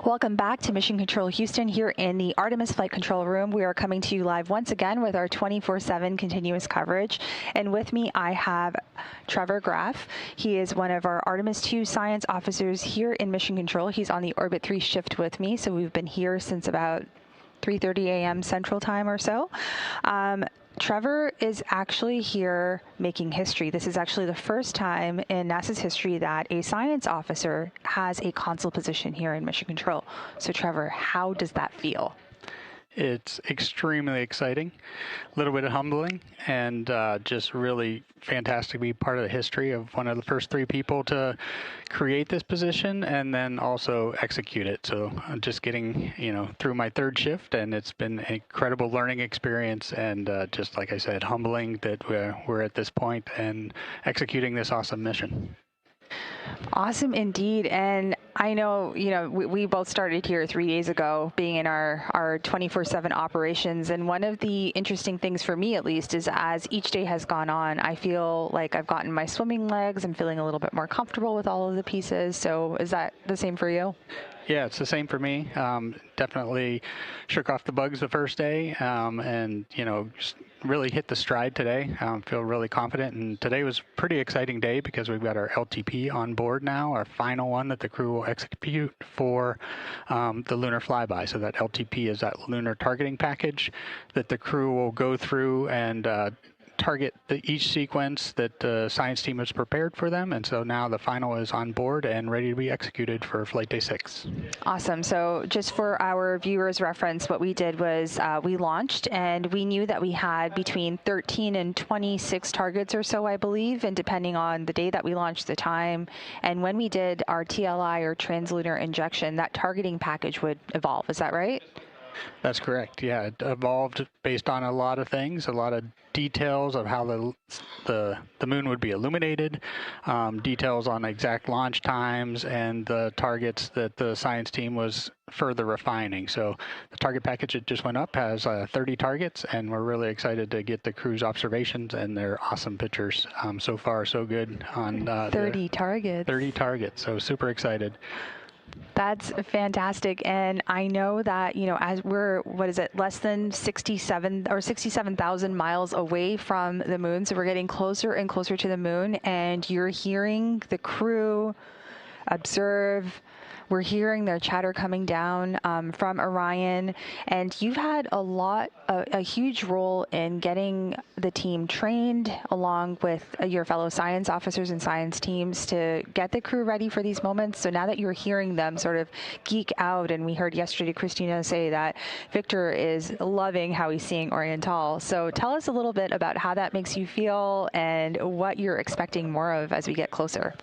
Welcome back to Mission Control Houston here in the Artemis Flight Control Room. We are coming to you live once again with our 24/7 continuous coverage. And with me, I have Trevor Graff. He is one of our Artemis 2 science officers here in Mission Control. He's on the Orbit 3 shift with me, so we've been here since about 3:30 a.m. Central Time or so. Trevor is actually here making history. This is actually the first time in NASA's history that a science officer has a console position here in Mission Control. So Trevor, how does that feel? It's extremely exciting, a little bit humbling, and just really fantastic to be part of the history of one of the first 3 people to create this position and then also execute it. So I'm just getting, through my 3rd shift, and it's been an incredible learning experience, and just like I said, humbling that we're at this point and executing this awesome mission. Awesome indeed. And I know, we both started here 3 days ago being in our 24/7 operations. And one of the interesting things for me, at least, is as each day has gone on, I feel like I've gotten my swimming legs. I'm feeling a little bit more comfortable with all of the pieces. So is that the same for you? Yeah, it's the same for me. Definitely shook off the bugs the first day, and just really hit the stride today. Feel really confident, and today was a pretty exciting day because we've got our LTP on board now, our final one that the crew will execute for the lunar flyby. So that LTP is that lunar targeting package that the crew will go through and target each sequence that the science team has prepared for them. And so now the final is on board and ready to be executed for flight day 6. Awesome. So just for our viewers' reference, what we did was we launched, and we knew that we had between 13 and 26 targets or so, I believe, and depending on the day that we launched, the time. And when we did our TLI or translunar injection, that targeting package would evolve. Is that right? That's correct. Yeah, it evolved based on a lot of things, a lot of details of how the moon would be illuminated, details on exact launch times, and the targets that the science team was further refining. So the target package that just went up has 30 targets, and we're really excited to get the crew's observations and their awesome pictures. So far, so good on 30 targets. 30 targets. So super excited. That's fantastic. And I know that, as we're, less than 67,000 miles away from the moon. So we're getting closer and closer to the moon, and you're hearing the crew observe. We're hearing their chatter coming down from Orion, and you've had a huge role in getting the team trained along with your fellow science officers and science teams to get the crew ready for these moments. So now that you're hearing them sort of geek out, and we heard yesterday Christina say that Victor is loving how he's seeing Oriental. So tell us a little bit about how that makes you feel and what you're expecting more of as we get closer.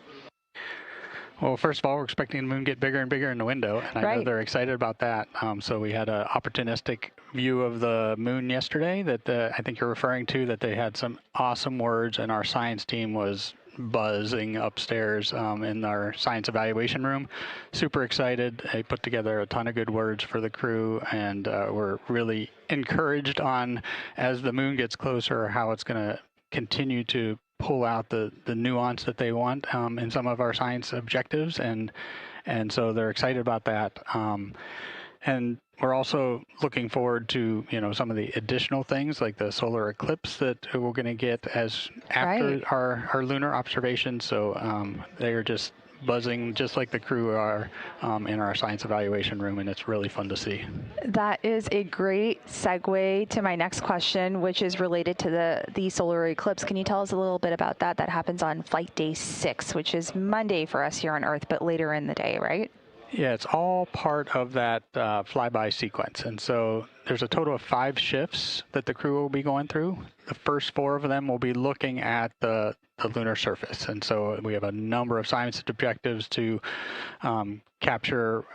Well, first of all, we're expecting the moon to get bigger and bigger in the window, and I know they're excited about that. So we had an opportunistic view of the moon yesterday that I think you're referring to, that they had some awesome words, and our science team was buzzing upstairs in our science evaluation room. Super excited. They put together a ton of good words for the crew, and we're really encouraged on, as the moon gets closer, how it's going to continue to pull out the nuance that they want in some of our science objectives, and so they're excited about that. And we're also looking forward to some of the additional things like the solar eclipse that we're going to get after our lunar observations. So they are just buzzing just like the crew are in our science evaluation room, and it's really fun to see. That is a great segue to my next question, which is related to the solar eclipse. Can you tell us a little bit about that? That happens on flight day 6, which is Monday for us here on Earth, but later in the day, right? Yeah, it's all part of that flyby sequence. And so there's a total of 5 shifts that the crew will be going through. The first 4 of them will be looking at the lunar surface. And so we have a number of science objectives to capture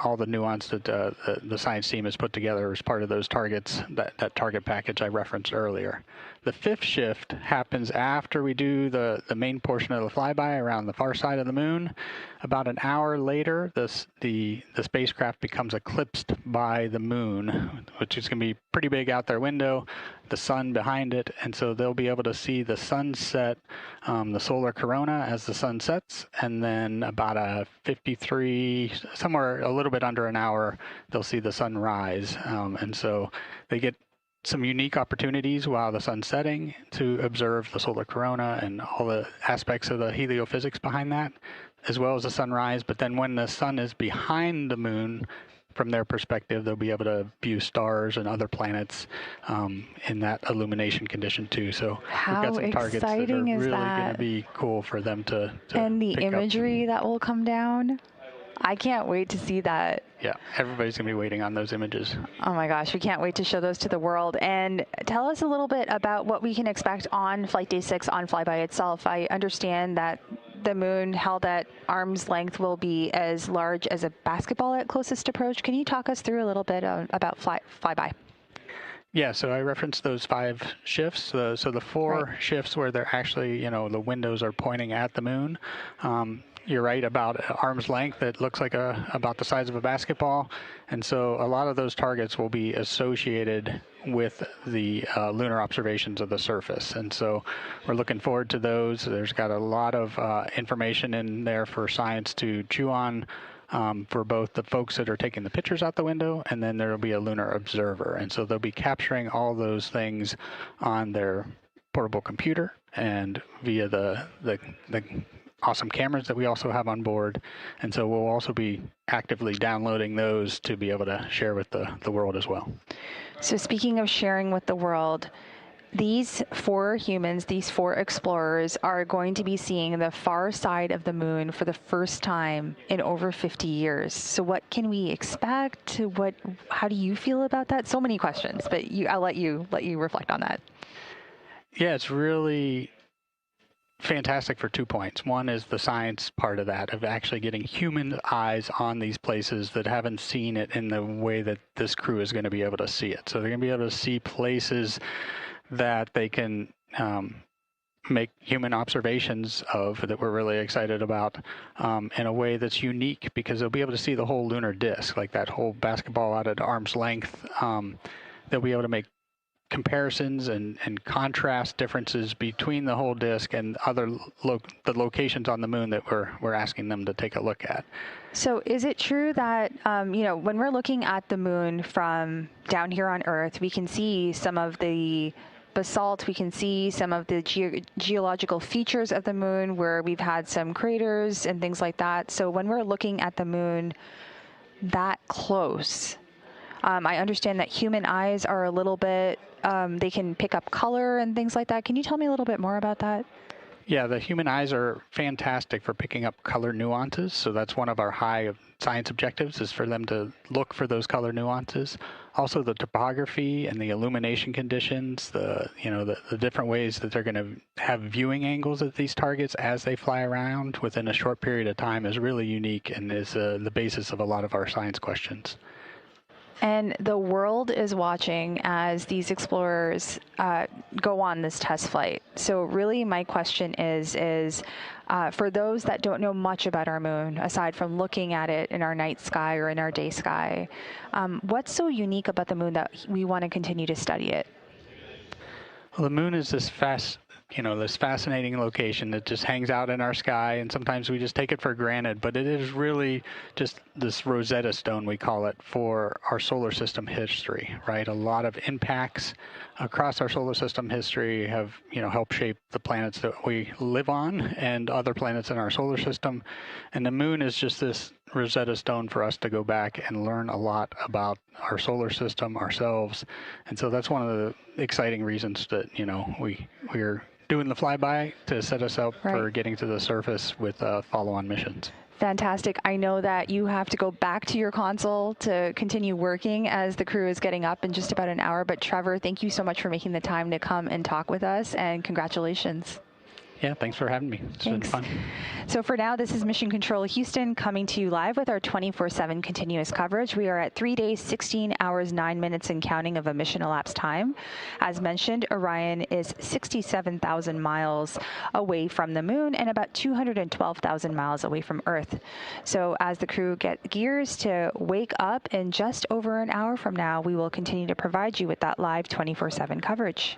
all the nuance that the science team has put together as part of those targets, that target package I referenced earlier. The 5th shift happens after we do the main portion of the flyby around the far side of the moon. About an hour later, the spacecraft becomes eclipsed by the moon, which is going to be pretty big out their window. the sun behind it, and so they'll be able to see the sunset, the solar corona as the sun sets, and then about a 53, somewhere a little bit under an hour, they'll see the sun rise. And so they get some unique opportunities while the sun's setting to observe the solar corona and all the aspects of the heliophysics behind that, as well as the sunrise. But then when the sun is behind the moon, from their perspective, they'll be able to view stars and other planets in that illumination condition too. So we've got some targets that are really going to be cool for them to and the imagery that will come down. I can't wait to see that. Yeah, everybody's going to be waiting on those images. Oh my gosh, we can't wait to show those to the world. And tell us a little bit about what we can expect on Flight Day 6 on Flyby itself. I understand that the moon held at arm's length will be as large as a basketball at closest approach. Can you talk us through a little bit about Flyby? Yeah, so I referenced those 5 shifts. So the 4 shifts where they're actually, the windows are pointing at the moon. You're right about arm's length. It looks like about the size of a basketball. And so a lot of those targets will be associated with the lunar observations of the surface. And so we're looking forward to those. There's got a lot of information in there for science to chew on for both the folks that are taking the pictures out the window, and then there will be a lunar observer. And so they'll be capturing all those things on their portable computer and via the awesome cameras that we also have on board. And so we'll also be actively downloading those to be able to share with the world as well. So speaking of sharing with the world, these 4 humans, these 4 explorers are going to be seeing the far side of the moon for the first time in over 50 years. So what can we expect? How do you feel about that? So many questions, but I'll let you reflect on that. Yeah, it's really fantastic for 2 points. One is the science part of that, of actually getting human eyes on these places that haven't seen it in the way that this crew is going to be able to see it. So they're going to be able to see places that they can make human observations of, that we're really excited about, in a way that's unique, because they'll be able to see the whole lunar disk, like that whole basketball out at arm's length. They'll be able to make comparisons and contrast differences between the whole disk and the locations on the moon that we're asking them to take a look at. So is it true that, when we're looking at the moon from down here on Earth, we can see some of the basalt, we can see some of the geological features of the moon where we've had some craters and things like that. So when we're looking at the moon that close, I understand that human eyes are a little bit, they can pick up color and things like that. Can you tell me a little bit more about that? Yeah, the human eyes are fantastic for picking up color nuances. So that's one of our high science objectives, is for them to look for those color nuances. Also the topography and the illumination conditions, the different ways that they're going to have viewing angles at these targets as they fly around within a short period of time is really unique, and is the basis of a lot of our science questions. And the world is watching as these explorers go on this test flight. So really my question is for those that don't know much about our moon, aside from looking at it in our night sky or in our day sky, what's so unique about the moon that we want to continue to study it? Well, the moon is this fascinating location that just hangs out in our sky, and sometimes we just take it for granted, but it is really just this Rosetta Stone, we call it, for our solar system history, right? A lot of impacts across our solar system history have, helped shape the planets that we live on and other planets in our solar system. And the moon is just this Rosetta Stone for us to go back and learn a lot about our solar system, ourselves. And so that's one of the exciting reasons that, we're doing the flyby to set us up for getting to the surface with follow-on missions. Fantastic. I know that you have to go back to your console to continue working as the crew is getting up in just about an hour. But Trevor, thank you so much for making the time to come and talk with us, and congratulations. Yeah, thanks for having me. It's been fun. So for now, this is Mission Control Houston coming to you live with our 24/7 continuous coverage. We are at 3 days, 16 hours, 9 minutes and counting of a mission elapsed time. As mentioned, Orion is 67,000 miles away from the moon and about 212,000 miles away from Earth. So as the crew get gears to wake up in just over an hour from now, we will continue to provide you with that live 24/7 coverage.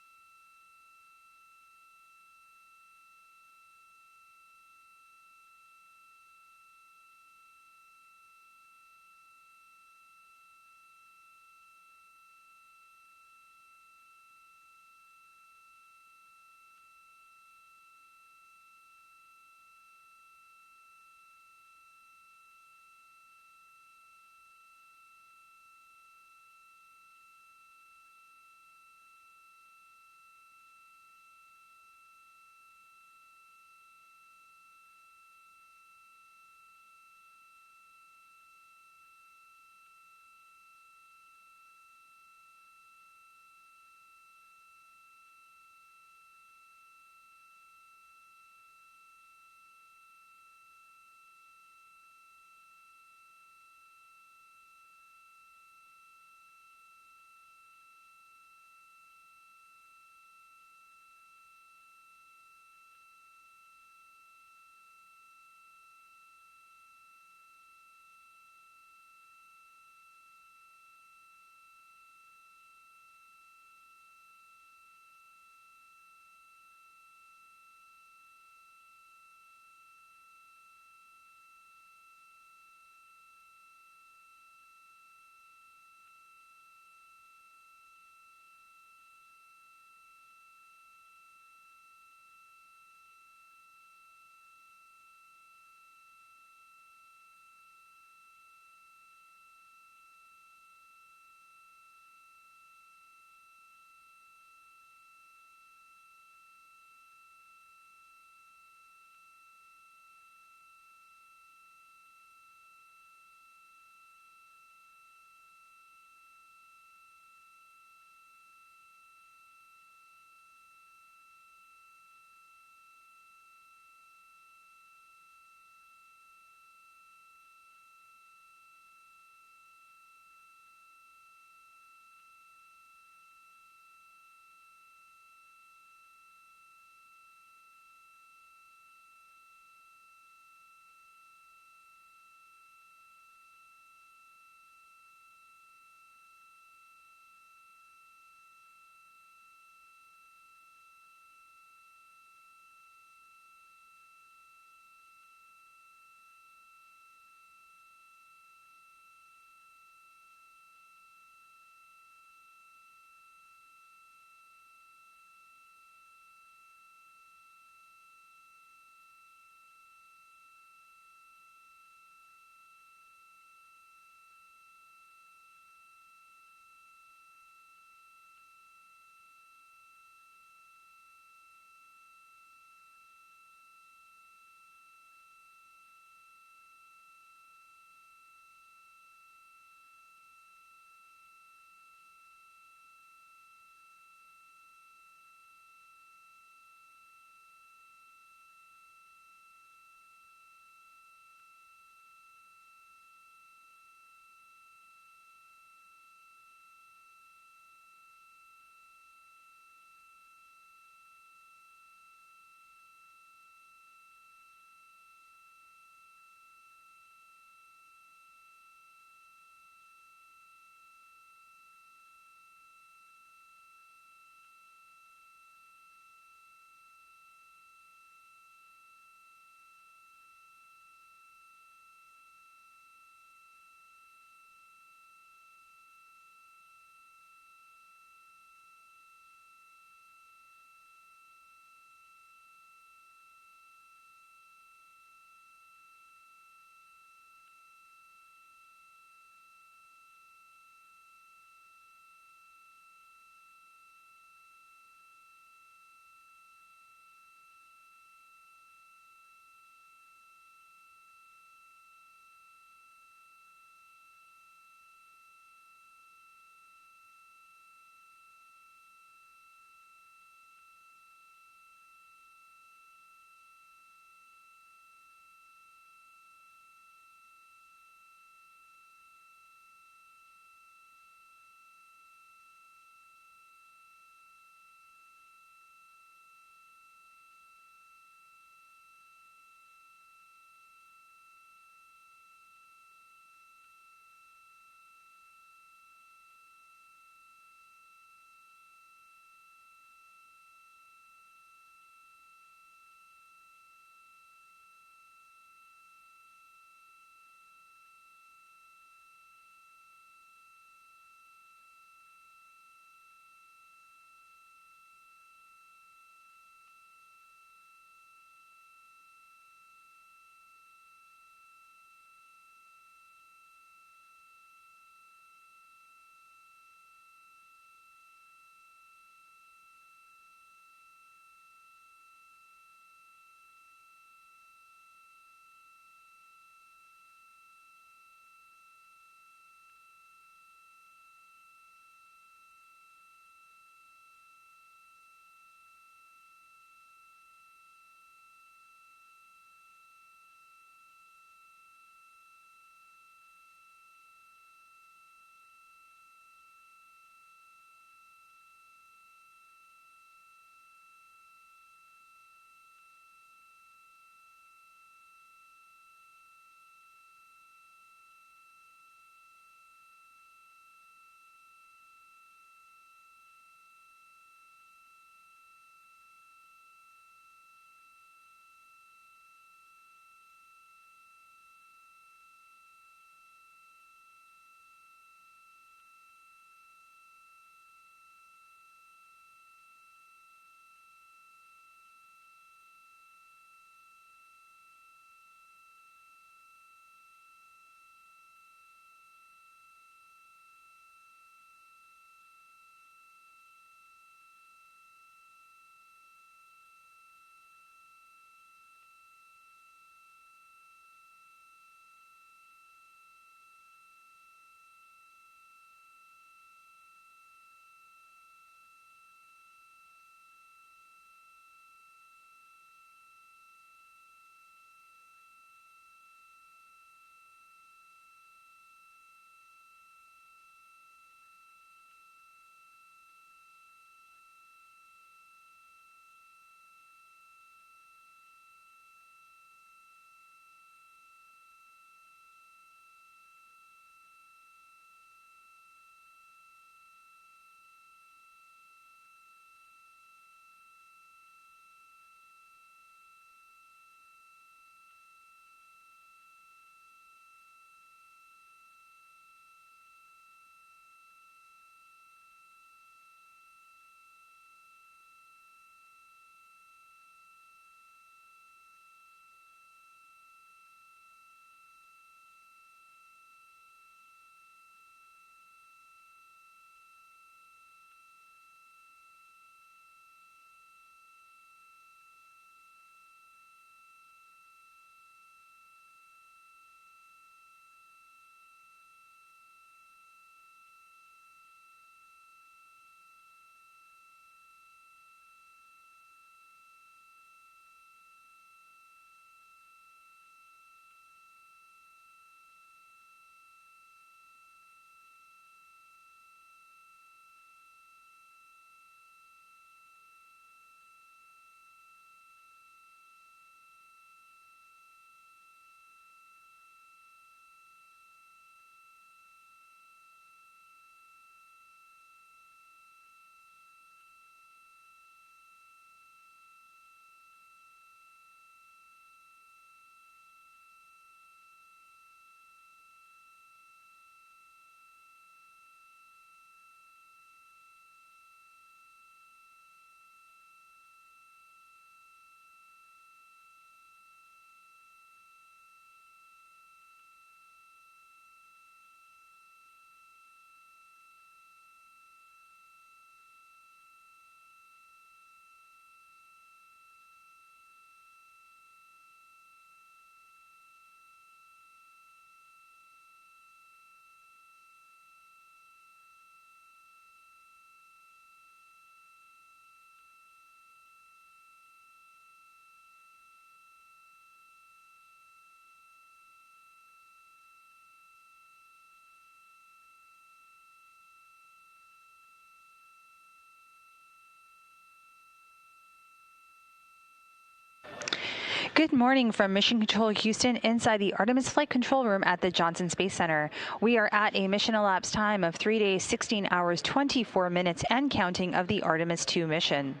Good morning from Mission Control Houston inside the Artemis Flight Control Room at the Johnson Space Center. We are at a mission elapsed time of 3 days, 16 hours, 24 minutes and counting of the Artemis II mission.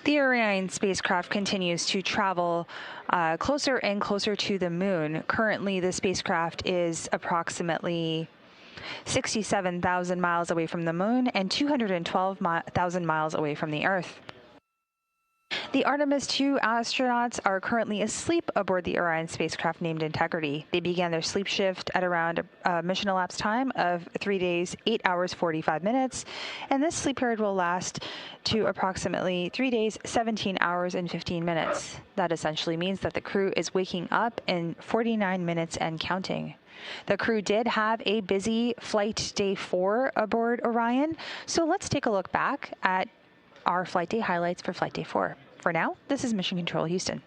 The Orion spacecraft continues to travel closer and closer to the moon. Currently, the spacecraft is approximately 67,000 miles away from the moon and 212,000 miles away from the Earth. The Artemis II astronauts are currently asleep aboard the Orion spacecraft named Integrity. They began their sleep shift at around a mission elapsed time of 3 days, 8 hours, 45 minutes, and this sleep period will last to approximately 3 days, 17 hours, and 15 minutes. That essentially means that the crew is waking up in 49 minutes and counting. The crew did have a busy flight day 4 aboard Orion, so let's take a look back at our flight day highlights for flight day 4. For now, this is Mission Control Houston.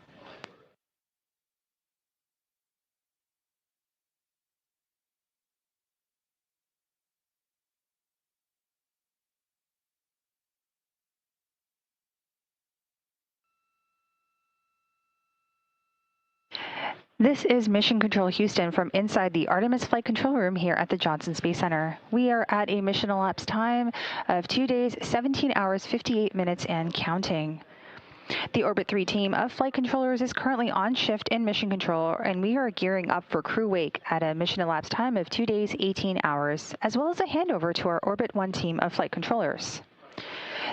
This is Mission Control Houston from inside the Artemis Flight Control Room here at the Johnson Space Center. We are at a mission elapsed time of 2 days, 17 hours, 58 minutes and counting. The Orbit 3 team of flight controllers is currently on shift in mission control, and we are gearing up for crew wake at a mission elapsed time of 2 days, 18 hours, as well as a handover to our Orbit 1 team of flight controllers.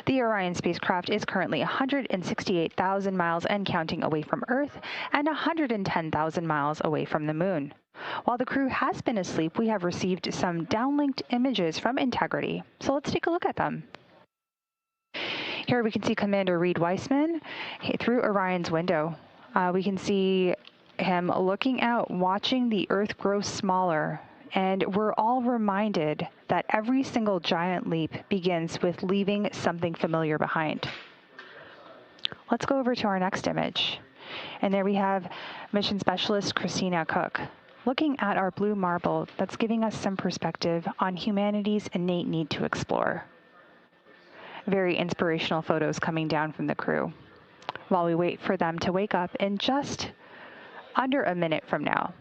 The Orion spacecraft is currently 168,000 miles and counting away from Earth and 110,000 miles away from the moon. While the crew has been asleep, we have received some downlinked images from Integrity, so let's take a look at them. Here we can see Commander Reed Weissman through Orion's window. We can see him looking out, watching the Earth grow smaller. And we're all reminded that every single giant leap begins with leaving something familiar behind. Let's go over to our next image. And there we have Mission Specialist Christina Cook looking at our blue marble that's giving us some perspective on humanity's innate need to explore. Very inspirational photos coming down from the crew while we wait for them to wake up in just under a minute from now.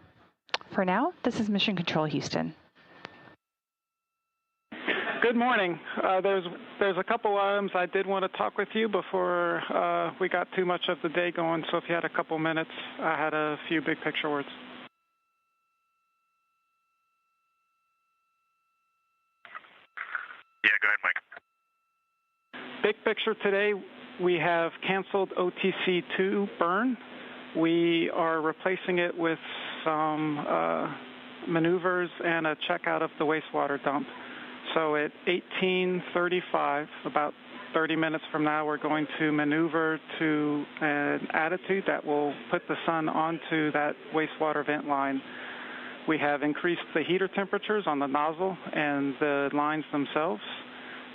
For now, this is Mission Control Houston. Good morning. There's a couple items I did want to talk with you before we got too much of the day going, so if you had a couple minutes, I had a few big picture words. Yeah, go ahead, Mike. Big picture today, we have canceled OTC-2 burn. We are replacing it with some maneuvers and a checkout of the wastewater dump. So at 18:35, about 30 minutes from now, we're going to maneuver to an attitude that will put the sun onto that wastewater vent line. We have increased the heater temperatures on the nozzle and the lines themselves.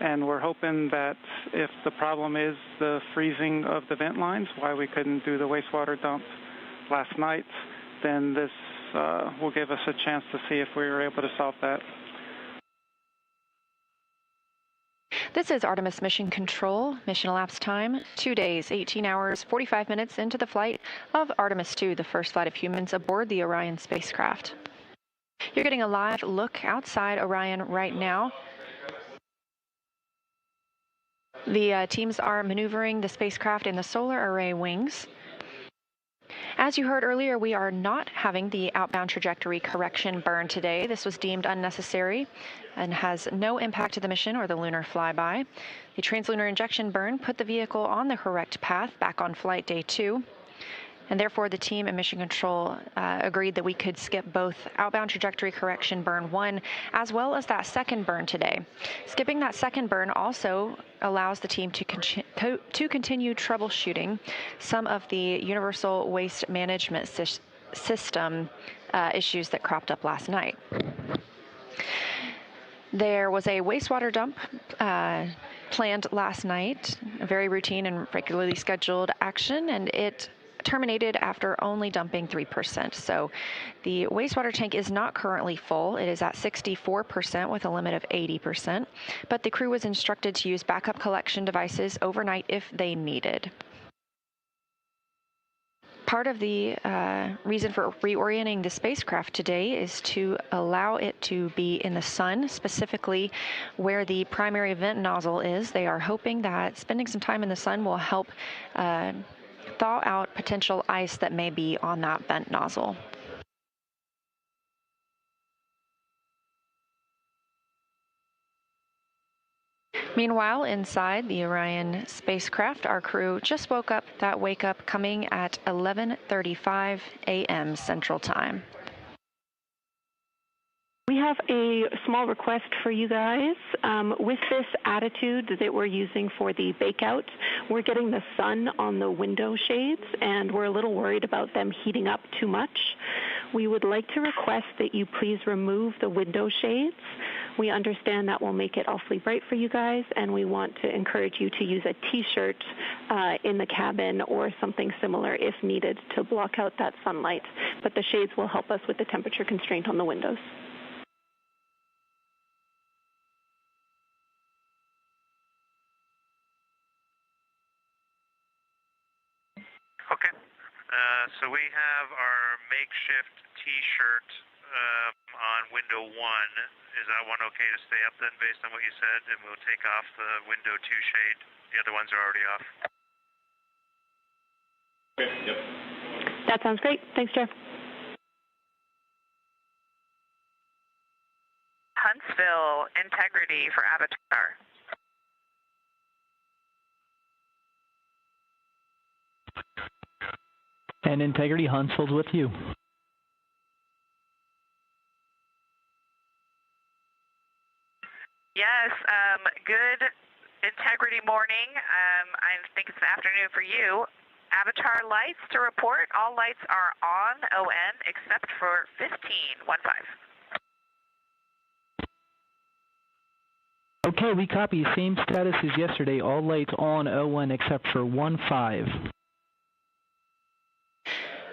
And we're hoping that if the problem is the freezing of the vent lines, why we couldn't do the wastewater dump last night, then this will give us a chance to see if we were able to solve that. This is Artemis Mission Control. Mission elapsed time, 2 days, 18 hours, 45 minutes into the flight of Artemis II, the first flight of humans aboard the Orion spacecraft. You're getting a live look outside Orion right now. The teams are maneuvering the spacecraft in the solar array wings. As you heard earlier, we are not having the outbound trajectory correction burn today. This was deemed unnecessary and has no impact to the mission or the lunar flyby. The translunar injection burn put the vehicle on the correct path back on flight day 2. And therefore, the team and Mission Control agreed that we could skip both outbound trajectory correction burn 1 as well as that second burn today. Skipping that second burn also allows the team to continue troubleshooting some of the universal waste management system issues that cropped up last night. There was a wastewater dump planned last night, a very routine and regularly scheduled action, and it terminated after only dumping 3%. So the wastewater tank is not currently full. It is at 64% with a limit of 80%, but the crew was instructed to use backup collection devices overnight if they needed. Part of the reason for reorienting the spacecraft today is to allow it to be in the sun, specifically where the primary vent nozzle is. They are hoping that spending some time in the sun will help thaw out potential ice that may be on that vent nozzle. Meanwhile, inside the Orion spacecraft, our crew just woke up. That wake up coming at 11:35 a.m. Central Time. We have a small request for you guys. With this attitude that we're using for the bakeout, we're getting the sun on the window shades, and we're a little worried about them heating up too much. We would like to request that you please remove the window shades. We understand that will make it awfully bright for you guys, and we want to encourage you to use a T-shirt in the cabin or something similar if needed to block out that sunlight. But the shades will help us with the temperature constraint on the windows. Okay. So we have our makeshift T-shirt on window 1. Is that one okay to stay up then based on what you said? And we'll take off the window 2 shade. The other ones are already off. Okay, yep. That sounds great. Thanks, Jeff. Huntsville, integrity for Avatar. And integrity, Huntsville's with you. Yes, good integrity morning. I think it's an afternoon for you. Avatar lights to report. All lights are on, ON, except for 1515. Okay, we copy. Same status as yesterday. All lights on, ON, except for 15.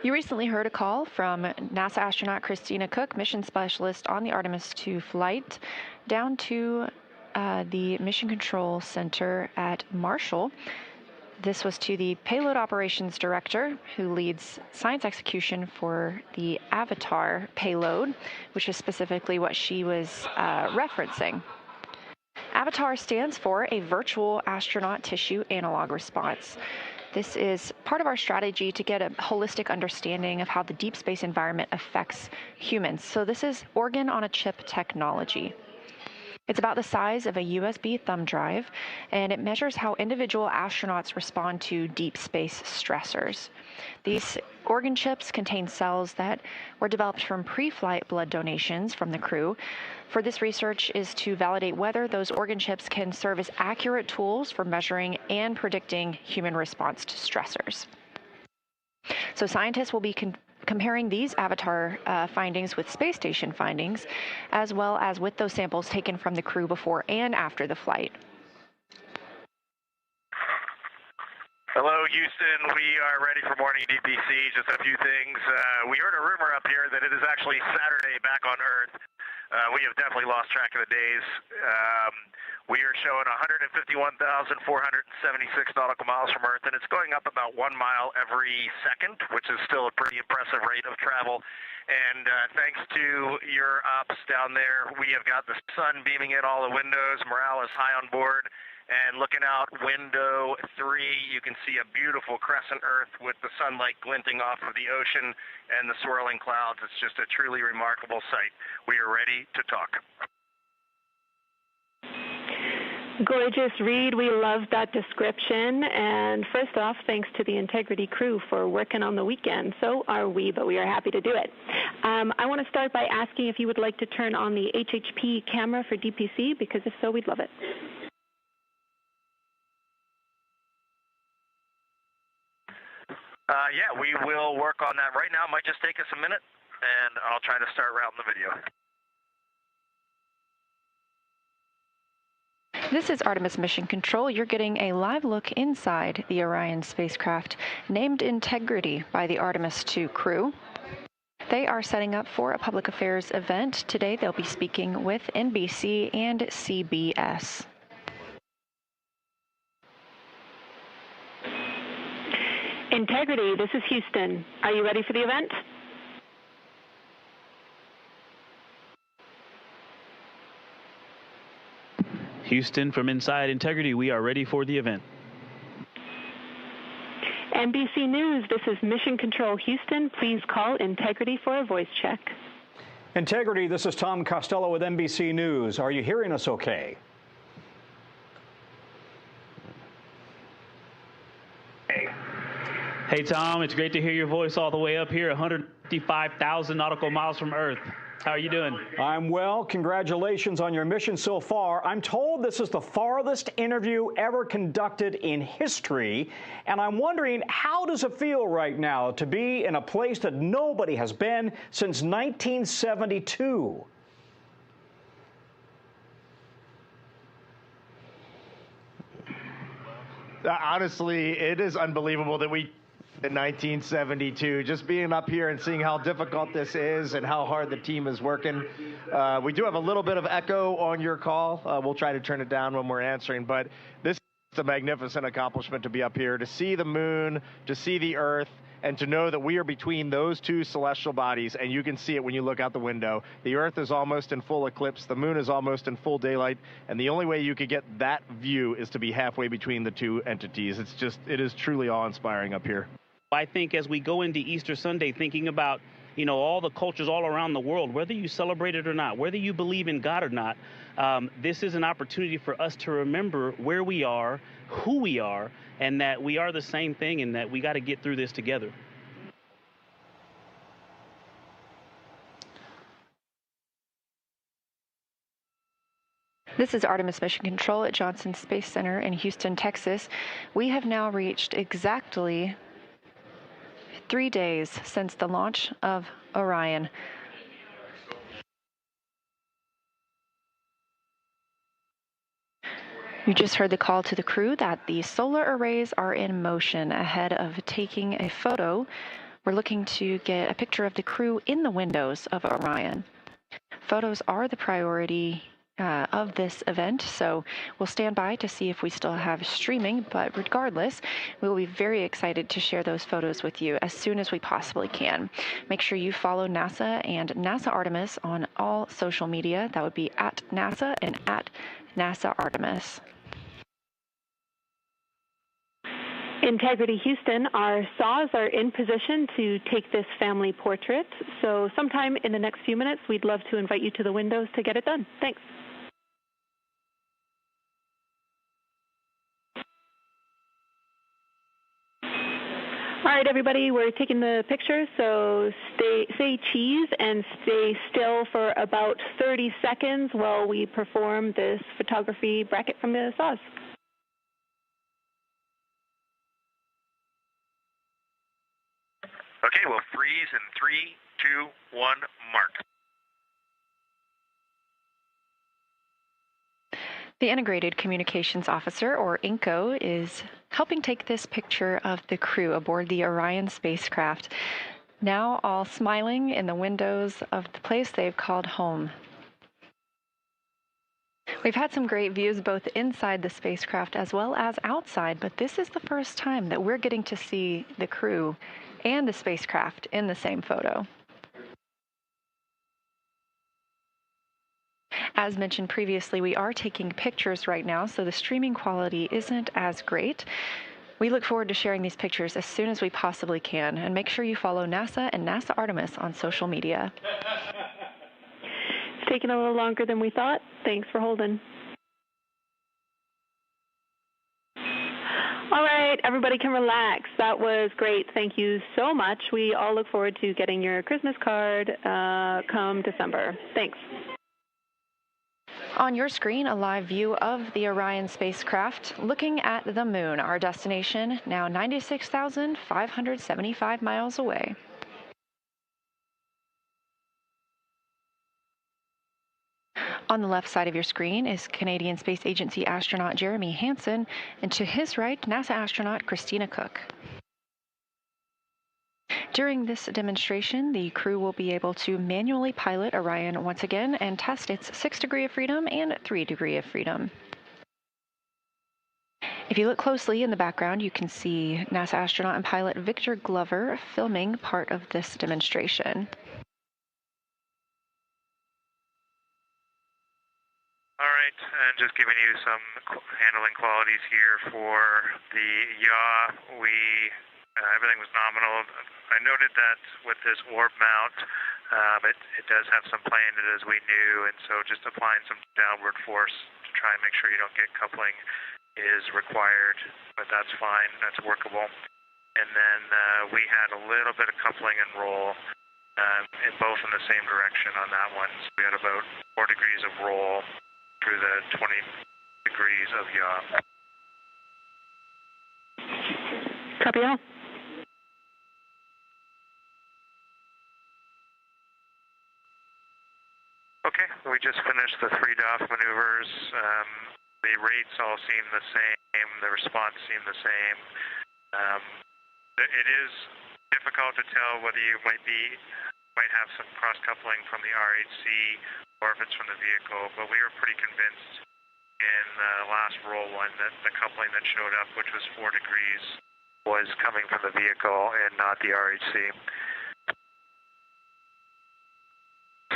You recently heard a call from NASA astronaut Christina Cook, mission specialist on the Artemis 2 flight, down to the Mission Control Center at Marshall. This was to the Payload Operations Director, who leads science execution for the Avatar payload, which is specifically what she was referencing. Avatar stands for a Virtual Astronaut Tissue Analog Response. This is part of our strategy to get a holistic understanding of how the deep space environment affects humans. So this is organ-on-a-chip technology. It's about the size of a USB thumb drive, and it measures how individual astronauts respond to deep space stressors. These organ chips contain cells that were developed from pre-flight blood donations from the crew. For this research is to validate whether those organ chips can serve as accurate tools for measuring and predicting human response to stressors. So scientists will be comparing these Avatar findings with space station findings, as well as with those samples taken from the crew before and after the flight. Hello, Houston. We are ready for morning DPC. Just a few things. We heard a rumor up here that it is actually Saturday back on Earth. We have definitely lost track of the days. We are showing 151,476 nautical miles from Earth, and it's going up about 1 mile every second, which is still a pretty impressive rate of travel. And thanks to your ops down there, we have got the sun beaming in all the windows. Morale is high on board. And looking out window 3, you can see a beautiful crescent Earth with the sunlight glinting off of the ocean and the swirling clouds. It's just a truly remarkable sight. We are ready to talk. Gorgeous, Reed. We love that description. And first off, thanks to the Integrity crew for working on the weekend. So are we, but we are happy to do it. I want to start by asking if you would like to turn on the HHP camera for DPC, because if so, we'd love it. Yeah, we will work on that right now. It might just take us a minute, and I'll try to start routing the video. This is Artemis Mission Control. You're getting a live look inside the Orion spacecraft, named Integrity by the Artemis II crew. They are setting up for a public affairs event. Today they'll be speaking with NBC and CBS. Integrity, this is Houston. Are you ready for the event? Houston, from inside Integrity, we are ready for the event. NBC News, this is Mission Control Houston. Please call Integrity for a voice check. Integrity, this is Tom Costello with NBC News. Are you hearing us okay? Hey, Tom, it's great to hear your voice all the way up here, 155,000 nautical miles from Earth. How are you doing? I'm well. Congratulations on your mission so far. I'm told this is the farthest interview ever conducted in history, and I'm wondering, how does it feel right now to be in a place that nobody has been since 1972? Honestly, it is unbelievable that we in 1972, just being up here and seeing how difficult this is and how hard the team is working. We do have a little bit of echo on your call. We'll try to turn it down when we're answering, but this is a magnificent accomplishment to be up here, to see the moon, to see the Earth, and to know that we are between those two celestial bodies, and you can see it when you look out the window. The Earth is almost in full eclipse, the moon is almost in full daylight, and the only way you could get that view is to be halfway between the two entities. It is truly awe-inspiring up here. I think as we go into Easter Sunday, thinking about, all the cultures all around the world, whether you celebrate it or not, whether you believe in God or not, this is an opportunity for us to remember where we are, who we are, and that we are the same thing, and that we got to get through this together. This is Artemis Mission Control at Johnson Space Center in Houston, Texas. We have now reached exactly 3 days since the launch of Orion. You just heard the call to the crew that the solar arrays are in motion. Ahead of taking a photo, we're looking to get a picture of the crew in the windows of Orion. Photos are the priority of this event, so we'll stand by to see if we still have streaming, but regardless, we will be very excited to share those photos with you as soon as we possibly can. Make sure you follow NASA and NASA Artemis on all social media. That would be at NASA and at NASA Artemis. Integrity Houston, our saws are in position to take this family portrait, so sometime in the next few minutes, we'd love to invite you to the windows to get it done. Thanks. All right, everybody, we're taking the picture, so say cheese and stay still for about 30 seconds while we perform this photography bracket from the saws. Okay, we'll freeze in 3, 2, 1, mark. The Integrated Communications Officer, or INCO, is helping take this picture of the crew aboard the Orion spacecraft, now all smiling in the windows of the place they've called home. We've had some great views both inside the spacecraft as well as outside, but this is the first time that we're getting to see the crew and the spacecraft in the same photo. As mentioned previously, we are taking pictures right now, so the streaming quality isn't as great. We look forward to sharing these pictures as soon as we possibly can, and make sure you follow NASA and NASA Artemis on social media. It's taken a little longer than we thought. Thanks for holding. All right, everybody can relax. That was great. Thank you so much. We all look forward to getting your Christmas card come December. Thanks. On your screen, a live view of the Orion spacecraft looking at the moon, our destination, now 96,575 miles away. On the left side of your screen is Canadian Space Agency astronaut Jeremy Hansen, and to his right, NASA astronaut Christina Cook. During this demonstration, the crew will be able to manually pilot Orion once again and test its 6 degree of freedom and 3 degree of freedom. If you look closely in the background, you can see NASA astronaut and pilot Victor Glover filming part of this demonstration. All right, and just giving you some handling qualities here for the yaw. Everything was nominal. I noted that with this orb mount, it does have some play in it as we knew, and so just applying some downward force to try and make sure you don't get coupling is required, but that's fine, that's workable. And then we had a little bit of coupling and roll, in both in the same direction on that one. So we had about 4 degrees of roll through the 20 degrees of yaw. Copy all. Okay, we just finished the 3 DOF maneuvers. The rates all seem the same, the response seemed the same. It is difficult to tell whether you might have some cross-coupling from the RHC or if it's from the vehicle, but we were pretty convinced in the last roll one that the coupling that showed up, which was 4 degrees, was coming from the vehicle and not the RHC.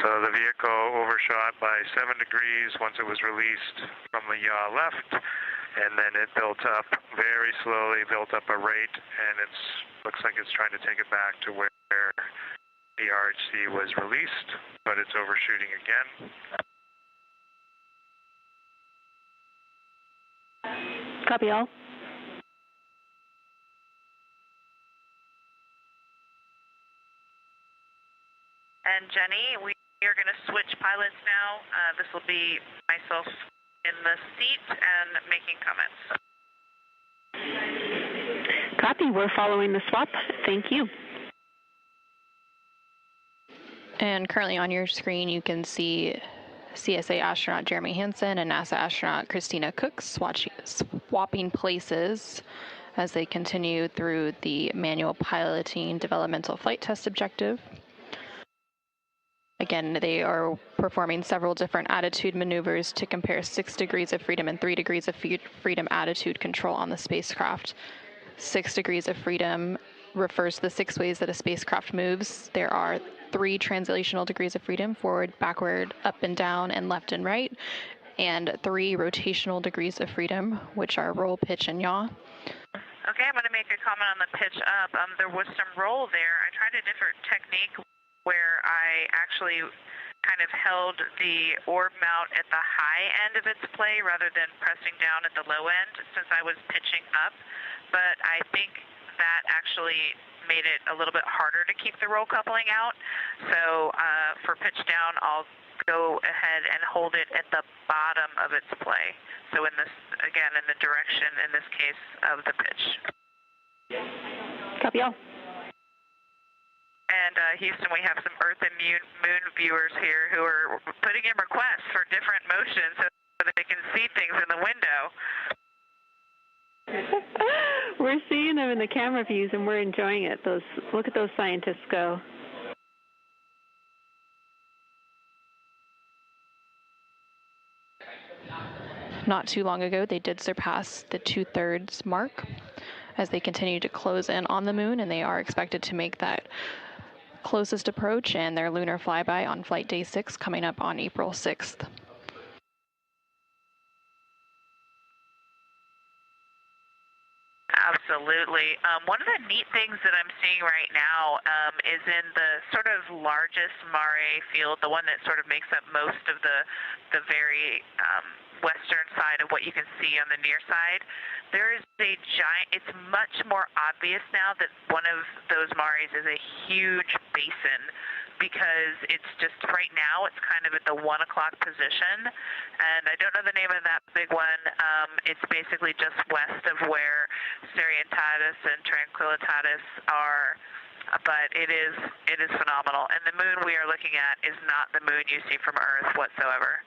So the vehicle overshot by 7 degrees once it was released from the yaw left, and then it built up very slowly, built up a rate, and it looks like it's trying to take it back to where the RHC was released, but it's overshooting again. Copy all. And Jenny, we are going to switch pilots now. This will be myself in the seat and making comments. Copy. We're following the swap. Thank you. And currently on your screen, you can see CSA astronaut Jeremy Hansen and NASA astronaut Christina Cook swapping places as they continue through the manual piloting developmental flight test objective. Again, they are performing several different attitude maneuvers to compare 6 degrees of freedom and 3 degrees of freedom attitude control on the spacecraft. 6 degrees of freedom refers to the 6 ways that a spacecraft moves. There are 3 translational degrees of freedom: forward, backward, up and down, and left and right, and 3 rotational degrees of freedom, which are roll, pitch, and yaw. Okay, I'm going to make a comment on the pitch up. There was some roll there. I tried a different technique where I actually kind of held the orb mount at the high end of its play rather than pressing down at the low end since I was pitching up. But I think that actually made it a little bit harder to keep the roll coupling out. So for pitch down, I'll go ahead and hold it at the bottom of its play. So in this, again, in the direction, in this case, of the pitch. Copy all. And Houston, we have some Earth and Moon viewers here who are putting in requests for different motions so that they can see things in the window. We're seeing them in the camera views, and we're enjoying it. Look at those scientists go. Not too long ago, they did surpass the 2/3 mark as they continue to close in on the moon, and they are expected to make that closest approach and their lunar flyby on flight day 6 coming up on April 6th. Absolutely. One of the neat things that I'm seeing right now is in the sort of largest Mare field, the one that sort of makes up most of the very western side of what you can see on the near side. There is a giant, it's much more obvious now that one of those Mares is a huge basin because it's just right now it's kind of at the 1 o'clock position, and I don't know the name of that big one. It's basically just west of where Serientatis and Tranquillitatis are, but it is phenomenal. And the moon we are looking at is not the moon you see from Earth whatsoever.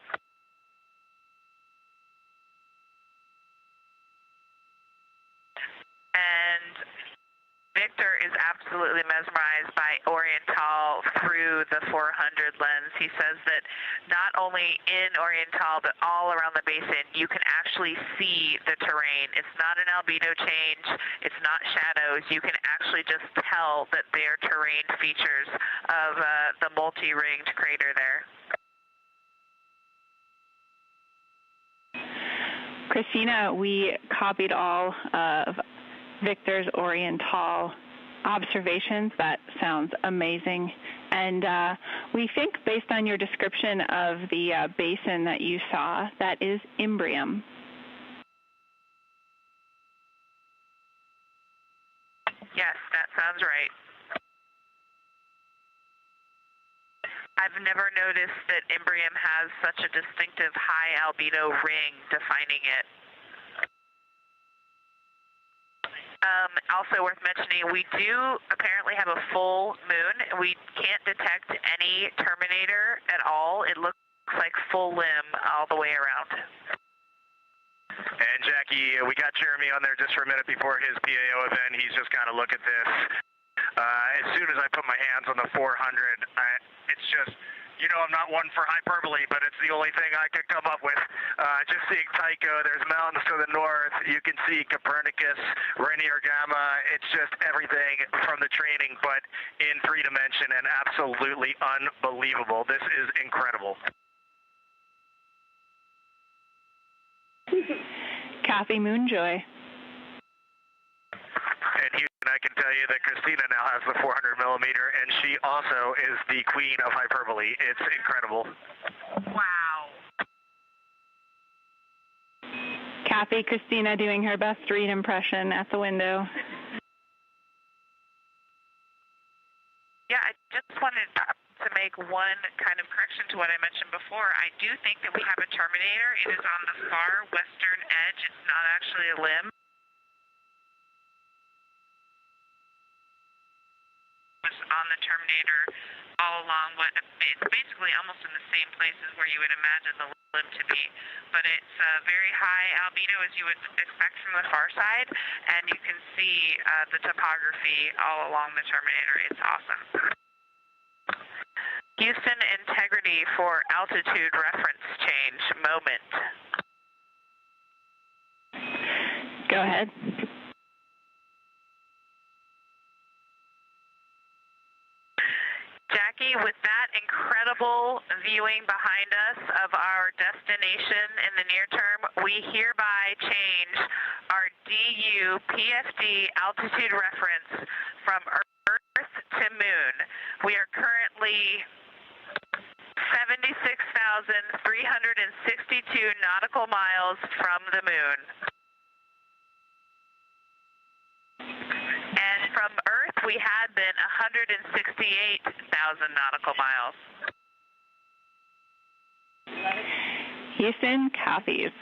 Victor is absolutely mesmerized by Oriental through the 400 lens. He says that not only in Oriental, but all around the basin, you can actually see the terrain. It's not an albedo change. It's not shadows. You can actually just tell that they are terrain features of the multi-ringed crater there. Christina, we copied all of Victor's Oriental observations. That sounds amazing. And we think, based on your description of the basin that you saw, that is Imbrium. Yes, that sounds right. I've never noticed that Imbrium has such a distinctive high albedo ring defining it. Also worth mentioning, we do apparently have a full moon. We can't detect any terminator at all. It looks like full limb all the way around. And Jackie, we got Jeremy on there just for a minute before his PAO event. He's just got to look at this. As soon as I put my hands on the 400, it's just, you know, I'm not one for hyperbole, but it's the only thing I could come up with. Just seeing Tycho, there's mountains to the north. You can see Copernicus, Rainier Gamma. It's just everything from the training, but in 3 dimension and absolutely unbelievable. This is incredible. Kathy Moonjoy. And Houston, I can tell you that Christina now has the 400 millimeter, and she also is the queen of hyperbole. It's incredible. Wow. Kathy, Christina doing her best read impression at the window. Yeah, I just wanted to make one kind of correction to what I mentioned before. I do think that we have a terminator. It is on the far western edge. It's not actually a limb. On the terminator all along what it's basically almost in the same places where you would imagine the limb to be, but it's very high albedo as you would expect from the far side, and you can see the topography all along the terminator. It's awesome. Houston, integrity for altitude reference change moment. Go ahead. Jackie, with that incredible viewing behind us of our destination in the near term, we hereby change our DU PFD altitude reference from Earth to Moon. We are currently 76,362 nautical miles from the Moon. And from Earth, we had been 168,000 nautical miles. Houston, copies.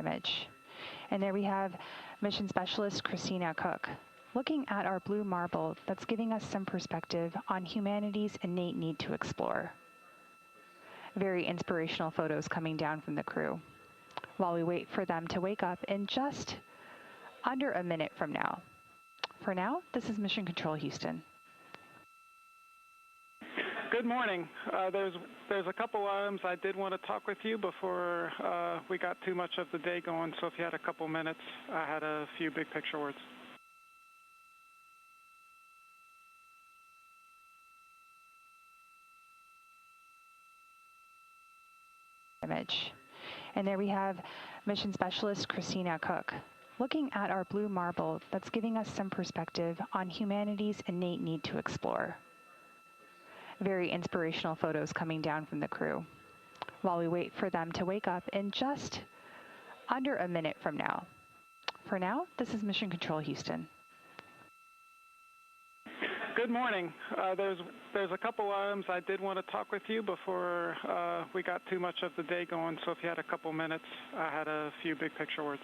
image. And there we have mission specialist Christina Cook, looking at our blue marble that's giving us some perspective on humanity's innate need to explore. Very inspirational photos coming down from the crew, while we wait for them to wake up in just under a minute from now. For now, this is Mission Control Houston. Good morning. There's a couple items I did want to talk with you before we got too much of the day going, so if you had a couple minutes, I had a few big picture words. Image. And there we have mission specialist Christina Cook, looking at our blue marble that's giving us some perspective on humanity's innate need to explore. Very inspirational photos coming down from the crew, while we wait for them to wake up in just under a minute from now. For now, this is Mission Control Houston. Good morning. There's a couple items I did want to talk with you before we got too much of the day going, so if you had a couple minutes, I had a few big picture words.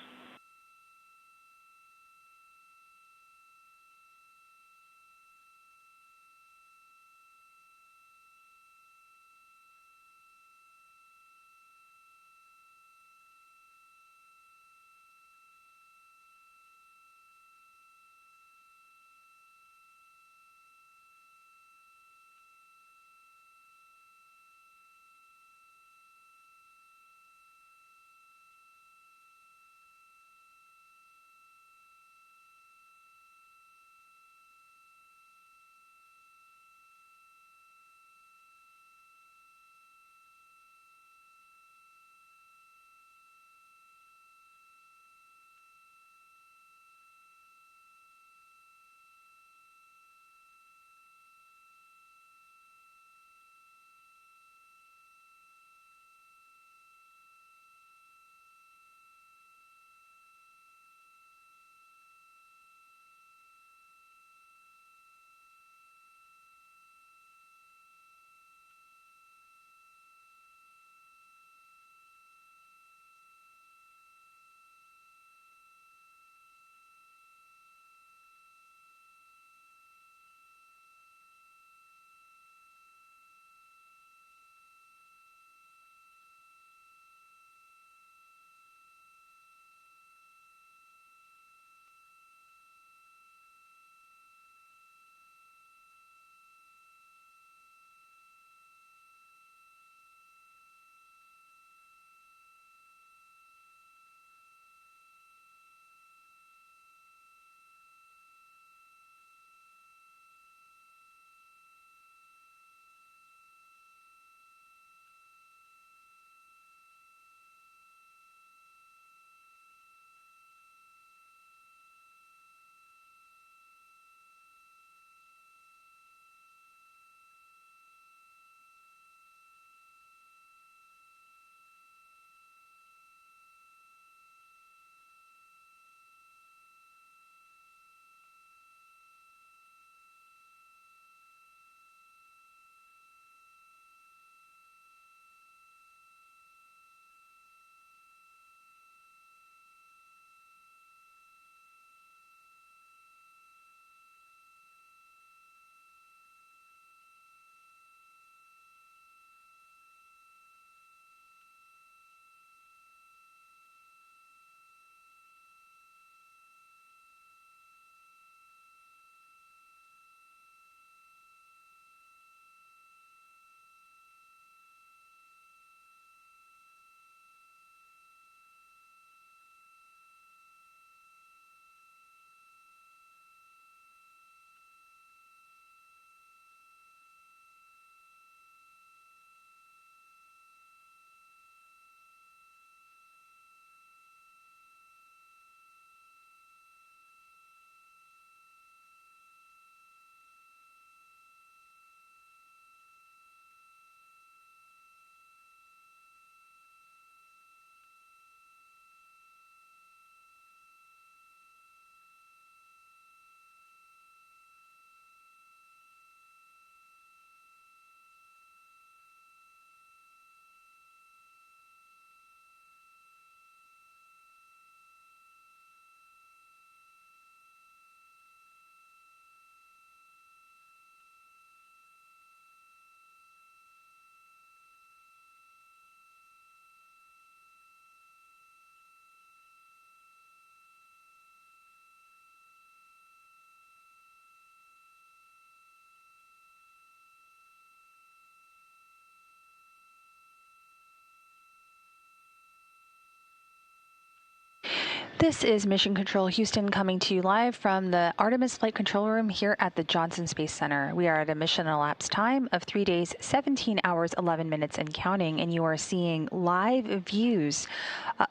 This is Mission Control Houston coming to you live from the Artemis Flight Control Room here at the Johnson Space Center. We are at a mission elapsed time of 3 days, 17 hours, 11 minutes and counting, and you are seeing live views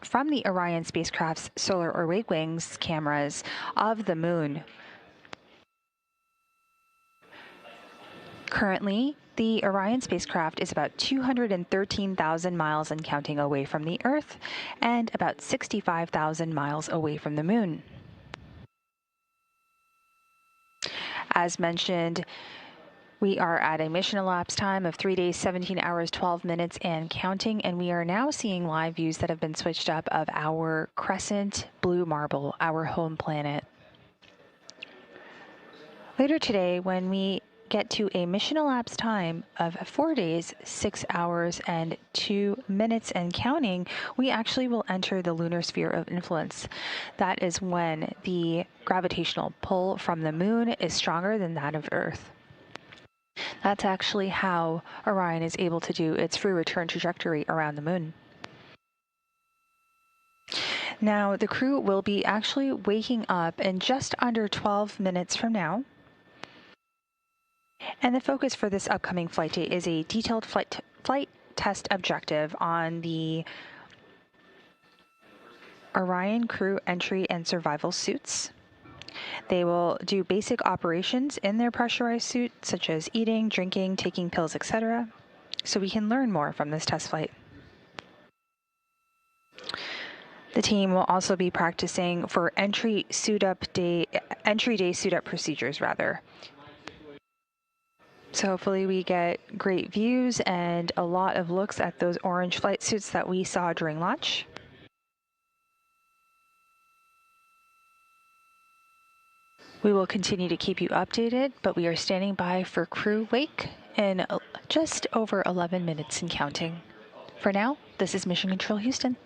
from the Orion spacecraft's solar array wings cameras of the moon. Currently, the Orion spacecraft is about 213,000 miles and counting away from the Earth and about 65,000 miles away from the moon. As mentioned, we are at a mission elapsed time of 3 days, 17 hours, 12 minutes and counting, and we are now seeing live views that have been switched up of our crescent blue marble, our home planet. Later today, when we get to a mission elapsed time of 4 days, 6 hours, and 2 minutes and counting, we actually will enter the lunar sphere of influence. That is when the gravitational pull from the moon is stronger than that of Earth. That's actually how Orion is able to do its free return trajectory around the moon. Now, the crew will be actually waking up in just under 12 minutes from now. And the focus for this upcoming flight day is a detailed flight test objective on the Orion crew entry and survival suits. They will do basic operations in their pressurized suit, such as eating, drinking, taking pills, etc., so we can learn more from this test flight. The team will also be practicing for entry day suit up procedures, rather. So hopefully we get great views and a lot of looks at those orange flight suits that we saw during launch. We will continue to keep you updated, but we are standing by for crew wake in just over 11 minutes and counting. For now, this is Mission Control Houston.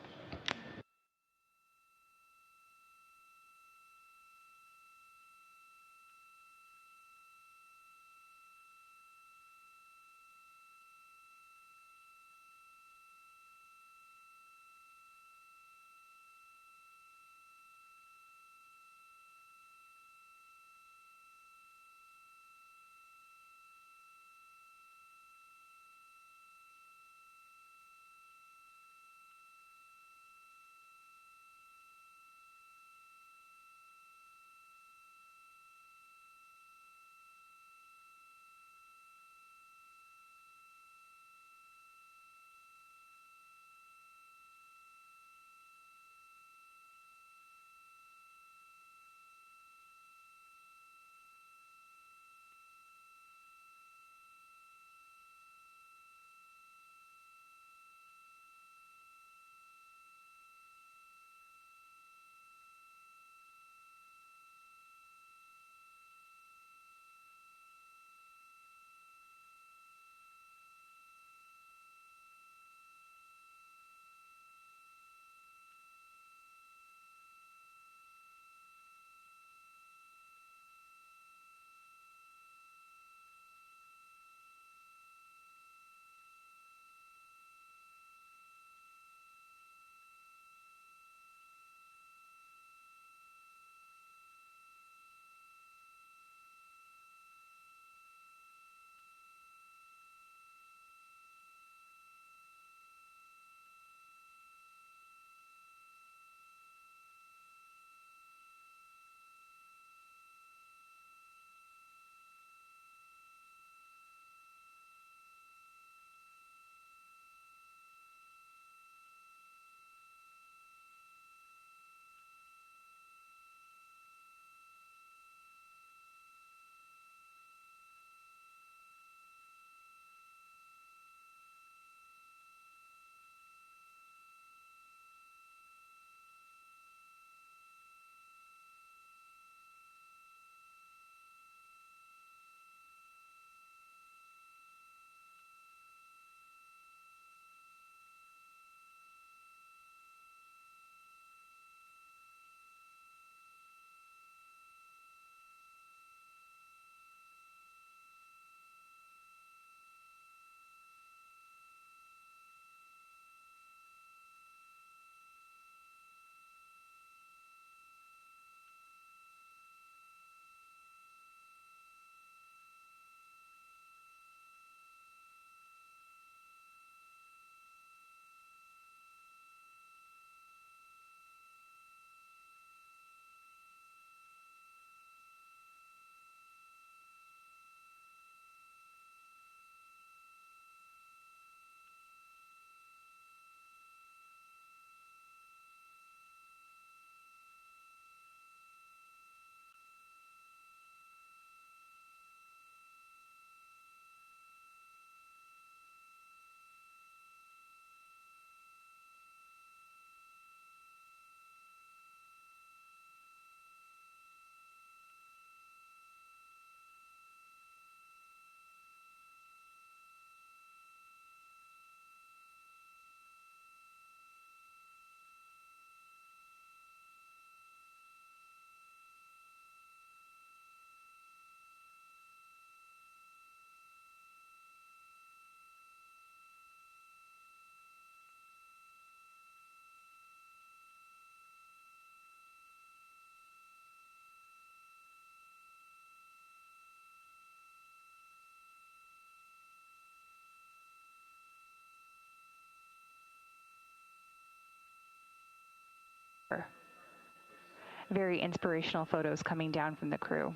Very inspirational photos coming down from the crew.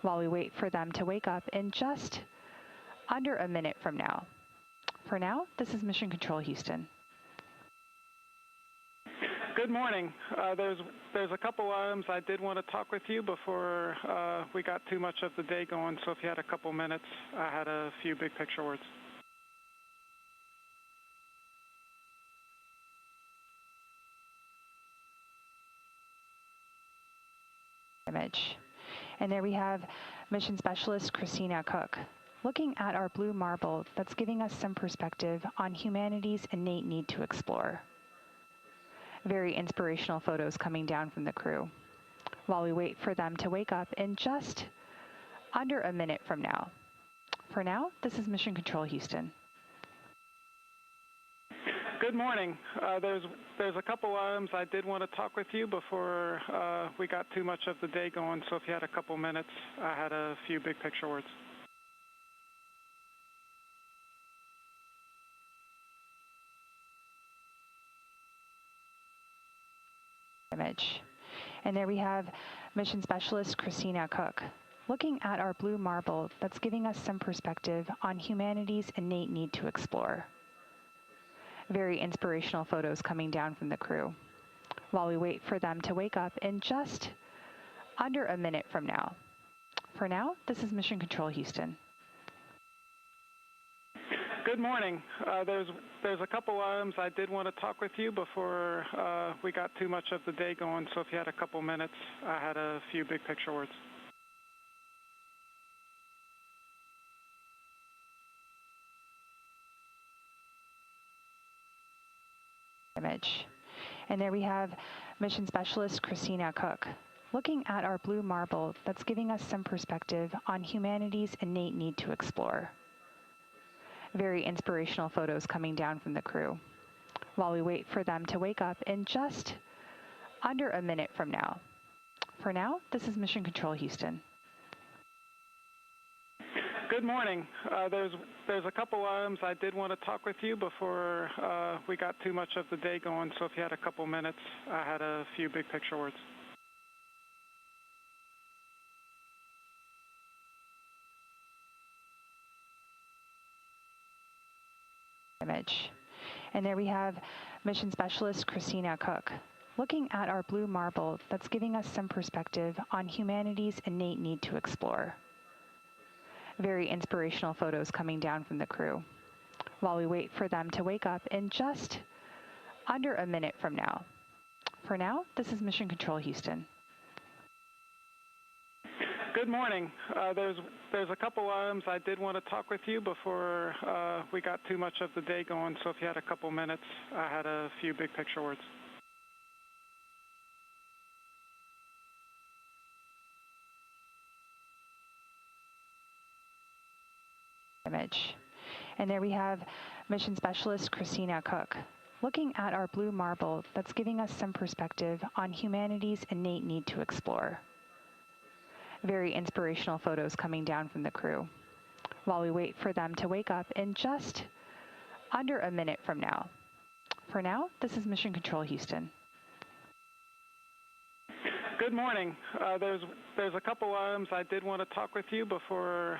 While we wait for them to wake up in just under a minute from now. For now, this is Mission Control Houston. Good morning. There's a couple items I did want to talk with you before we got too much of the day going, so if you had a couple minutes, I had a few big picture words. Image. And there we have Mission Specialist Christina Cook, looking at our blue marble that's giving us some perspective on humanity's innate need to explore. Very inspirational photos coming down from the crew. While we wait for them to wake up in just under a minute from now. For now, this is Mission Control Houston. Good morning. There's a couple items I did want to talk with you before we got too much of the day going, so if you had a couple minutes, I had a few big picture words. Image. And there we have Mission Specialist Christina Cook, looking at our blue marble that's giving us some perspective on humanity's innate need to explore. Very inspirational photos coming down from the crew. While we wait for them to wake up in just under a minute from now. For now, this is Mission Control Houston. Good morning. There's a couple items I did want to talk with you before we got too much of the day going, so if you had a couple minutes, I had a few big picture words. Image. And there we have Mission Specialist Christina Cook, looking at our blue marble that's giving us some perspective on humanity's innate need to explore. Very inspirational photos coming down from the crew. While we wait for them to wake up in just under a minute from now. For now, this is Mission Control Houston. Good morning. There's a couple items I did want to talk with you before we got too much of the day going, so if you had a couple minutes, I had a few big picture words. Image. And there we have Mission Specialist Christina Cook, looking at our blue marble that's giving us some perspective on humanity's innate need to explore. Very inspirational photos coming down from the crew. While we wait for them to wake up in just under a minute from now. For now, this is Mission Control Houston. Good morning. There's a couple items I did want to talk with you before we got too much of the day going, so if you had a couple minutes, I had a few big picture words. Image. And there we have Mission Specialist Christina Cook, looking at our blue marble that's giving us some perspective on humanity's innate need to explore. Very inspirational photos coming down from the crew. While we wait for them to wake up in just under a minute from now. For now, this is Mission Control Houston. Good morning. There's a couple items I did want to talk with you before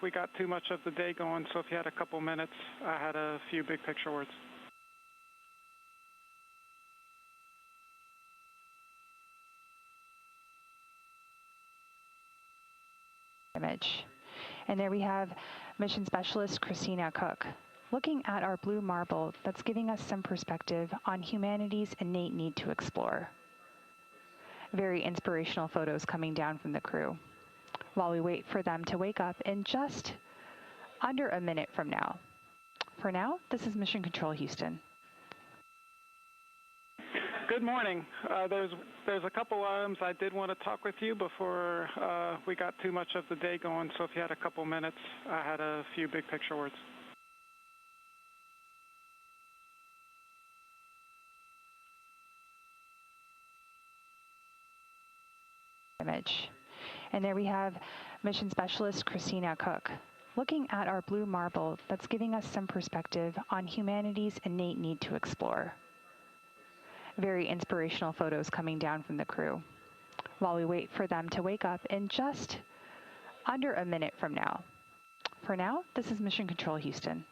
we got too much of the day going, so if you had a couple minutes, I had a few big picture words. Image. And there we have Mission Specialist Christina Cook, looking at our blue marble that's giving us some perspective on humanity's innate need to explore. Very inspirational photos coming down from the crew. While we wait for them to wake up in just under a minute from now. For now, this is Mission Control Houston. Good morning. There's a couple items I did want to talk with you before we got too much of the day going, so if you had a couple minutes, I had a few big picture words. Image. And there we have Mission Specialist Christina Cook, looking at our blue marble that's giving us some perspective on humanity's innate need to explore. Very inspirational photos coming down from the crew. While we wait for them to wake up in just under a minute from now. For now, this is Mission Control Houston.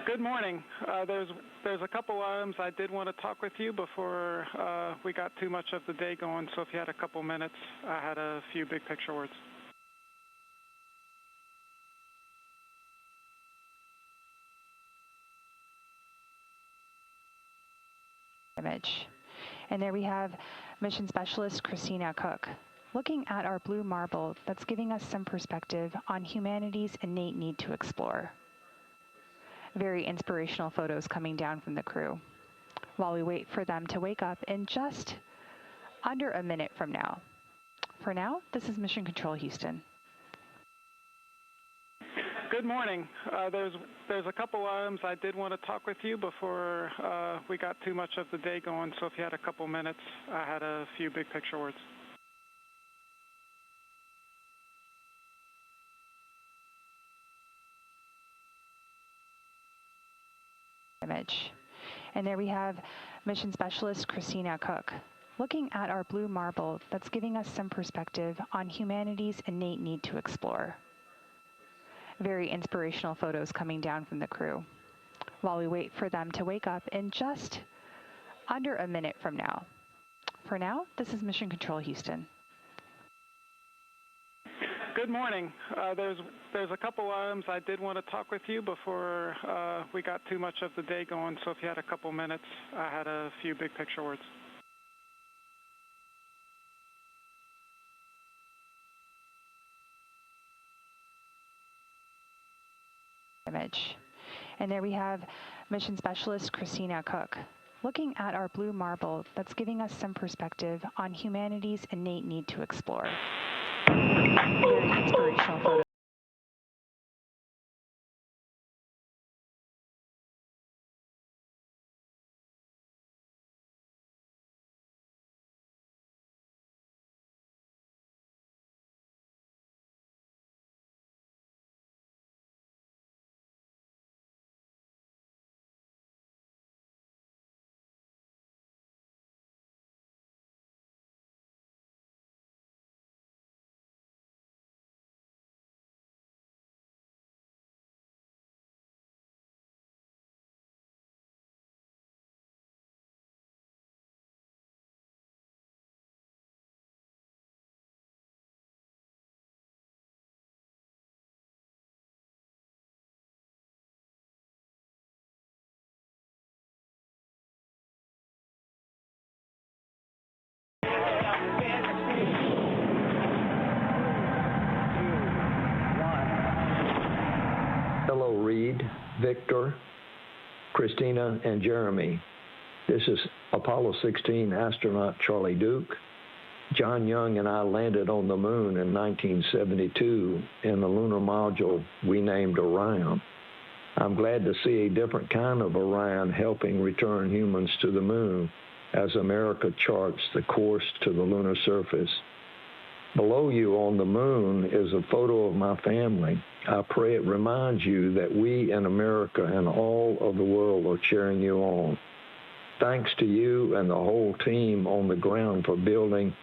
Good morning. There's a couple items I did want to talk with you before we got too much of the day going, so if you had a couple minutes, I had a few big picture words. Image. And there we have Mission Specialist Christina Cook, looking at our blue marble that's giving us some perspective on humanity's innate need to explore. Very inspirational photos coming down from the crew. While we wait for them to wake up in just under a minute from now. For now, this is Mission Control Houston. Good morning. There's a couple items I did want to talk with you before we got too much of the day going, so if you had a couple minutes, I had a few big picture words. Image. And there we have Mission Specialist Christina Cook, looking at our blue marble that's giving us some perspective on humanity's innate need to explore. Very inspirational photos coming down from the crew. While we wait for them to wake up in just under a minute from now. For now, this is Mission Control Houston. Good morning. There's a couple items I did want to talk with you before we got too much of the day going, so if you had a couple minutes, I had a few big picture words. Image. And there we have Mission Specialist Christina Cook, looking at our blue marble that's giving us some perspective on humanity's innate need to explore. Very inspirational photos. Hello, Reed, Victor, Christina, and Jeremy. This is Apollo 16 astronaut Charlie Duke. John Young and I landed on the moon in 1972 in the lunar module we named Orion. I'm glad to see a different kind of Orion helping return humans to the moon as America charts the course to the lunar surface. Below you on the moon is a photo of my family. I pray it reminds you that we in America and all of the world are cheering you on. Thanks to you and the whole team on the ground for building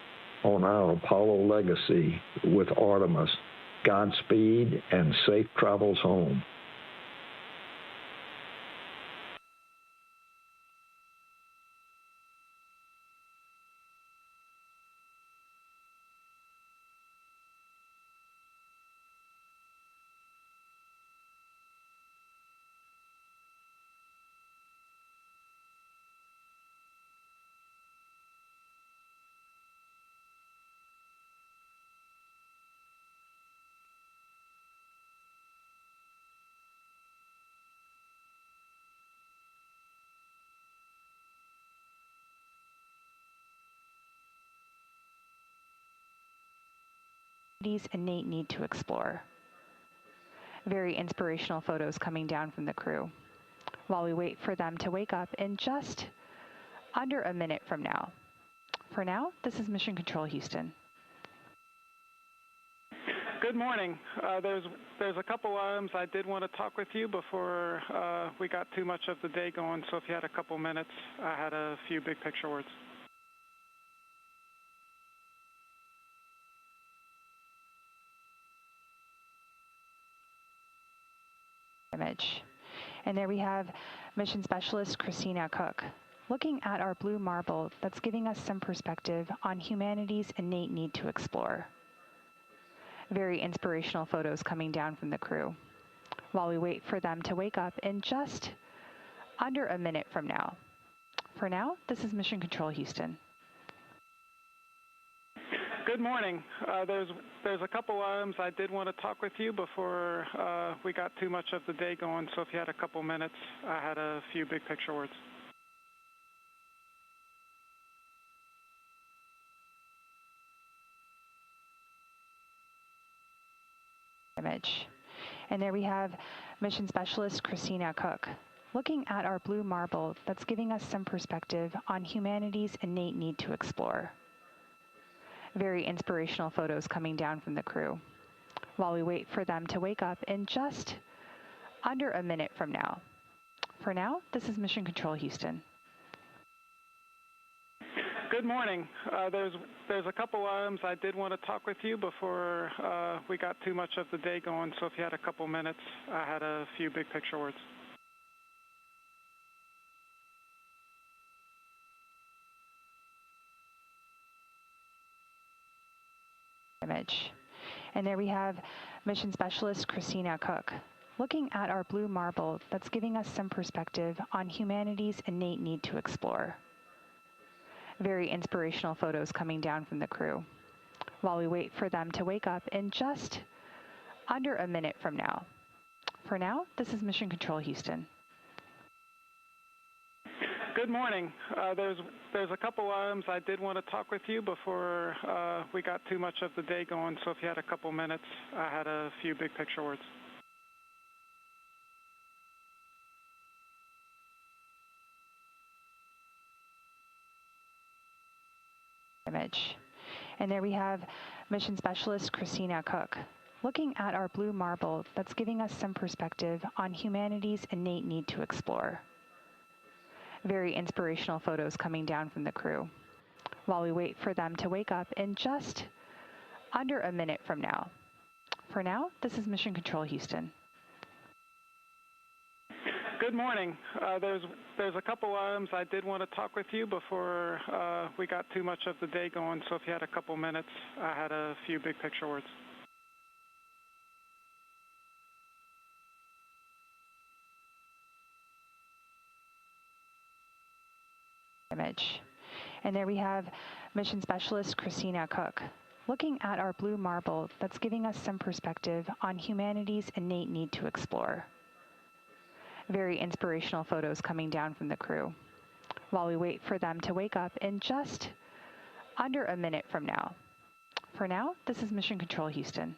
on our Apollo legacy with Artemis. Godspeed and safe travels home. Innate need to explore. Very inspirational photos coming down from the crew. While we wait for them to wake up in just under a minute from now. For now, this is Mission Control Houston. Good morning. There's a couple items I did want to talk with you before we got too much of the day going, so if you had a couple minutes, I had a few big picture words. Image. And there we have Mission Specialist Christina Cook, looking at our blue marble that's giving us some perspective on humanity's innate need to explore. Very inspirational photos coming down from the crew, while we wait for them to wake up in just under a minute from now. For now, this is Mission Control Houston. Good morning. There's a couple items I did want to talk with you before we got too much of the day going, so if you had a couple minutes, I had a few big picture words. Image. And there we have Mission Specialist Christina Cook, looking at our blue marble that's giving us some perspective on humanity's innate need to explore. Very inspirational photos coming down from the crew, while we wait for them to wake up in just under a minute from now. For now, this is Mission Control Houston. Good morning. There's a couple items I did want to talk with you before we got too much of the day going, so if you had a couple minutes, I had a few big picture words. Image. And there we have Mission Specialist Christina Cook, looking at our blue marble that's giving us some perspective on humanity's innate need to explore. Very inspirational photos coming down from the crew, while we wait for them to wake up in just under a minute from now. For now, this is Mission Control Houston. Good morning. There's a couple items I did want to talk with you before we got too much of the day going, so if you had a couple minutes, I had a few big picture words. Image. And there we have Mission Specialist Christina Cook, looking at our blue marble that's giving us some perspective on humanity's innate need to explore. Very inspirational photos coming down from the crew, while we wait for them to wake up in just under a minute from now. For now, this is Mission Control Houston. Good morning. There's a couple items I did want to talk with you before we got too much of the day going, so if you had a couple minutes, I had a few big picture words. Image. And there we have Mission Specialist Christina Cook, looking at our blue marble that's giving us some perspective on humanity's innate need to explore. Very inspirational photos coming down from the crew, while we wait for them to wake up in just under a minute from now. For now, this is Mission Control Houston.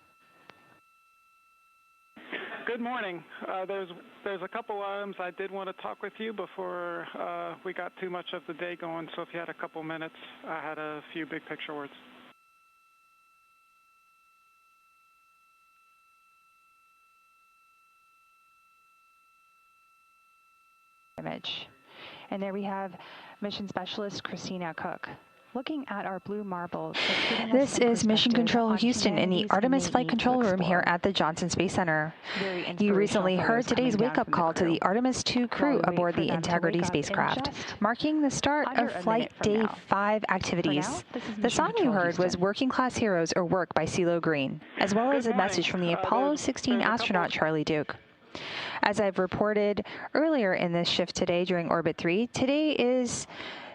Good morning. There's a couple items I did want to talk with you before we got too much of the day going, so if you had a couple minutes, I had a few big picture words. Image. And there we have Mission Specialist Christina Cook, looking at our blue marble. This is Mission Control Houston in the Artemis Flight Control Room here at the Johnson Space Center. You recently heard today's wake-up call to the Artemis 2 crew aboard the Integrity spacecraft, marking the start of Flight Day 5 activities. The song you heard was Working Class Heroes or Work by CeeLo Green, as well as a message from the Apollo 16 astronaut Charlie Duke. As I've reported earlier in this shift today during Orbit 3, today is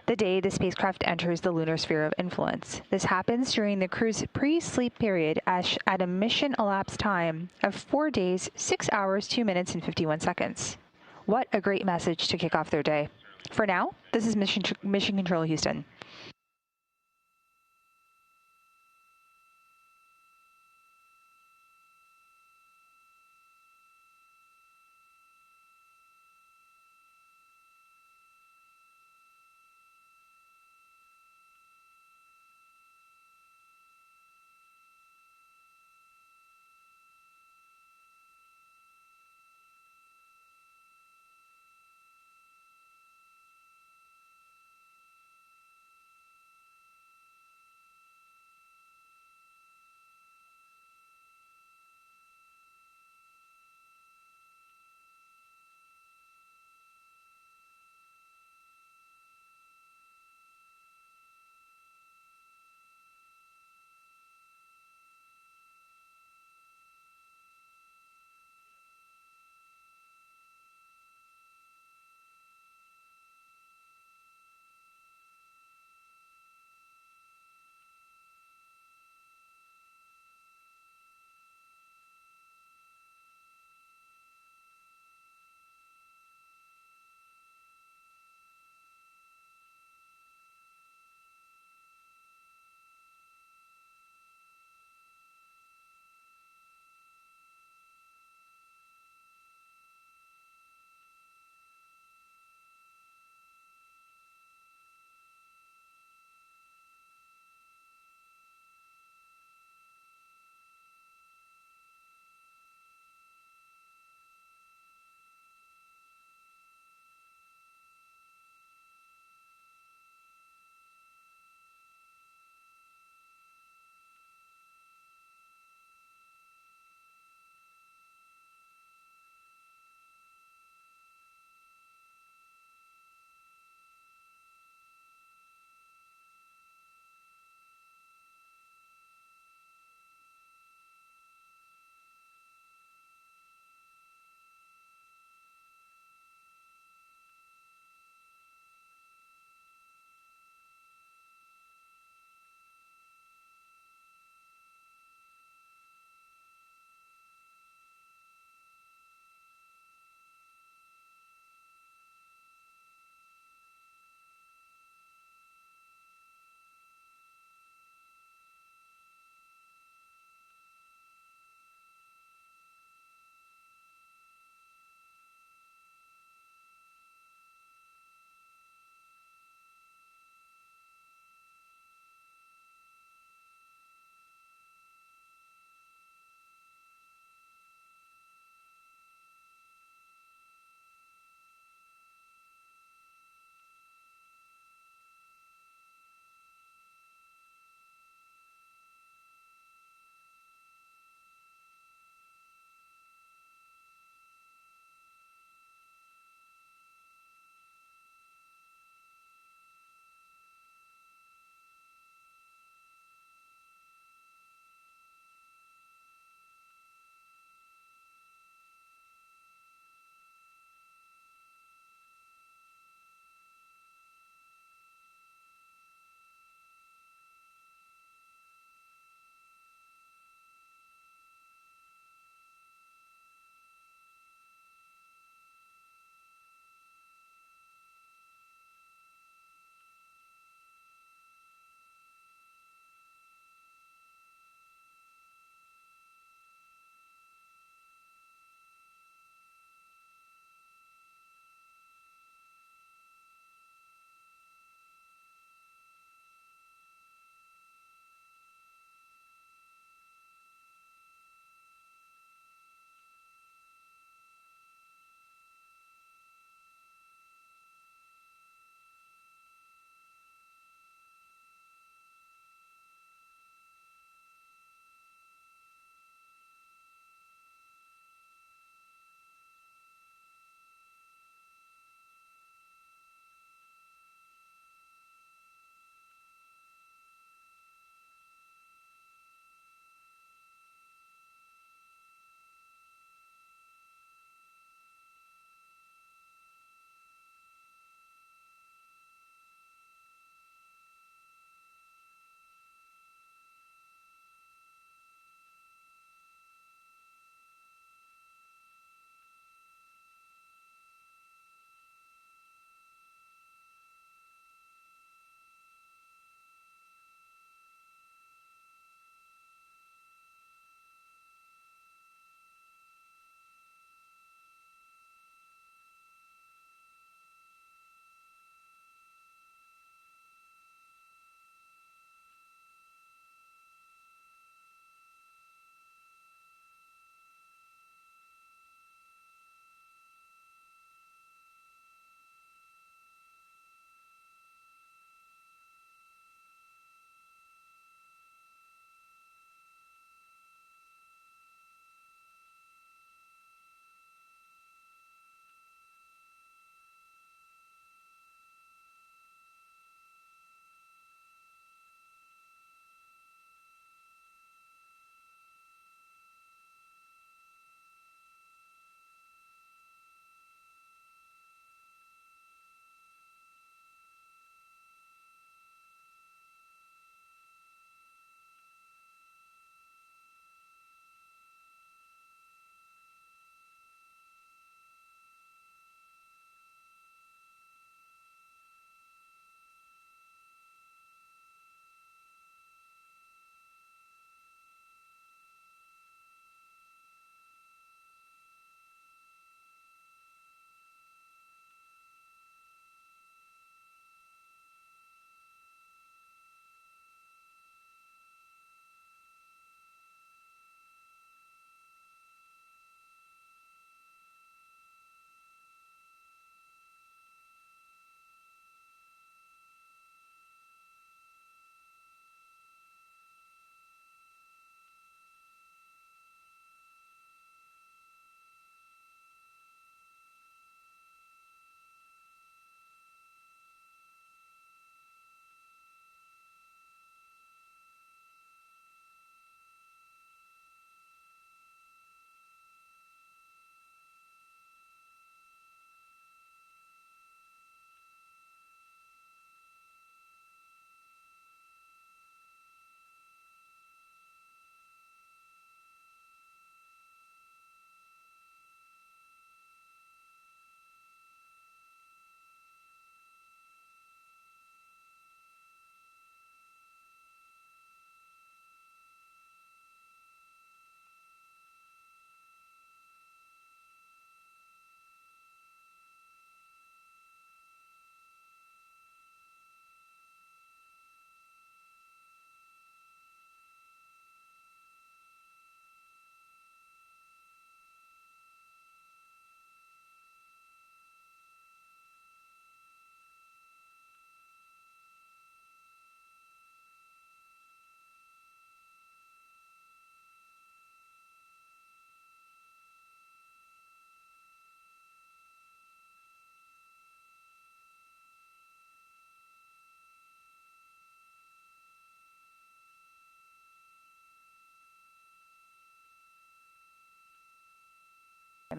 the day the spacecraft enters the lunar sphere of influence. This happens during the crew's pre-sleep period at a mission elapsed time of 4 days, 6 hours, 2 minutes, and 51 seconds. What a great message to kick off their day. For now, this is Mission Control Houston.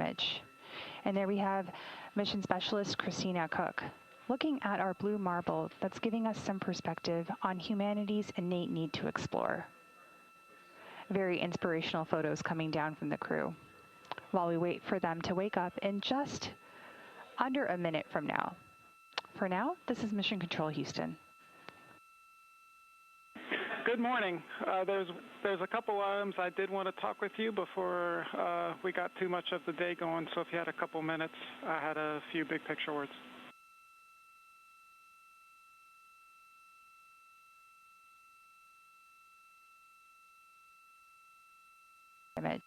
image. And there we have mission specialist Christina Cook, looking at our blue marble that's giving us some perspective on humanity's innate need to explore. Very inspirational photos coming down from the crew, while we wait for them to wake up in just under a minute from now. For now, this is Mission Control Houston. Good morning. There's a couple items I did want to talk with you before we got too much of the day going, so if you had a couple minutes, I had a few big picture words. Image.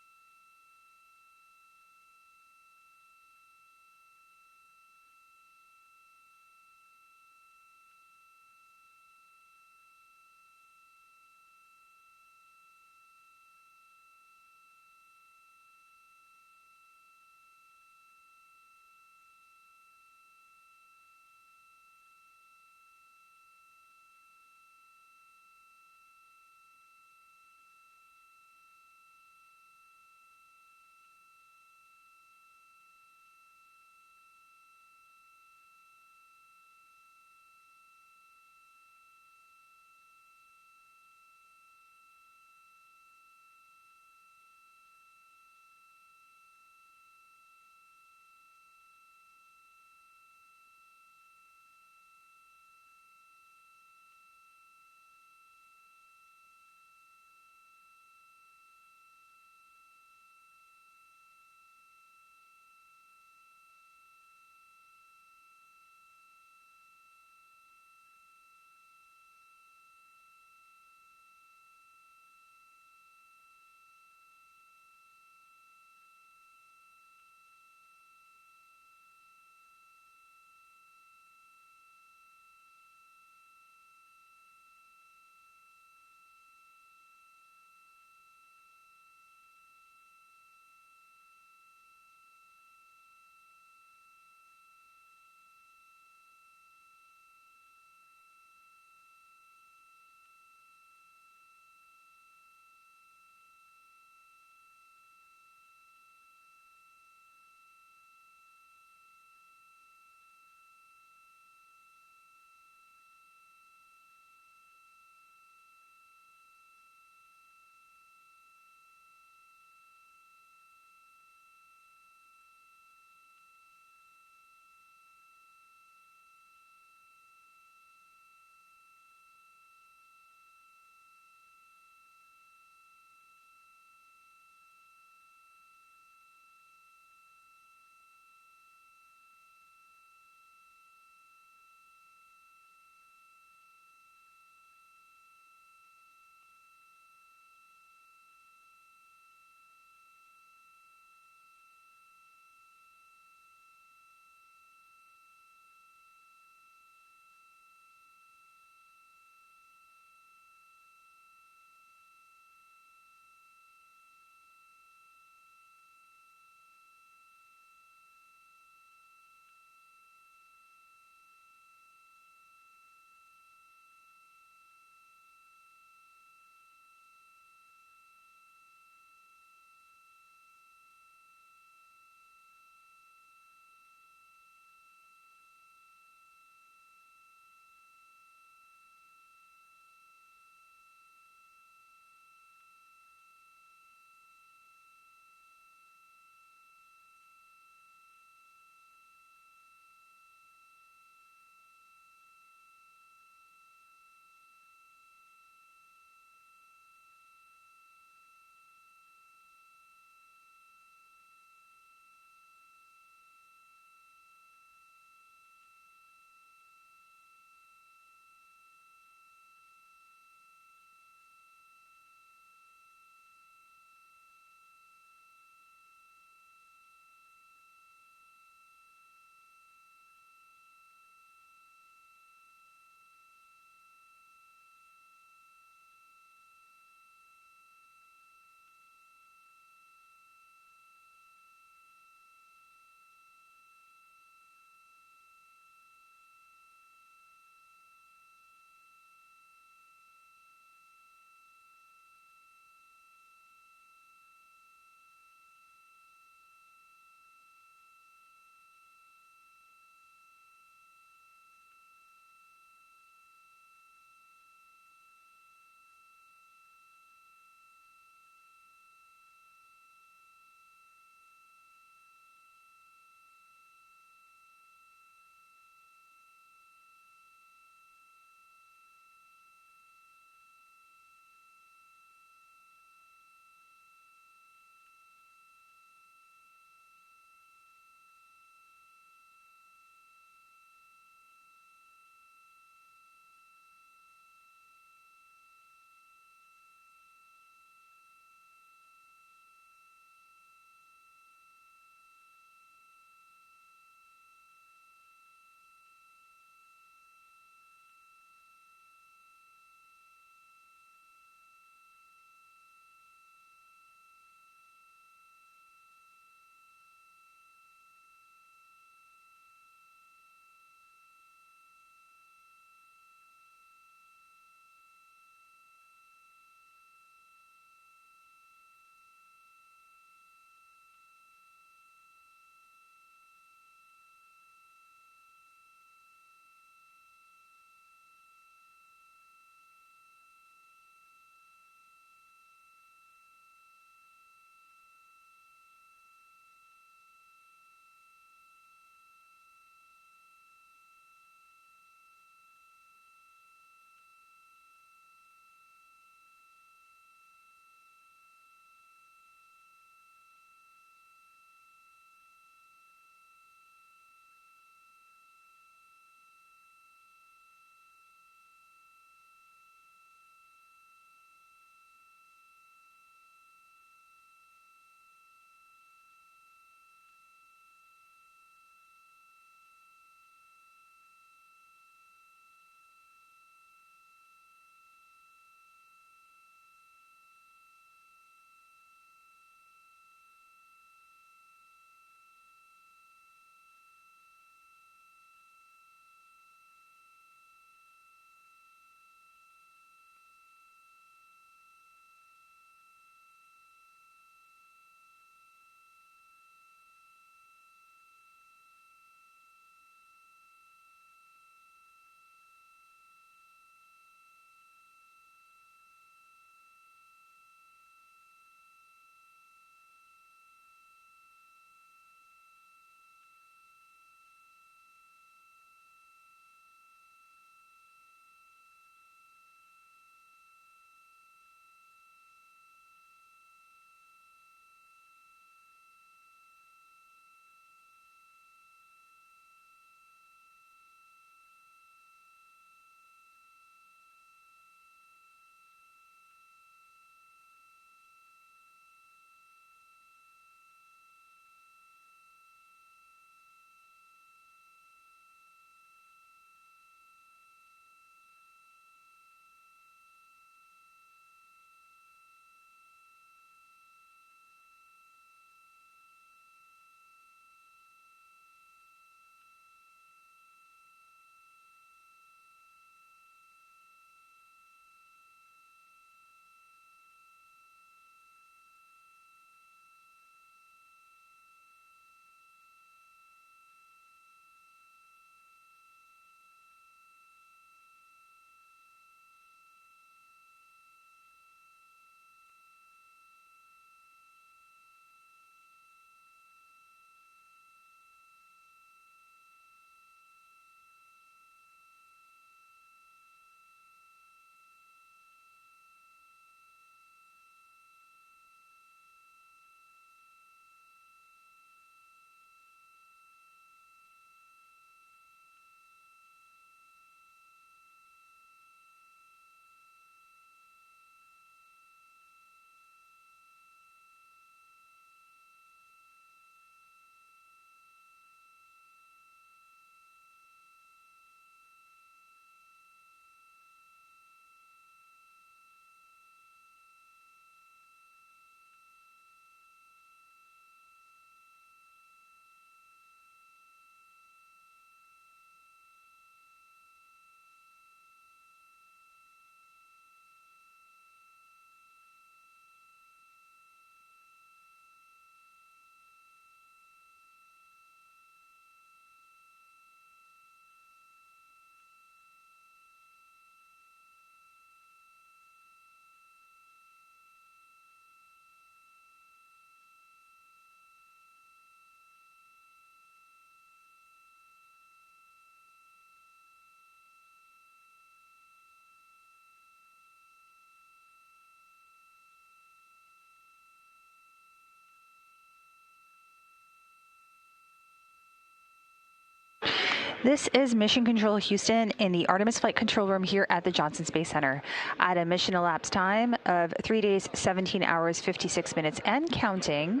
This is Mission Control Houston in the Artemis Flight Control Room here at the Johnson Space Center. At a mission elapsed time of 3 days, 17 hours, 56 minutes and counting,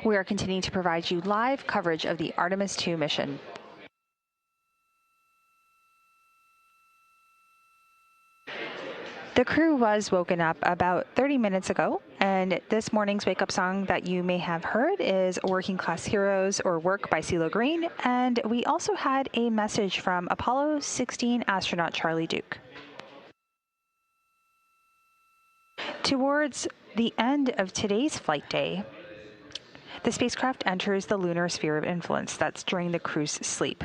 we are continuing to provide you live coverage of the Artemis 2 mission. The crew was woken up about 30 minutes ago, and this morning's wake-up song that you may have heard is Working Class Heroes or Work by CeeLo Green, and we also had a message from Apollo 16 astronaut Charlie Duke. Towards the end of today's flight day, the spacecraft enters the lunar sphere of influence. That's during the crew's sleep.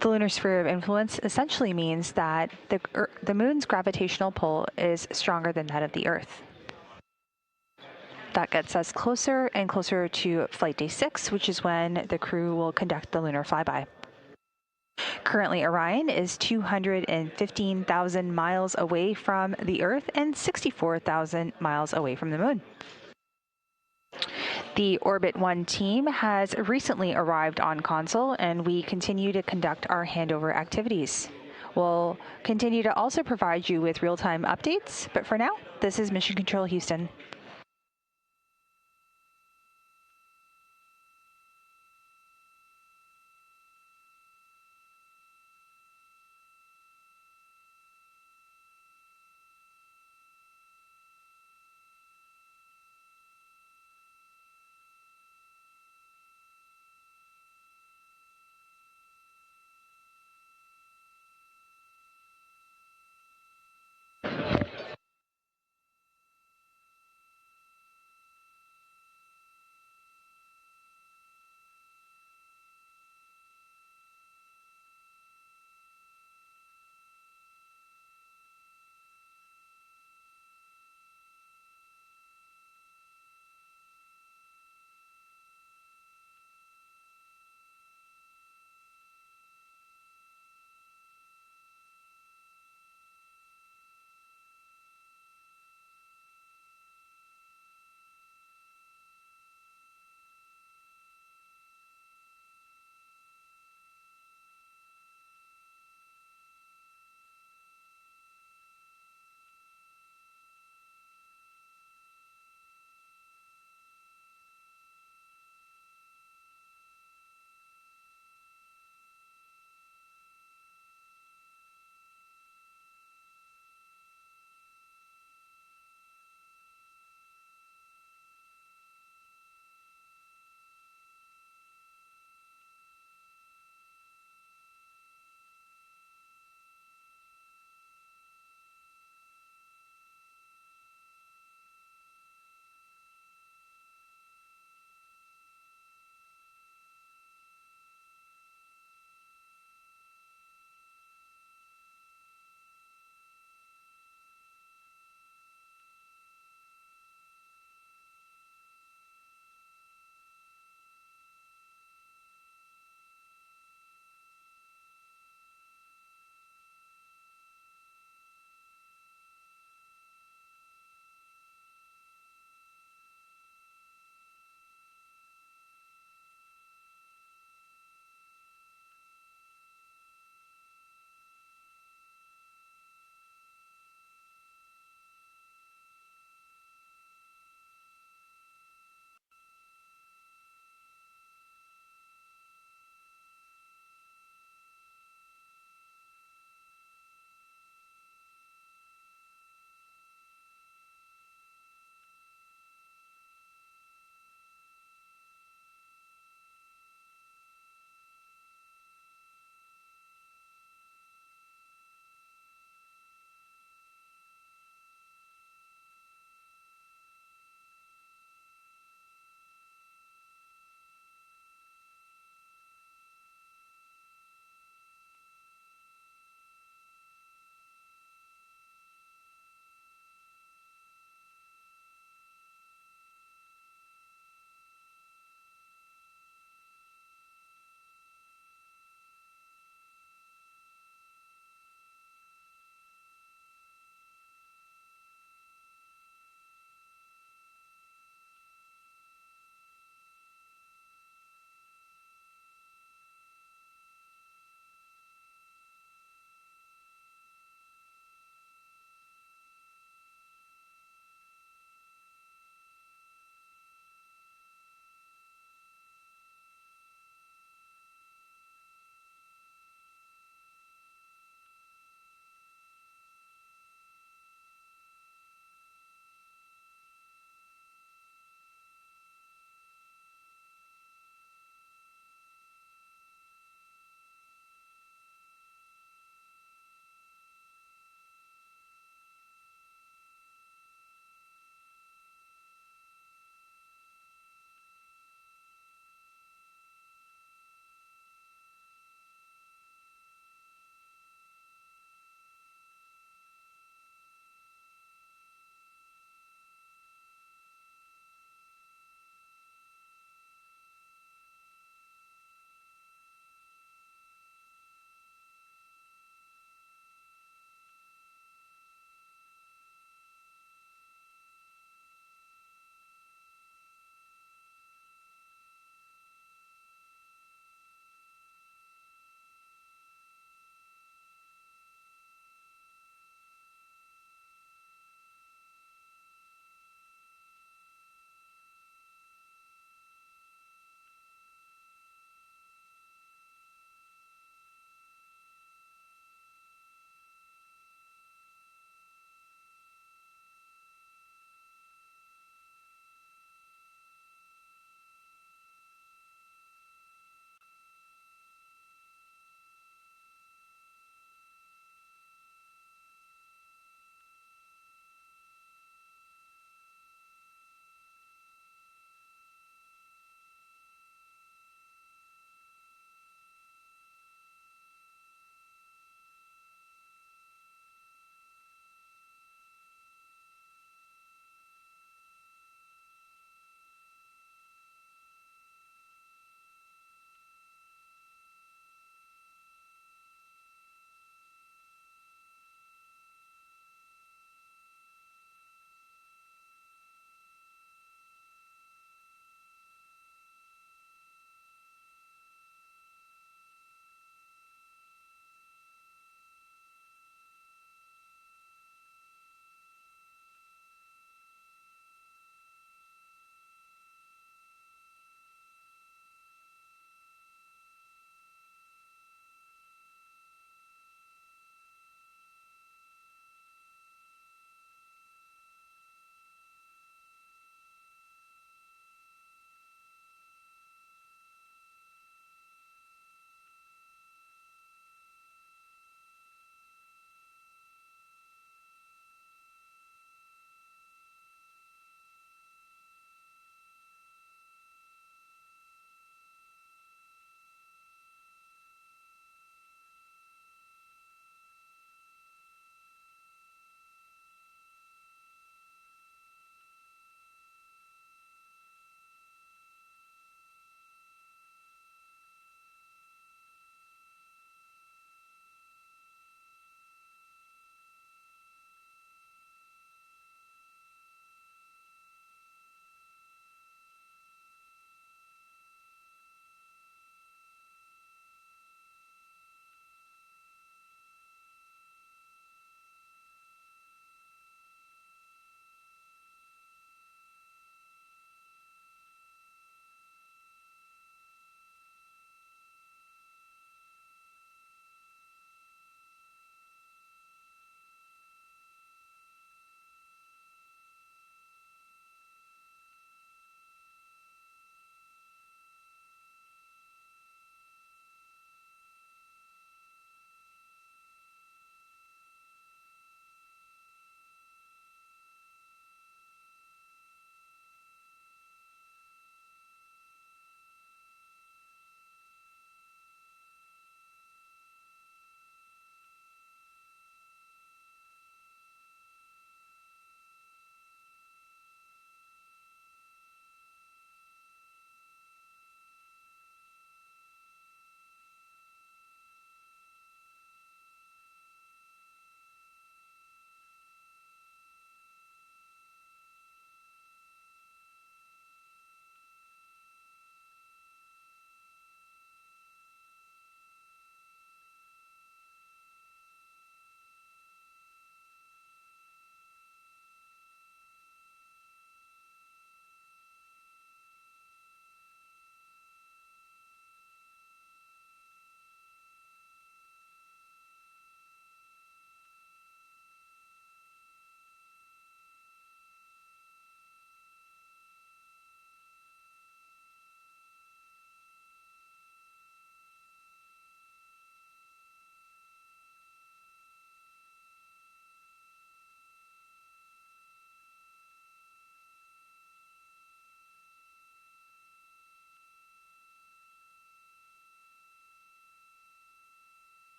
The lunar sphere of influence essentially means that the moon's gravitational pull is stronger than that of the Earth. That gets us closer and closer to flight day 6, which is when the crew will conduct the lunar flyby. Currently, Orion is 215,000 miles away from the Earth and 64,000 miles away from the moon. The Orbit 1 team has recently arrived on console, and we continue to conduct our handover activities. We'll continue to also provide you with real-time updates, but for now, this is Mission Control Houston.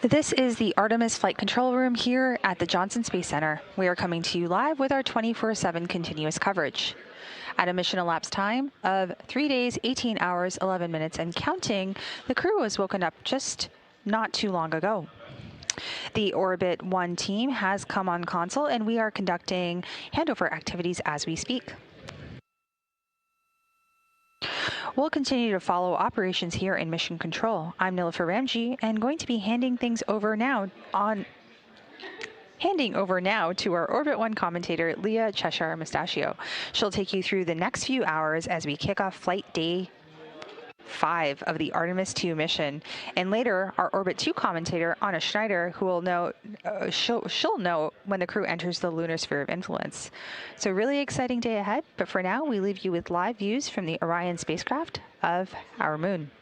This is the Artemis Flight Control Room here at the Johnson Space Center. We are coming to you live with our 24/7 continuous coverage. At a mission elapsed time of 3 days, 18 hours, 11 minutes, and counting, the crew was woken up just not too long ago. The Orbit 1 team has come on console, and we are conducting handover activities as we speak. We'll continue to follow operations here in Mission Control. I'm Nilofer Ramji, and going to be handing over now to our Orbit 1 commentator, Leah Cheshire Mustachio. She'll take you through the next few hours as we kick off Flight Day 5 of the Artemis 2 mission. And later, our Orbit 2 commentator, Anna Schneider, who will know, she'll know when the crew enters the lunar sphere of influence. So really exciting day ahead, but for now, we leave you with live views from the Orion spacecraft of our moon.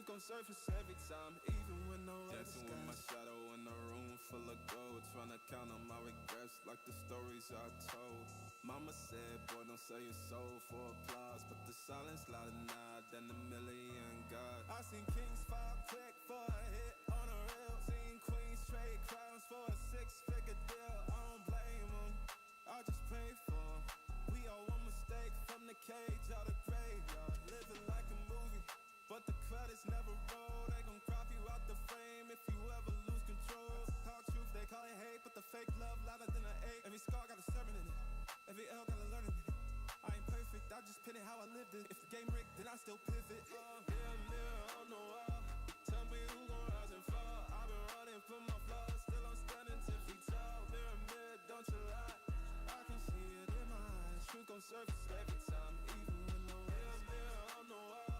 truth gon' surface every time, even when no dancing with my shadow in a room full of gold, trying to count on my regrets like the stories I told. Mama said, boy, don't sell your soul for applause, but the silence louder now than a million gods. I seen kings fall quick for a hit on a reel, seen queens trade crowns for a six-figure deal. I don't blame them, I just pray for them. We all one mistake from the cage out of graveyard, living like a movie, but the credits never roll. They gon' crop you out the frame if you ever lose control. Talk truth, they call it hate, but the fake love louder than an ache. Every scar got a sermon in it, every L got a learning in it. I ain't perfect, I just pin it how I lived it. If the game rigged, then I still pivot. Mirror, mirror on the wall, tell me who gon' rise and fall. I've been running from my flaws, still I'm standing 10 feet tall. Mirror, mirror, don't you lie, I can see it in my eyes. Truth gon' surface every time, even when no mirror, mirror on the wall.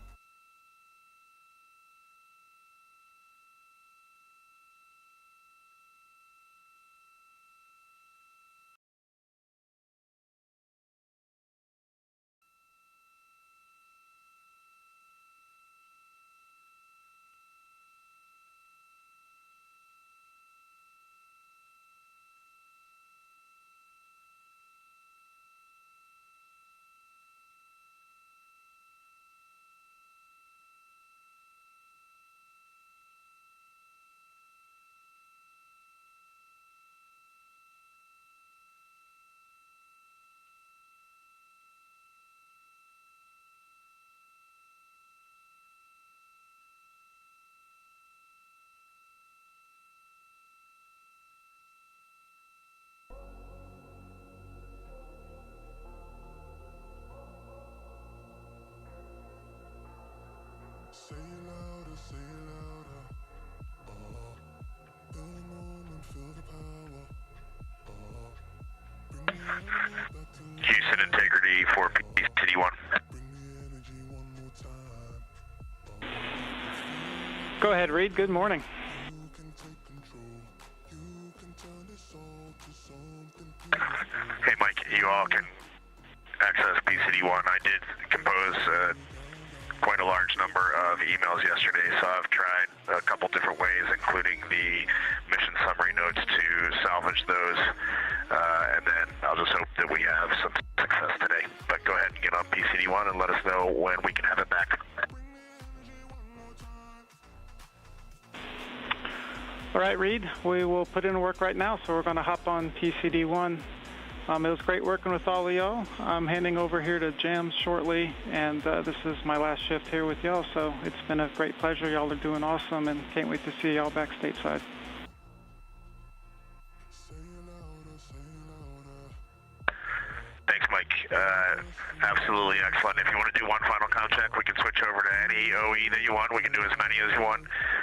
Say it louder, say it louder. Feel the moment, feel the power. Bring the animal back to life. Houston Integrity for City 1. Bring the energy one more time. Go ahead, Reed. Good morning. You can take control. You can turn this all to something beautiful. Hey Mike, you all can access PCD1. I did compose quite a large number of emails yesterday, so I've tried a couple different ways, including the mission summary notes to salvage those, and then I'll just hope that we have some success today. But go ahead and get on PCD1 and let us know when we can have it back. All right, Reed, we will put in work right now, so we're going to hop on PCD1. It was great working with all of y'all. I'm handing over here to Jams shortly, and this is my last shift here with y'all, so it's been a great pleasure. Y'all are doing awesome, and can't wait to see y'all back stateside. Thanks, Mike. Absolutely excellent. If you want to do one final count check, we can switch over to any OE that you want. We can do as many as you want.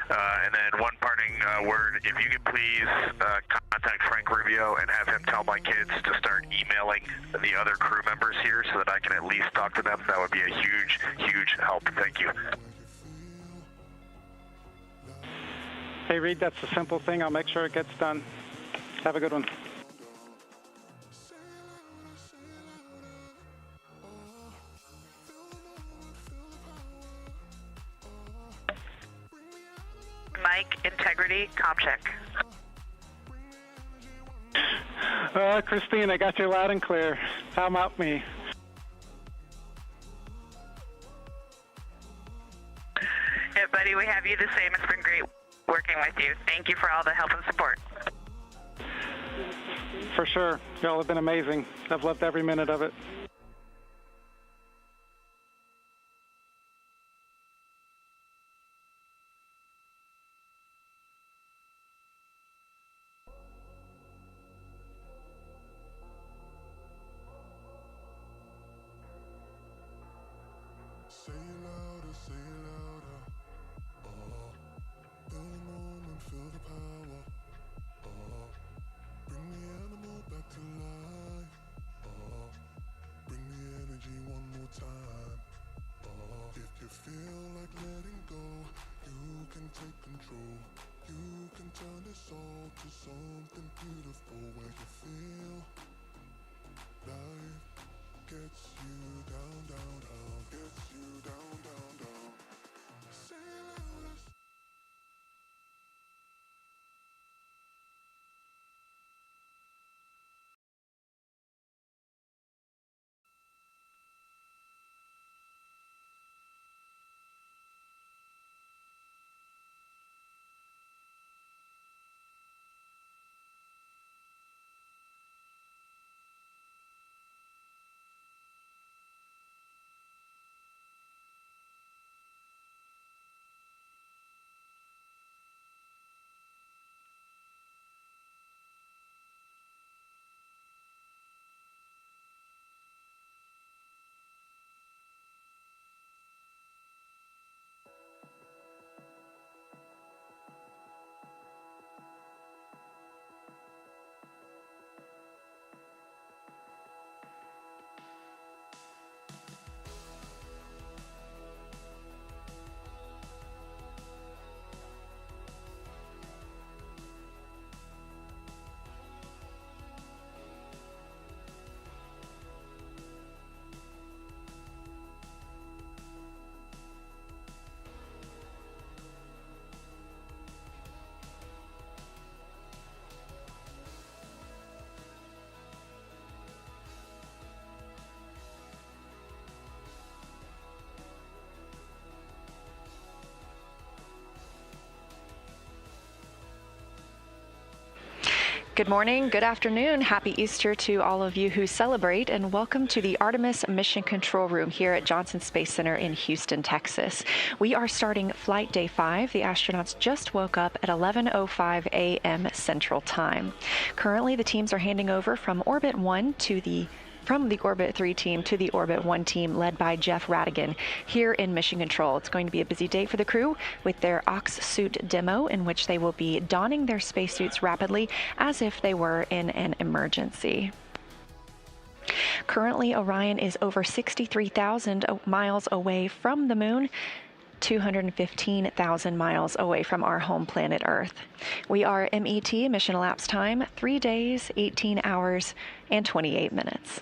And then one parting word, if you could please contact Frank Rubio and have him tell my kids to start emailing the other crew members here so that I can at least talk to them. That would be a huge, huge help. Thank you. Hey, Reed, that's a simple thing. I'll make sure it gets done. Have a good one. Mike, Integrity, comm check. Christine, I got you loud and clear. How about me? Yeah, buddy, we have you the same. It's been great working with you. Thank you for all the help and support. For sure. Y'all have been amazing. I've loved every minute of it. Say it louder, say it louder. Feel the moment, feel the power. Bring the animal back to life. Bring the energy one more time. If you feel like letting go, you can take control. You can turn this all to something beautiful. Where you feel life gets you down, down, down. Gets you down, down, down. Say it loud. Good morning, good afternoon, happy Easter to all of you who celebrate, and welcome to the Artemis Mission Control Room here at Johnson Space Center in Houston, Texas. We are starting Flight Day 5. The astronauts just woke up at 11:05 a.m. Central Time. Currently, the teams are handing over from Orbit 1 from the Orbit 3 team to the Orbit 1 team led by Jeff Radigan here in Mission Control. It's going to be a busy day for the crew with their Ox suit demo in which they will be donning their spacesuits rapidly as if they were in an emergency. Currently, Orion is over 63,000 miles away from the moon, 215,000 miles away from our home planet Earth. We are MET, mission elapsed time, 3 days, 18 hours, and 28 minutes.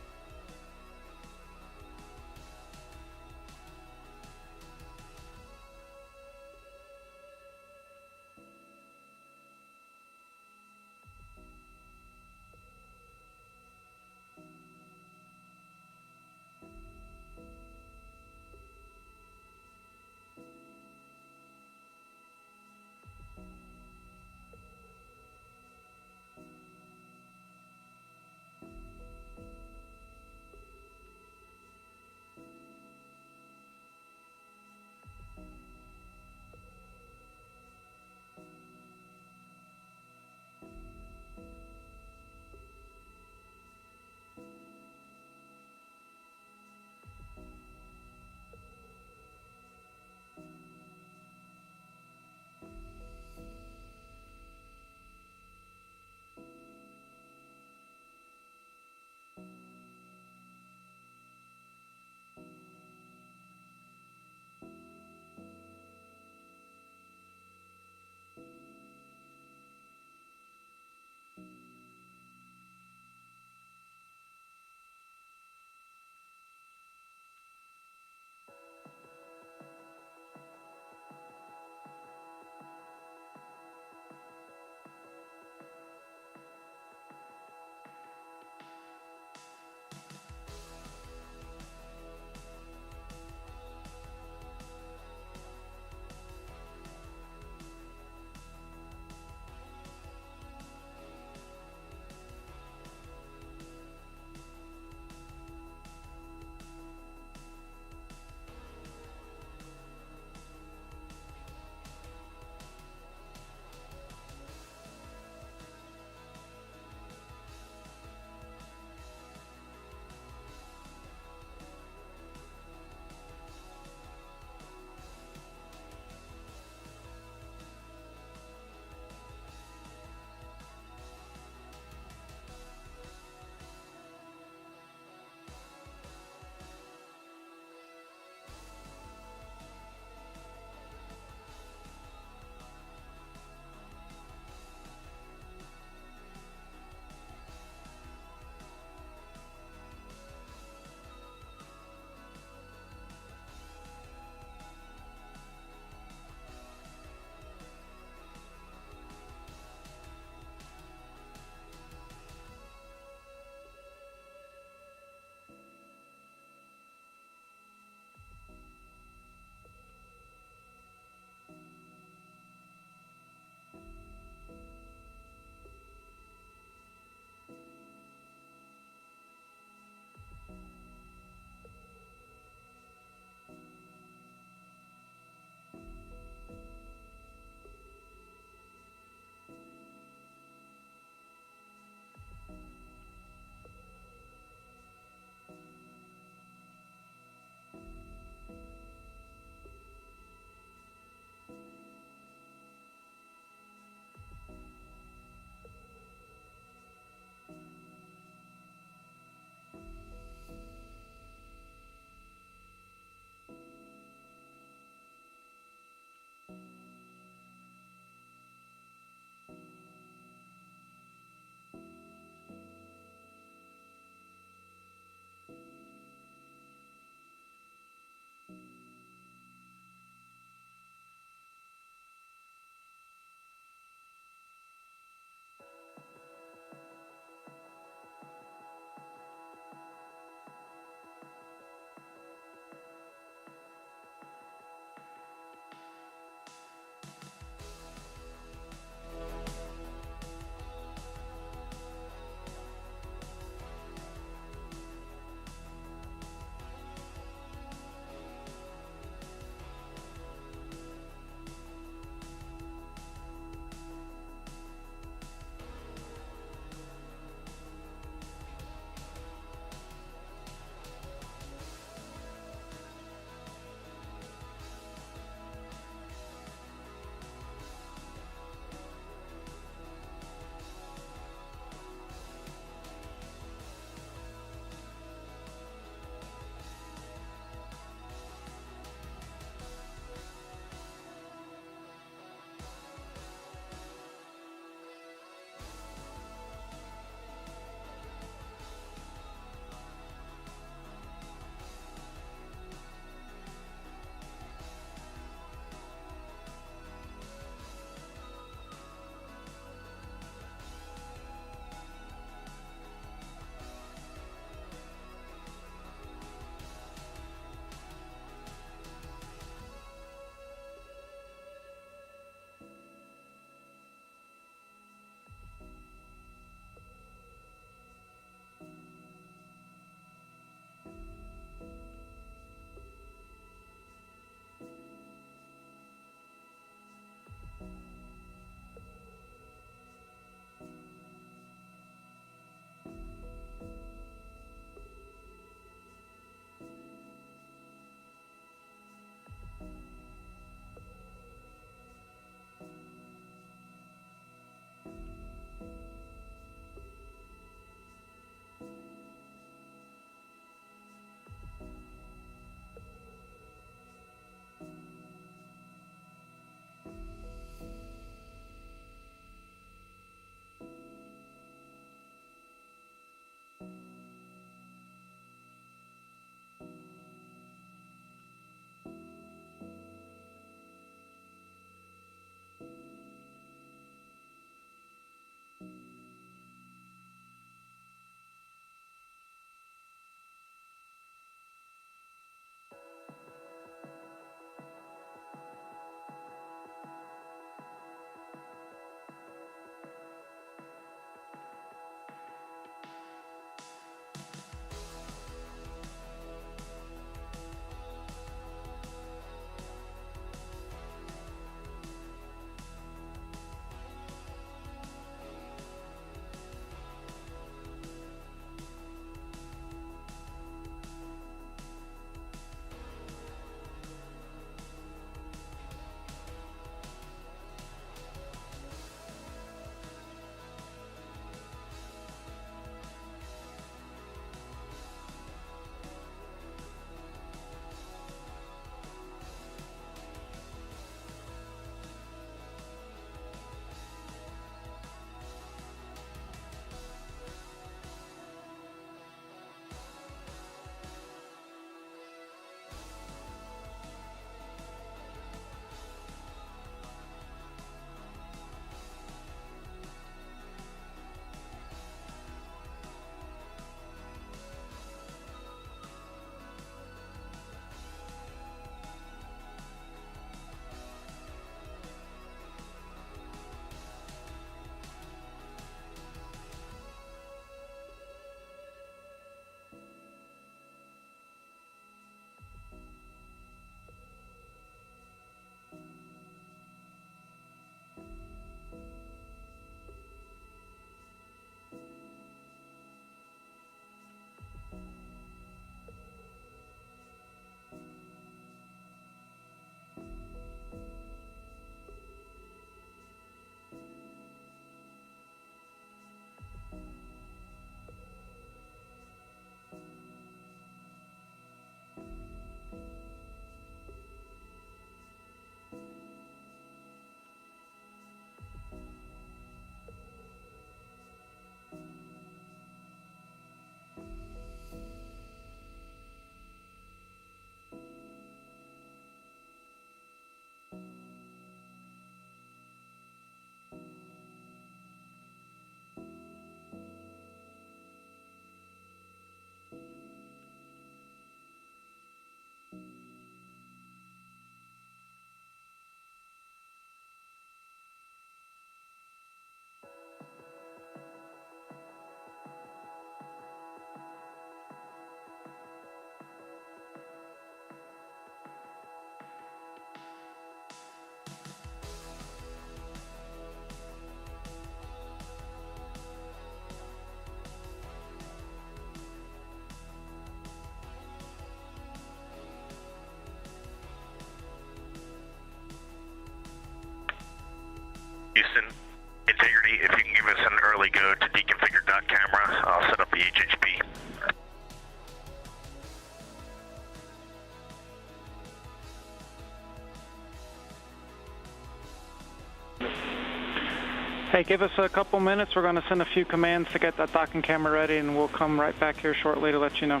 Hey, give us a couple minutes. We're going to send a few commands to get that docking camera ready, and we'll come right back here shortly to let you know.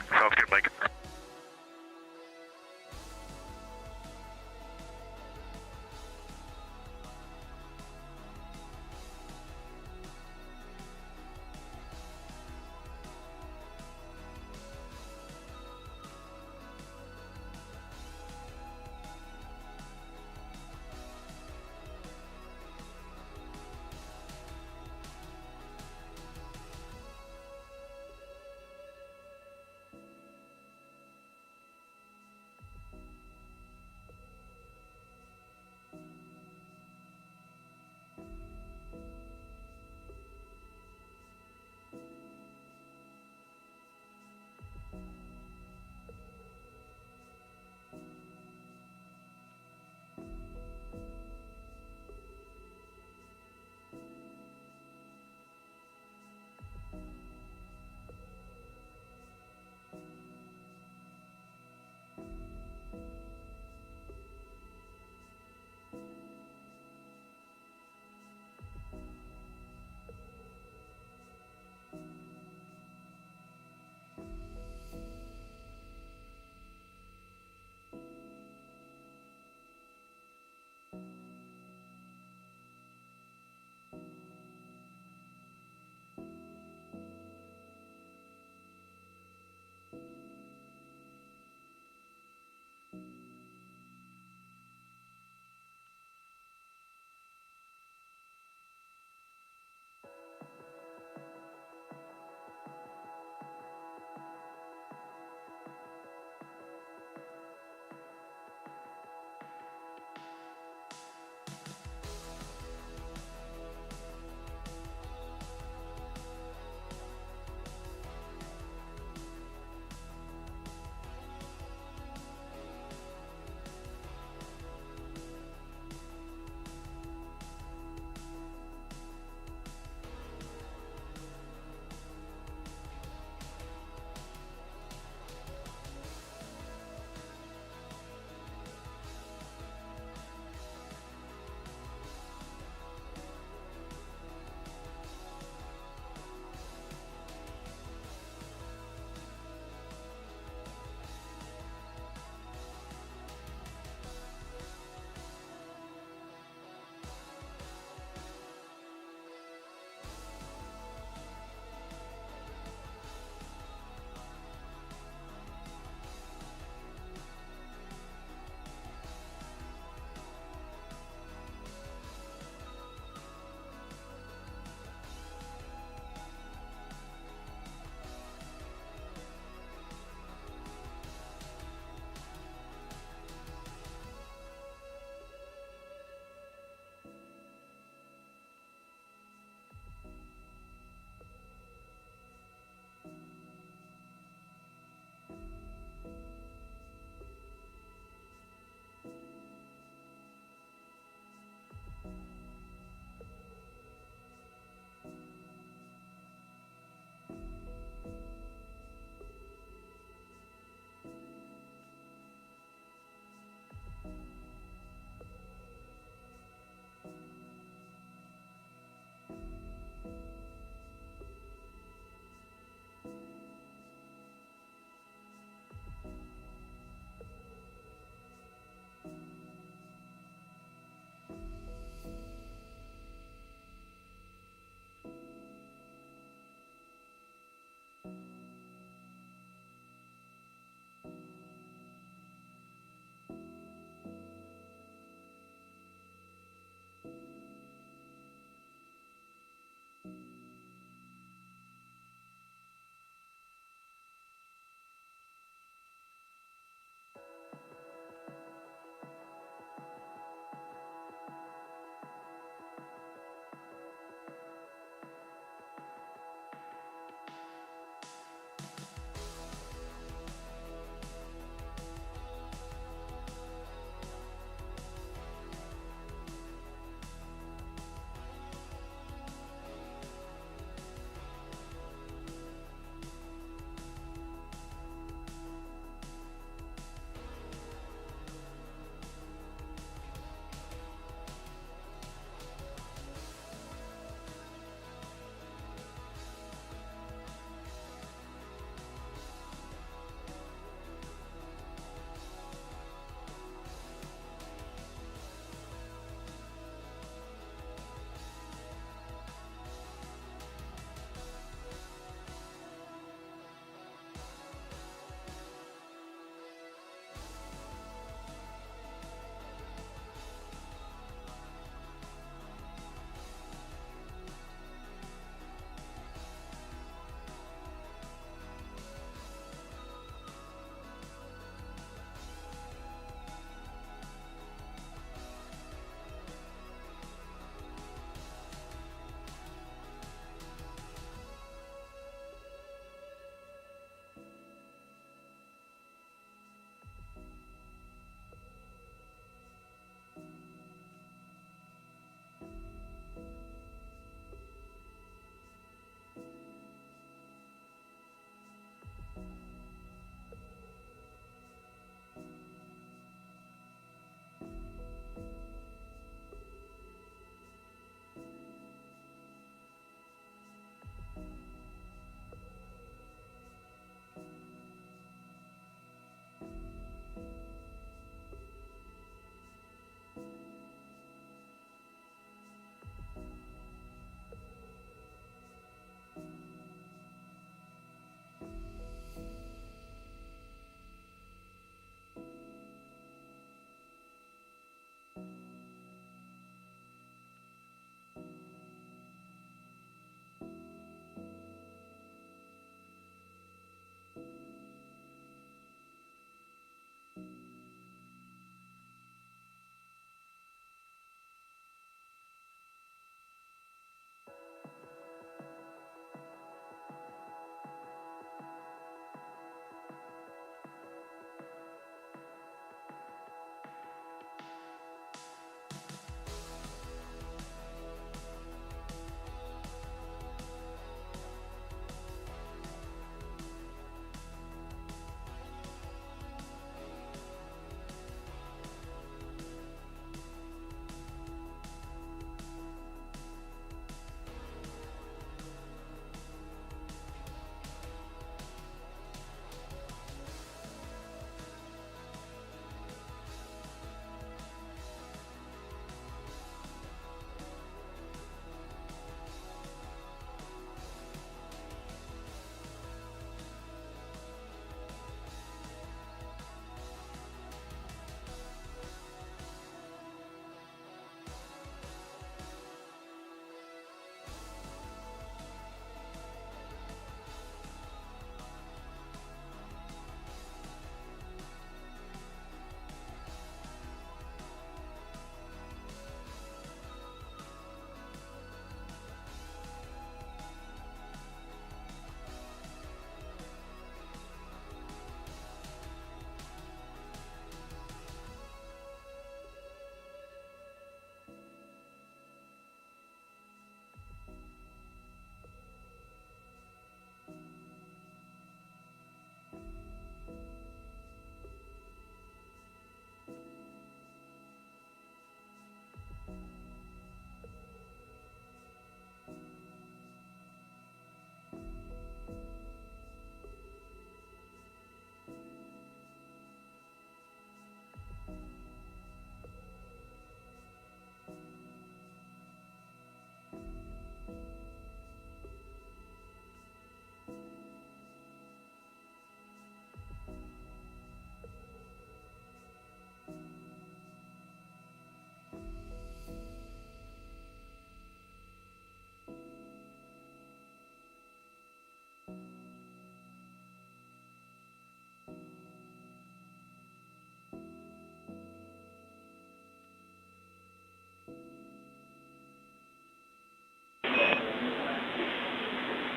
Sounds good, Mike.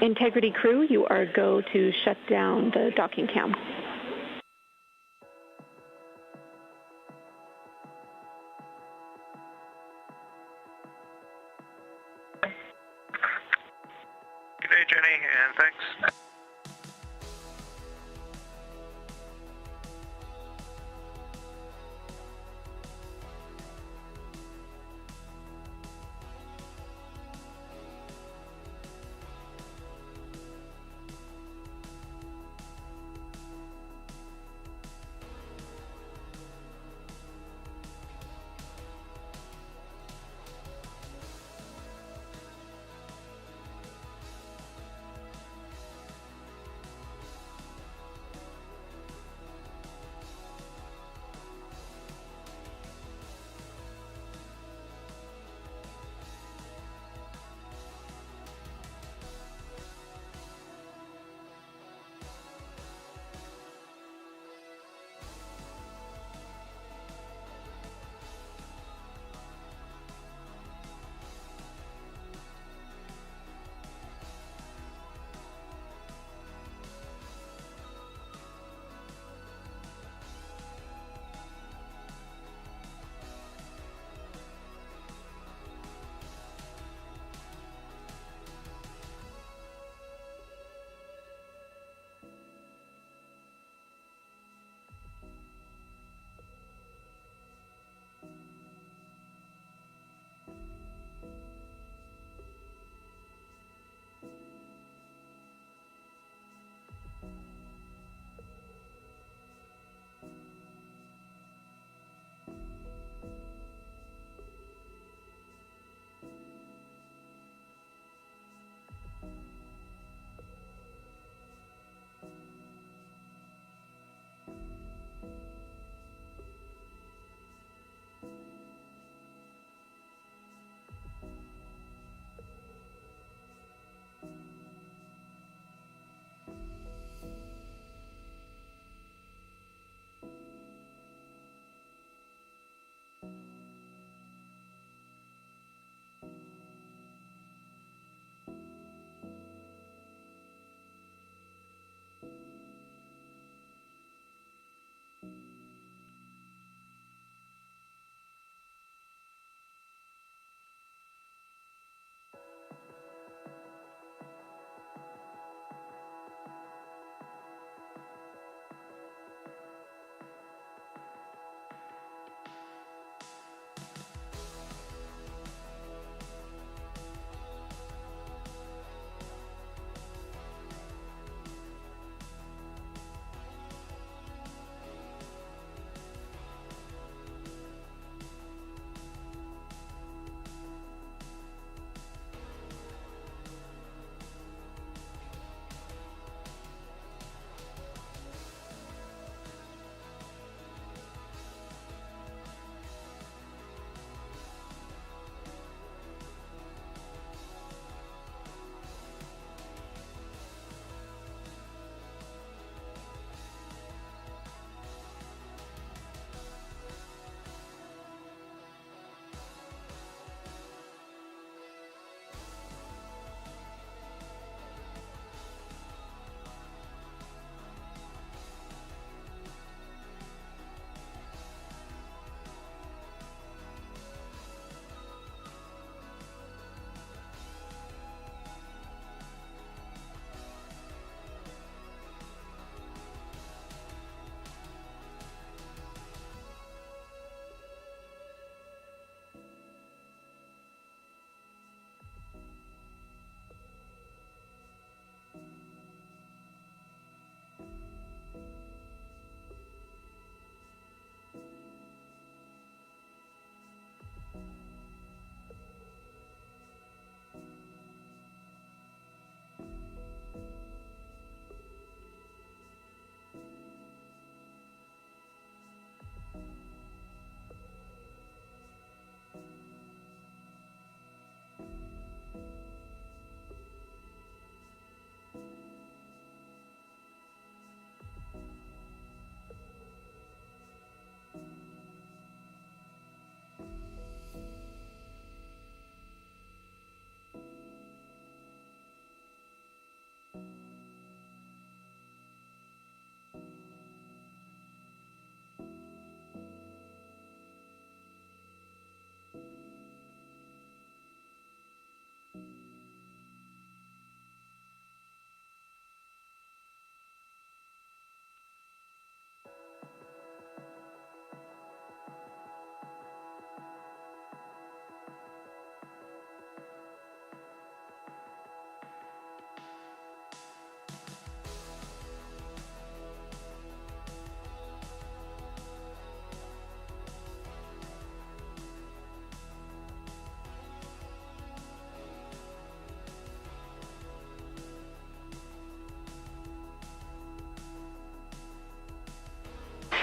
Integrity crew, you are go to shut down the docking cam. Good day, Jenny, and thanks.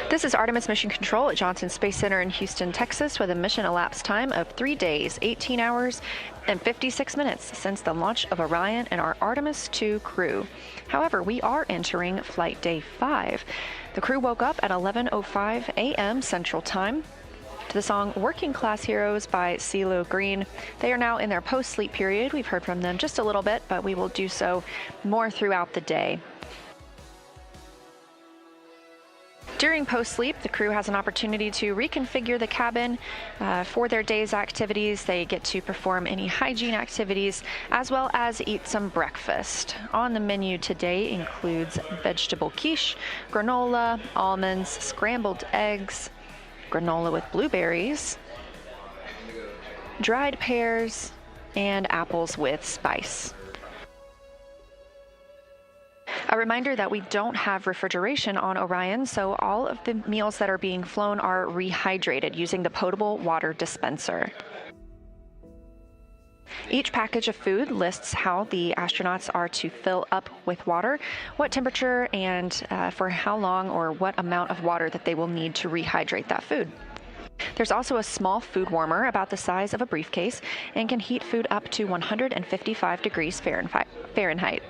This is Artemis Mission Control at Johnson Space Center in Houston, Texas, with a mission elapsed time of 3 days, 18 hours, and 56 minutes since the launch of Orion and our Artemis II crew. However, we are entering Flight Day 5. The crew woke up at 11:05 a.m. Central Time to the song Working Class Heroes by CeeLo Green. They are now in their post-sleep period. We've heard from them just a little bit, but we will do so more throughout the day. During post-sleep, the crew has an opportunity to reconfigure the cabin for their day's activities. They get to perform any hygiene activities, as well as eat some breakfast. On the menu today includes vegetable quiche, granola, almonds, scrambled eggs, granola with blueberries, dried pears, and apples with spice. A reminder that we don't have refrigeration on Orion, so all of the meals that are being flown are rehydrated using the potable water dispenser. Each package of food lists how the astronauts are to fill up with water, what temperature, and for how long or what amount of water that they will need to rehydrate that food. There's also a small food warmer about the size of a briefcase and can heat food up to 155 degrees Fahrenheit.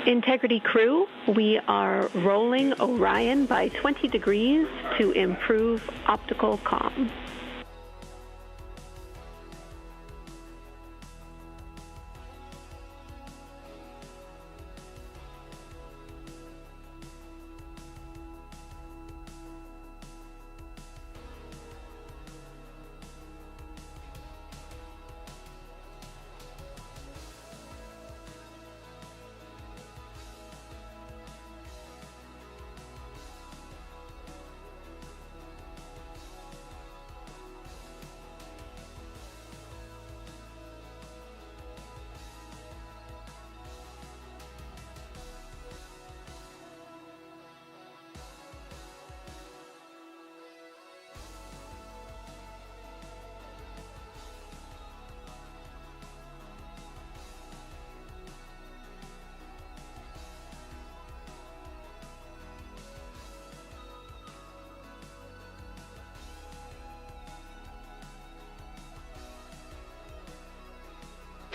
Integrity crew, we are rolling Orion by 20 degrees to improve optical comm.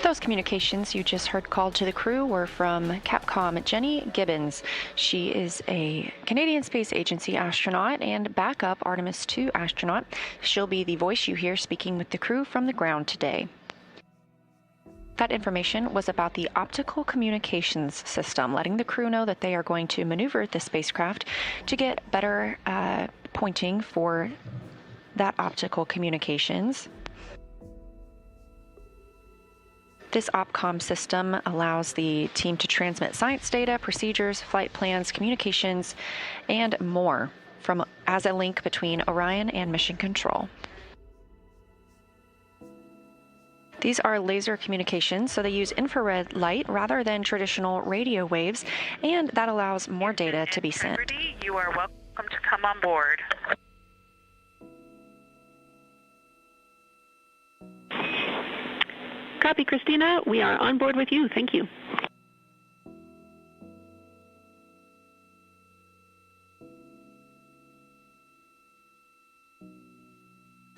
Those communications you just heard called to the crew were from Capcom Jenny Gibbons. She is a Canadian Space Agency astronaut and backup Artemis II astronaut. She'll be the voice you hear speaking with the crew from the ground today. That information was about the optical communications system, letting the crew know that they are going to maneuver the spacecraft to get better pointing for that optical communications. This OPCOM system allows the team to transmit science data, procedures, flight plans, communications, and more as a link between Orion and Mission Control. These are laser communications, so they use infrared light rather than traditional radio waves, and that allows more data to be sent. You are welcome to come on board. Copy, Christina. We are on board with you. Thank you.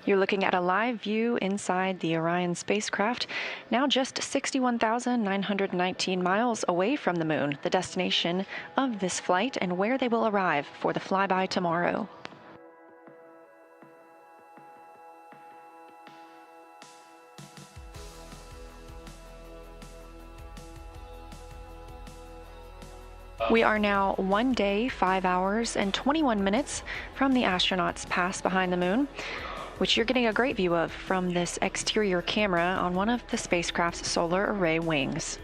You're looking at a live view inside the Orion spacecraft, now just 61,919 miles away from the moon, the destination of this flight and where they will arrive for the flyby tomorrow. We are now 1 day, 5 hours, and 21 minutes from the astronauts' pass behind the moon, which you're getting a great view of from this exterior camera on one of the spacecraft's solar array wings.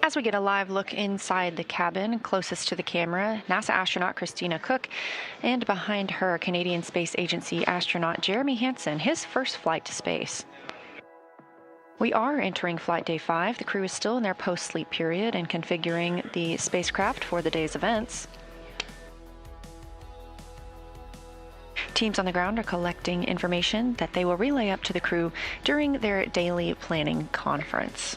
As we get a live look inside the cabin, closest to the camera, NASA astronaut Christina Cook, and behind her, Canadian Space Agency astronaut Jeremy Hansen, his first flight to space. We are entering flight day 5. The crew is still in their post-sleep period and configuring the spacecraft for the day's events. Teams on the ground are collecting information that they will relay up to the crew during their daily planning conference.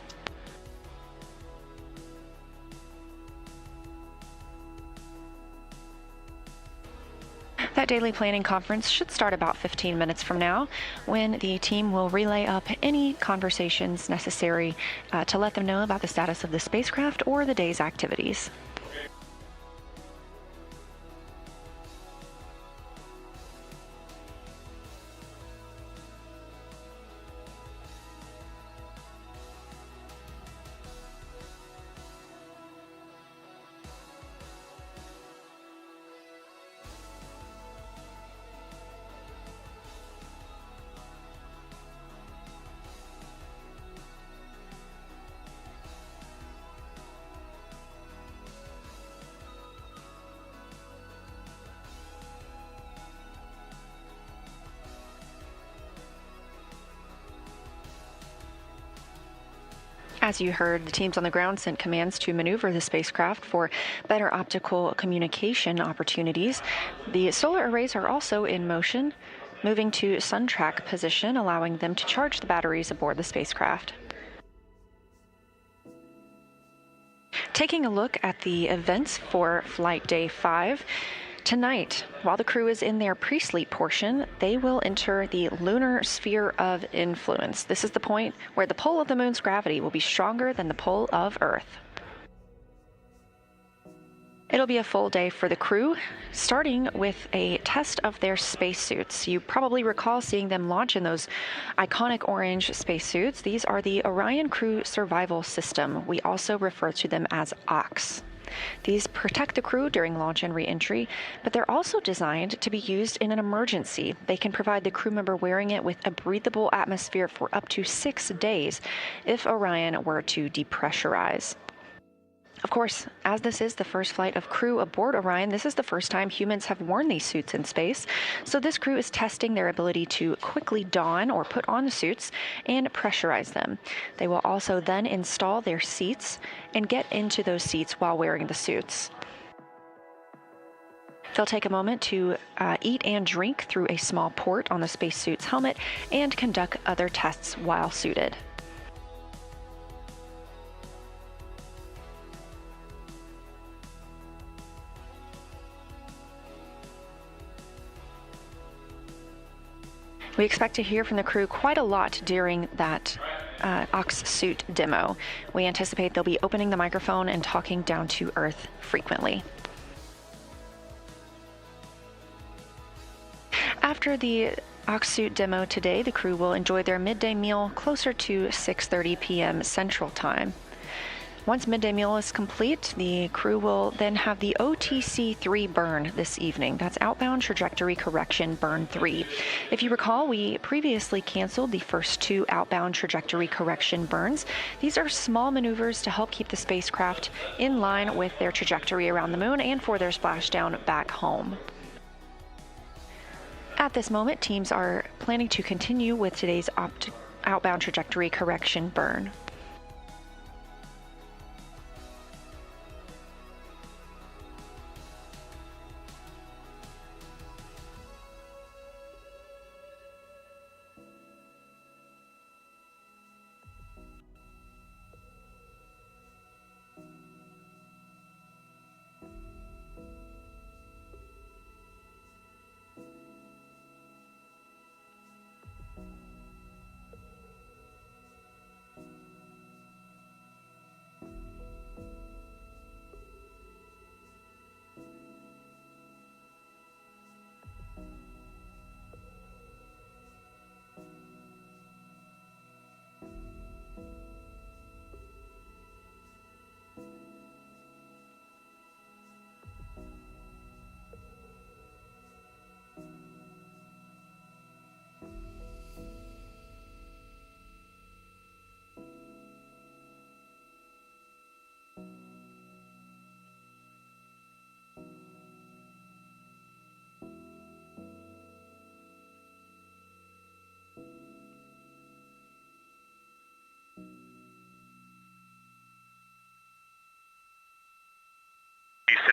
That daily planning conference should start about 15 minutes from now, when the team will relay up any conversations necessary to let them know about the status of the spacecraft or the day's activities. As you heard, the teams on the ground sent commands to maneuver the spacecraft for better optical communication opportunities. The solar arrays are also in motion, moving to sun track position, allowing them to charge the batteries aboard the spacecraft. Taking a look at the events for Flight Day 5, tonight, while the crew is in their pre-sleep portion, they will enter the lunar sphere of influence. This is the point where the pull of the moon's gravity will be stronger than the pull of Earth. It'll be a full day for the crew, starting with a test of their spacesuits. You probably recall seeing them launch in those iconic orange spacesuits. These are the Orion Crew Survival System. We also refer to them as OCS. These protect the crew during launch and re-entry, but they're also designed to be used in an emergency. They can provide the crew member wearing it with a breathable atmosphere for up to 6 days if Orion were to depressurize. Of course, as this is the first flight of crew aboard Orion, this is the first time humans have worn these suits in space. So this crew is testing their ability to quickly don or put on the suits and pressurize them. They will also then install their seats and get into those seats while wearing the suits. They'll take a moment to eat and drink through a small port on the spacesuit's helmet and conduct other tests while suited. We expect to hear from the crew quite a lot during that OCS suit demo. We anticipate they'll be opening the microphone and talking down to earth frequently. After the OCS suit demo today, the crew will enjoy their midday meal closer to 6:30 p.m. Central Time. Once midday meal is complete, the crew will then have the OTC-3 burn this evening. That's Outbound Trajectory Correction Burn 3. If you recall, we previously canceled the first 2 outbound trajectory correction burns. These are small maneuvers to help keep the spacecraft in line with their trajectory around the moon and for their splashdown back home. At this moment, teams are planning to continue with today's outbound trajectory correction burn.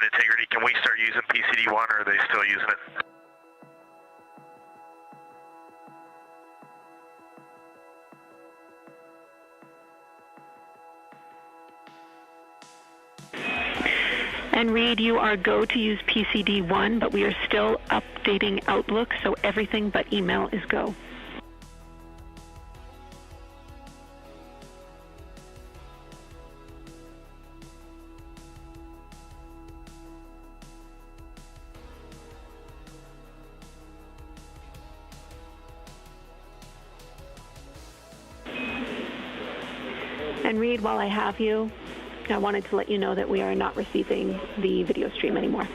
and integrity. Can we start using PCD-1, or are they still using it? And Reed, you are go to use PCD-1, but we are still updating Outlook, so everything but email is go. And Reed, while I have you, I wanted to let you know that we are not receiving the video stream anymore.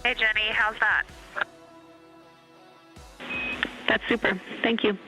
Hey, Jenny, how's that? That's super. Thank you.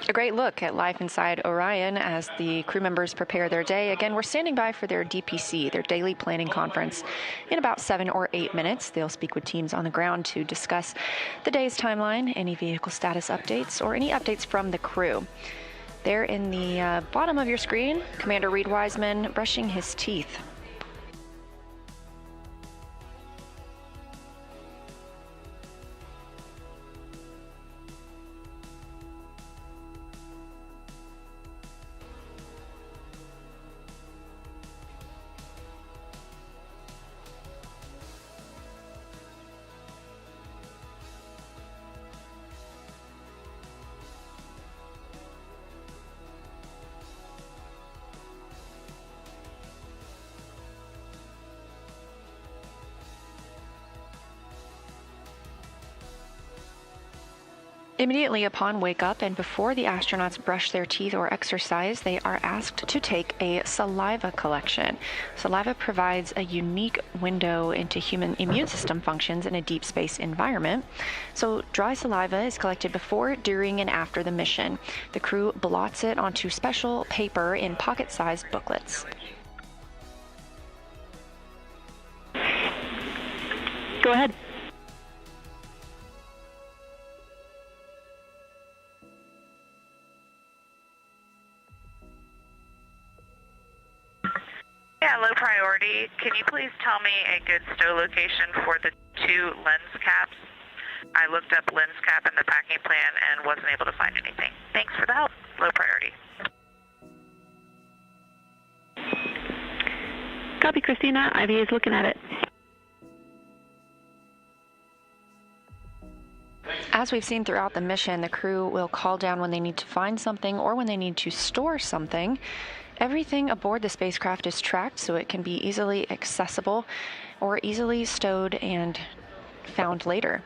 A great look at life inside Orion as the crew members prepare their day. Again, we're standing by for their DPC, their daily planning conference. In about 7 or 8 minutes, they'll speak with teams on the ground to discuss the day's timeline, any vehicle status updates, or any updates from the crew. There in the bottom of your screen, Commander Reed Wiseman brushing his teeth. Immediately upon wake up and before the astronauts brush their teeth or exercise, they are asked to take a saliva collection. Saliva provides a unique window into human immune system functions in a deep space environment. So dry saliva is collected before, during, and after the mission. The crew blots it onto special paper in pocket-sized booklets. Go ahead. Yeah, low priority. Can you please tell me a good stow location for the 2 lens caps? I looked up lens cap in the packing plan and wasn't able to find anything. Thanks for the help. Low priority. Copy, Christina. Ivy is looking at it. As we've seen throughout the mission, the crew will call down when they need to find something or when they need to store something. Everything aboard the spacecraft is tracked so it can be easily accessible or easily stowed and found later.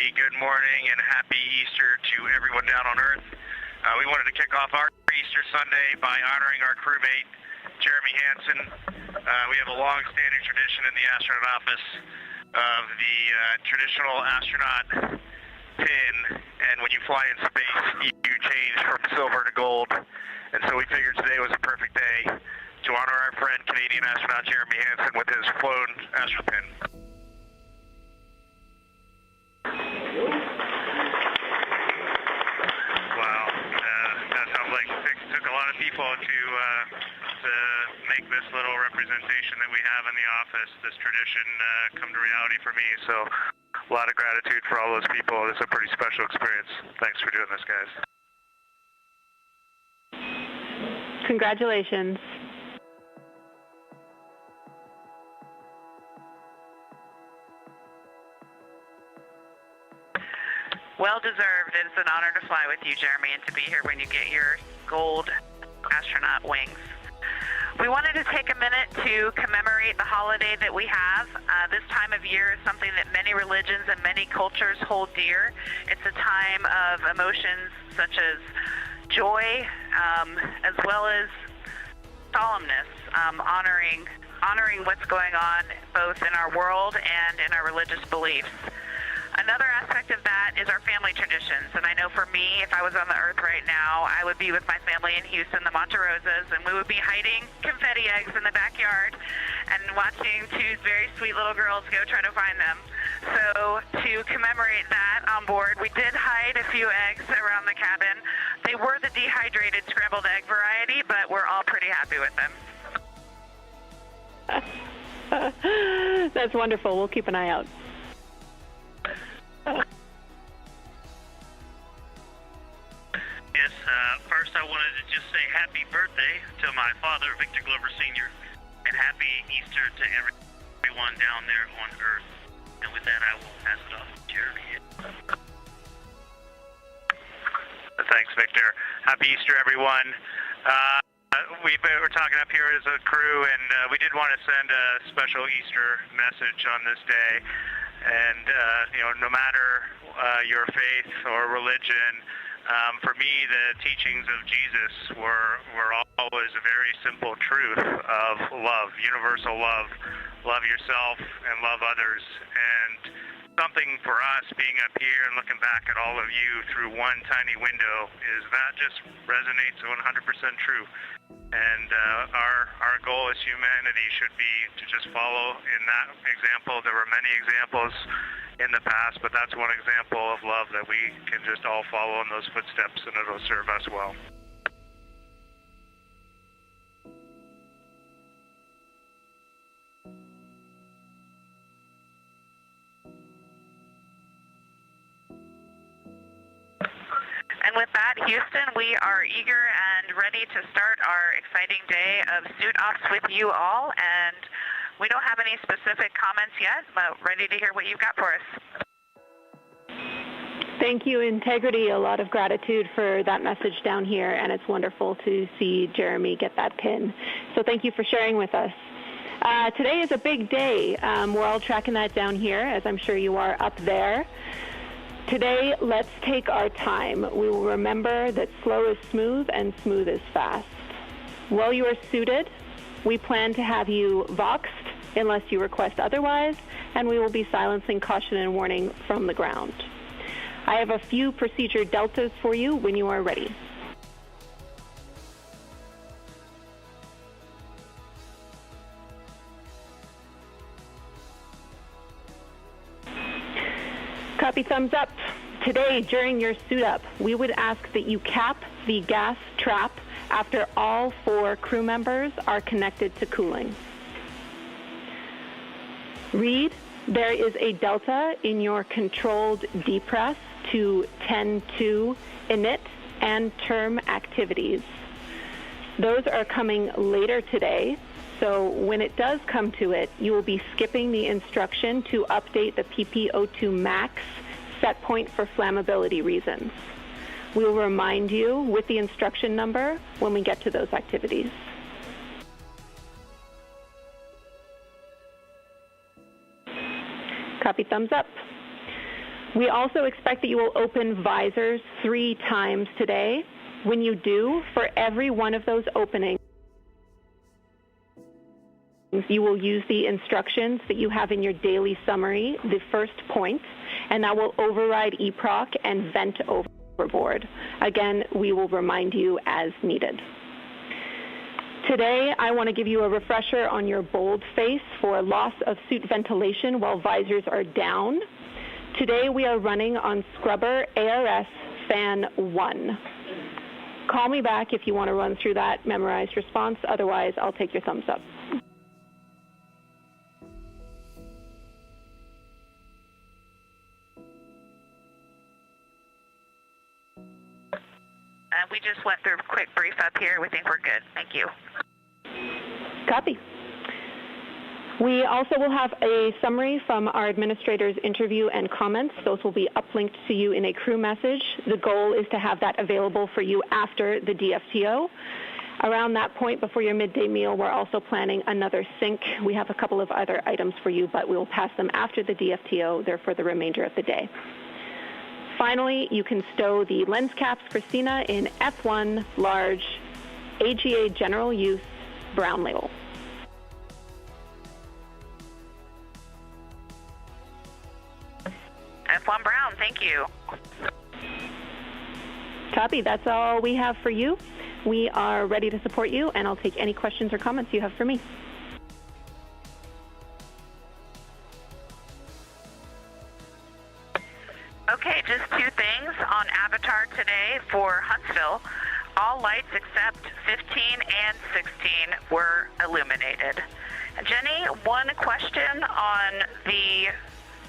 good morning and happy Easter to everyone down on Earth. We wanted to kick off our Easter Sunday by honoring our crewmate, Jeremy Hansen. We have a long-standing tradition in the astronaut office of the traditional astronaut pin, and when you fly in space, you change from silver to gold. And so we figured today was a perfect day to honor our friend, Canadian astronaut Jeremy Hansen, with his flown astro pin. Wow, that sounds like it took a lot of people to make this little representation that we have in the office, this tradition, come to reality for me. So a lot of gratitude for all those people. It's a pretty special experience. Thanks for doing this, guys. Congratulations. Well deserved. It's an honor to fly with you, Jeremy, and to be here when you get your gold astronaut wings. We wanted to take a minute to commemorate the holiday that we have. This time of year is something that many religions and many cultures hold dear. It's a time of emotions such as joy, as well as solemnness, honoring what's going on both in our world and in our religious beliefs. Another aspect of that is our family traditions, and I know for me, if I was on the Earth right now, I would be with my family in Houston, the Monte Rosas, and we would be hiding confetti eggs in the backyard and watching two very sweet little girls go try to find them. So to commemorate that on board, we did hide a few eggs around the cabin. They were the dehydrated scrambled egg variety, but we're all pretty happy with them. That's wonderful. We'll keep an eye out. Yes, first I wanted to just say happy birthday to my father, Victor Glover Sr., and happy Easter to everyone down there on Earth. And with that, I will pass it off to Jeremy. Thanks, Victor. Happy Easter, everyone. We're talking up here as a crew, and we did want to send a special Easter message on this day. And, no matter your faith or religion, for me, the teachings of Jesus were always a very simple truth of love, universal love. Love yourself and love others. And something for us being up here and looking back at all of you through one tiny window is that just resonates 100% true. And our goal as humanity should be to just follow in that example. There were many examples in the past, but that's one example of love that we can just all follow in those footsteps, and it'll serve us well. And with that, Houston, we are eager and ready to start our exciting day of suit ops with you all. And we don't have any specific comments yet, but ready to hear what you've got for us. Thank you, Integrity. A lot of gratitude for that message down here, and it's wonderful to see Jeremy get that pin. So thank you for sharing with us. Today is a big day. We're all tracking that down here, as I'm sure you are up there. Today, let's take our time. We will remember that slow is smooth and smooth is fast. While you are suited, we plan to have you voxed unless you request otherwise, and we will be silencing caution and warning from the ground. I have a few procedure deltas for you when you are ready. Copy, thumbs up. Today, during your suit up, we would ask that you cap the gas trap after all 4 crew members are connected to cooling. Read, there is a delta in your controlled depress to 10-2 init and term activities. Those are coming later today, so when it does come to it, you will be skipping the instruction to update the PPO2 max set point for flammability reasons. We will remind you with the instruction number when we get to those activities. Copy, thumbs up. We also expect that you will open visors 3 times today. When you do, for every one of those openings, you will use the instructions that you have in your daily summary, the first point, and that will override EPROC and vent overboard. Again, we will remind you as needed. Today, I want to give you a refresher on your bold face for loss of suit ventilation while visors are down. Today, we are running on scrubber ARS fan 1. Call me back if you want to run through that memorized response. Otherwise, I'll take your thumbs up. We just went through a quick brief up here. We think we're good. Thank you. Copy. We also will have a summary from our administrator's interview and comments. Those will be uplinked to you in a crew message. The goal is to have that available for you after the DFTO. Around that point, before your midday meal, we're also planning another sync. We have a couple of other items for you, but we'll pass them after the DFTO. They're for the remainder of the day. Finally, you can stow the lens caps, Christina, in F1 large AGA general use brown label. F1 brown, thank you. Copy, that's all we have for you. We are ready to support you, and I'll take any questions or comments you have for me. Okay, just 2 things on Avatar today for Huntsville. All lights except 15 and 16 were illuminated. Jenny, one question on the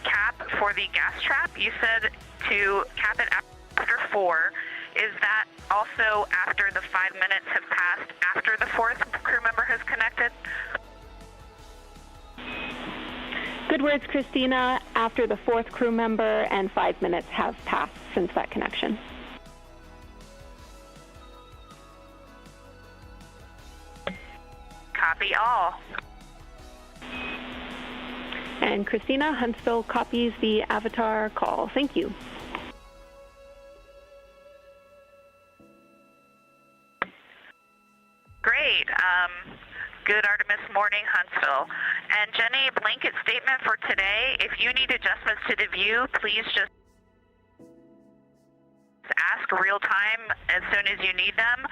cap for the gas trap. You said to cap it after 4. Is that also after the 5 minutes have passed after the 4th crew member has connected? Good words, Christina. After the 4th crew member and 5 minutes have passed since that connection. Copy all. And Christina, Huntsville copies the Avatar call. Thank you. Great. Good Artemis morning, Huntsville. And Jenny, blanket statement for today. If you need adjustments to the view, please just ask real time as soon as you need them,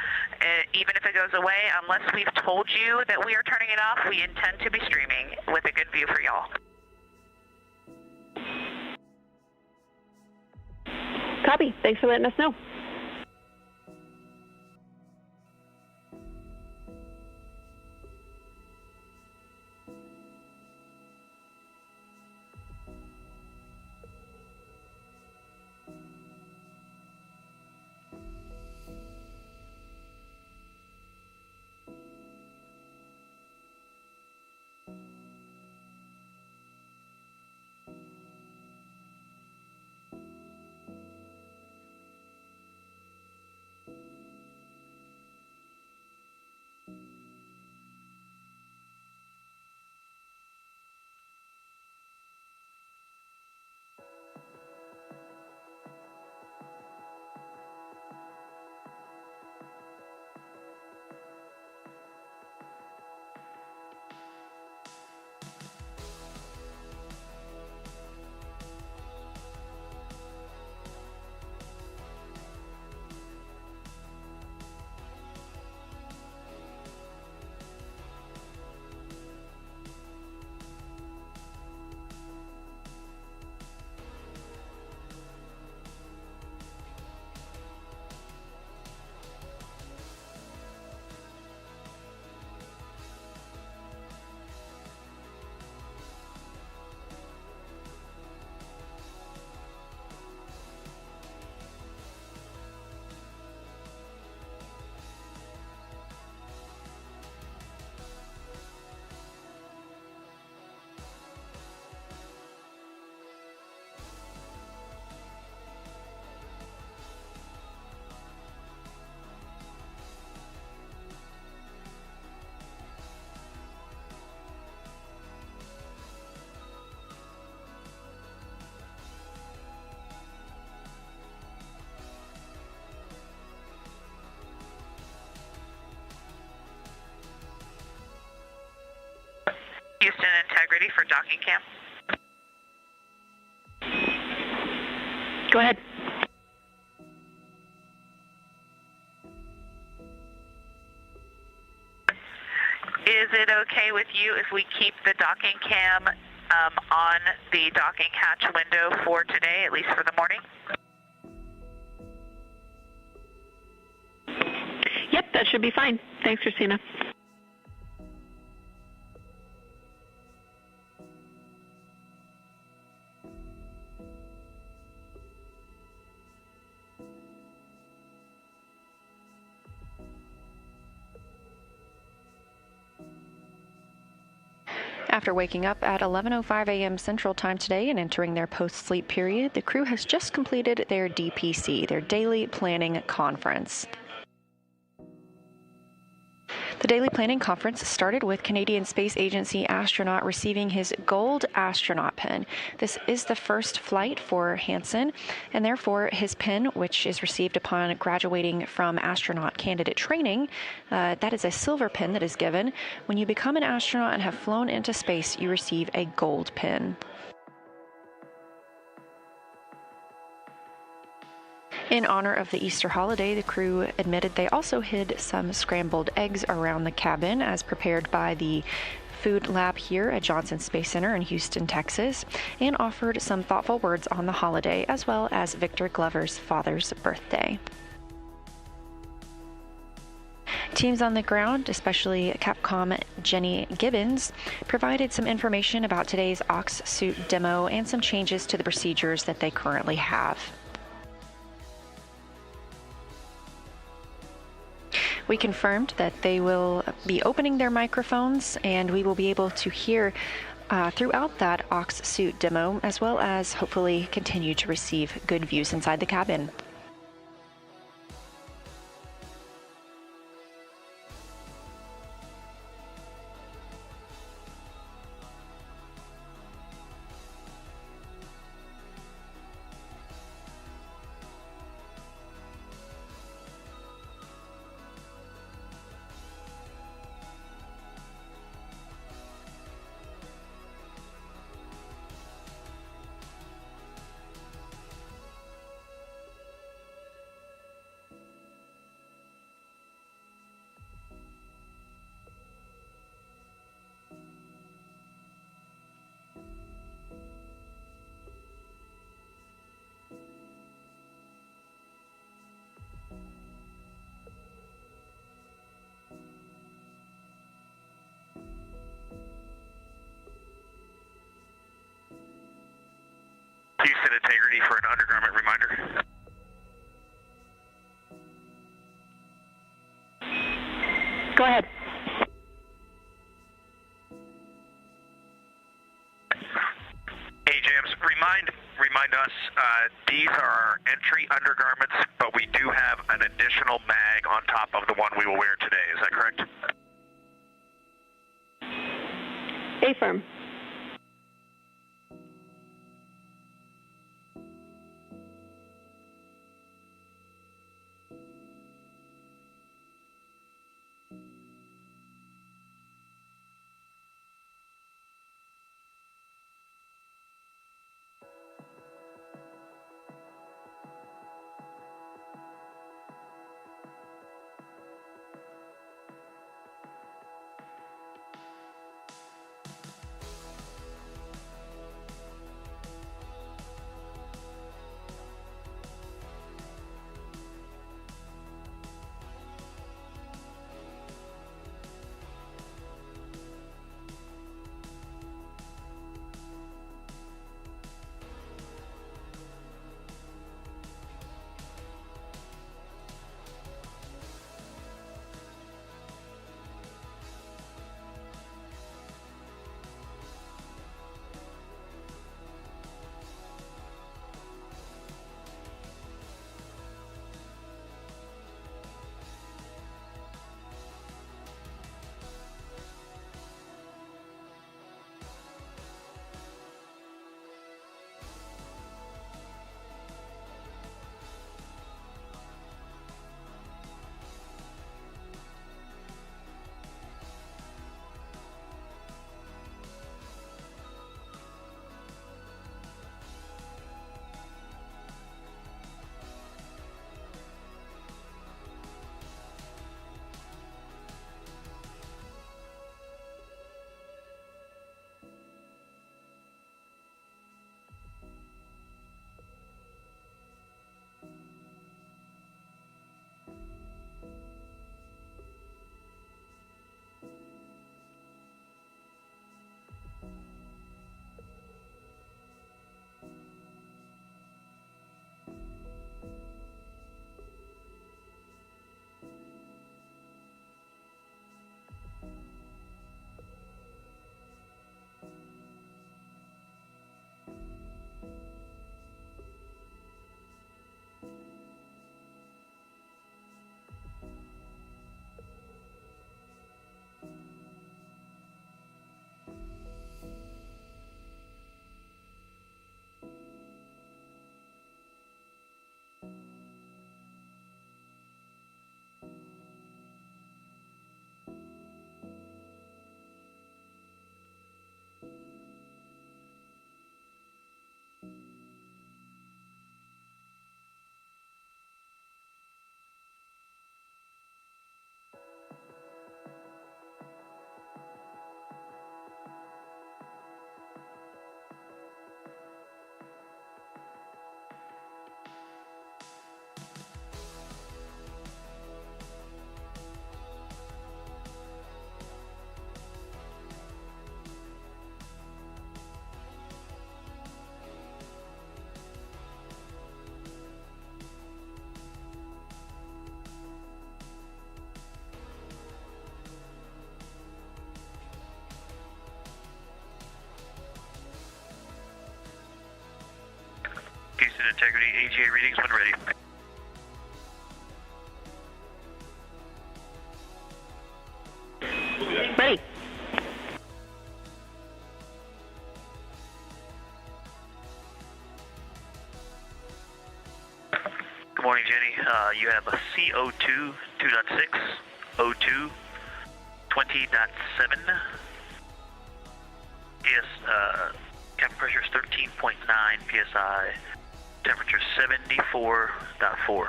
even if it goes away. Unless we've told you that we are turning it off, we intend to be streaming with a good view for y'all. Copy. Thanks for letting us know. Houston integrity for docking cam. Go ahead. Is it okay with you if we keep the docking cam on the docking hatch window for today, at least for the morning? Yep, that should be fine. Thanks, Christina. After waking up at 11:05 a.m. Central Time today and entering their post-sleep period, the crew has just completed their DPC, their Daily Planning Conference. The Daily Planning Conference started with Canadian Space Agency astronaut receiving his gold astronaut pin. This is the first flight for Hansen, and therefore his pin, which is received upon graduating from astronaut candidate training, that is a silver pin that is given. When you become an astronaut and have flown into space, you receive a gold pin. In honor of the Easter holiday, the crew admitted they also hid some scrambled eggs around the cabin as prepared by the food lab here at Johnson Space Center in Houston, Texas, and offered some thoughtful words on the holiday as well as Victor Glover's father's birthday. Teams on the ground, especially Capcom Jenny Gibbons, provided some information about today's Ox suit demo and some changes to the procedures that they currently have. We confirmed that they will be opening their microphones and we will be able to hear throughout that Ox suit demo, as well as hopefully continue to receive good views inside the cabin. Houston integrity for an undergarment reminder. Go ahead. Hey, James, remind us, these are our entry undergarments, but we do have an additional mag on top of the one we will wear today. Is that correct? Affirm. Houston integrity, AGA readings when ready. Ready. Good morning, Jenny. You have a CO2 2.6, O2 20.7. Cabin pressure is 13.9 psi. Temperature 74.4.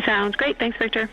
Sounds great. Thanks, Victor.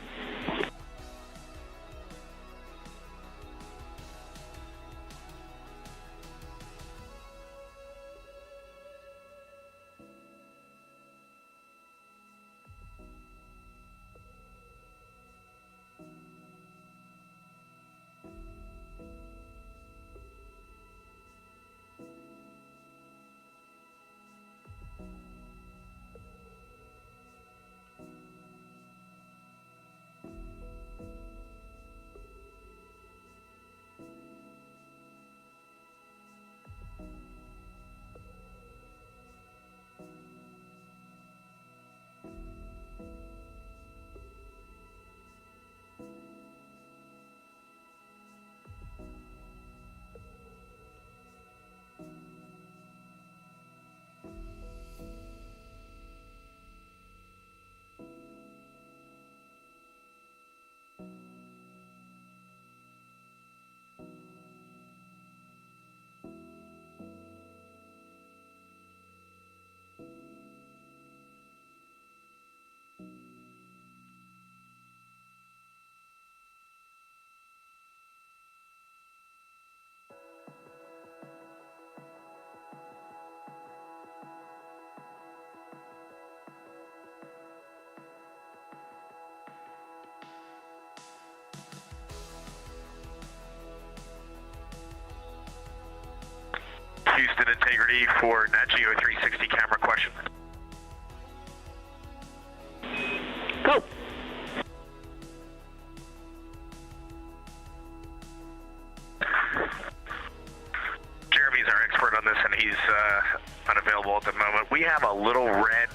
Houston integrity for Nat Geo 360 camera question. Go. Jeremy's our expert on this, and he's unavailable at the moment. We have a little red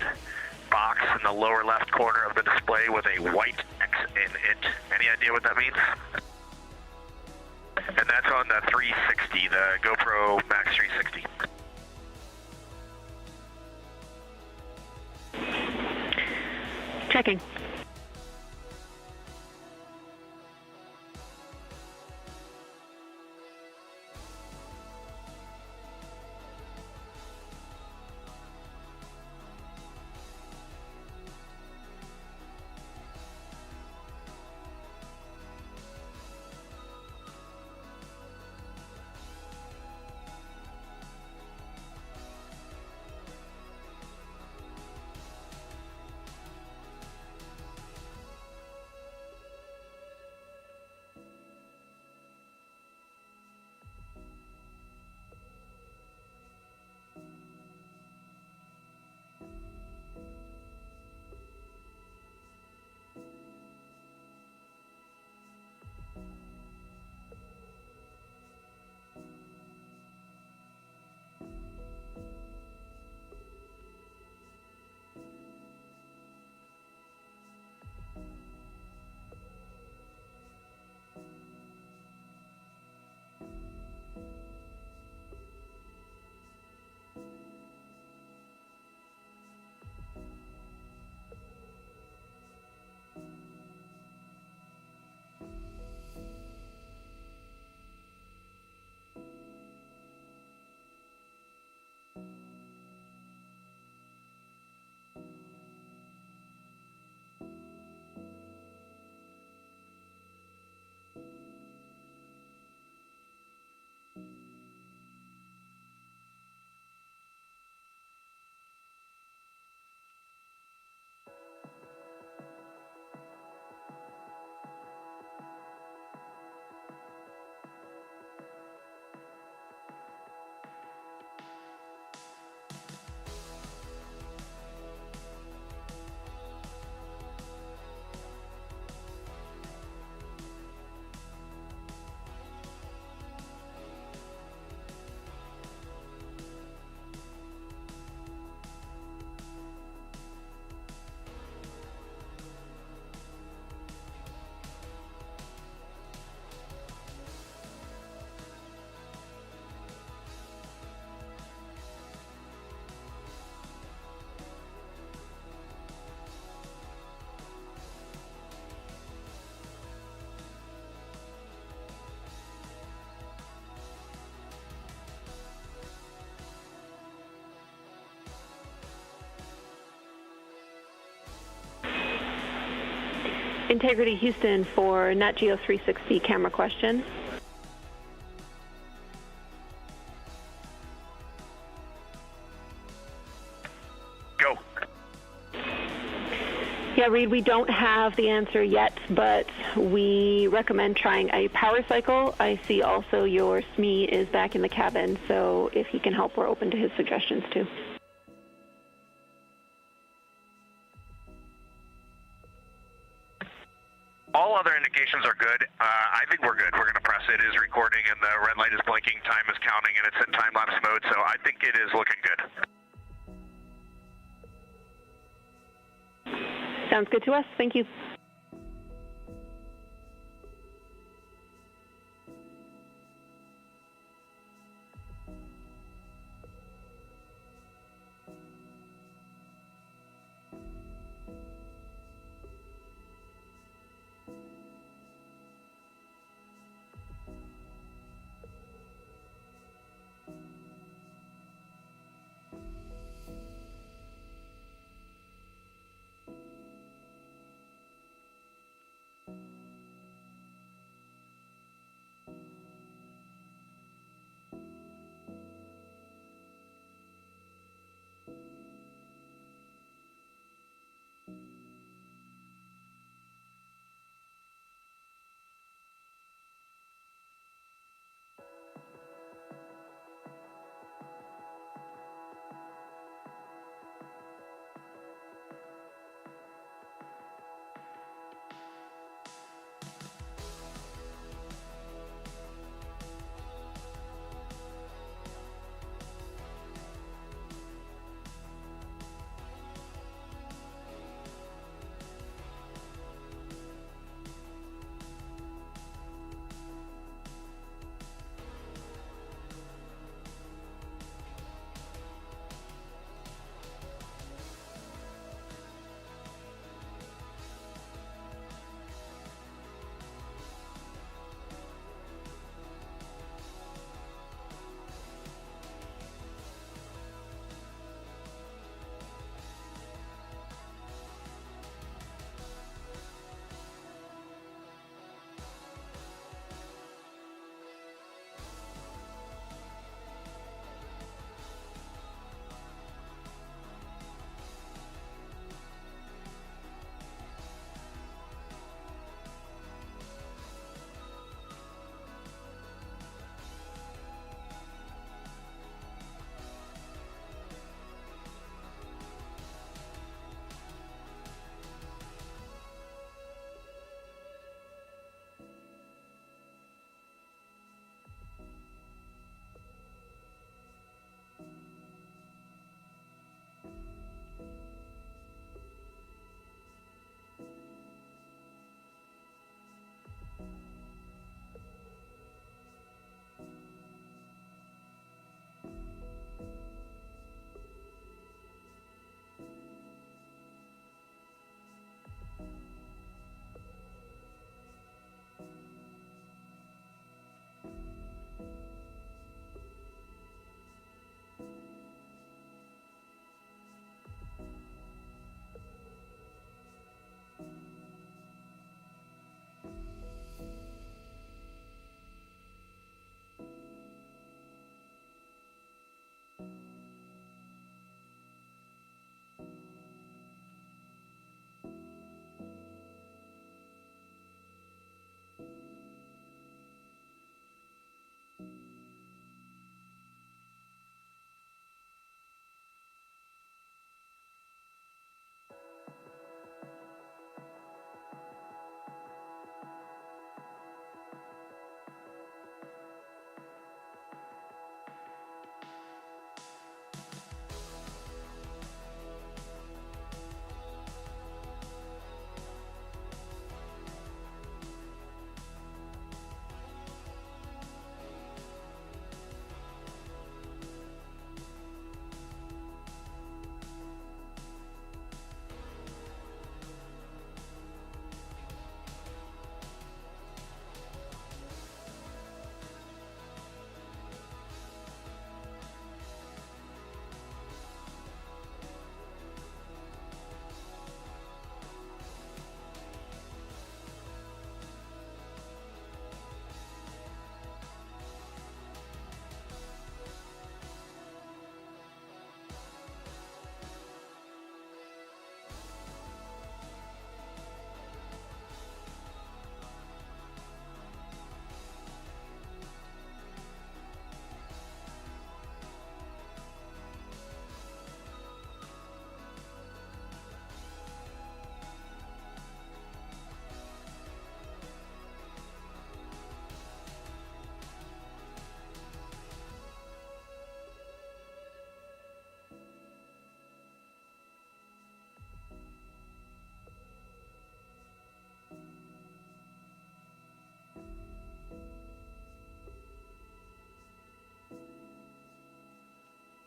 box in the lower left corner of the display with a white X in it. Any idea what that means? And that's on the 360, the GoPro Max 360. Checking. Integrity Houston for Nat Geo 360 camera question. Go. Yeah, Reed, we don't have the answer yet, but we recommend trying a power cycle. I see also your SME is back in the cabin, so if he can help, we're open to his suggestions too. All other indications are good. I think we're good. We're going to press it. It is recording, and the red light is blinking. Time is counting, and it's in time-lapse mode, so I think it is looking good. Sounds good to us. Thank you.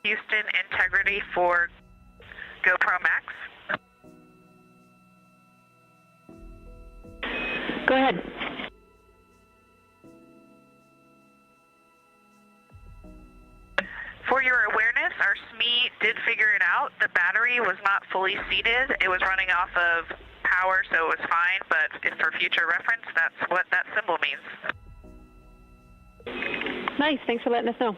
Houston, integrity for GoPro Max. Go ahead. For your awareness, our SME did figure it out. The battery was not fully seated. It was running off of power, so it was fine, but for future reference, that's what that symbol means. Nice. Thanks for letting us know.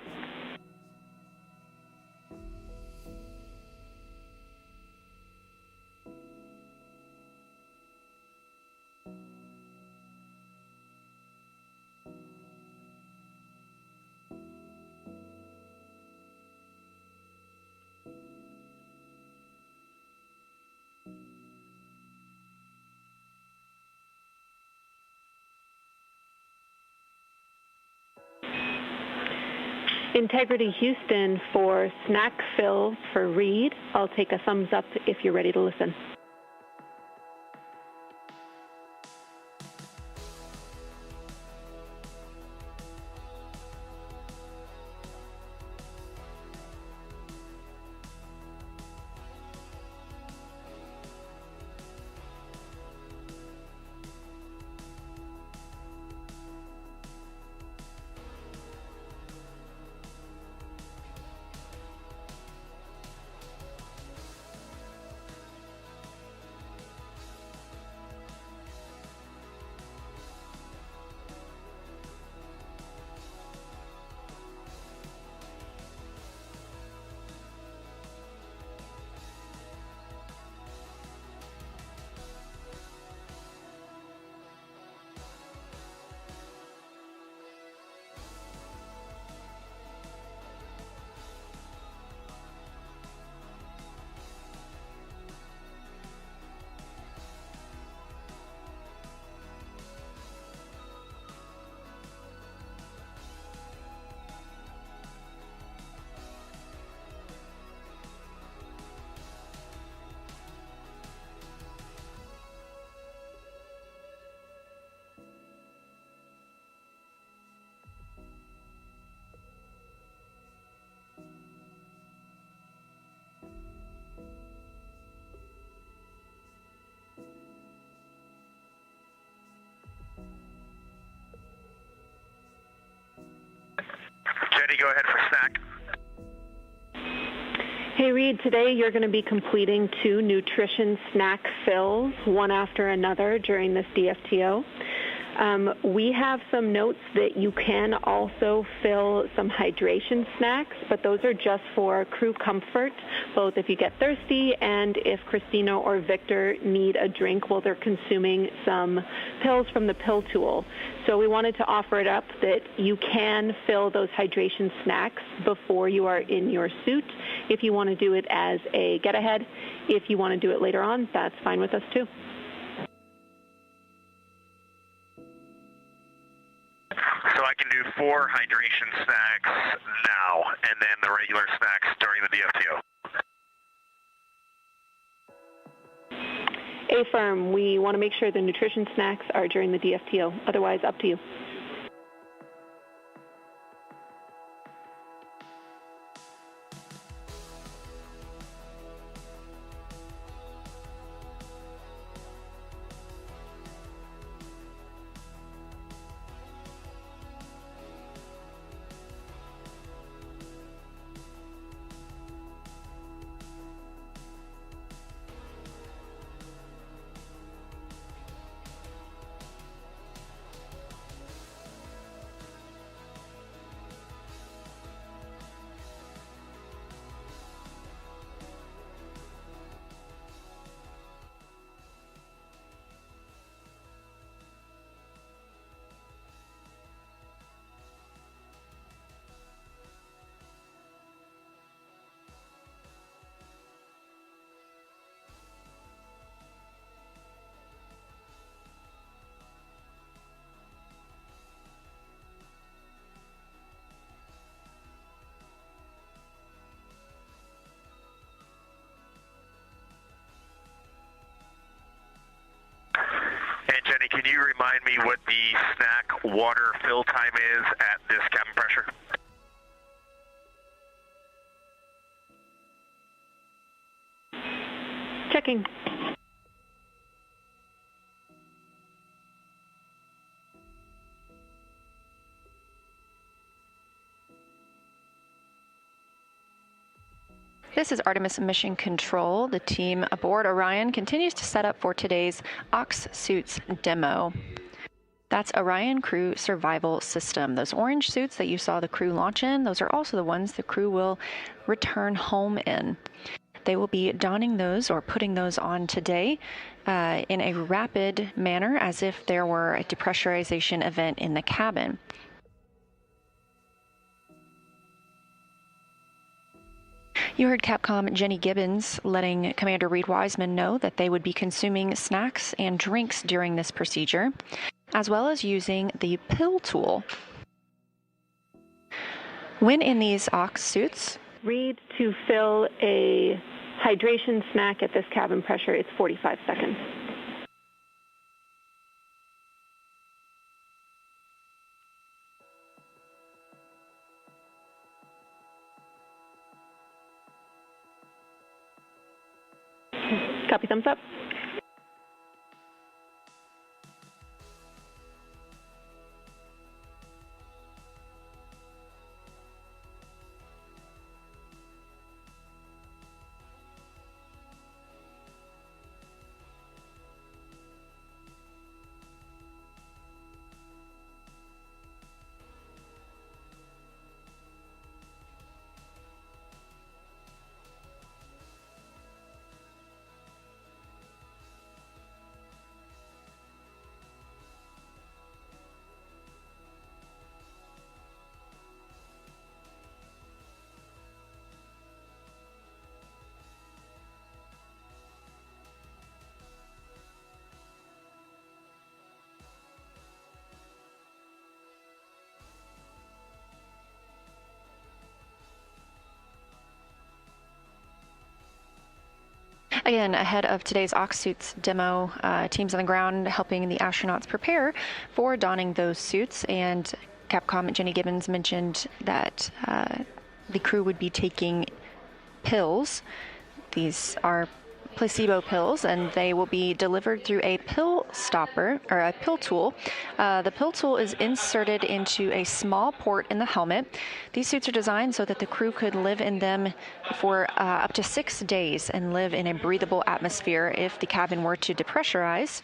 Integrity Houston for snack fill for Reed. I'll take a thumbs up if you're ready to listen. Jenny, go ahead for snack. Hey Reed, today you're going to be completing 2 nutrition snack fills, one after another during this DFTO. We have some notes that you can also fill some hydration snacks, but those are just for crew comfort, both if you get thirsty and if Christina or Victor need a drink while they're consuming some pills from the pill tool. So we wanted to offer it up that you can fill those hydration snacks before you are in your suit. If you want to do it as a get-ahead, if you want to do it later on, that's fine with us too. So I can do 4 hydration snacks now, and then the regular snacks during the DFTO. Affirm, we want to make sure the nutrition snacks are during the DFTO. Otherwise, up to you. Jenny, can you remind me what the snack water fill time is at this cabin pressure? Checking. This is Artemis Mission Control. The team aboard Orion continues to set up for today's Ox Suits demo. That's Orion Crew Survival System. Those orange suits that you saw the crew launch in, those are also the ones the crew will return home in. They will be donning those or putting those on today in a rapid manner as if there were a depressurization event in the cabin. You heard Capcom Jenny Gibbons letting Commander Reed Wiseman know that they would be consuming snacks and drinks during this procedure, as well as using the pill tool. When in these Ox suits, Reed, to fill a hydration snack at this cabin pressure, it's 45 seconds. Copy, thumbs up. Again, ahead of today's Ox Suits demo, teams on the ground helping the astronauts prepare for donning those suits. And Capcom Jenny Gibbons mentioned that the crew would be taking pills. These are placebo pills, and they will be delivered through a pill stopper or a pill tool. The pill tool is inserted into a small port in the helmet. These suits are designed so that the crew could live in them for up to 6 days and live in a breathable atmosphere if the cabin were to depressurize.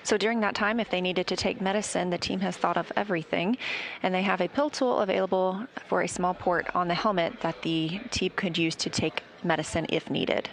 So during that time, if they needed to take medicine, the team has thought of everything, and they have a pill tool available for a small port on the helmet that the team could use to take medicine if needed.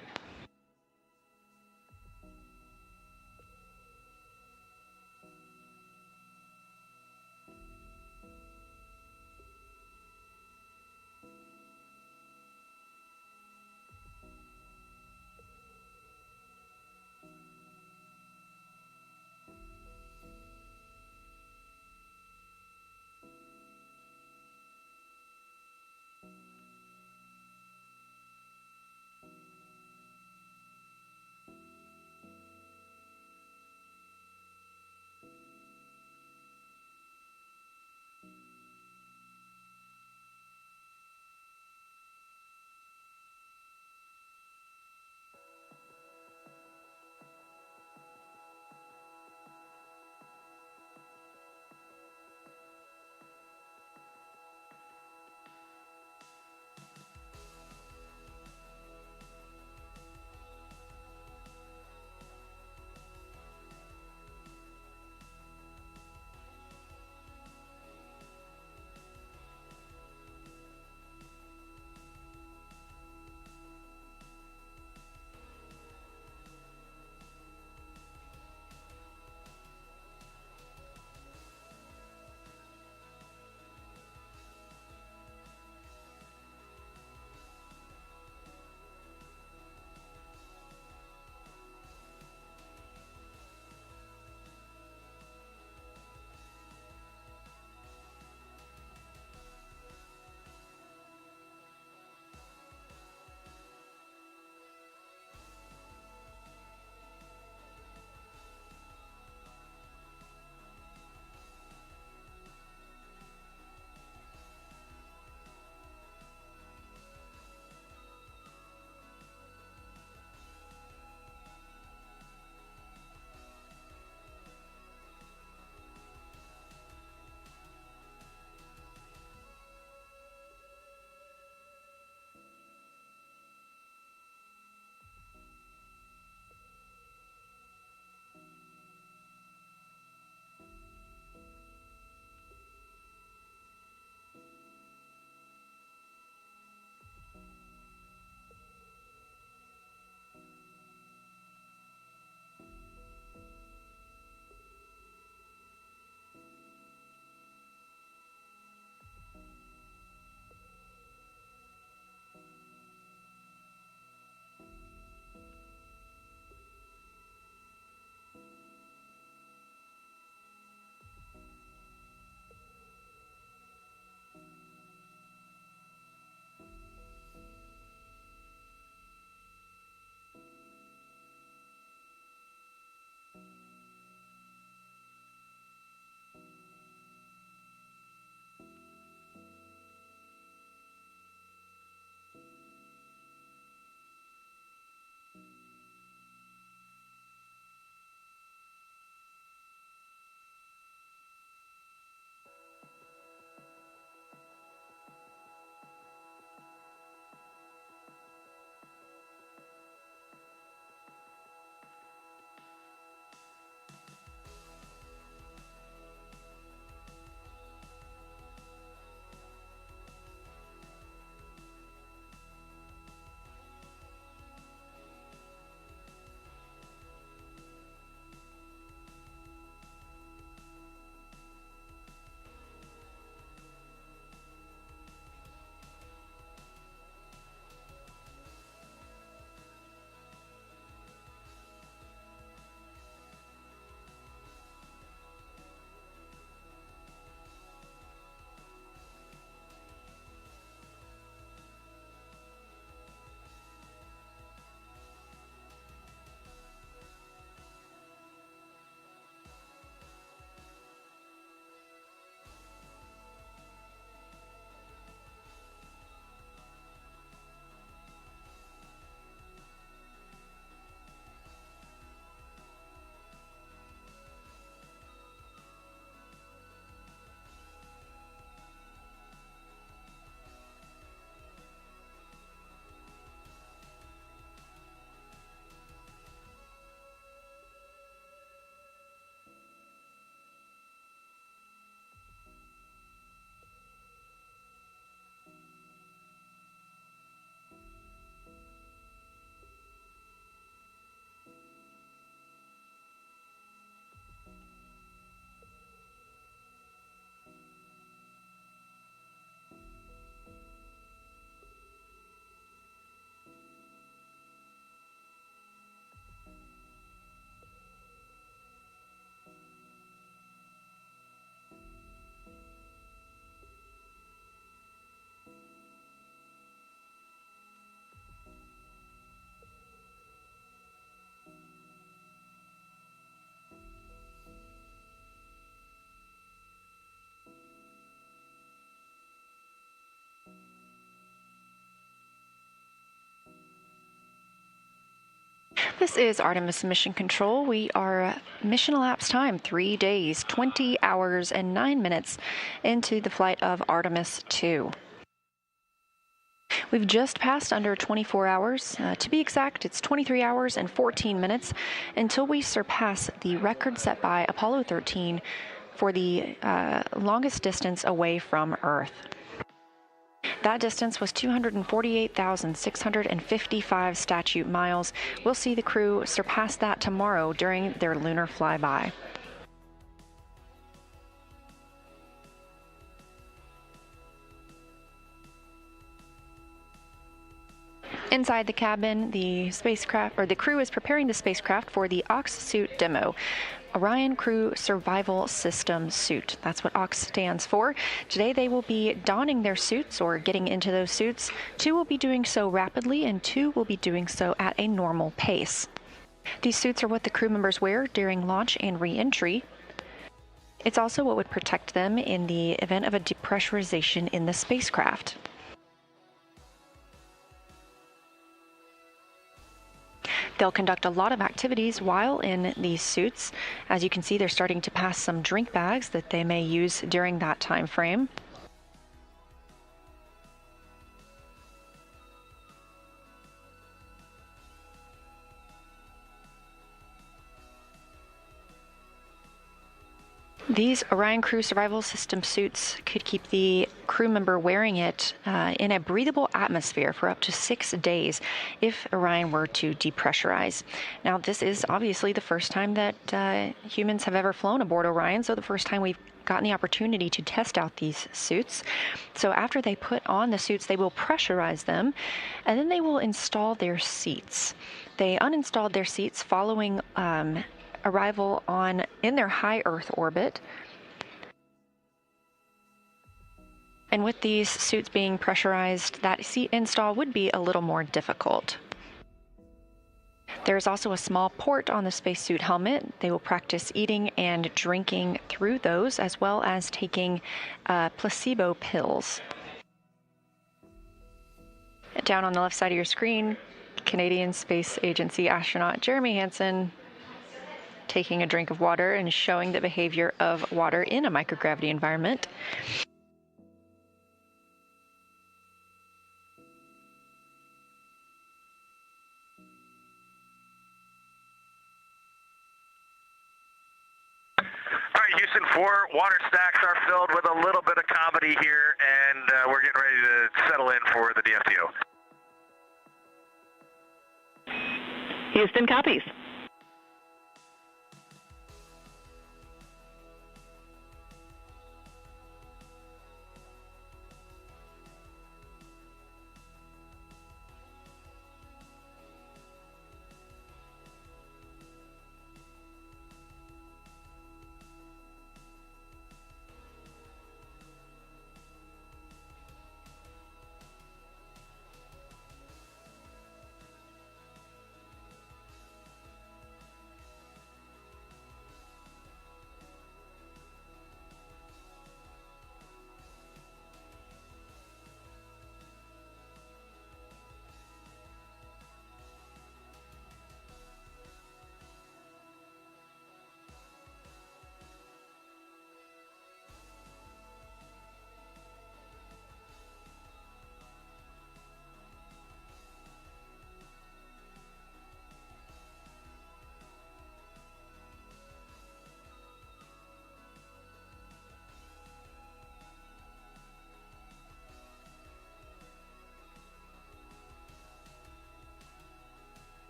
This is Artemis Mission Control. We are mission elapsed time 3 days, 20 hours, and 9 minutes into the flight of Artemis 2. We've just passed under 24 hours. To be exact, it's 23 hours and 14 minutes until we surpass the record set by Apollo 13 for the longest distance away from Earth. That distance was 248,655 statute miles. We'll see the crew surpass that tomorrow during their lunar flyby. Inside the cabin, the crew is preparing the spacecraft for the OX suit demo. Orion Crew Survival System Suit. That's what OX stands for. Today they will be donning their suits or getting into those suits. 2 will be doing so rapidly and 2 will be doing so at a normal pace. These suits are what the crew members wear during launch and re-entry. It's also what would protect them in the event of a depressurization in the spacecraft. They'll conduct a lot of activities while in these suits. As you can see, they're starting to pass some drink bags that they may use during that time frame. These Orion Crew Survival System suits could keep the crew member wearing it in a breathable atmosphere for up to 6 days if Orion were to depressurize. Now, this is obviously the first time that humans have ever flown aboard Orion, so the first time we've gotten the opportunity to test out these suits. So after they put on the suits, they will pressurize them, and then they will install their seats. They uninstalled their seats following arrival in their high Earth orbit. And with these suits being pressurized, that seat install would be a little more difficult. There's also a small port on the spacesuit helmet. They will practice eating and drinking through those, as well as taking placebo pills. Down on the left side of your screen, Canadian Space Agency astronaut Jeremy Hansen taking a drink of water and showing the behavior of water in a microgravity environment. All right, Houston, 4 water stacks are filled with a little bit of comedy here, and we're getting ready to settle in for the DFTO. Houston copies.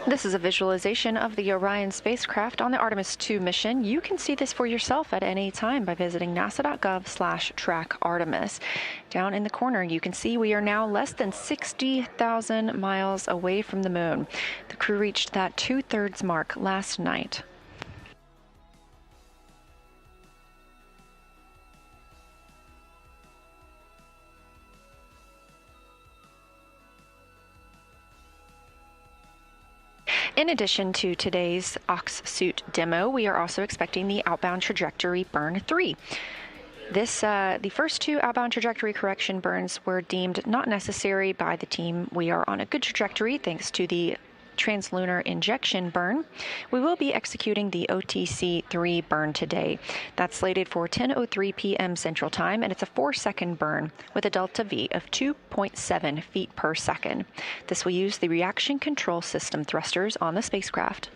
This is a visualization of the Orion spacecraft on the Artemis 2 mission. You can see this for yourself at any time by visiting nasa.gov/track-Artemis. Down in the corner, you can see we are now less than 60,000 miles away from the moon. The crew reached that 2/3 mark last night. In addition to today's Ox suit demo, we are also expecting the outbound trajectory burn 3. The first 2 outbound trajectory correction burns were deemed not necessary by the team. We are on a good trajectory thanks to the translunar injection burn. We will be executing the OTC-3 burn today. That's slated for 10:03 p.m. Central Time, and it's a 4-second burn with a delta V of 2.7 feet per second. This will use the reaction control system thrusters on the spacecraft.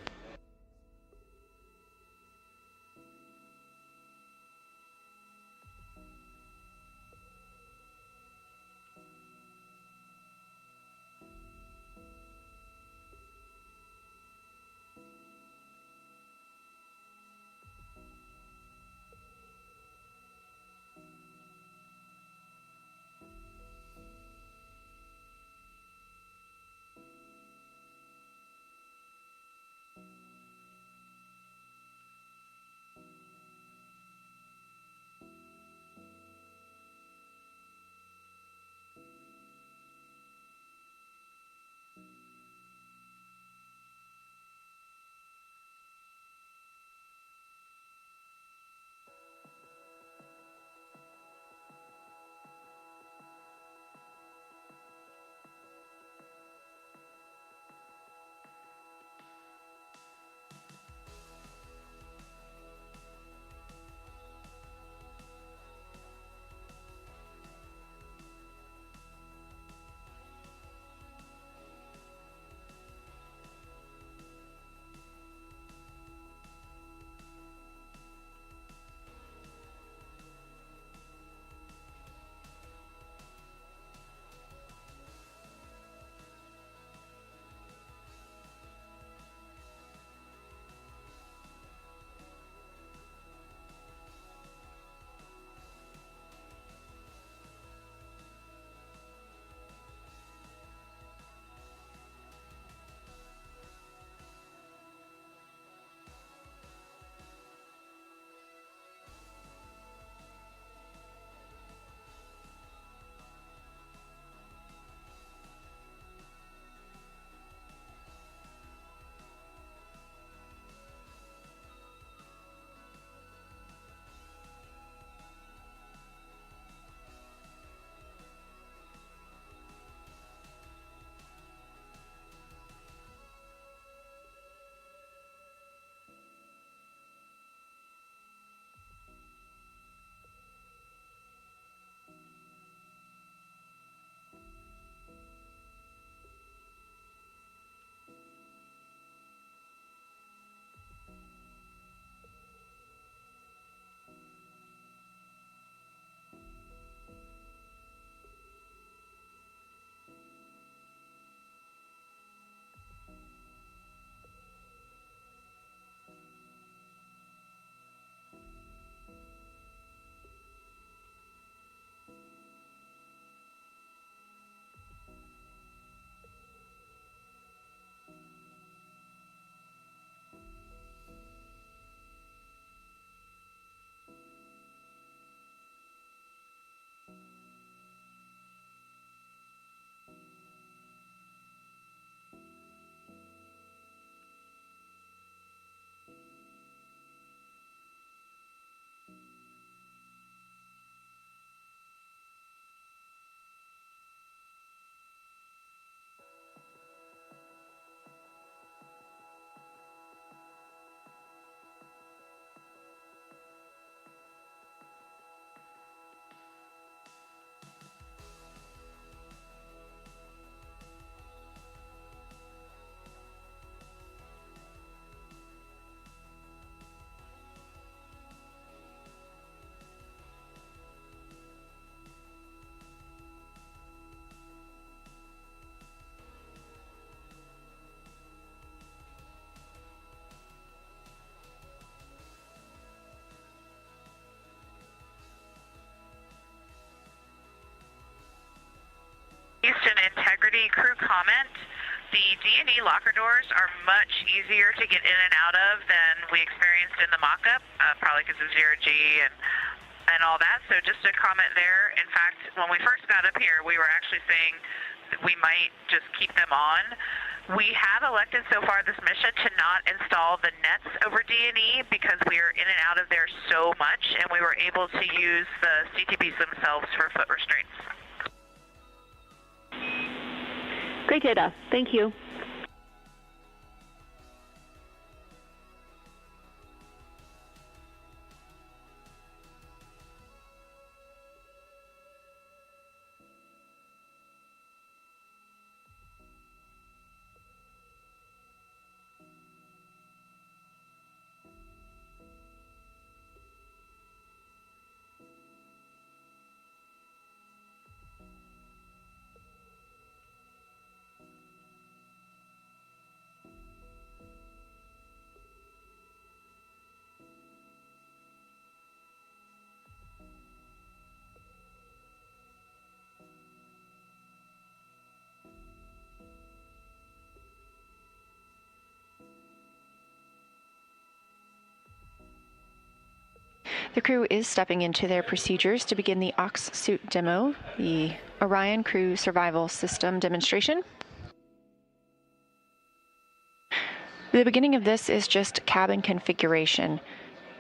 security crew comment. The D&E locker doors are much easier to get in and out of than we experienced in the mock-up, probably because of zero-G and all that. So just a comment there. In fact, when we first got up here, we were actually saying that we might just keep them on. We have elected so far this mission to not install the nets over D&E because we are in and out of there so much, and we were able to use the CTBs themselves for foot restraints. Great data. Thank you. The crew is stepping into their procedures to begin the Ox suit demo, the Orion Crew Survival System demonstration. The beginning of this is just cabin configuration.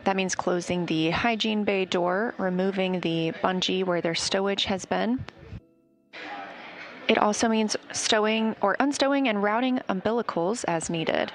That means closing the hygiene bay door, removing the bungee where their stowage has been. It also means stowing or unstowing and routing umbilicals as needed.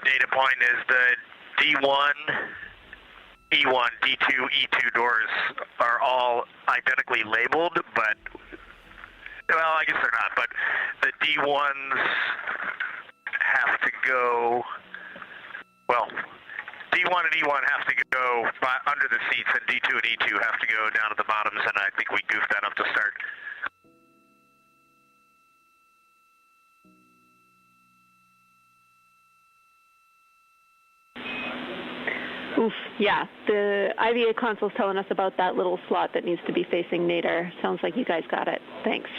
data point is the D1, E1, D2, E2 doors are all identically labeled, but, well, I guess they're not, but the D1s have to go, well, D1 and E1 have to go under the seats, and D2 and E2 have to go down at the bottoms, and I think we goofed that up to start. Oof, yeah. The IVA console's telling us about that little slot that needs to be facing Nader. Sounds like you guys got it. Thanks.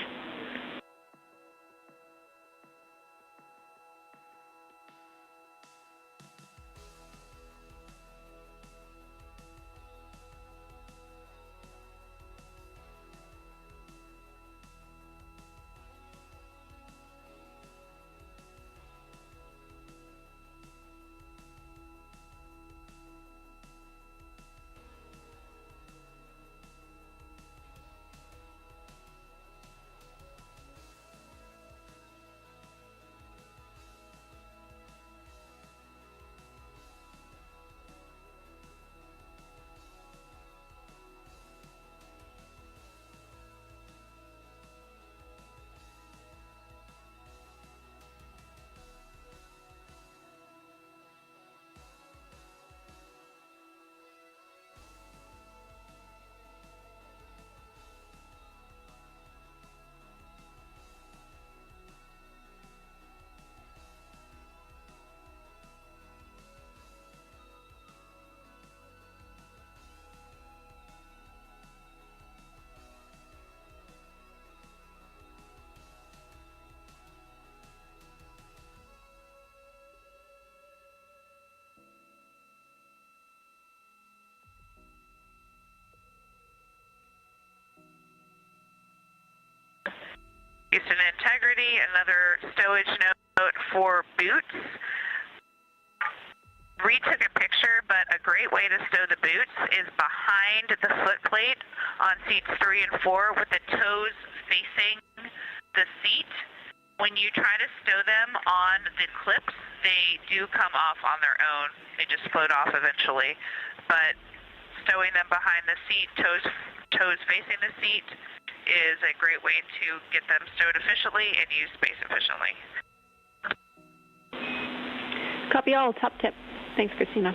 Houston Integrity, another stowage note for boots. Retook a picture, but a great way to stow the boots is behind the foot plate on seats 3 and 4 with the toes facing the seat. When you try to stow them on the clips, they do come off on their own. They just float off eventually. But stowing them behind the seat, toes facing the seat, is a great way to get them stowed efficiently and use space efficiently. Copy all, top tip. Thanks, Christina.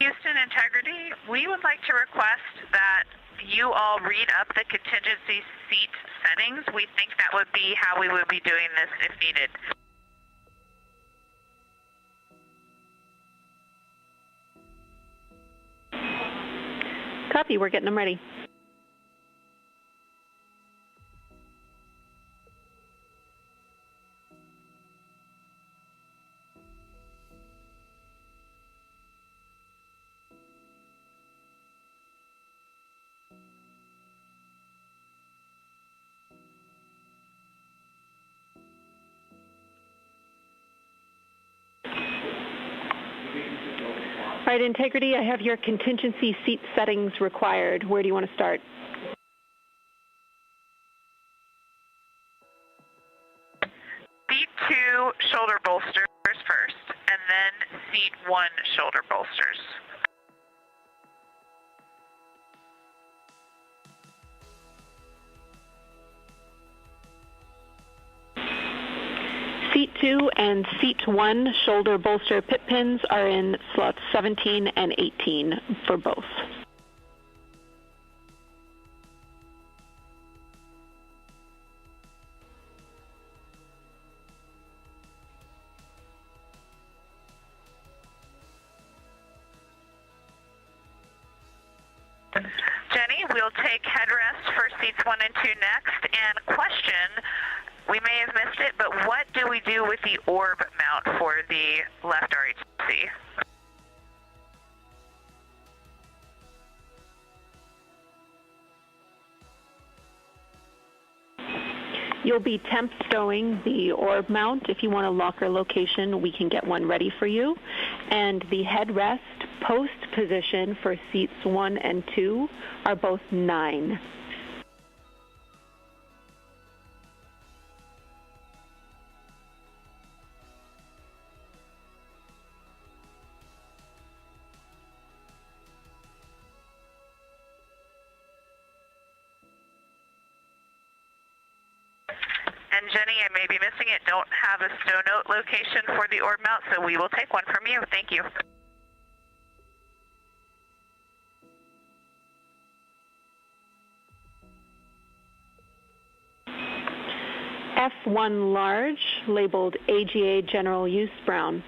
Houston Integrity, we would like to request that you all read up the contingency seat settings. We think that would be how we would be doing this if needed. Copy, we're getting them ready. All right, Integrity, I have your contingency seat settings required. Where do you want to start? Seat 2 shoulder bolsters first, and then seat 1 shoulder bolsters. Seat 2 and Seat 1 shoulder bolster pit pins are in slots 17 and 18 for both. Jenny, we'll take headrest for seats 1 and 2 next. And question, we may have missed it, but what do we do with the orb mount for the left RHC? You'll be temp stowing the orb mount. If you want a locker location, we can get one ready for you. And the headrest post position for seats 1 and 2 are both 9. Jenny, I may be missing it, don't have a snow note location for the orb mount, so we will take one from you. Thank you. F1 large, labeled AGA General Use Brown.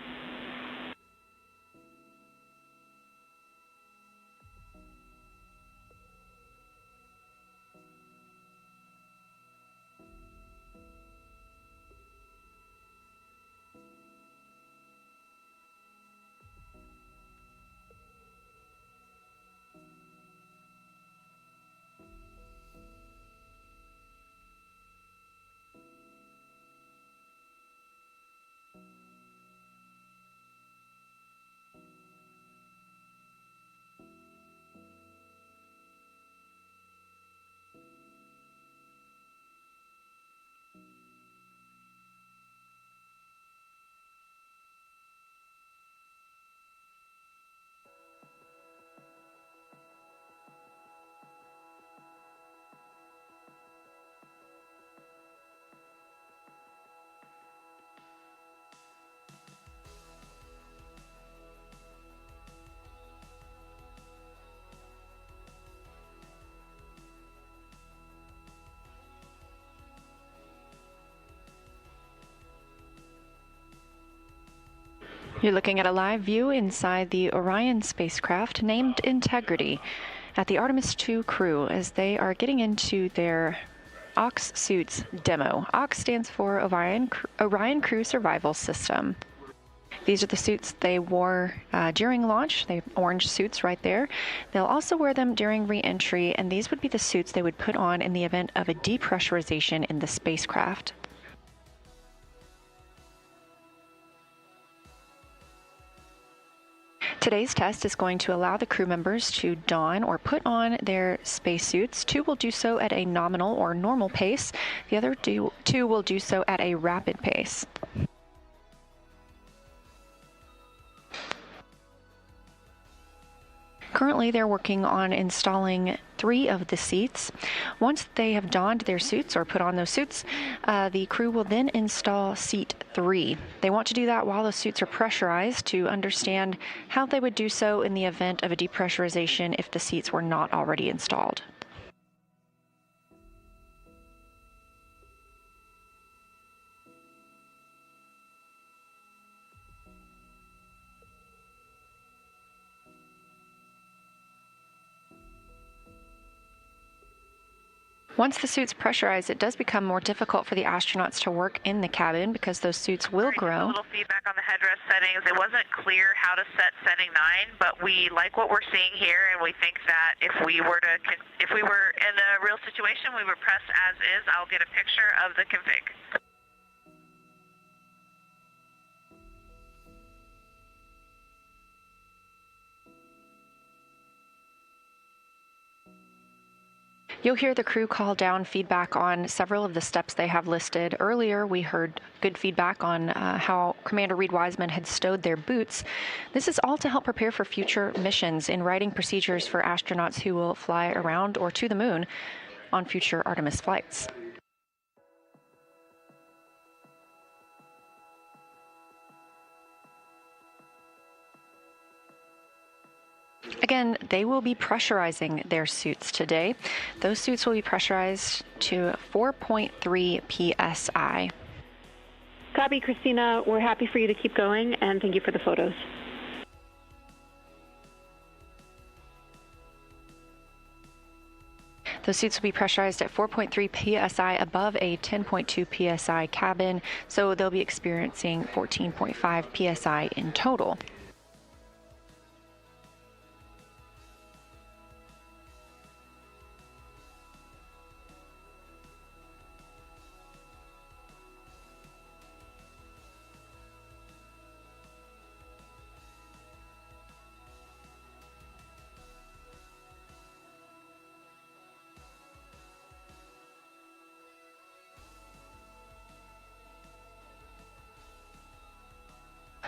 You're looking at a live view inside the Orion spacecraft named Integrity at the Artemis 2 crew as they are getting into their OX suits demo. OX stands for Orion Crew Survival System. These are the suits they wore during launch, the orange suits right there. They'll also wear them during re-entry, and these would be the suits they would put on in the event of a depressurization in the spacecraft. Today's test is going to allow the crew members to don or put on their spacesuits. 2 will do so at a nominal or normal pace. The other 2 will do so at a rapid pace. Currently, they're working on installing 3 of the seats. Once they have donned their suits or put on those suits, the crew will then install seat 3. They want to do that while the suits are pressurized to understand how they would do so in the event of a depressurization if the seats were not already installed. Once the suits pressurize, it does become more difficult for the astronauts to work in the cabin because those suits will grow. A little feedback on the headrest settings. It wasn't clear how to set setting 9, but we like what we're seeing here, and we think that if we were in a real situation, we would press as is. I'll get a picture of the config. You'll hear the crew call down feedback on several of the steps they have listed. Earlier, we heard good feedback on how Commander Reed Wiseman had stowed their boots. This is all to help prepare for future missions in writing procedures for astronauts who will fly around or to the moon on future Artemis flights. Again, they will be pressurizing their suits today. Those suits will be pressurized to 4.3 psi. Copy, Christina. We're happy for you to keep going, and thank you for the photos. Those suits will be pressurized at 4.3 psi above a 10.2 psi cabin, so they'll be experiencing 14.5 psi in total.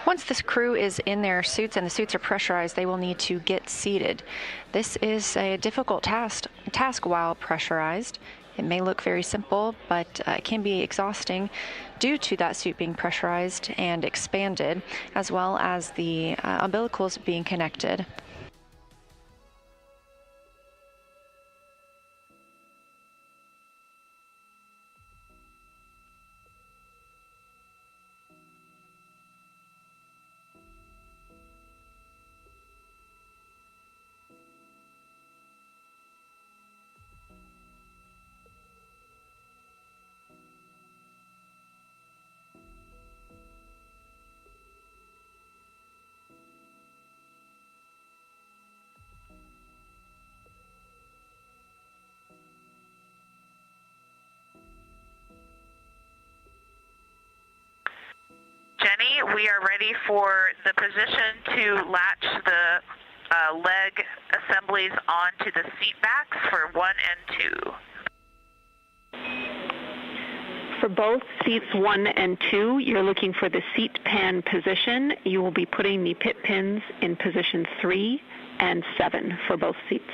Once this crew is in their suits and the suits are pressurized, they will need to get seated. This is a difficult task while pressurized. It may look very simple, but it can be exhausting due to that suit being pressurized and expanded, as well as the umbilicals being connected. Jenny, we are ready for the position to latch the leg assemblies onto the seat backs for 1 and 2. For both seats 1 and 2, you're looking for the seat pan position. You will be putting the pit pins in position 3 and 7 for both seats.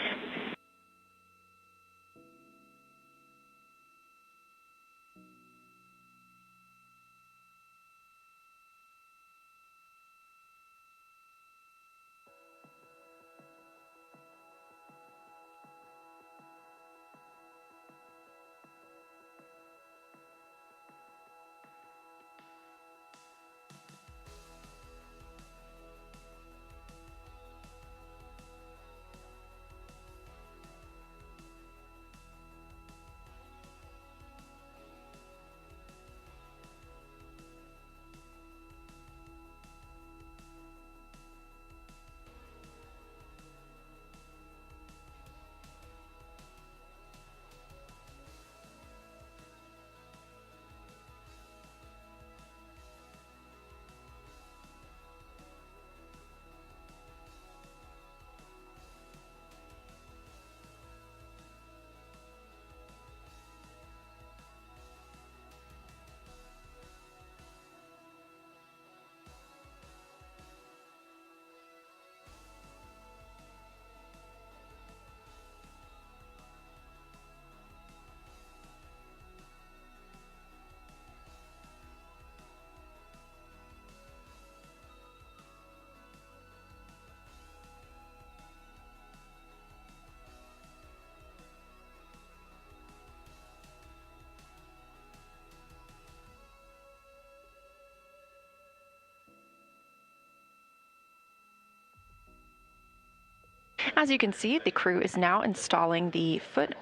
As you can see, the crew is now installing the foot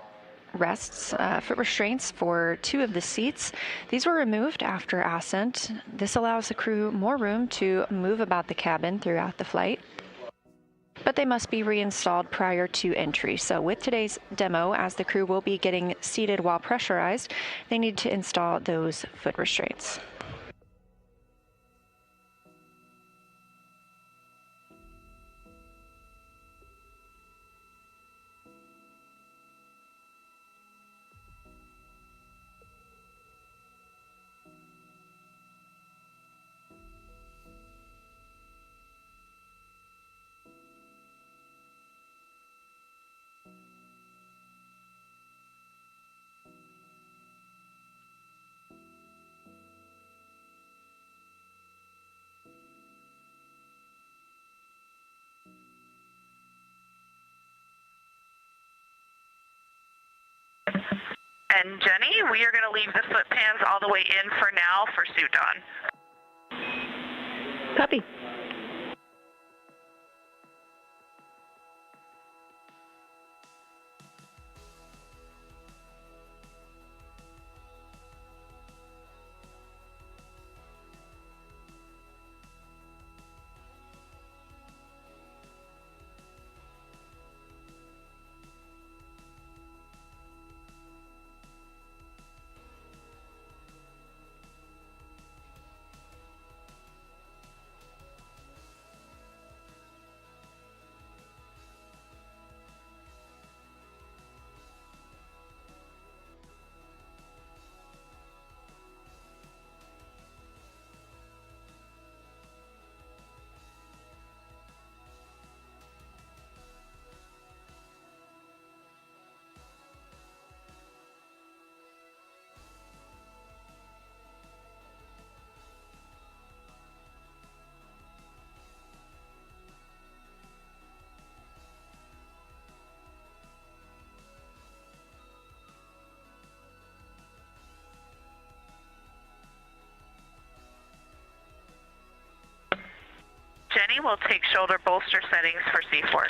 restraints for 2 of the seats. These were removed after ascent. This allows the crew more room to move about the cabin throughout the flight, but they must be reinstalled prior to entry. So with today's demo, as the crew will be getting seated while pressurized, they need to install those foot restraints. And Jenny, we are going to leave the foot pans all the way in for now for suit on. Copy. Jenny, we'll take shoulder bolster settings for C4.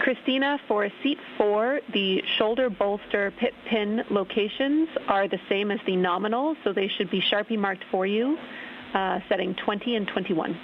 Christina, for seat 4, the shoulder bolster pit pin locations are the same as the nominal, so they should be Sharpie marked for you, setting 20 and 21.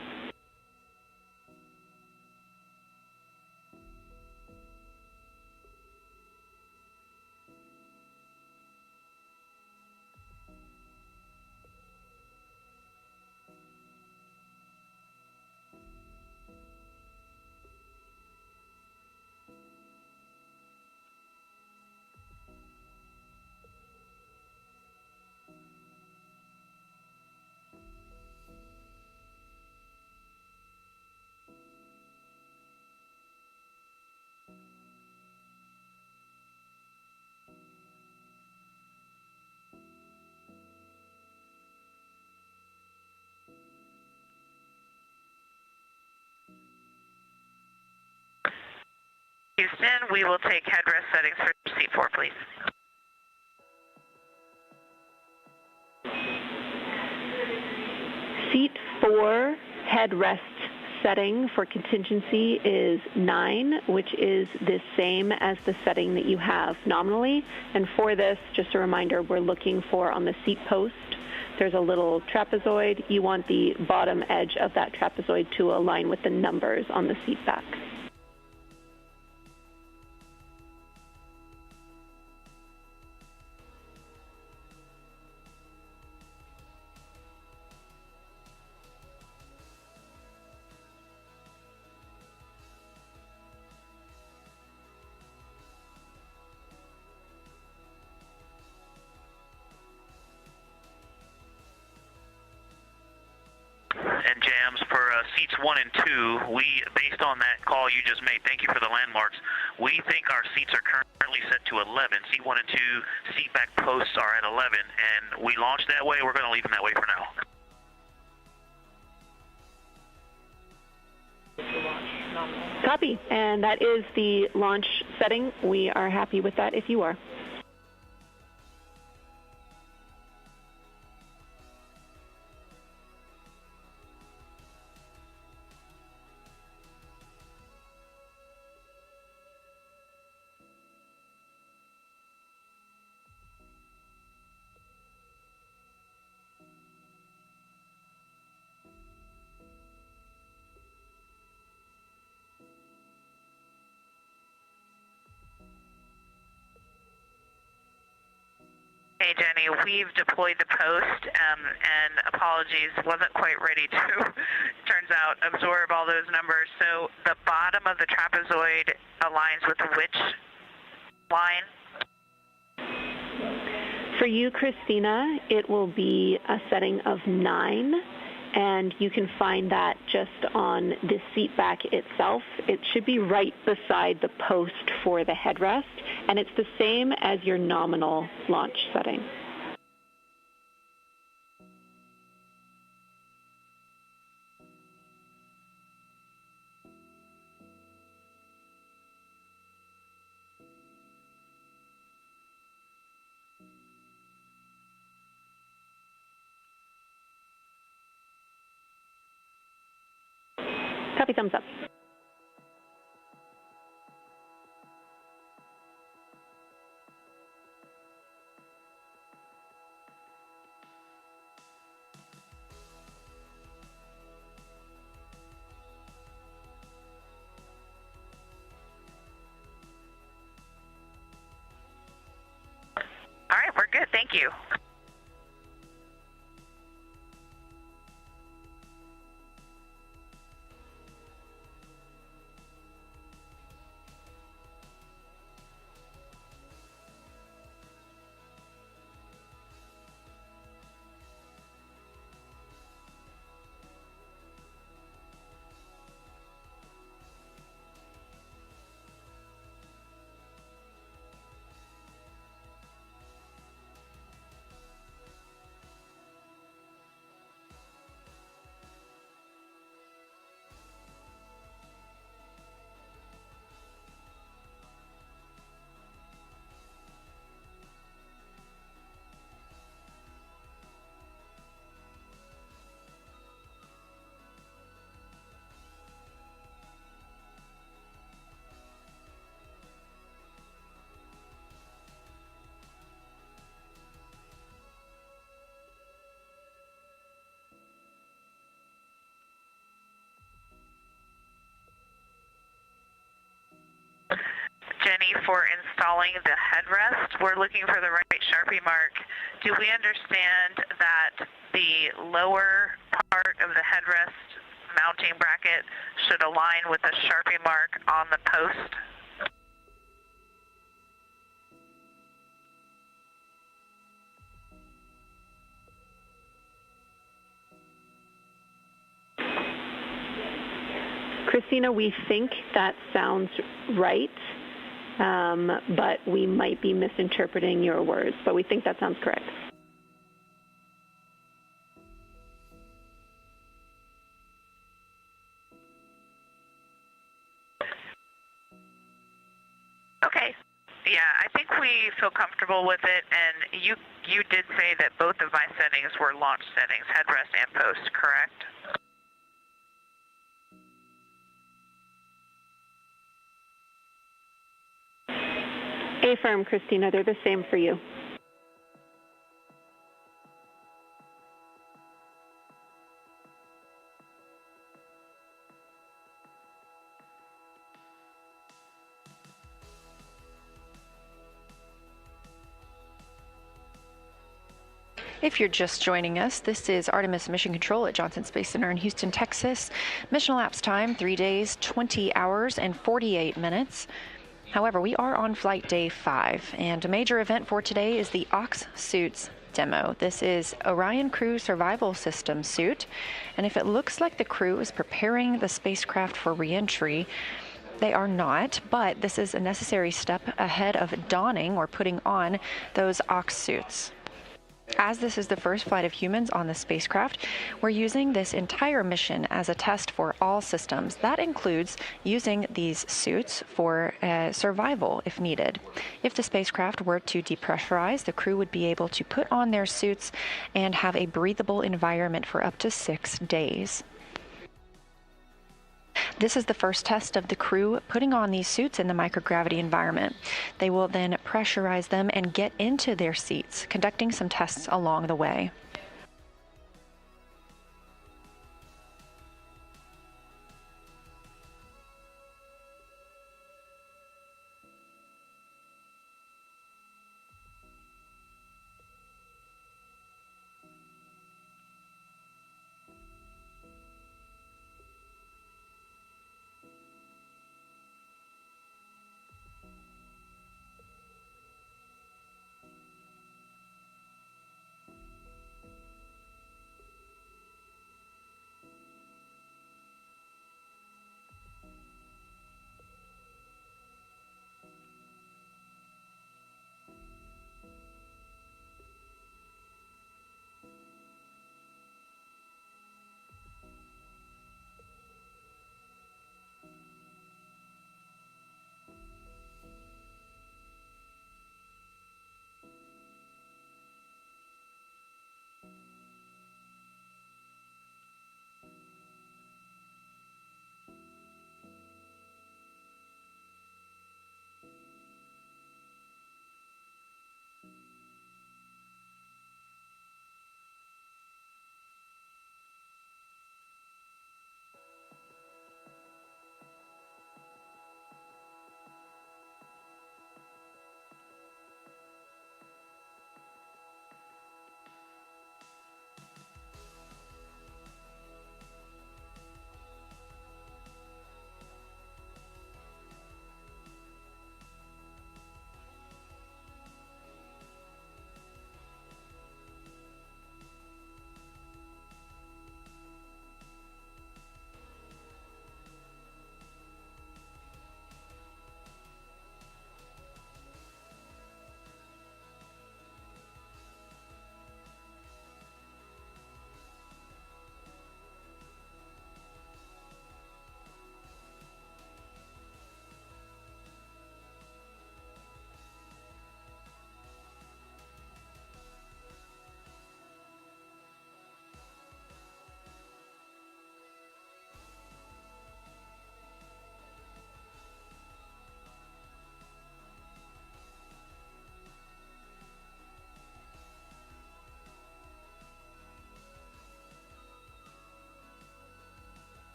Houston, we will take headrest settings for seat 4, please. Seat 4 headrest setting for contingency is 9, which is the same as the setting that you have nominally. And for this, just a reminder, we're looking for on the seat post, there's a little trapezoid. You want the bottom edge of that trapezoid to align with the numbers on the seat back. And jams for seats 1 and 2, we, based on that call you just made, thank you for the landmarks, we think our seats are currently set to 11. Seat 1 and 2 seat back posts are at 11, and we launched that way. We're going to leave them that way for now. Copy, and that is the launch setting. We are happy with that if you are. Hey, Jenny, we've deployed the post, and apologies, wasn't quite ready to, turns out, absorb all those numbers. So the bottom of the trapezoid aligns with which line? For you, Christina, it will be a setting of 9, and you can find that just on the seat back itself. It should be right beside the post for the headrest, and it's the same as your nominal launch setting. Copy, thumbs up. All right, we're good. Thank you. Jenny, for installing the headrest. We're looking for the right Sharpie mark. Do we understand that the lower part of the headrest mounting bracket should align with the Sharpie mark on the post? Christina, we think that sounds right, but we might be misinterpreting your words, but we think that sounds correct. Okay. Yeah, I think we feel comfortable with it, and you did say that both of my settings were launch settings, headrest and post, correct? Affirm, Christina, they're the same for you. If you're just joining us, this is Artemis Mission Control at Johnson Space Center in Houston, Texas. Mission elapsed time, 3 days, 20 hours, and 48 minutes. However, we are on flight day 5, and a major event for today is the Ox Suits demo. This is Orion Crew Survival System suit, and if it looks like the crew is preparing the spacecraft for re-entry, they are not, but this is a necessary step ahead of donning or putting on those Ox suits. As this is the first flight of humans on the spacecraft, we're using this entire mission as a test for all systems. That includes using these suits for survival if needed. If the spacecraft were to depressurize, the crew would be able to put on their suits and have a breathable environment for up to 6 days. This is the first test of the crew putting on these suits in the microgravity environment. They will then pressurize them and get into their seats, conducting some tests along the way.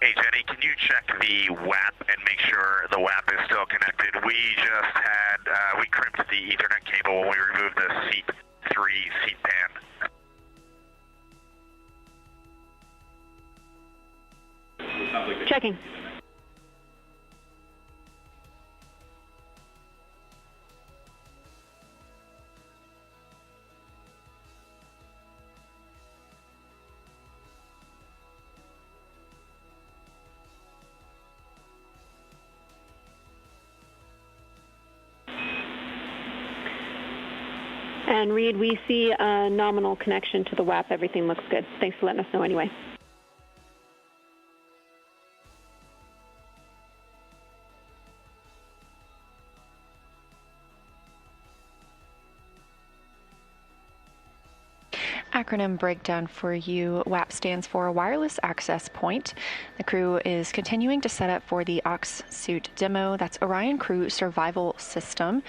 Hey, Jenny, can you check the WAP and make sure the WAP is still connected? We just had, we crimped the Ethernet cable when we removed the seat 3 seat pan. Checking. And Reed, we see a nominal connection to the WAP. Everything looks good. Thanks for letting us know anyway. Acronym breakdown for you. WAP stands for Wireless Access Point. The crew is continuing to set up for the Ox Suit demo. That's Orion Crew Survival System.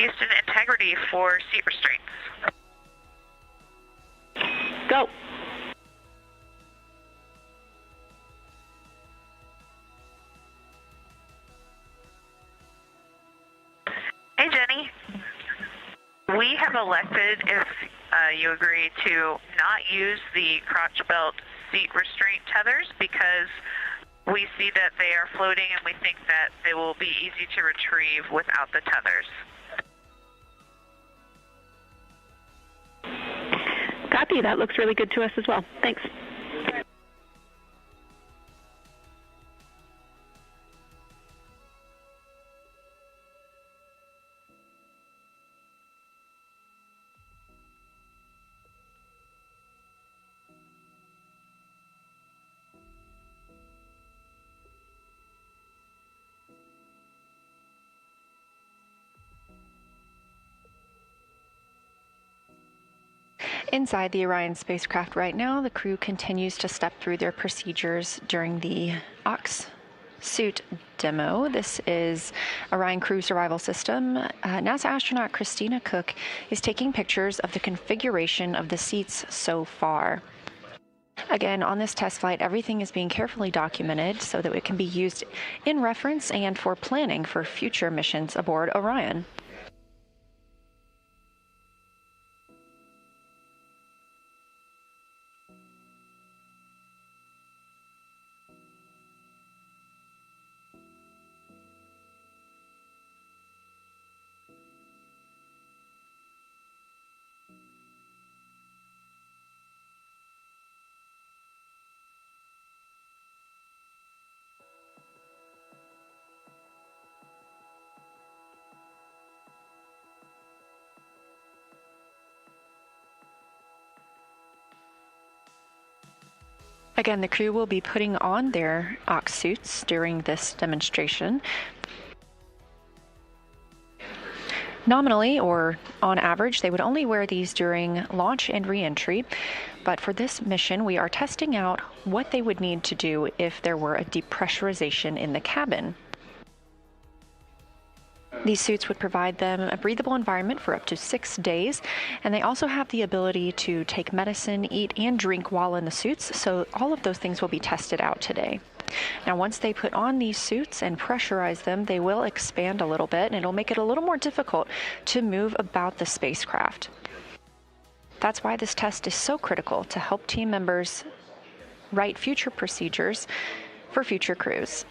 Houston, integrity for seat restraints. Go. Hey, Jenny. We have elected, if you agree, to not use the crotch belt seat restraint tethers because we see that they are floating and we think that they will be easy to retrieve without the tethers. Copy. That looks really good to us as well. Thanks. Inside the Orion spacecraft right now, the crew continues to step through their procedures during the Ox suit demo. This is Orion Crew Survival System. NASA astronaut Christina Cook is taking pictures of the configuration of the seats so far. Again, on this test flight, everything is being carefully documented so that it can be used in reference and for planning for future missions aboard Orion. Again, the crew will be putting on their Ox suits during this demonstration. Nominally, or on average, they would only wear these during launch and re-entry, but for this mission, we are testing out what they would need to do if there were a depressurization in the cabin. These suits would provide them a breathable environment for up to 6 days, and they also have the ability to take medicine, eat, and drink while in the suits, so all of those things will be tested out today. Now, once they put on these suits and pressurize them, they will expand a little bit, and it'll make it a little more difficult to move about the spacecraft. That's why this test is so critical to help team members write future procedures for future crews.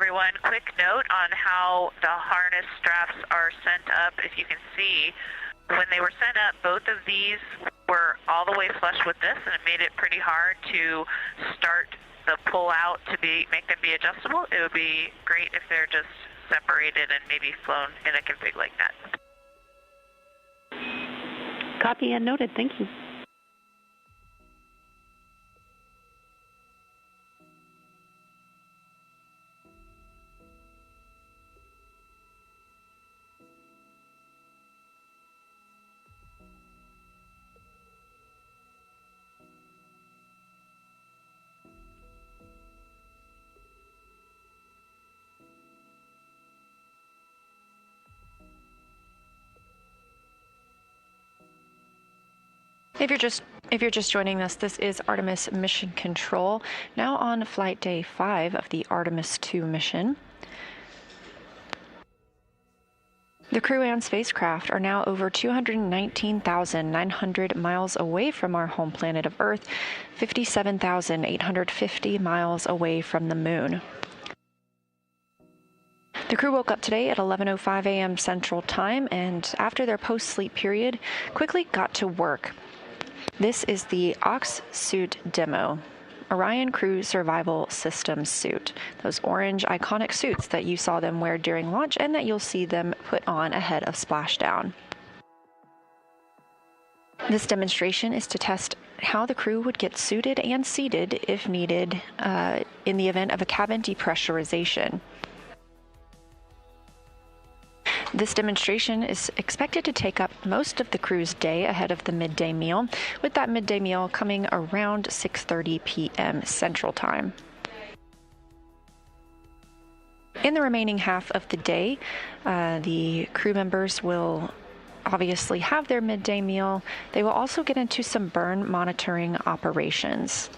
everyone. Quick note on how the harness straps are sent up. If you can see, when they were sent up, both of these were all the way flush with this, and it made it pretty hard to start the pull out to make them be adjustable. It would be great if they're just separated and maybe flown in a config like that. Copy and noted. Thank you. If you're just joining us, this is Artemis Mission Control, now on flight day 5 of the Artemis 2 mission. The crew and spacecraft are now over 219,900 miles away from our home planet of Earth, 57,850 miles away from the Moon. The crew woke up today at 11:05 a.m. Central Time, and after their post-sleep period, quickly got to work. This is the Ox suit demo, Orion Crew Survival Systems suit. Those orange iconic suits that you saw them wear during launch and that you'll see them put on ahead of splashdown. This demonstration is to test how the crew would get suited and seated if needed in the event of a cabin depressurization. This demonstration is expected to take up most of the crew's day ahead of the midday meal, with that midday meal coming around 6:30 p.m. Central Time. In the remaining half of the day, the crew members will obviously have their midday meal. They will also get into some burn monitoring operations.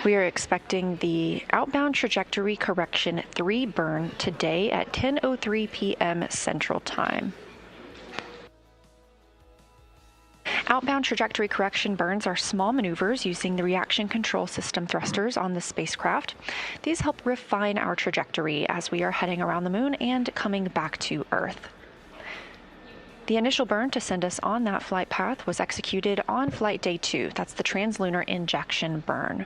We are expecting the outbound trajectory correction 3 burn today at 10:03 p.m. Central Time. Outbound trajectory correction burns are small maneuvers using the reaction control system thrusters on the spacecraft. These help refine our trajectory as we are heading around the Moon and coming back to Earth. The initial burn to send us on that flight path was executed on flight day 2. That's the translunar injection burn.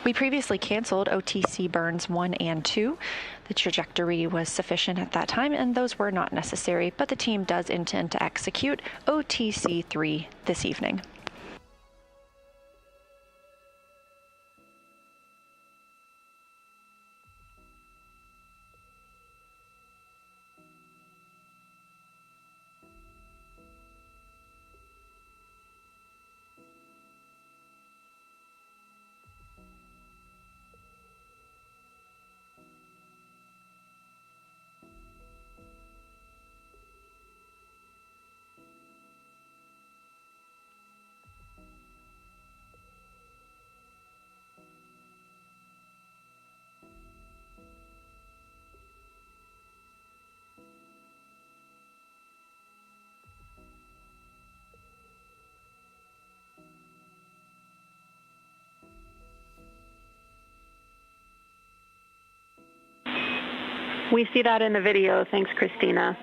We previously canceled OTC burns 1 and 2. The trajectory was sufficient at that time, and those were not necessary, but the team does intend to execute OTC 3 this evening. We see that in the video. Thanks, Christina.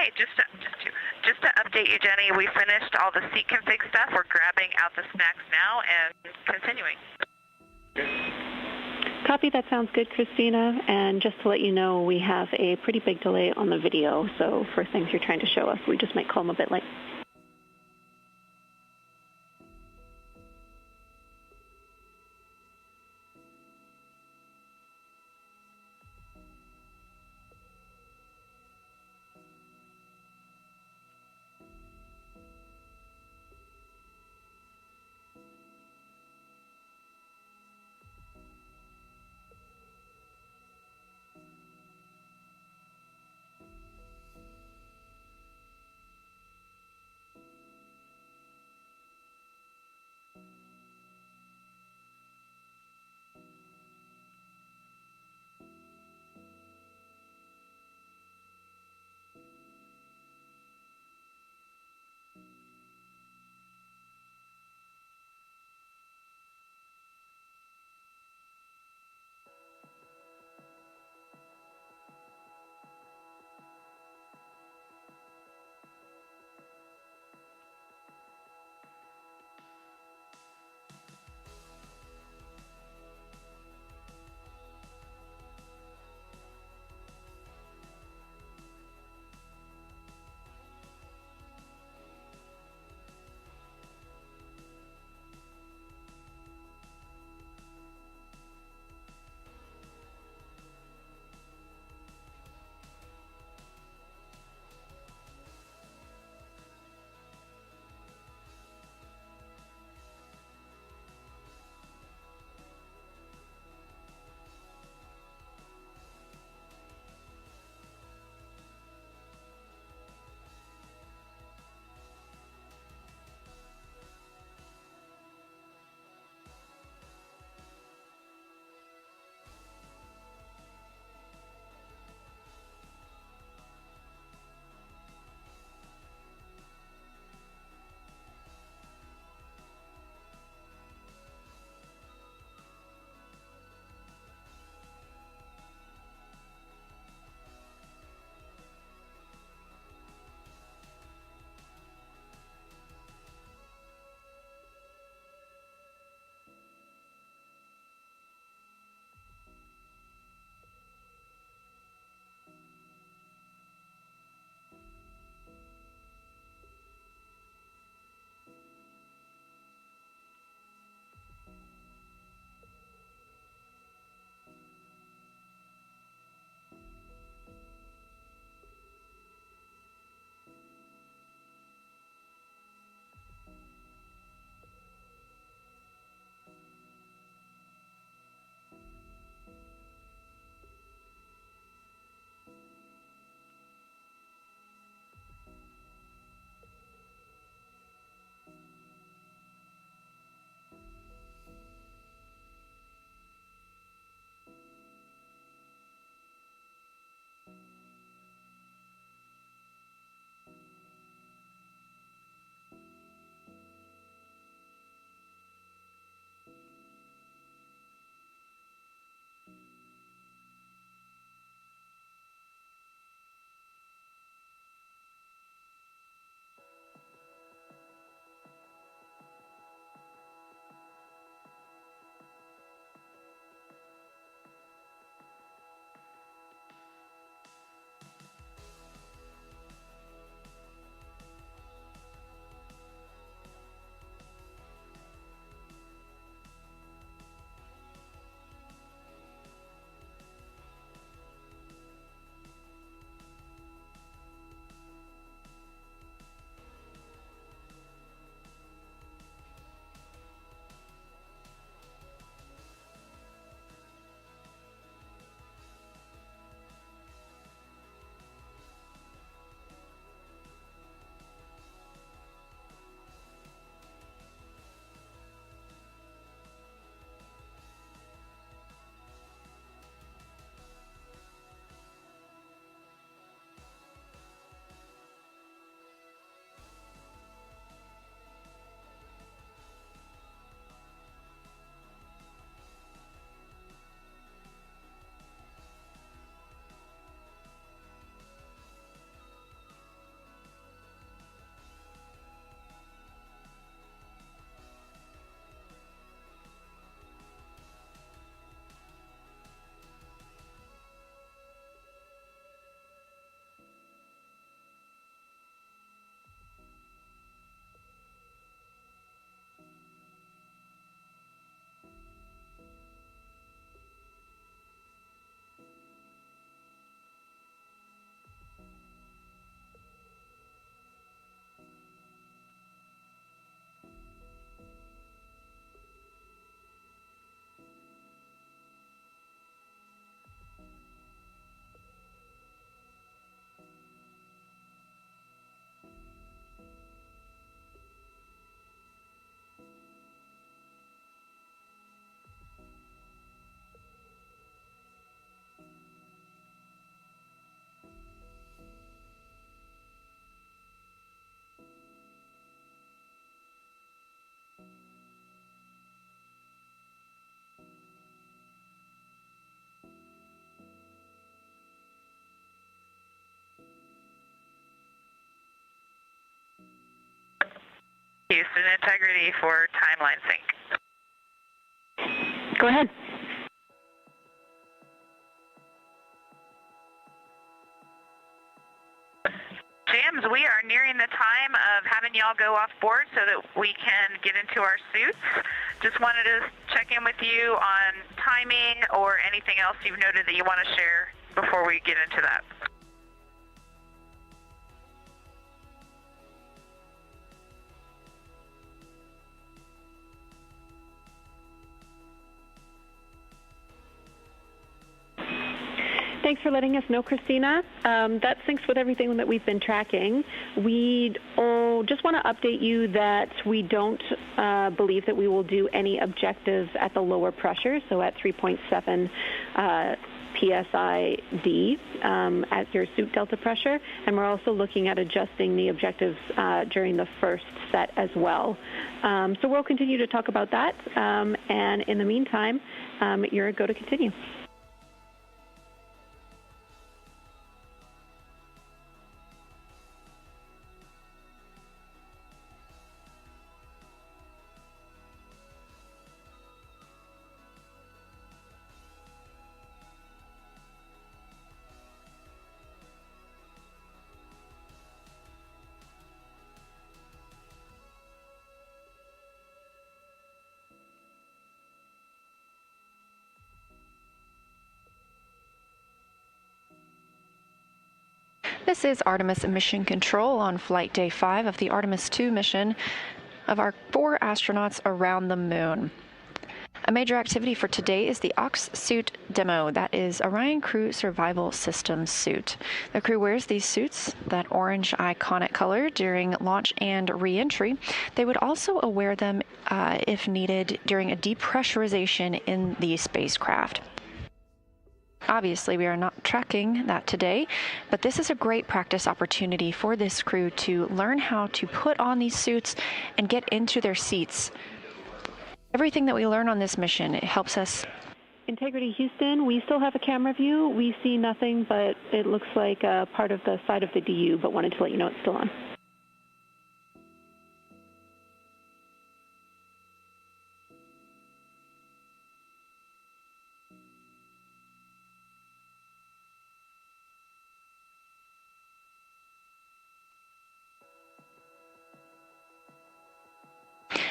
Hey, just to update you, Jenny, we finished all the seat config stuff. We're grabbing out the snacks now and continuing. Copy, that sounds good, Christina. And just to let you know, we have a pretty big delay on the video, so for things you're trying to show us, we just might call them a bit late. Houston, integrity for timeline sync. Go ahead. Jams, we are nearing the time of having y'all go off board so that we can get into our suits. Just wanted to check in with you on timing or anything else you've noted that you want to share before we get into that. Thanks for letting us know, Christina. That syncs with everything that we've been tracking. We just want to update you that we don't believe that we will do any objectives at the lower pressure, so at 3.7 PSID at your suit delta pressure. And we're also looking at adjusting the objectives during the first set as well. So we'll continue to talk about that. And in the meantime, you're a go to continue. This is Artemis Mission Control on Flight Day 5 of the Artemis 2 mission of our 4 astronauts around the moon. A major activity for today is the Ox Suit Demo. That is Orion Crew Survival Systems suit. The crew wears these suits, that orange iconic color, during launch and re-entry. They would also wear them if needed during a depressurization in the spacecraft. Obviously, we are not tracking that today, but this is a great practice opportunity for this crew to learn how to put on these suits and get into their seats. Everything that we learn on this mission, it helps us. Integrity Houston, we still have a camera view. We see nothing, but it looks like a part of the side of the DU, but wanted to let you know it's still on.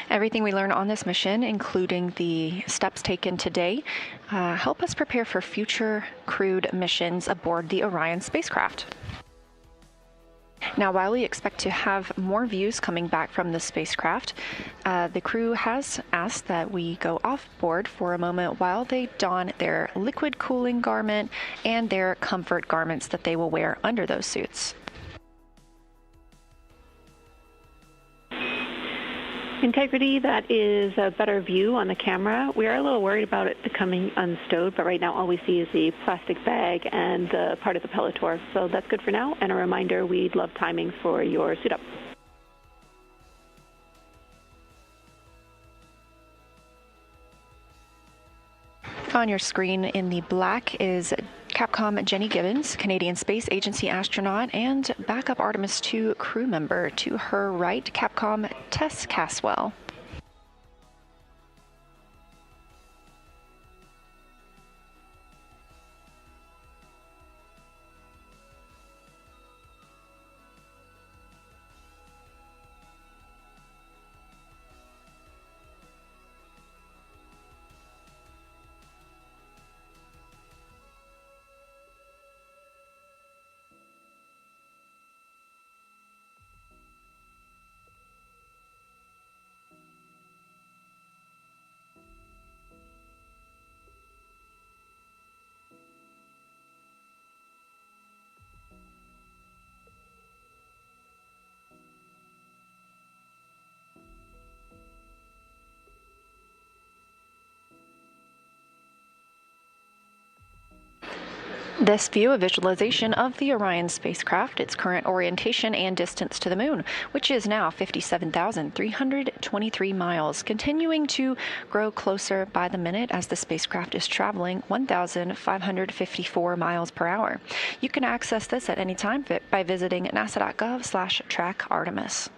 Everything we learn on this mission, including the steps taken today, help us prepare for future crewed missions aboard the Orion spacecraft. Now, while we expect to have more views coming back from the spacecraft, the crew has asked that we go off board for a moment while they don their liquid cooling garment and their comfort garments that they will wear under those suits. Integrity, that is a better view on the camera. We are a little worried about it becoming unstowed, but right now all we see is the plastic bag and the part of the Pelotor. So that's good for now, and a reminder, we'd love timings for your suit up. On your screen in the black is Capcom Jenny Gibbons, Canadian Space Agency astronaut and backup Artemis 2 crew member. To her right, Capcom Tess Caswell. This view, a visualization of the Orion spacecraft, its current orientation and distance to the moon, which is now 57,323 miles, continuing to grow closer by the minute as the spacecraft is traveling 1,554 miles per hour. You can access this at any time by visiting nasa.gov/track Artemis.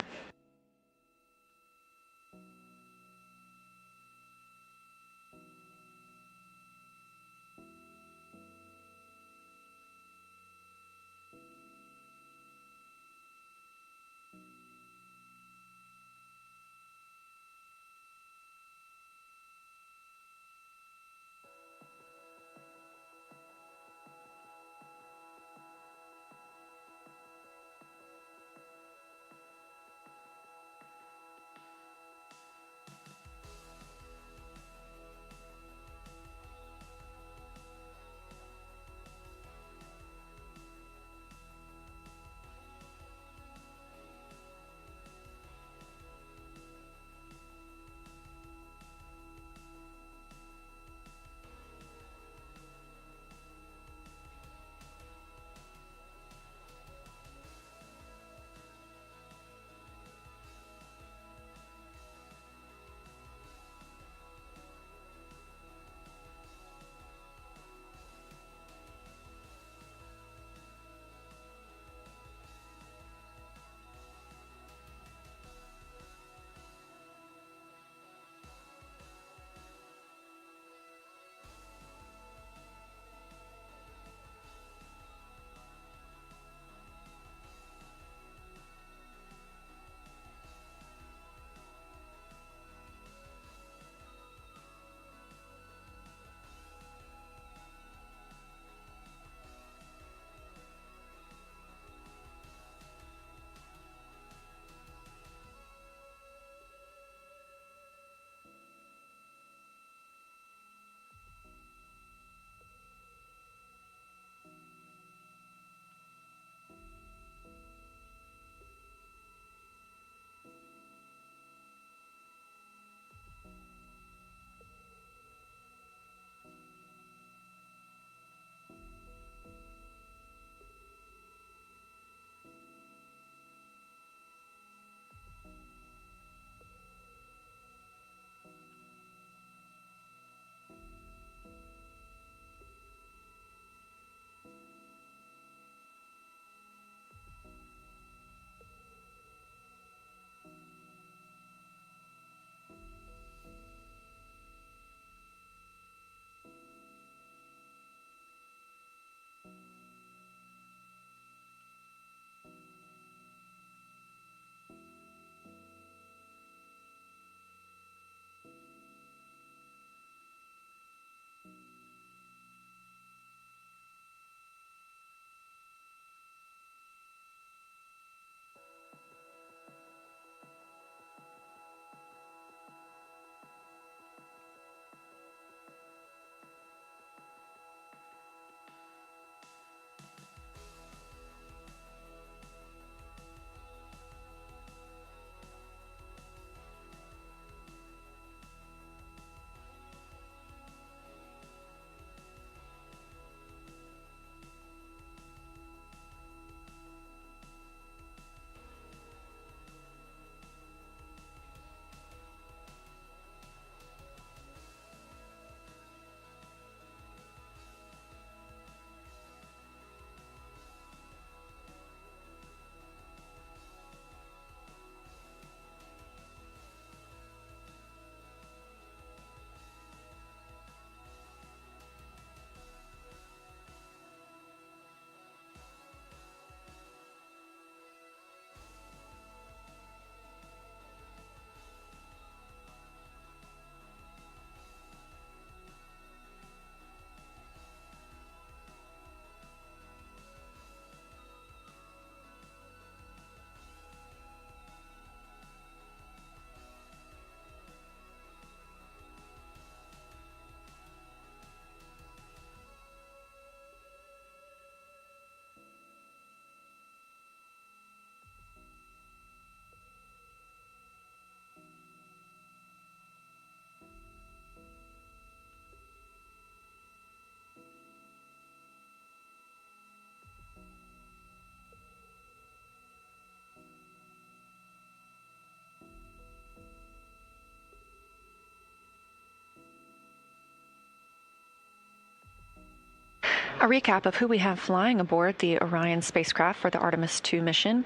A recap of who we have flying aboard the Orion spacecraft for the Artemis 2 mission.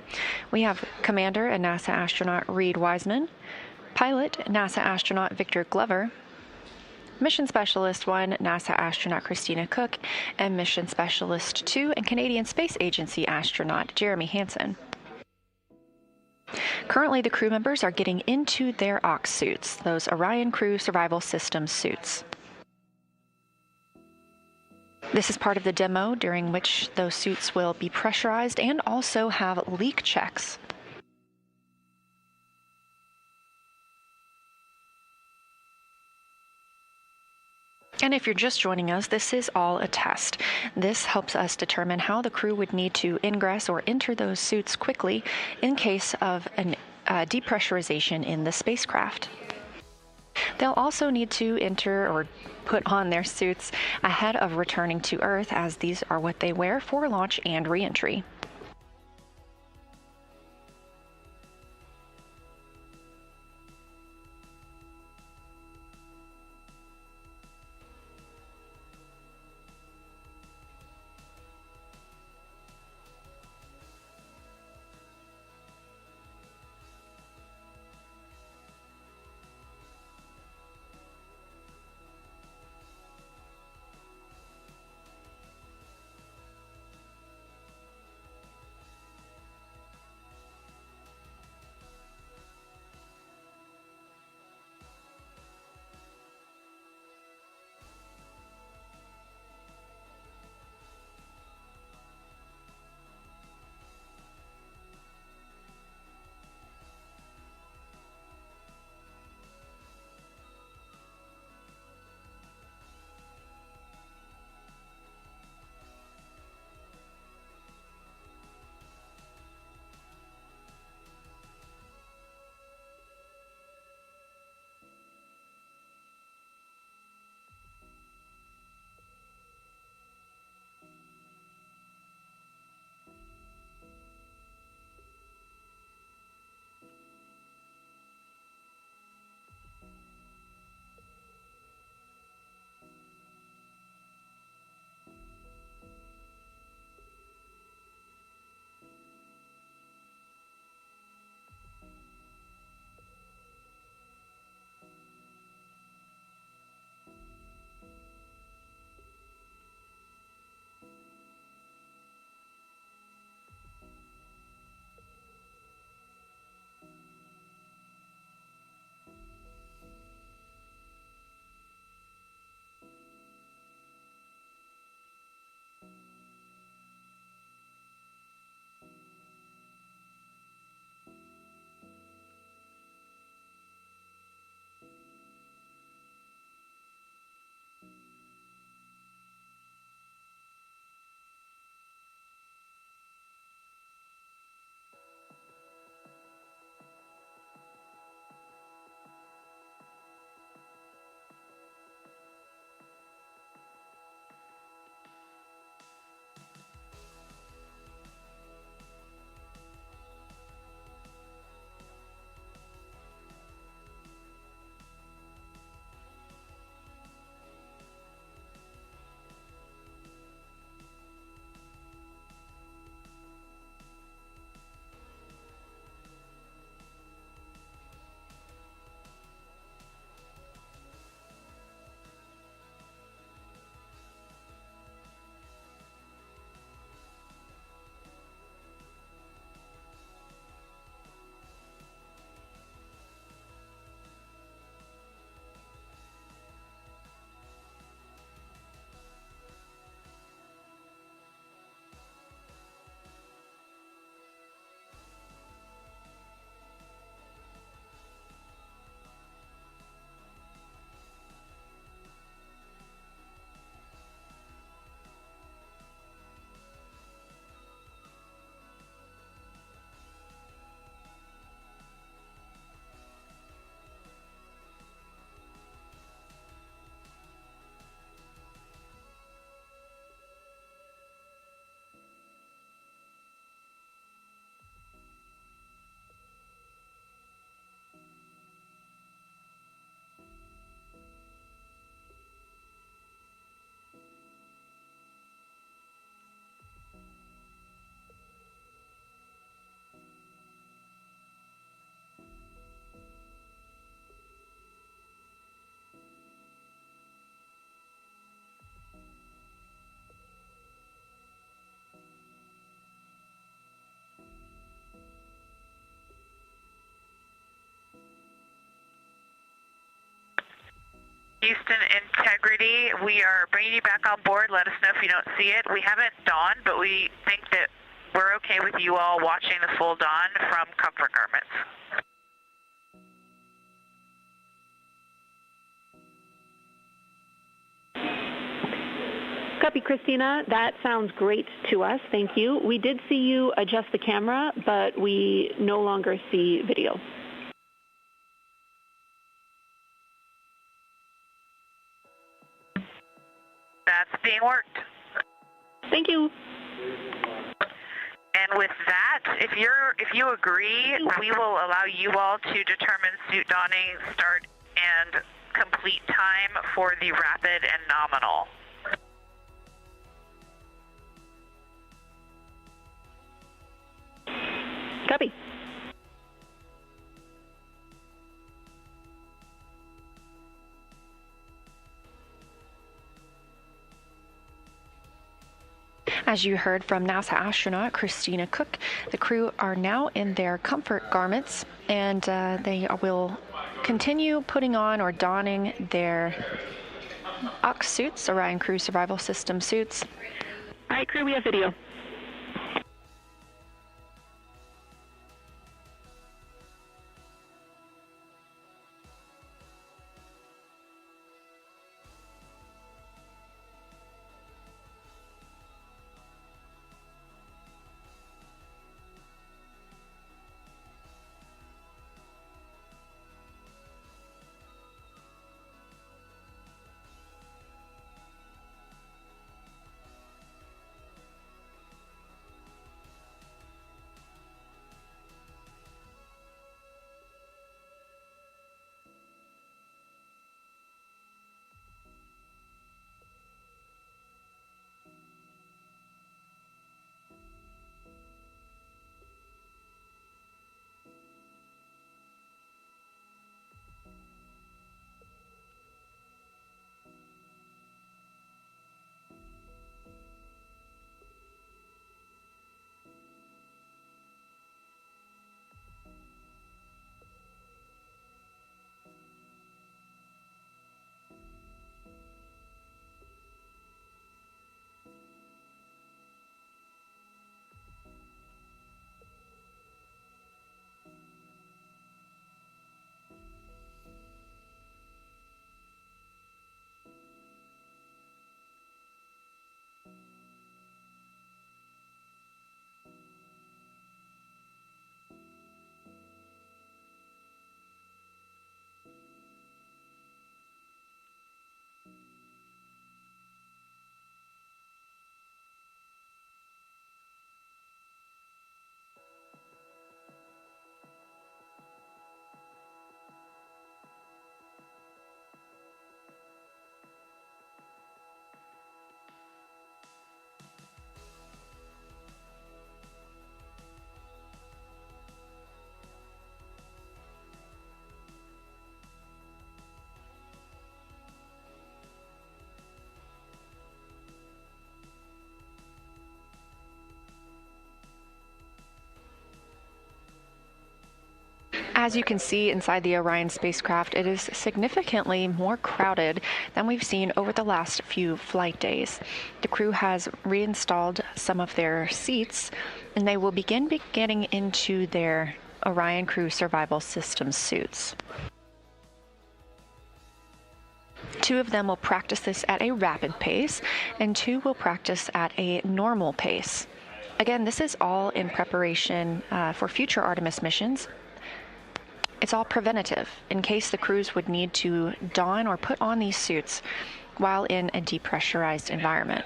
We have Commander and NASA astronaut Reed Wiseman, Pilot NASA astronaut Victor Glover, Mission Specialist 1 NASA astronaut Christina Cook, and Mission Specialist 2 and Canadian Space Agency astronaut Jeremy Hansen. Currently, the crew members are getting into their OX suits, those Orion Crew Survival Systems suits. This is part of the demo during which those suits will be pressurized and also have leak checks. And if you're just joining us, this is all a test. This helps us determine how the crew would need to ingress or enter those suits quickly in case of a depressurization in the spacecraft. They'll also need to enter or put on their suits ahead of returning to Earth, as these are what they wear for launch and re-entry. Houston Integrity. We are bringing you back on board. Let us know if you don't see it. We haven't dawned, but we think that we're okay with you all watching the full dawn from comfort garments. Copy, Christina. That sounds great to us. Thank you. We did see you adjust the camera, but we no longer see video. That's being worked. Thank you. And with that, if you agree, we will allow you all to determine suit donning start and complete time for the rapid and nominal. Copy. As you heard from NASA astronaut Christina Cook, the crew are now in their comfort garments, and they will continue putting on or donning their OX suits, Orion Crew Survival System suits. All right, crew, we have video. As you can see inside the Orion spacecraft, it is significantly more crowded than we've seen over the last few flight days. The crew has reinstalled some of their seats, and they will begin getting into their Orion Crew Survival System suits. 2 of them will practice this at a rapid pace, and 2 will practice at a normal pace. Again, this is all in preparation for future Artemis missions. It's all preventative in case the crews would need to don or put on these suits while in a depressurized environment.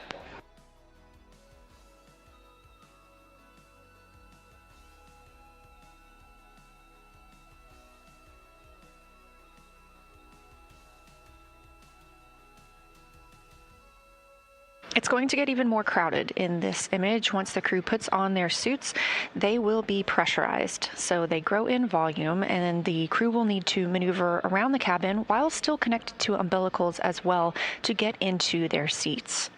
It's going to get even more crowded in this image. Once the crew puts on their suits, they will be pressurized. So they grow in volume, and the crew will need to maneuver around the cabin while still connected to umbilicals as well to get into their seats.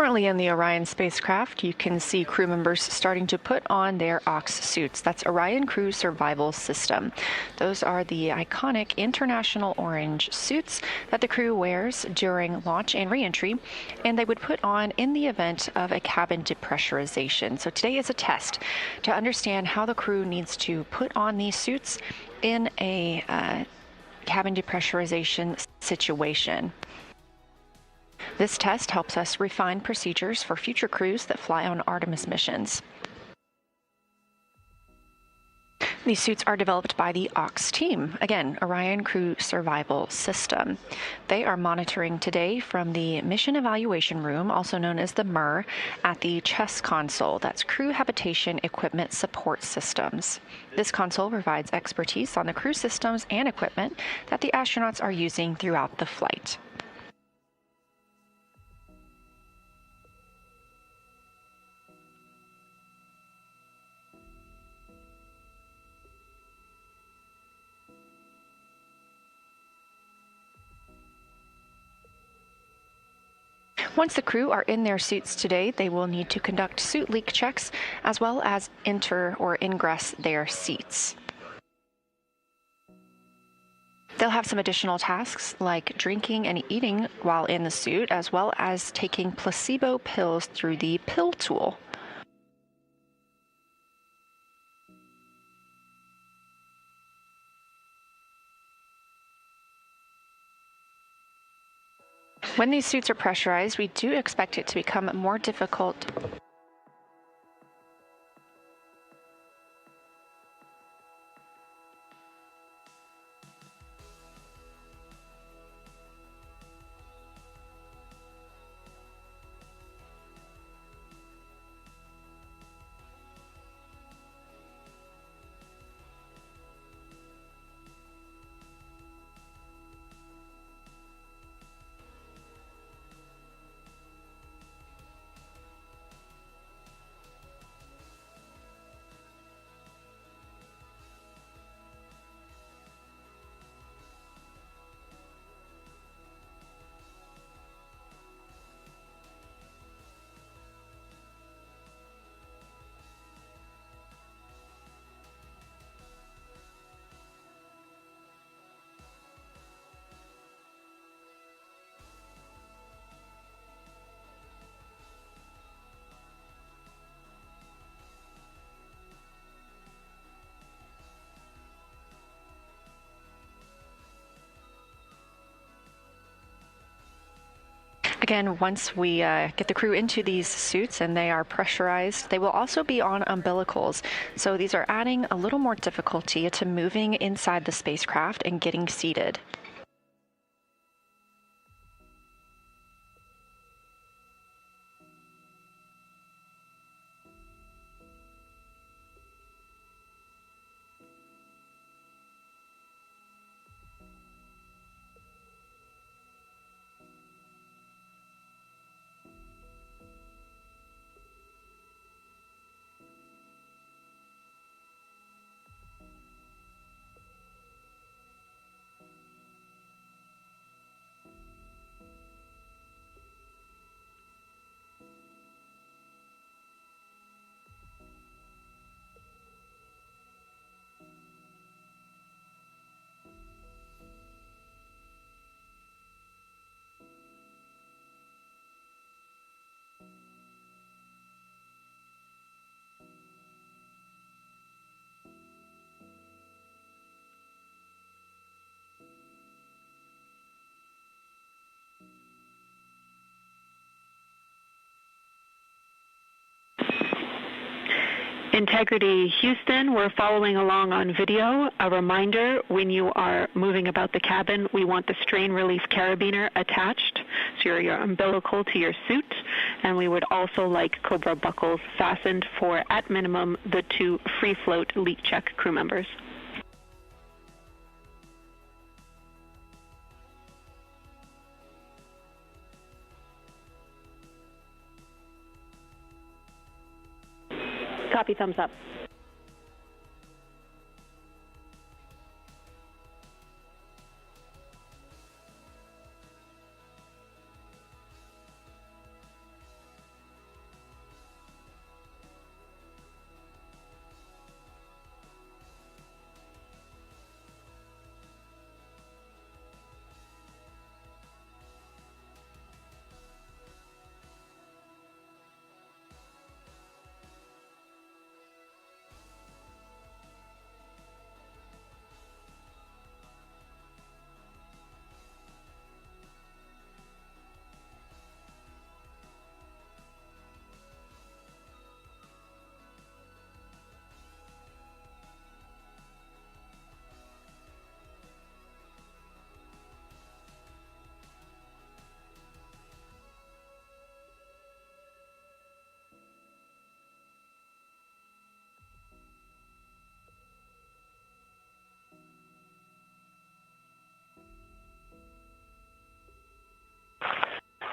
Currently in the Orion spacecraft, you can see crew members starting to put on their OX suits. That's Orion Crew Survival System. Those are the iconic international orange suits that the crew wears during launch and re-entry, and they would put on in the event of a cabin depressurization. So today is a test to understand how the crew needs to put on these suits in a cabin depressurization situation. This test helps us refine procedures for future crews that fly on Artemis missions. These suits are developed by the OX team, again, Orion Crew Survival System. They are monitoring today from the Mission Evaluation Room, also known as the MIR, at the chess console. That's Crew Habitation Equipment Support Systems. This console provides expertise on the crew systems and equipment that the astronauts are using throughout the flight. Once the crew are in their suits today, they will need to conduct suit leak checks as well as enter or ingress their seats. They'll have some additional tasks like drinking and eating while in the suit, as well as taking placebo pills through the pill tool. When these suits are pressurized, we do expect it to become more difficult. Again, once we get the crew into these suits and they are pressurized, they will also be on umbilicals. So these are adding a little more difficulty to moving inside the spacecraft and getting seated. Integrity Houston, we're following along on video. A reminder, when you are moving about the cabin, we want the strain relief carabiner attached, so your umbilical to your suit, and we would also like Cobra buckles fastened for, at minimum, the 2 free float leak check crew members. Copy, thumbs up.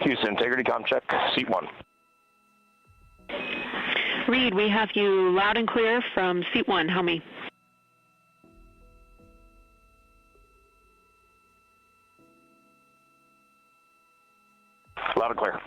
Houston, integrity comm check, seat 1. Reed, we have you loud and clear from seat 1. Help me. Loud and clear.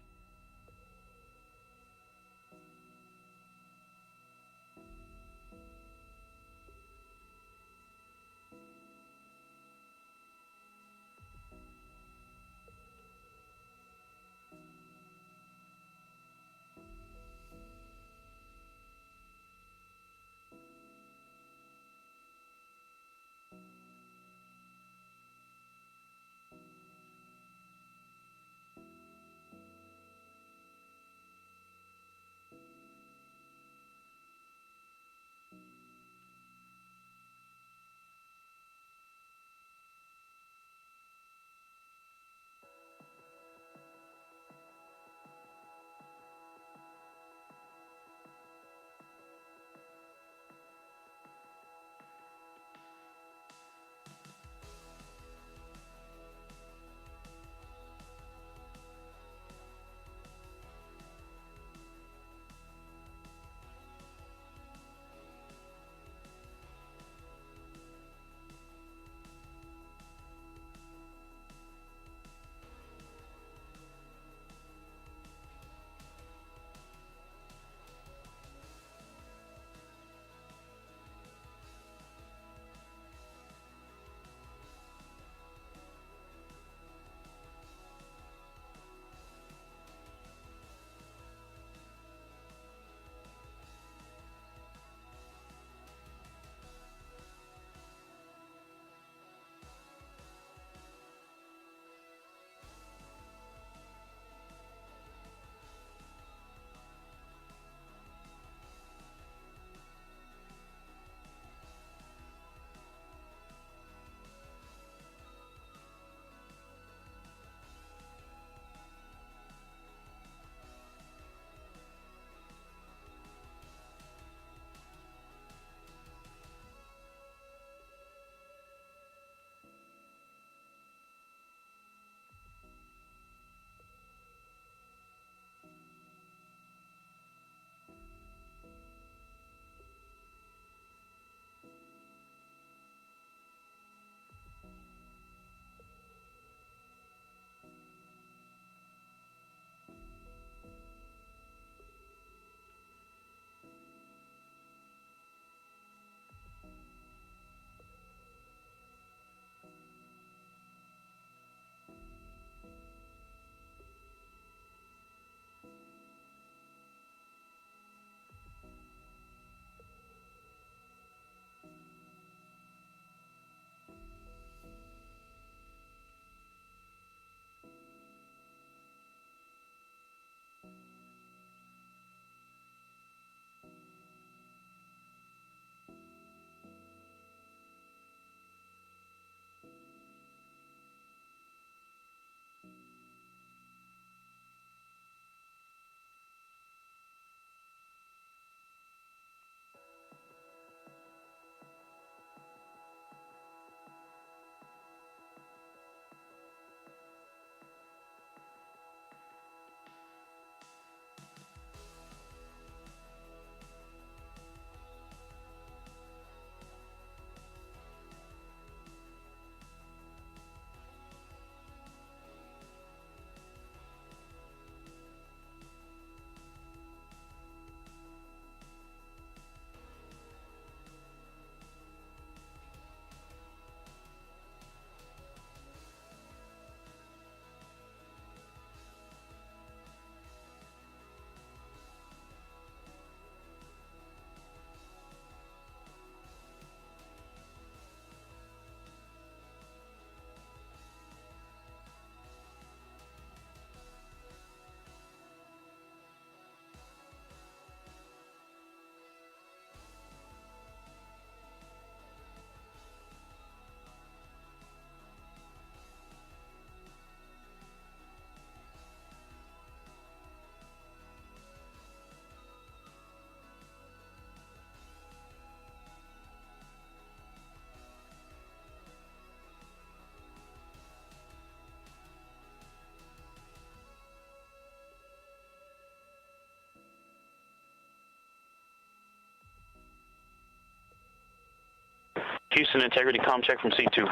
Houston, integrity comm check from seat 2.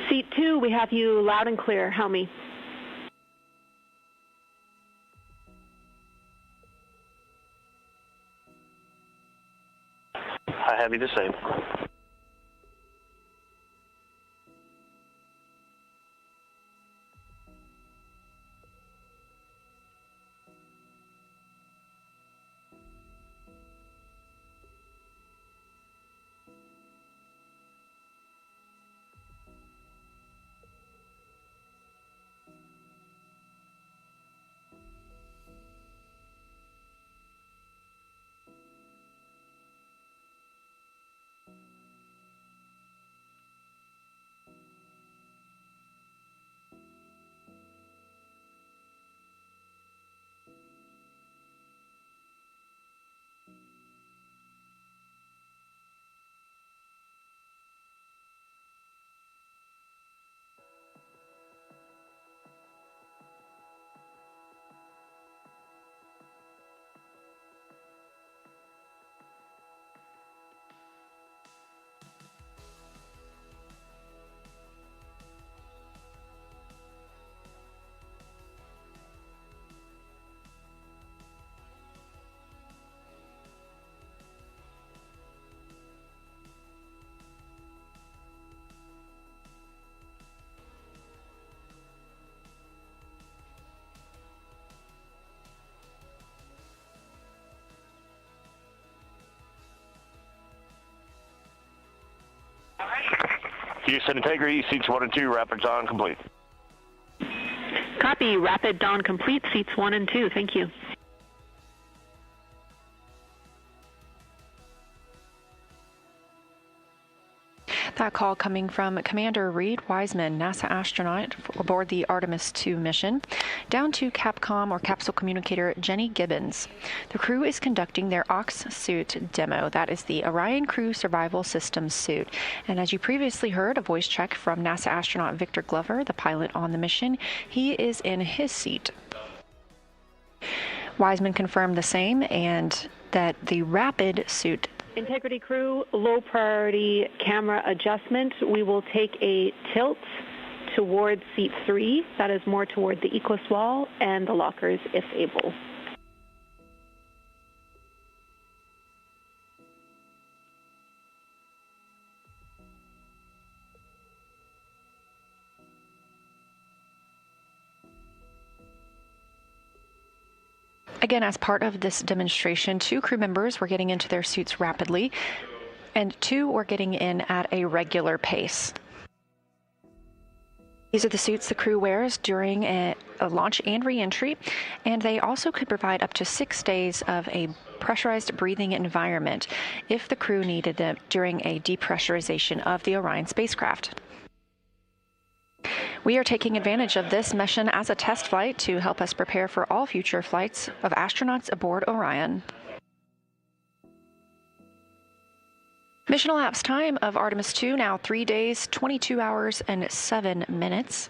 Seat 2, we have you loud and clear. Helmy. I have you the same. Houston, integrity, seats 1 and 2, rapid on complete. Copy, rapid dawn complete, seats 1 and 2. Thank you. That call coming from Commander Reed Wiseman, NASA astronaut aboard the Artemis 2 mission, down to Capcom or capsule communicator Jenny Gibbons. The crew is conducting their OX suit demo. That is the Orion Crew Survival Systems suit. And as you previously heard, a voice check from NASA astronaut Victor Glover, the pilot on the mission. He is in his seat. Wiseman confirmed the same and that the rapid suit. Integrity crew, low priority camera adjustment. We will take a tilt towards seat 3. That is more toward the Equus wall and the lockers if able. Again, as part of this demonstration, 2 crew members were getting into their suits rapidly, and 2 were getting in at a regular pace. These are the suits the crew wears during a launch and re-entry, and they also could provide up to 6 days of a pressurized breathing environment if the crew needed them during a depressurization of the Orion spacecraft. We are taking advantage of this mission as a test flight to help us prepare for all future flights of astronauts aboard Orion. Mission elapsed time of Artemis 2 now 3 days, 22 hours, and 7 minutes.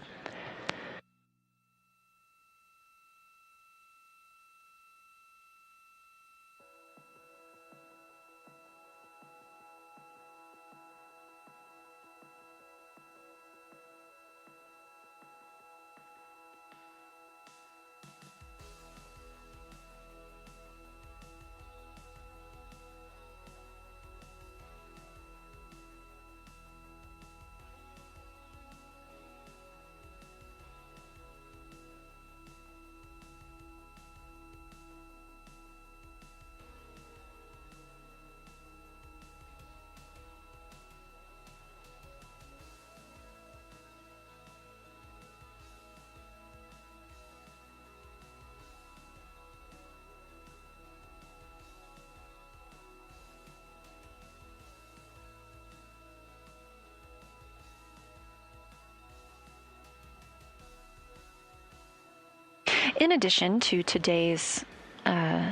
In addition to today's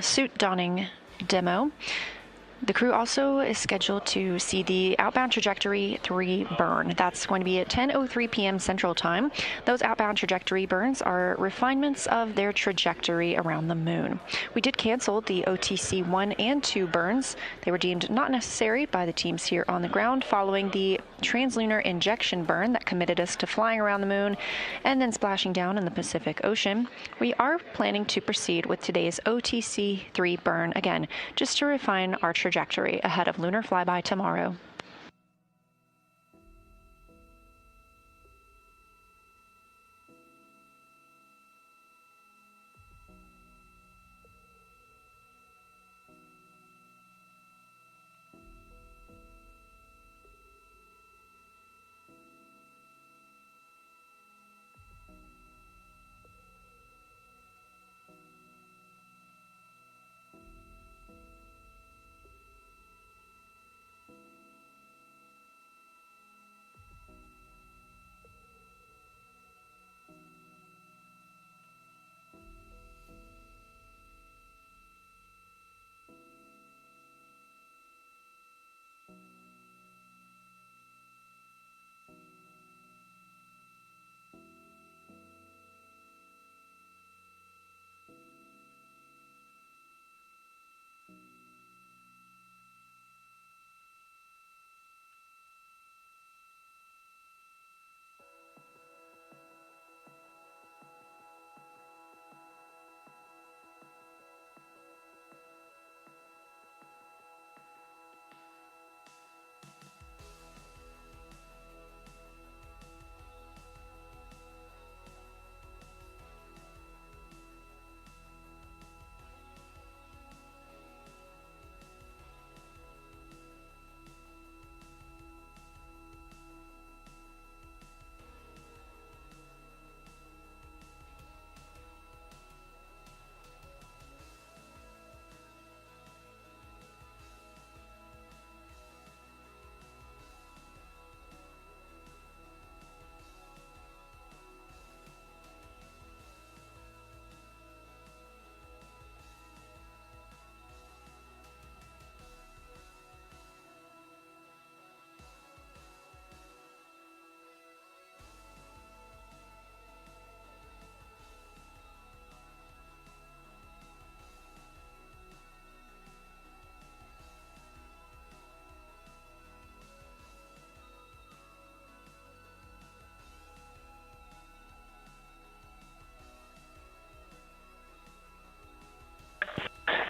suit donning demo, The crew also is scheduled to see the outbound trajectory 3 burn. That's going to be at 10:03 p.m. Central Time. Those outbound trajectory burns are refinements of their trajectory around the moon. We did cancel the OTC 1 and 2 burns. They were deemed not necessary by the teams here on the ground following the translunar injection burn that committed us to flying around the moon and then splashing down in the Pacific Ocean. We are planning to proceed with today's OTC 3 burn again, just to refine our trajectory ahead of lunar flyby tomorrow.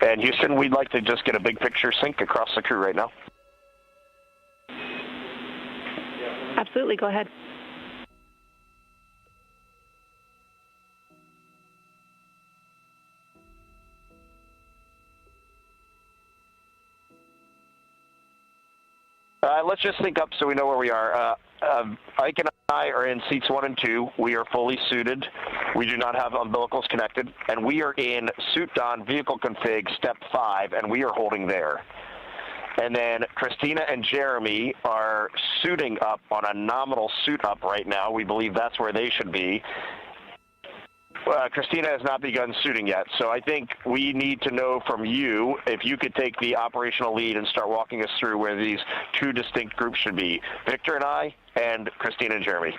And Houston, we'd like to just get a big picture sync across the crew right now. Absolutely, go ahead. Let's just sync up so we know where we are. Ike and I are in seats 1 and 2. We are fully suited. We do not have umbilicals connected. And we are in suit on vehicle config step 5, and we are holding there. And then Christina and Jeremy are suiting up on a nominal suit up right now. We believe that's where they should be. Christina has not begun suiting yet, so I think we need to know from you if you could take the operational lead and start walking us through where these 2 distinct groups should be, Victor and I, and Christina and Jeremy.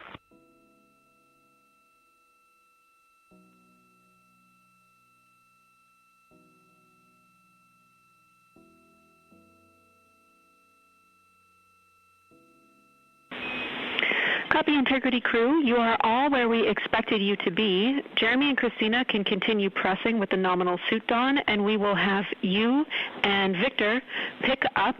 Copy, Integrity crew. You are all where we expected you to be. Jeremy and Christina can continue pressing with the nominal suit on, and we will have you and Victor pick up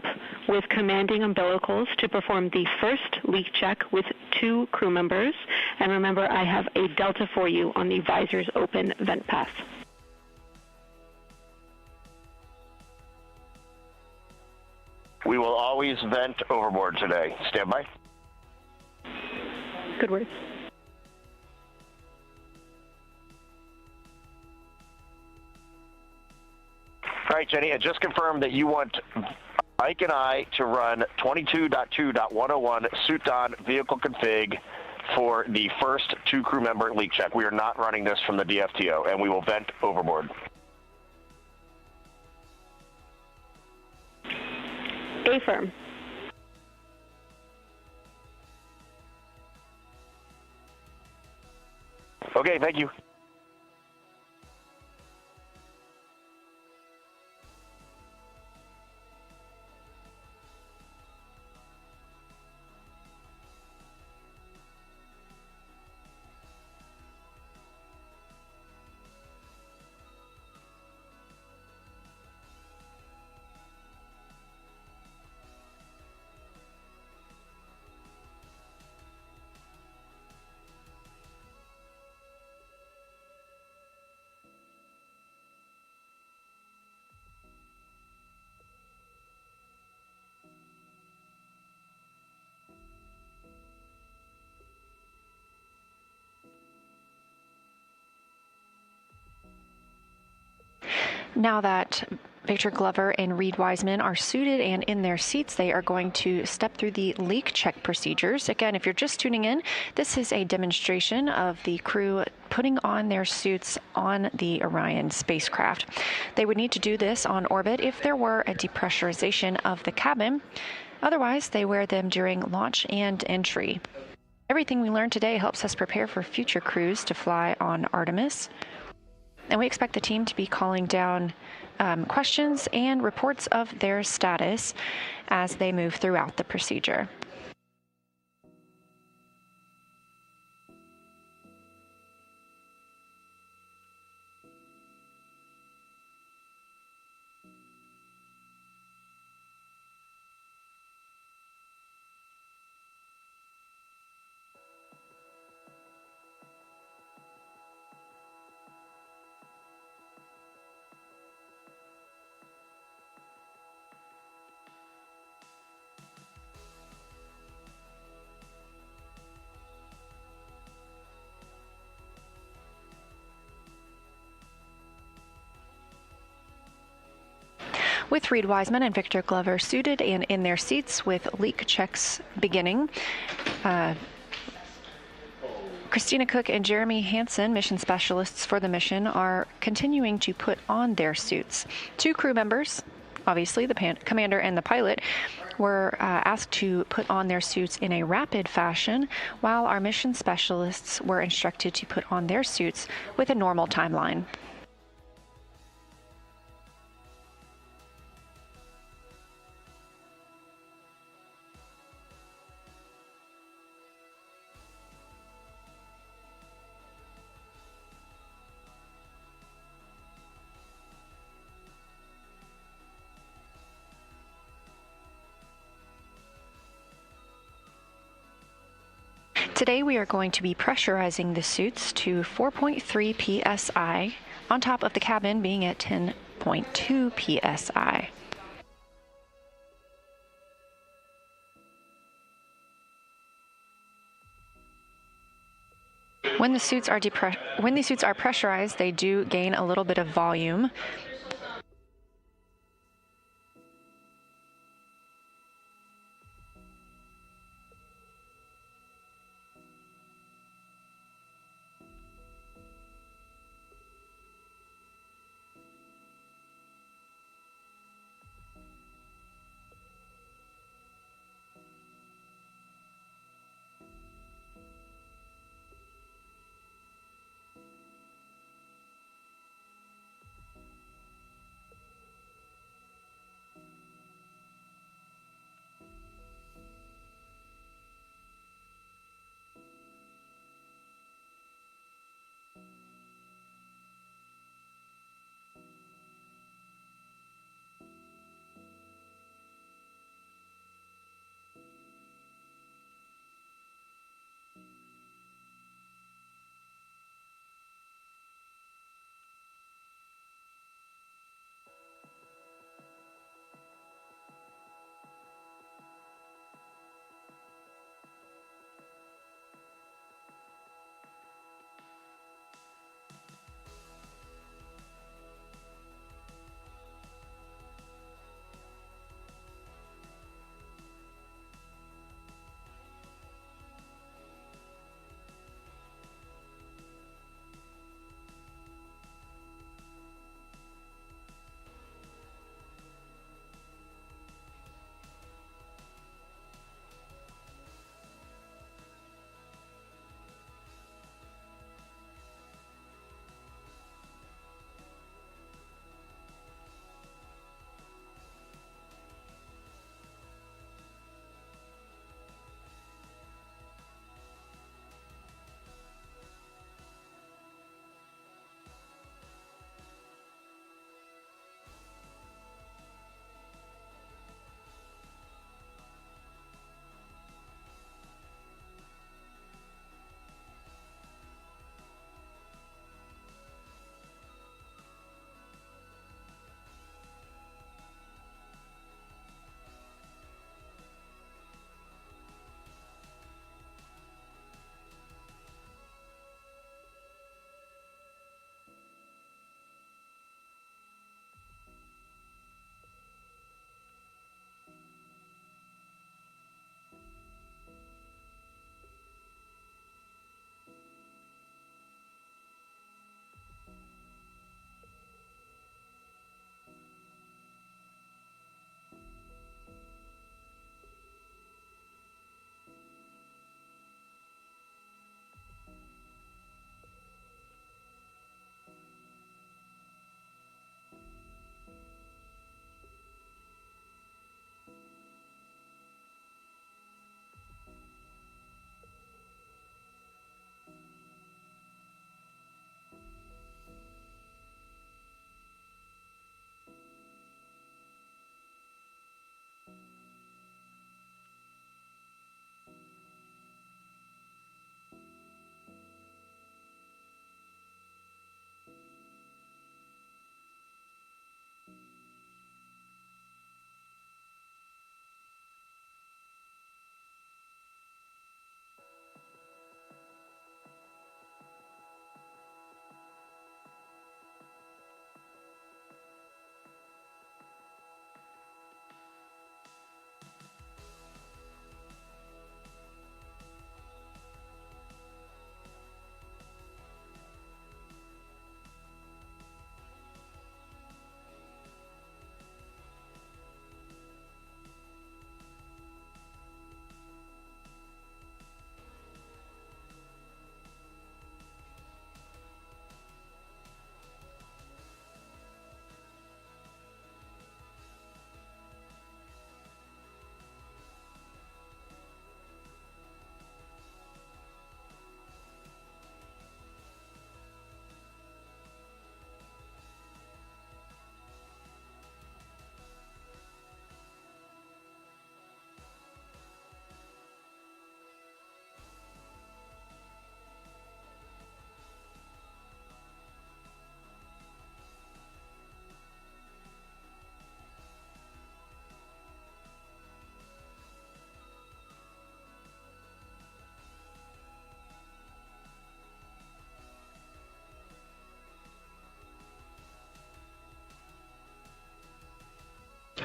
with commanding umbilicals to perform the first leak check with 2 crew members. And remember, I have a delta for you on the visors open vent path. We will always vent overboard today. Stand by. Good words. All right, Jenny, I just confirmed that you want Ike and I to run 22.2.101 suit on vehicle config for the first 2 crew member leak check. We are not running this from the DFTO, and we will vent overboard. Affirm. Okay, thank you. Now that Victor Glover and Reed Wiseman are suited and in their seats, they are going to step through the leak check procedures. Again, if you're just tuning in, this is a demonstration of the crew putting on their suits on the Orion spacecraft. They would need to do this on orbit if there were a depressurization of the cabin. Otherwise, they wear them during launch and entry. Everything we learned today helps us prepare for future crews to fly on Artemis. And we expect the team to be calling down questions and reports of their status as they move throughout the procedure. With Reed Wiseman and Victor Glover suited and in their seats with leak checks beginning, Christina Cook and Jeremy Hansen, mission specialists for the mission, are continuing to put on their suits. Two crew members, obviously the commander and the pilot, were asked to put on their suits in a rapid fashion, while our mission specialists were instructed to put on their suits with a normal timeline. Today we are going to be pressurizing the suits to 4.3 psi, on top of the cabin being at 10.2 psi. When the suits are pressurized, they do gain a little bit of volume.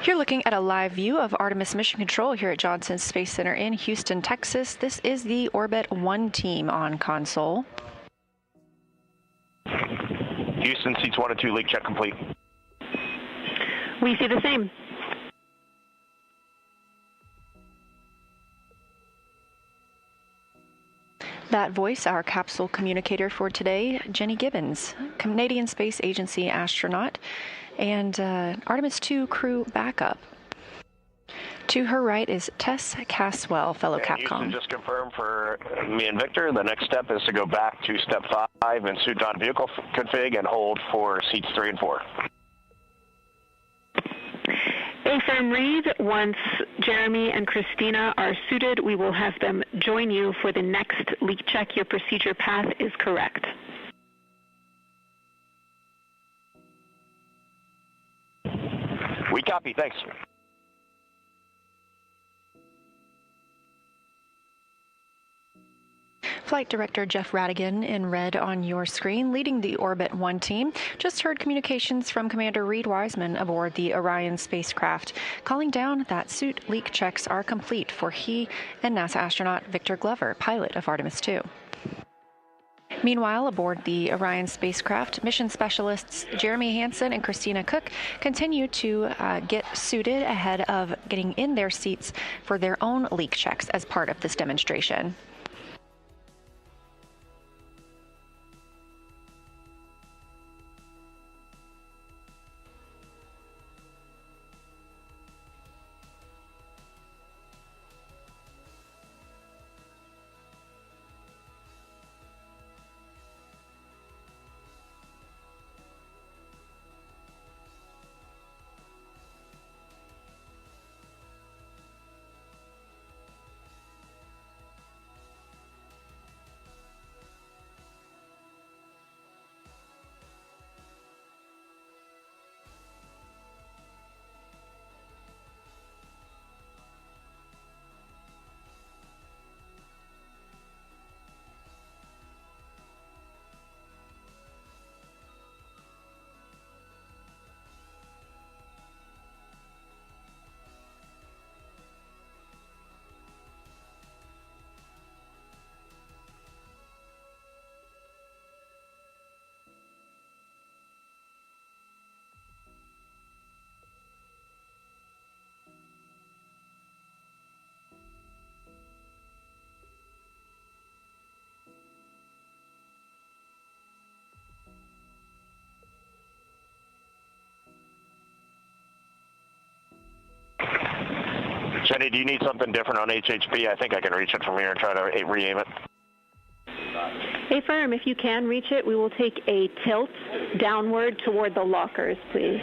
You're looking at a live view of Artemis Mission Control here at Johnson Space Center in Houston, Texas. This is the Orbit 1 team on console. Houston, seats 1 and 2, leak check complete. We see the same. That voice, our capsule communicator for today, Jenny Gibbons, Canadian Space Agency astronaut and Artemis 2 crew backup. To her right is Tess Caswell, fellow Capcom. Houston, just confirm for me and Victor, the next step is to go back to step 5 and suit on vehicle config and hold for seats 3 and 4. Affirm Reed, once Jeremy and Christina are suited, we will have them join you for the next leak check. Your procedure path is correct. We copy, thanks. Flight Director Jeff Radigan in red on your screen, leading the Orbit 1 team. Just heard communications from Commander Reed Wiseman aboard the Orion spacecraft, calling down that suit leak checks are complete for he and NASA astronaut Victor Glover, pilot of Artemis 2. Meanwhile, aboard the Orion spacecraft, mission specialists Jeremy Hansen and Christina Cook continue to get suited ahead of getting in their seats for their own leak checks as part of this demonstration. Jenny, do you need something different on HHB? I think I can reach it from here and try to re-aim it. Affirm, if you can reach it, we will take a tilt downward toward the lockers, please.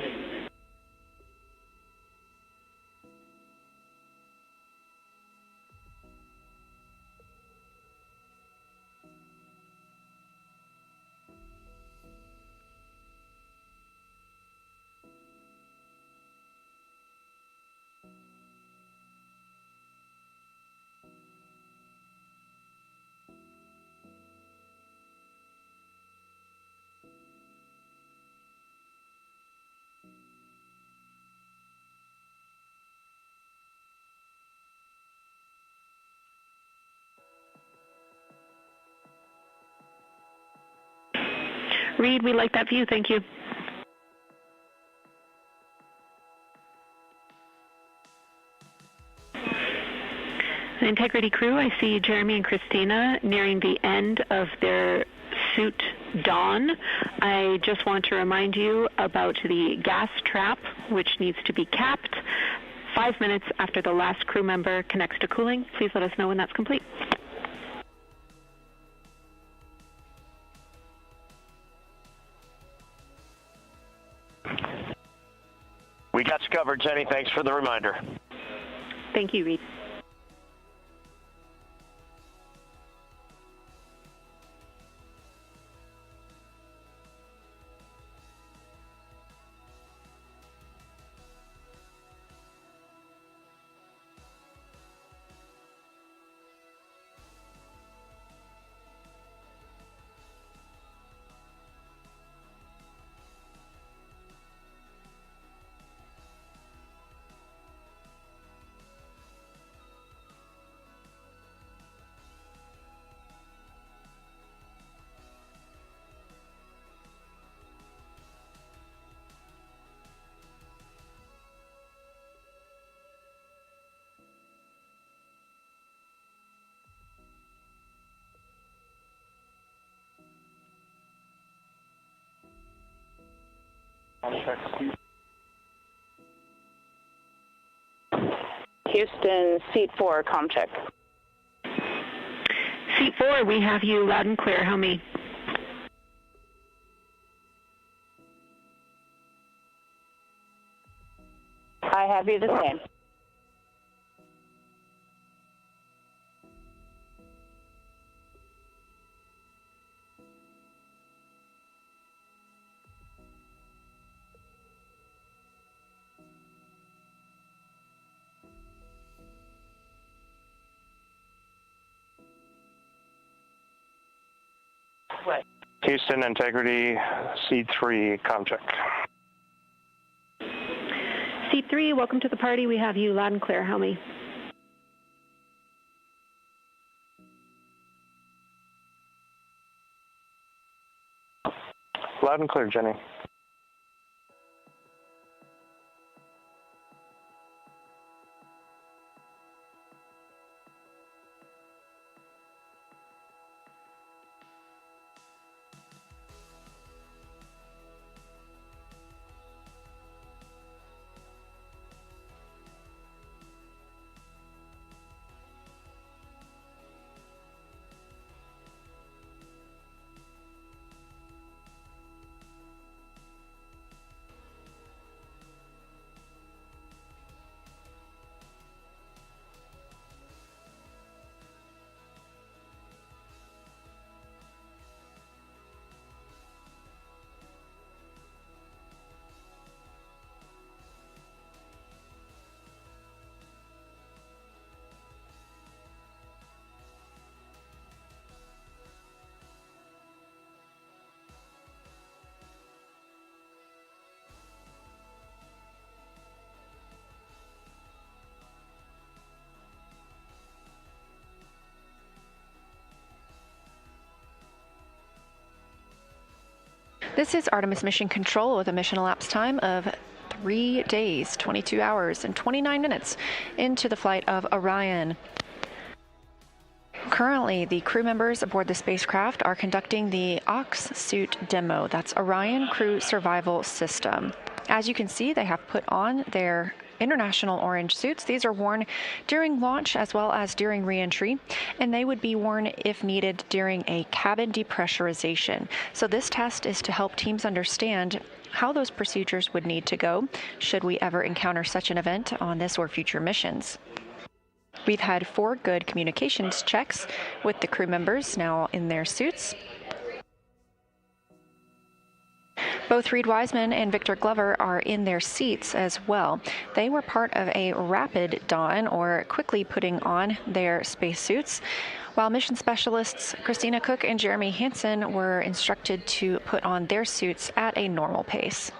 Reed, we like that view. Thank you. The Integrity crew, I see Jeremy and Christina nearing the end of their suit dawn. I just want to remind you about the gas trap, which needs to be capped. 5 minutes after the last crew member connects to cooling, please let us know when that's complete. We got you covered, Jenny. Thanks for the reminder. Thank you, Reed. Houston, seat 4, comm check. Seat 4, we have you loud and clear. How me? I have you the same. Houston, integrity, C3, comm check. Seat 3, welcome to the party. We have you loud and clear. How me? Loud and clear, Jenny. This is Artemis Mission Control with a mission elapsed time of 3 days, 22 hours, and 29 minutes into the flight of Orion. Currently, the crew members aboard the spacecraft are conducting the Ox suit demo. That's Orion Crew Survival System. As you can see, they have put on their international orange suits. These are worn during launch as well as during re-entry, and they would be worn if needed during a cabin depressurization. So this test is to help teams understand how those procedures would need to go should we ever encounter such an event on this or future missions. We've had 4 good communications checks with the crew members now in their suits. Both Reed Wiseman and Victor Glover are in their seats as well. They were part of a rapid don, or quickly putting on their spacesuits, while mission specialists Christina Cook and Jeremy Hansen were instructed to put on their suits at a normal pace.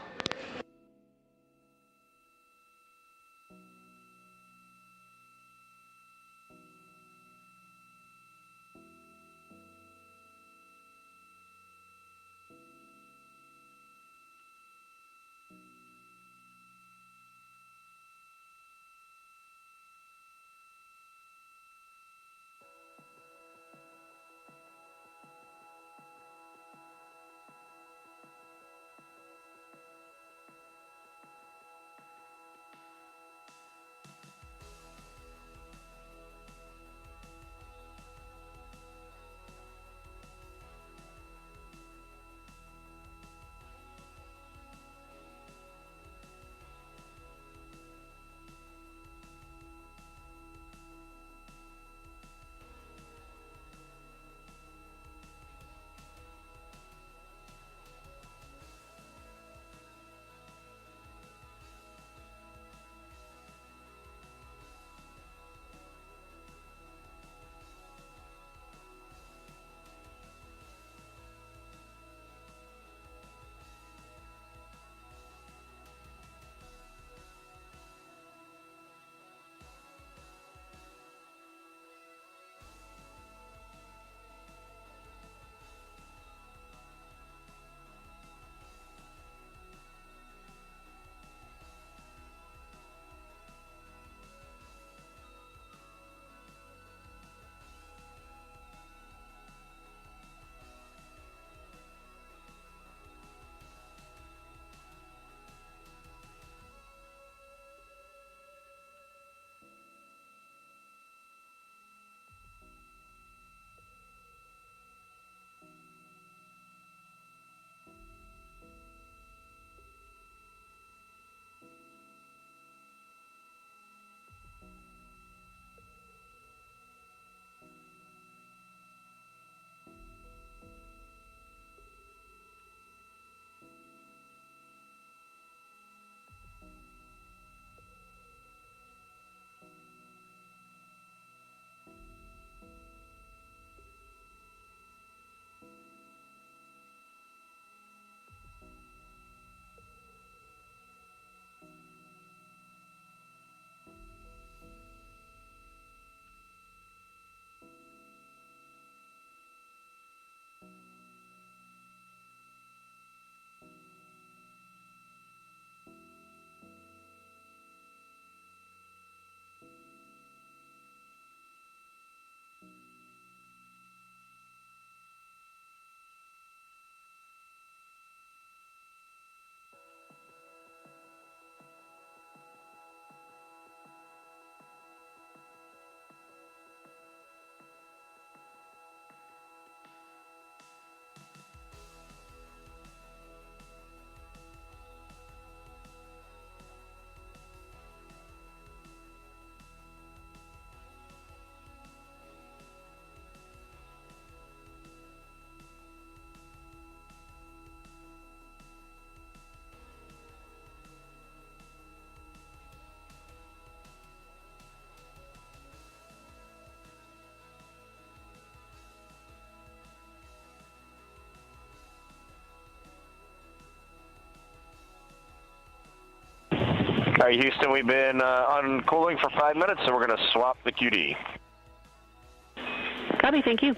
right, Houston, we've been on cooling for 5 minutes, so we're going to swap the QD. Copy, thank you.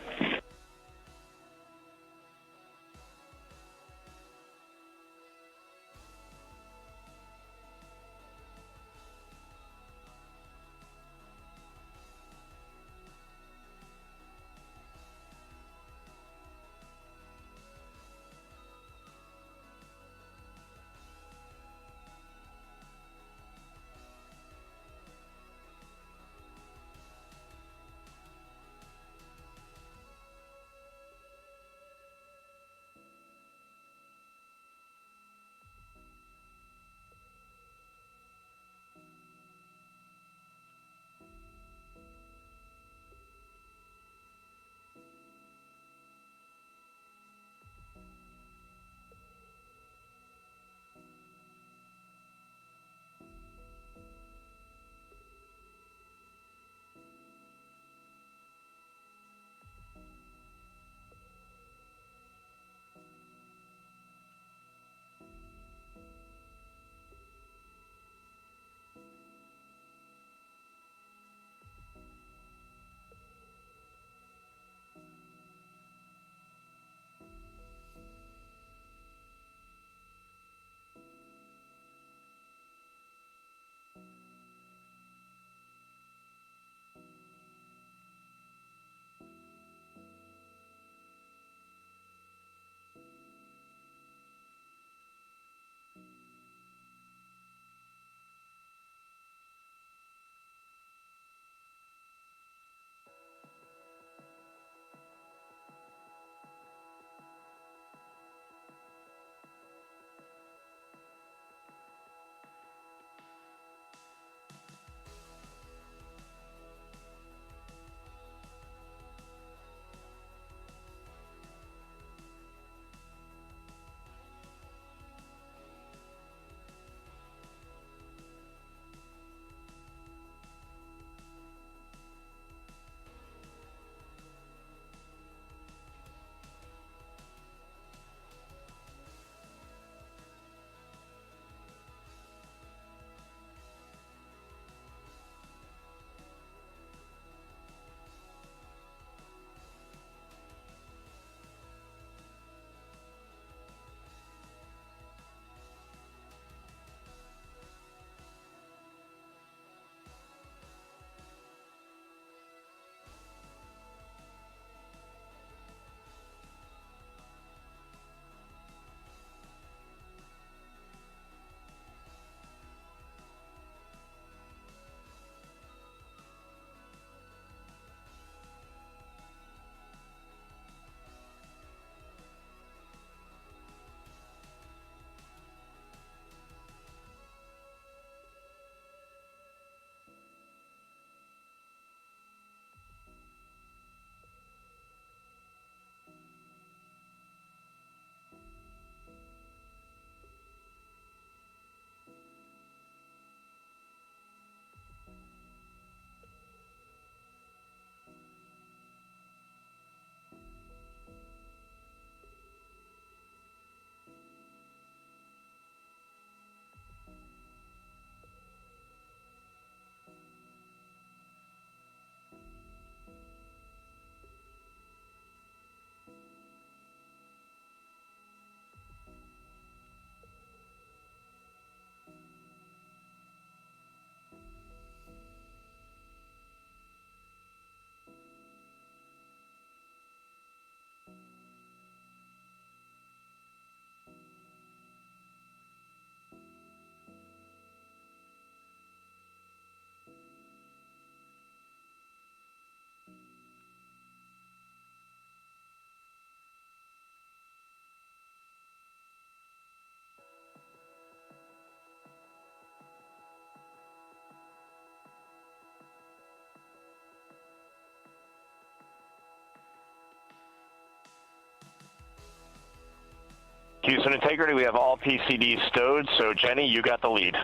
Houston Integrity, we have all PCDs stowed, so Jenny, you got the lead.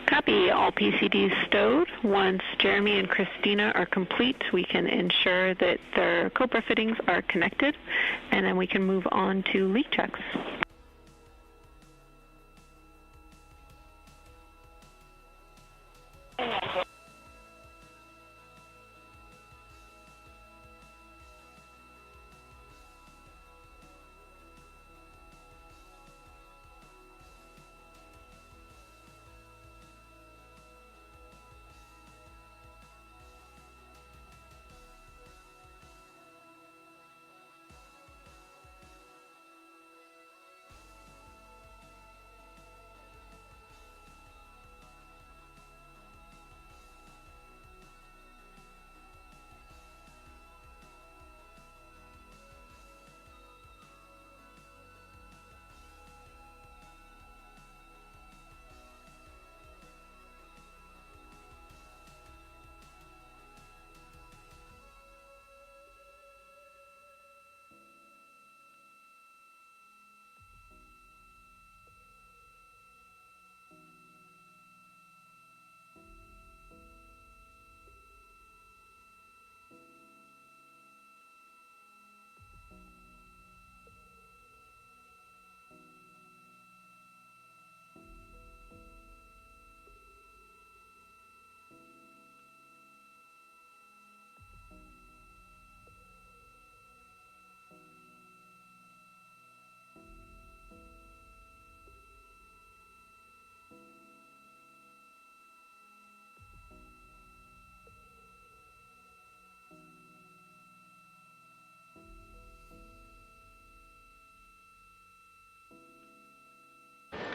Copy, all PCDs stowed. Once Jeremy and Christina are complete, we can ensure that their Cobra fittings are connected, and then we can move on to leak checks.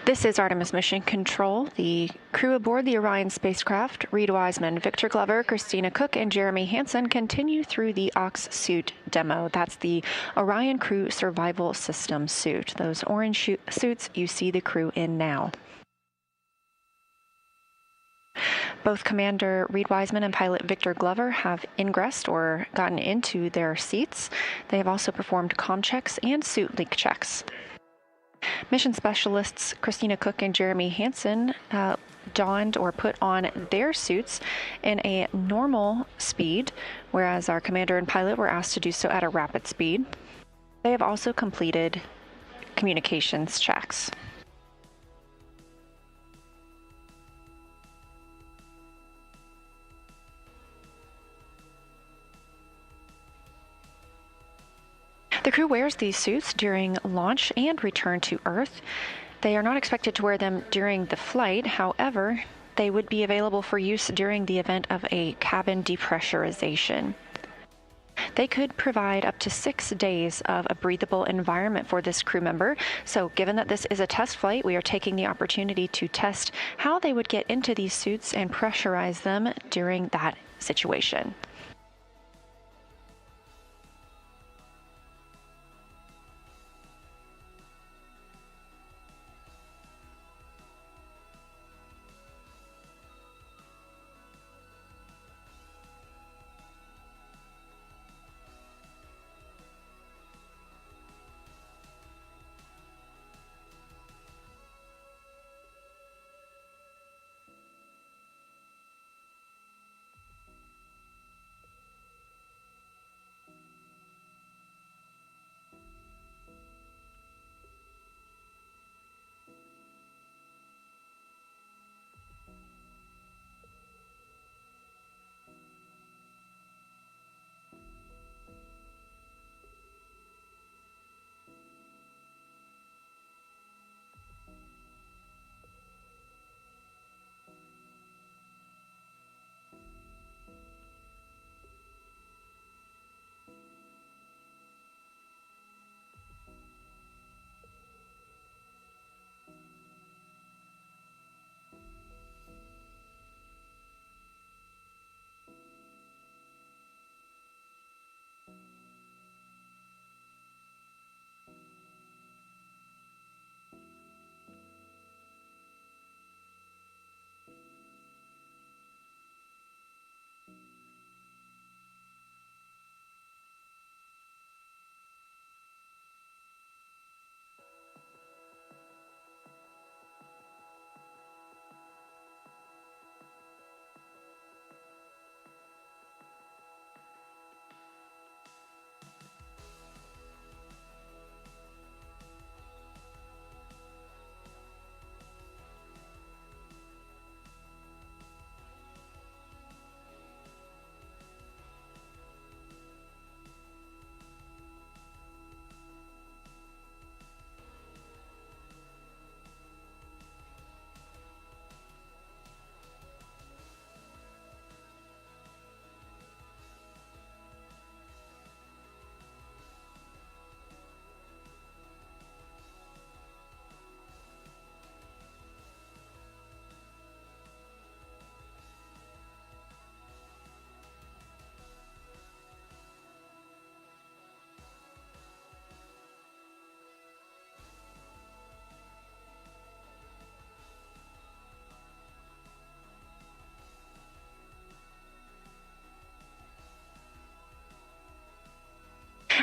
This is Artemis Mission Control. The crew aboard the Orion spacecraft, Reed Wiseman, Victor Glover, Christina Cook, and Jeremy Hansen, continue through the Ox suit demo. That's the Orion Crew Survival System suit. Those orange suits you see the crew in now. Both Commander Reed Wiseman and pilot Victor Glover have ingressed or gotten into their seats. They have also performed comm checks and suit leak checks. Mission specialists Christina Cook and Jeremy Hansen donned or put on their suits in a normal speed, whereas our commander and pilot were asked to do so at a rapid speed. They have also completed communications checks. The crew wears these suits during launch and return to Earth. They are not expected to wear them during the flight. However, they would be available for use during the event of a cabin depressurization. They could provide up to 6 days of a breathable environment for this crew member. So given that this is a test flight, we are taking the opportunity to test how they would get into these suits and pressurize them during that situation.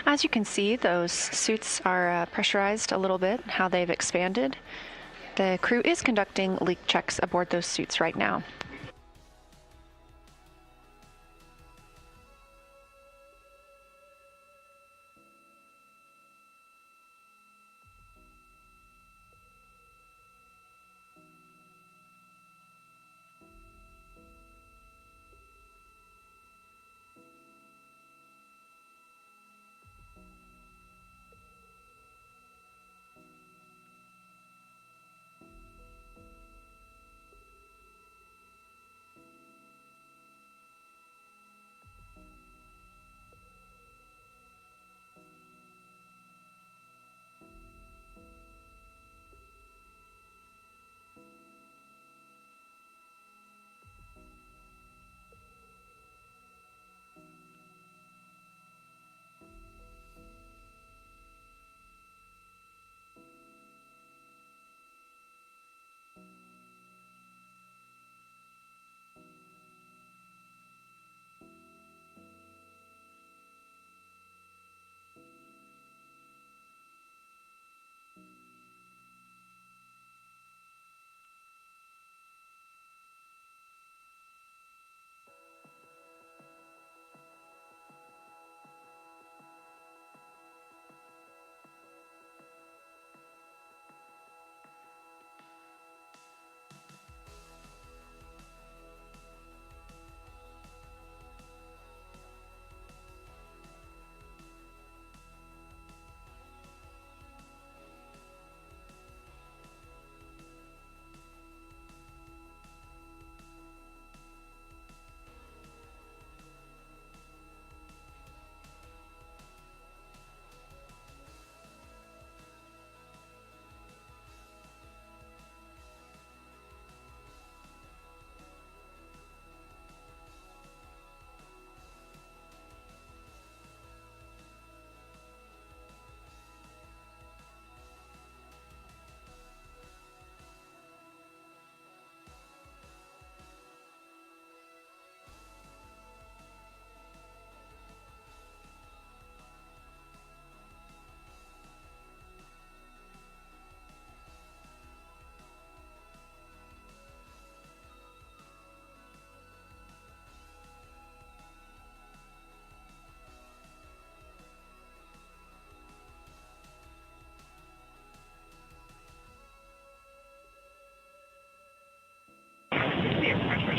As you can see, those suits are pressurized a little bit, how they've expanded. The crew is conducting leak checks aboard those suits right now.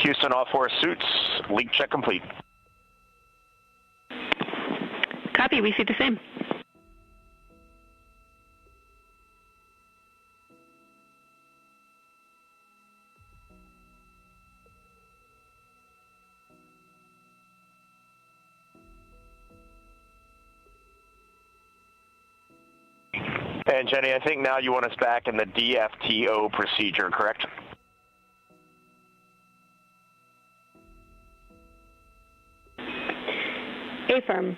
Houston, all 4 suits, leak check complete. Copy, we see the same. And Jenny, I think now you want us back in the DFTO procedure, correct? Affirm.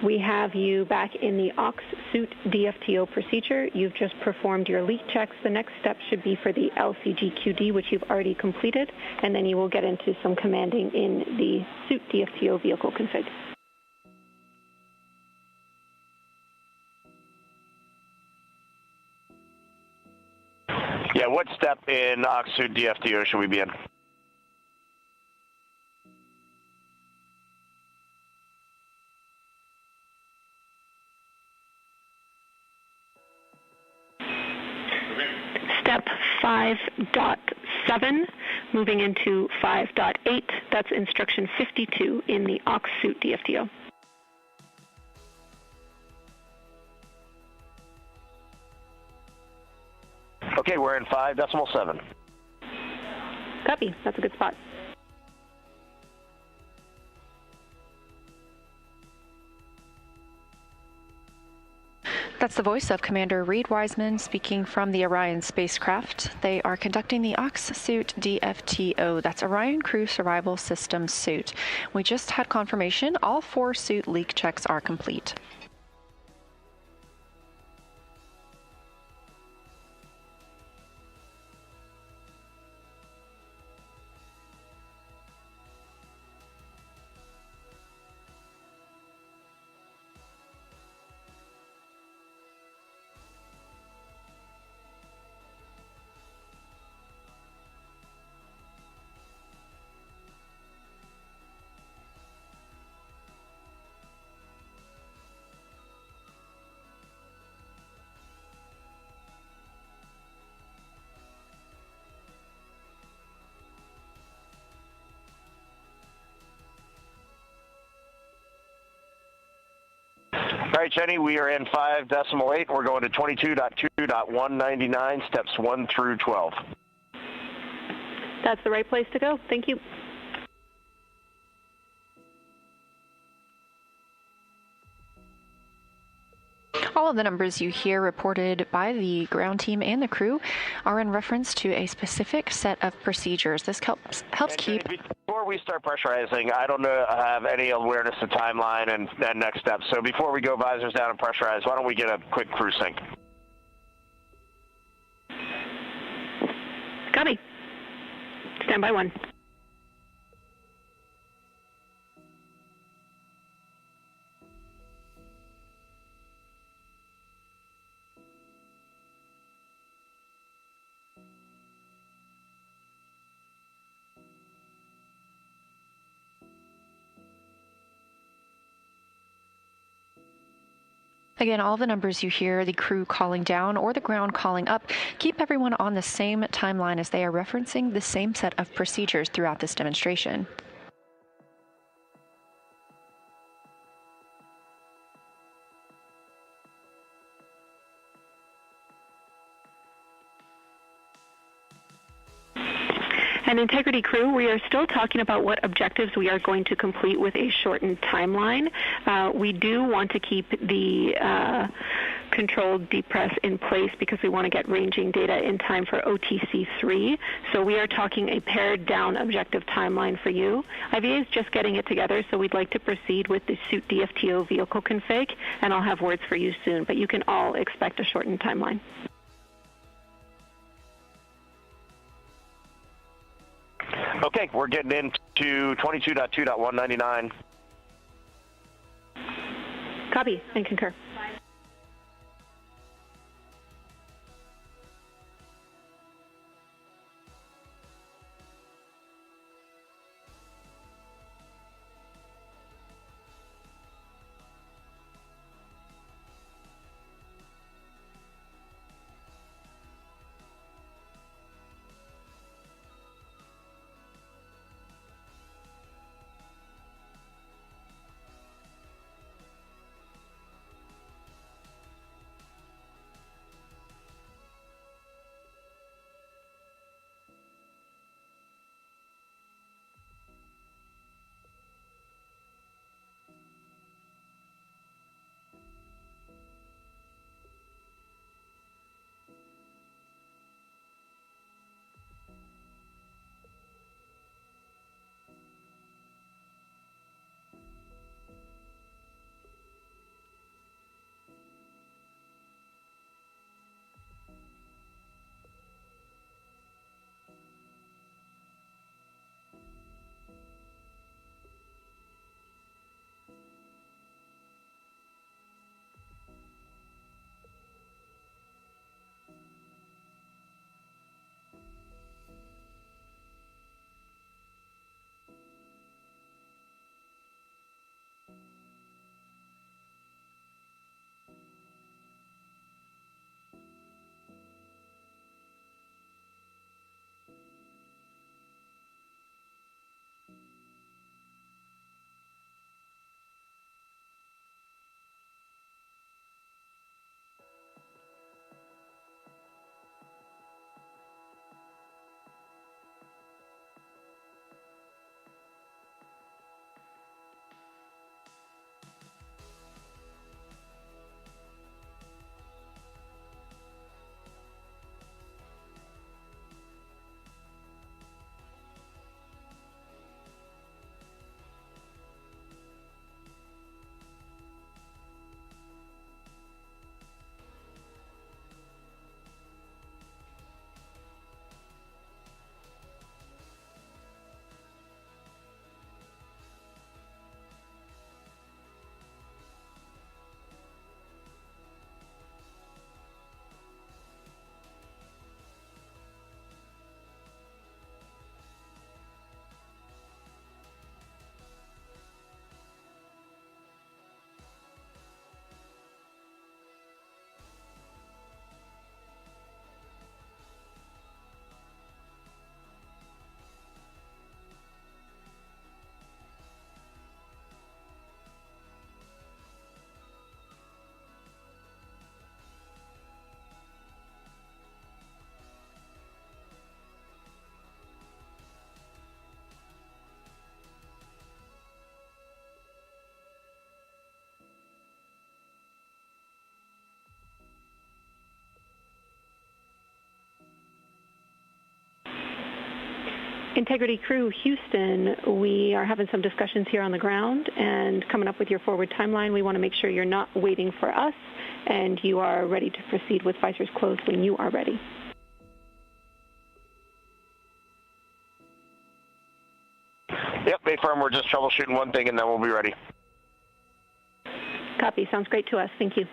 We have you back in the aux suit DFTO procedure. You've just performed your leak checks. The next step should be for the LCGQD, which you've already completed, and then you will get into some commanding in the suit DFTO vehicle config. Yeah, what step in aux suit DFTO should we be in? Step 5.7, moving into 5.8. That's instruction 52 in the aux suit DFTO. Okay, we're in 5.7. Copy. That's a good spot. That's the voice of Commander Reed Wiseman speaking from the Orion spacecraft. They are conducting the aux suit DFTO. That's Orion Crew Survival System suit. We just had confirmation all 4 suit leak checks are complete. All right, Jenny, we are in 5.8. We're going to 22.2.199, steps 1 through 12. That's the right place to go. Thank you. All of the numbers you hear reported by the ground team and the crew are in reference to a specific set of procedures. This helps keep... Before we start pressurizing, I don't have any awareness of timeline and next steps. So before we go visors down and pressurize, why don't we get a quick crew sync? Copy. Stand by 1. Again, all the numbers you hear, the crew calling down or the ground calling up, keep everyone on the same timeline as they are referencing the same set of procedures throughout this demonstration. And Integrity crew, we are still talking about what objectives we are going to complete with a shortened timeline. We do want to keep the controlled depress in place because we want to get ranging data in time for OTC3. So we are talking a pared down objective timeline for you. IVA is just getting it together, so we'd like to proceed with the suit DFTO vehicle config, and I'll have words for you soon, but you can all expect a shortened timeline. Okay, we're getting into 22.2.199. Copy and concur. Integrity Crew, Houston, we are having some discussions here on the ground and coming up with your forward timeline. We want to make sure you're not waiting for us and you are ready to proceed with visors closed when you are ready. Yep, Bay Firm, we're just troubleshooting one thing and then we'll be ready. Copy. Sounds great to us. Thank you.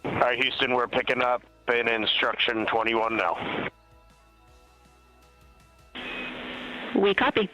All right, Houston, we're picking up in instruction 21 now. We copy.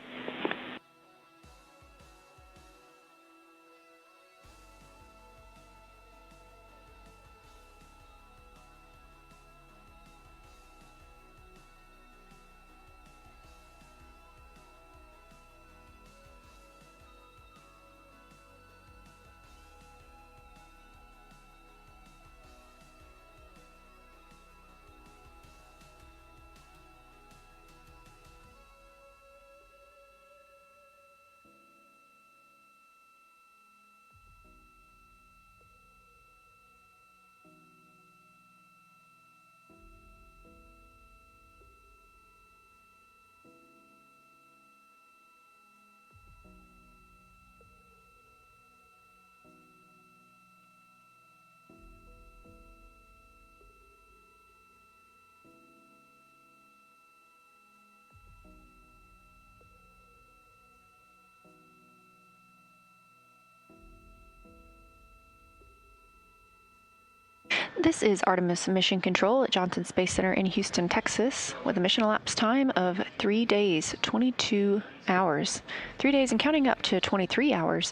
This is Artemis Mission Control at Johnson Space Center in Houston, Texas, with a mission elapsed time of 3 days, 22 hours. 3 days and counting up to 23 hours.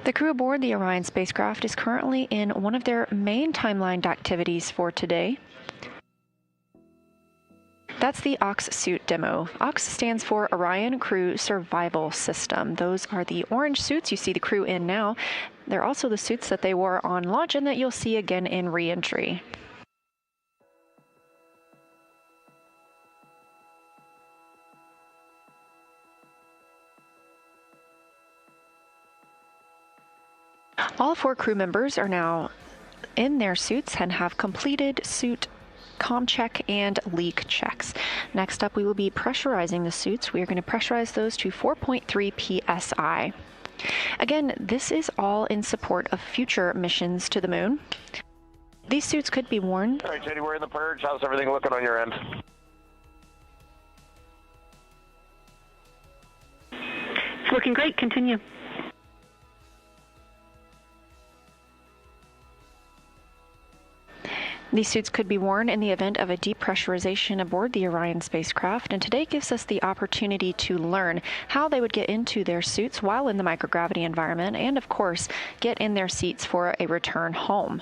The crew aboard the Orion spacecraft is currently in one of their main timelined activities for today. That's the OX suit demo. OX stands for Orion Crew Survival System. Those are the orange suits you see the crew in now. They're also the suits that they wore on launch and that you'll see again in re-entry. All 4 crew members are now in their suits and have completed suit comm check and leak checks. Next up, we will be pressurizing the suits. We are going to pressurize those to 4.3 psi. Again, this is all in support of future missions to the moon. These suits could be worn. All right, Jenny, we're in the purge. How's everything looking on your end? It's looking great. Continue. These suits could be worn in the event of a depressurization aboard the Orion spacecraft, and today gives us the opportunity to learn how they would get into their suits while in the microgravity environment, and of course, get in their seats for a return home.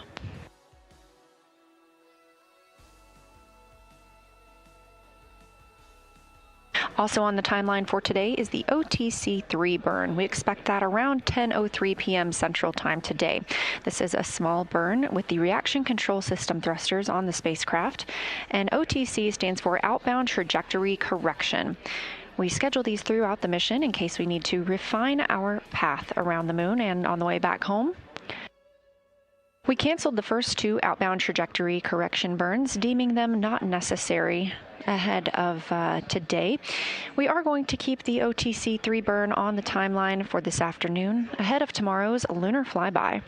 Also on the timeline for today is the OTC-3 burn. We expect that around 10:03 p.m. Central Time today. This is a small burn with the reaction control system thrusters on the spacecraft, and OTC stands for Outbound Trajectory Correction. We schedule these throughout the mission in case we need to refine our path around the moon and on the way back home. We canceled the first 2 outbound trajectory correction burns, deeming them not necessary ahead of today. We are going to keep the OTC-3 burn on the timeline for this afternoon, ahead of tomorrow's lunar flyby.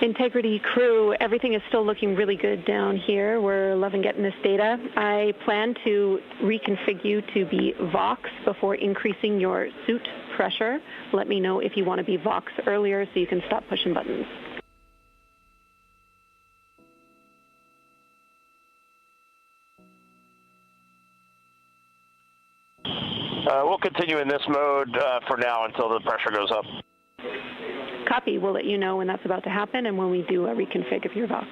Integrity crew, everything is still looking really good down here. We're loving getting this data. I plan to reconfigure you to be Vox before increasing your suit pressure. Let me know if you want to be Vox earlier so you can stop pushing buttons. We'll continue in this mode for now until the pressure goes up. Copy. We'll let you know when that's about to happen and when we do a reconfig of your Vox.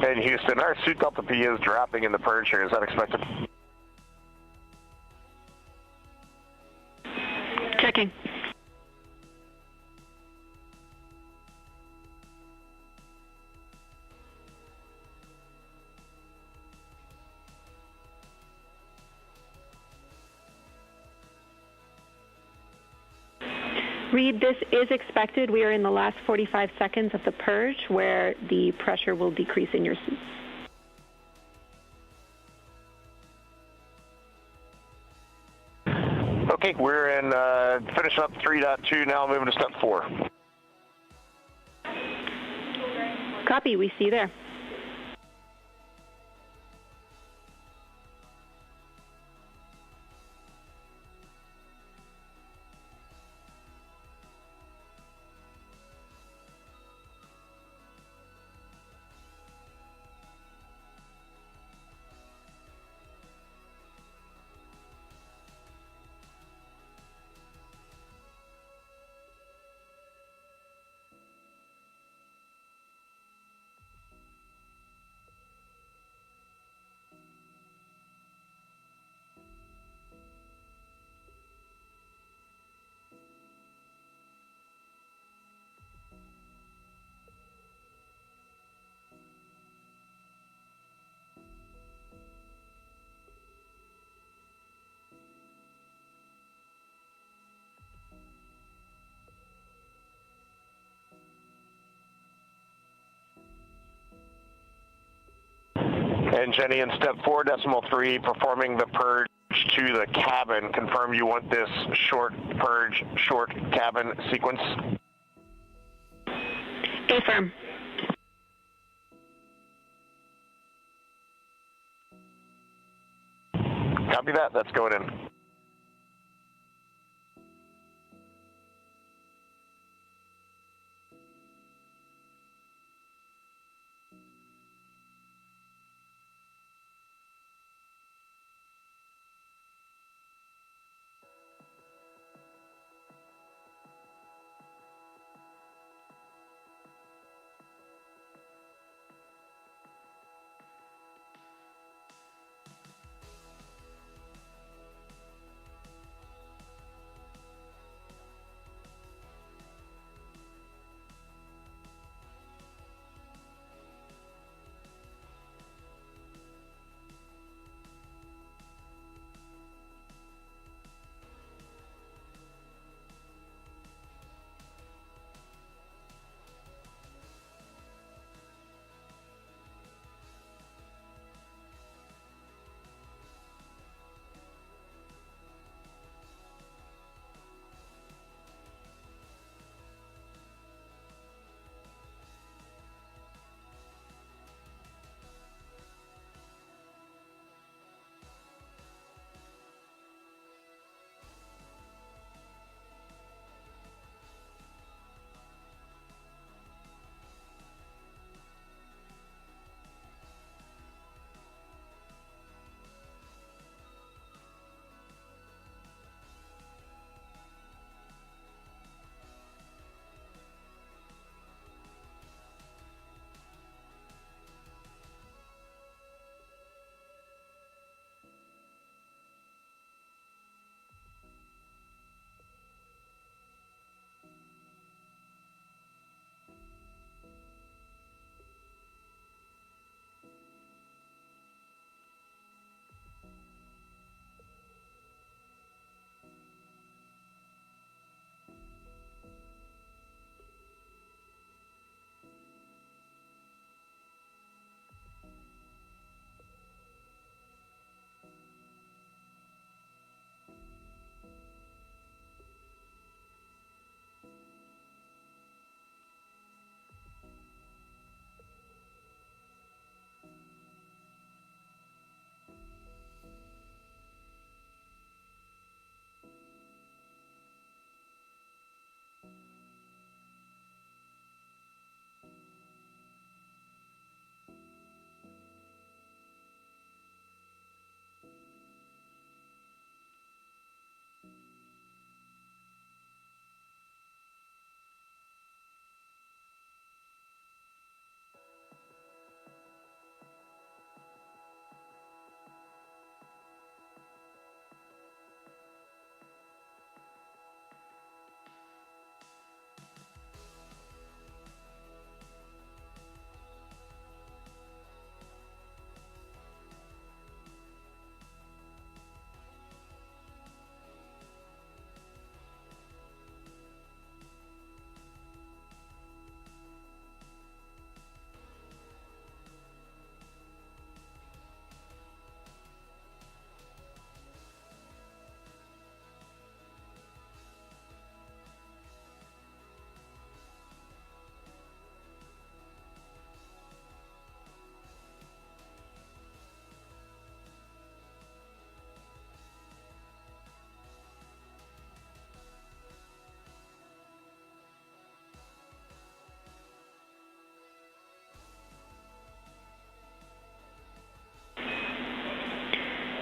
In Houston, our suit Delta P is dropping in the purge here. Is that expected? Checking. Reed, this is expected. We are in the last 45 seconds of the purge where the pressure will decrease in your suits. Okay, we're in finishing up 3.2 now, moving to step 4. Copy, we see you there. And Jenny, in step 4.3, performing the purge to the cabin. Confirm you want this short purge, short cabin sequence. Affirm. Copy that. That's going in.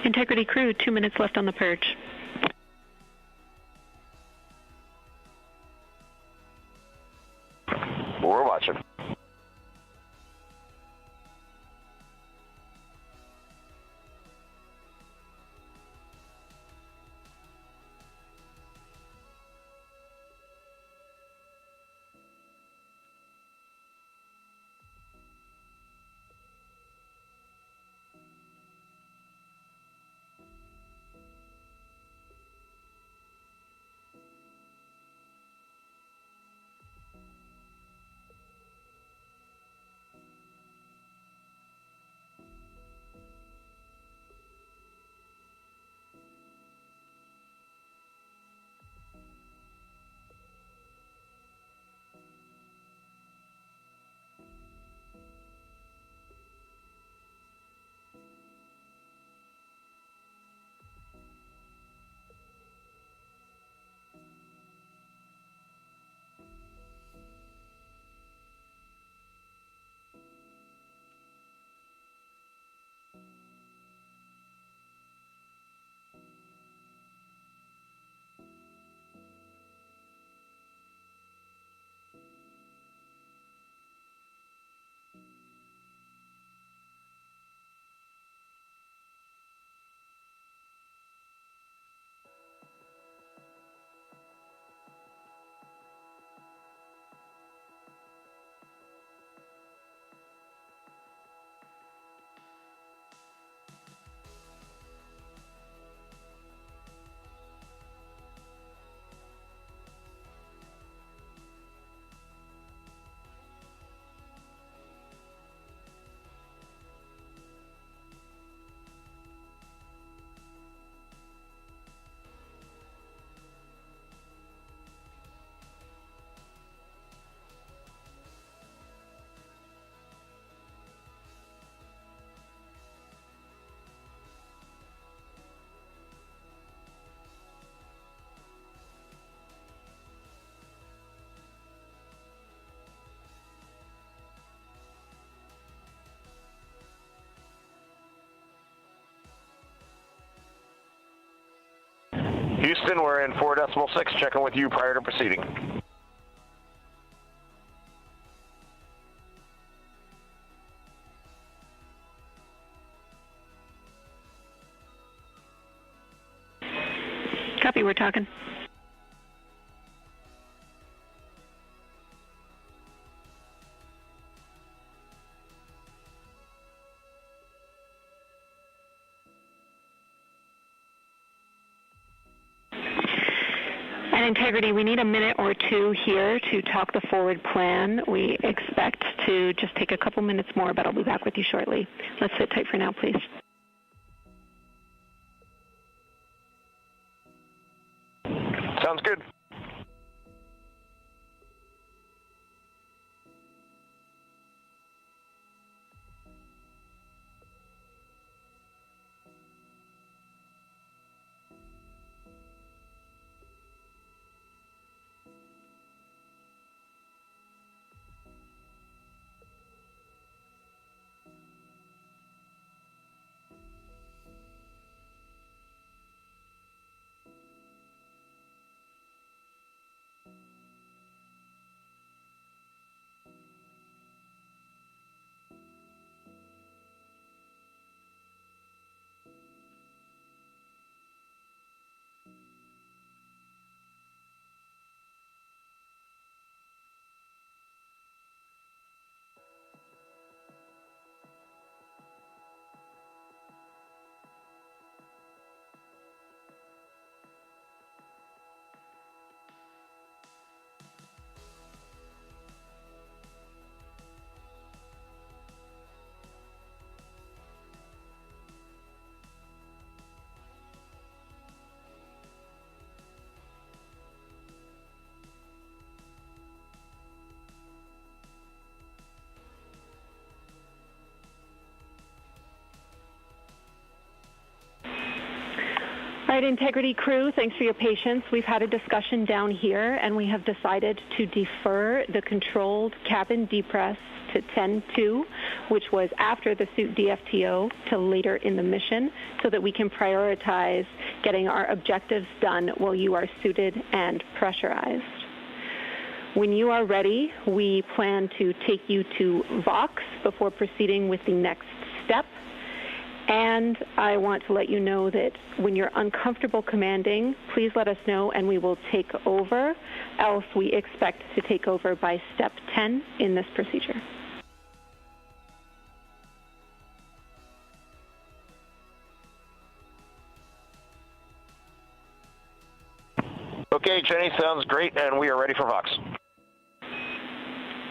Integrity crew, 2 minutes left on the purge. We're watching. Houston, we're in 4.6, checking with you prior to proceeding. Copy, we're talking. And Integrity, we need a minute or two here to talk the forward plan. We expect to just take a couple minutes more, but I'll be back with you shortly. Let's sit tight for now, please. Sounds good. All right, Integrity crew, thanks for your patience. We've had a discussion down here, and we have decided to defer the controlled cabin depress to 10-2, which was after the suit DFTO, to later in the mission, so that we can prioritize getting our objectives done while you are suited and pressurized. When you are ready, we plan to take you to Vox before proceeding with the next step. And I want to let you know that when you're uncomfortable commanding, please let us know and we will take over, else we expect to take over by step 10 in this procedure. Okay, Jenny, sounds great, and we are ready for Vox.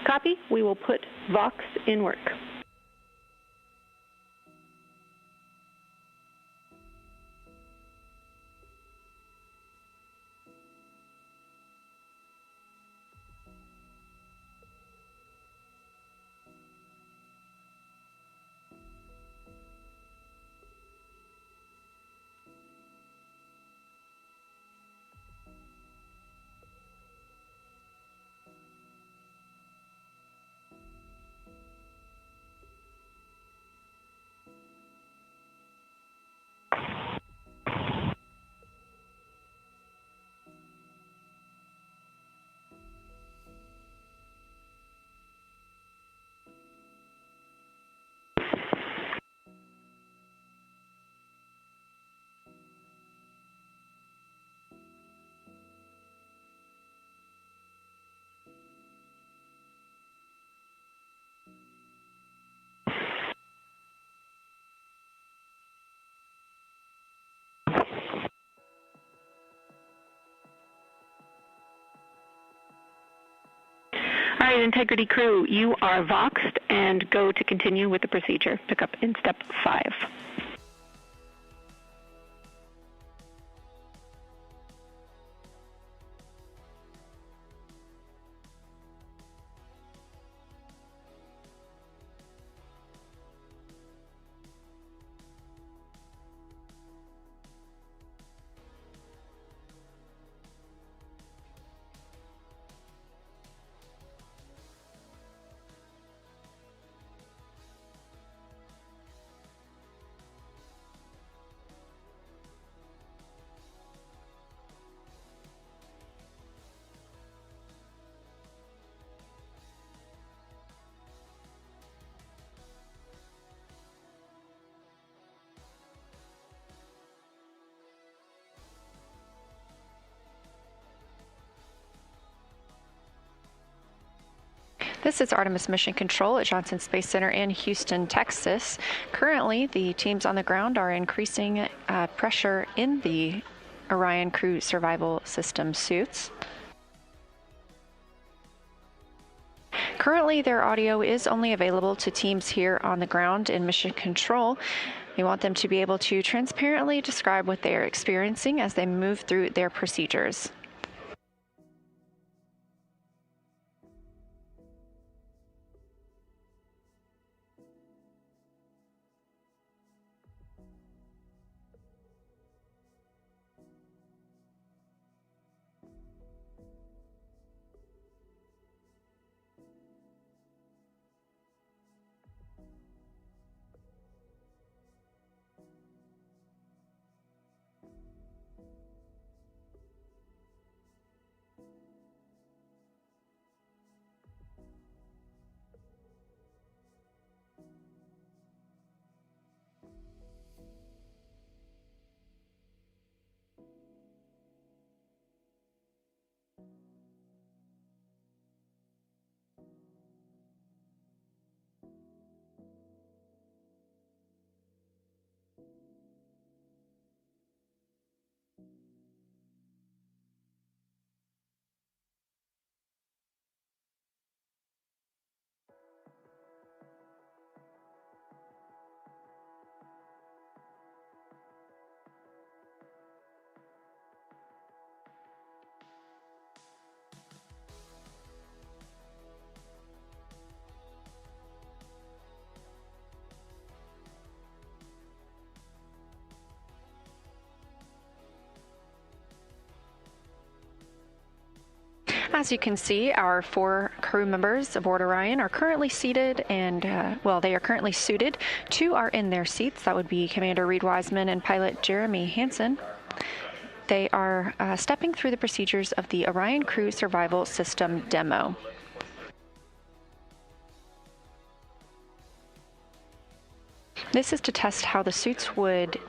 Copy. We will put Vox in work. All right, Integrity crew, you are voxed and go to continue with the procedure. Pick up in step 5. This is Artemis Mission Control at Johnson Space Center in Houston, Texas. Currently, the teams on the ground are increasing pressure in the Orion Crew Survival System suits. Currently, their audio is only available to teams here on the ground in Mission Control. We want them to be able to transparently describe what they are experiencing as they move through their procedures. As you can see, our 4 crew members aboard Orion are currently seated and, they are currently suited. 2 are in their seats. That would be Commander Reed Wiseman and pilot Jeremy Hansen. They are stepping through the procedures of the Orion Crew Survival System demo. This is to test how the suits would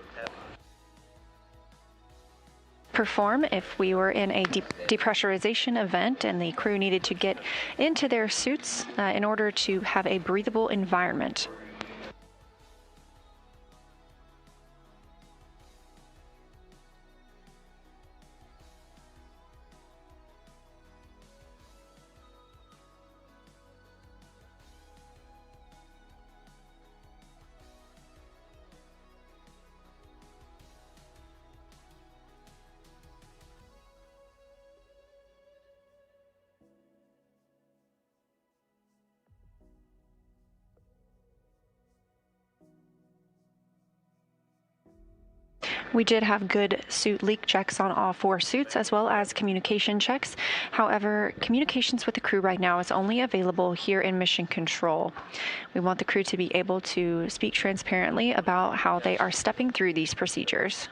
perform if we were in a depressurization event and the crew needed to get into their suits in order to have a breathable environment. We did have good suit leak checks on all 4 suits, as well as communication checks. However, communications with the crew right now is only available here in Mission Control. We want the crew to be able to speak transparently about how they are stepping through these procedures.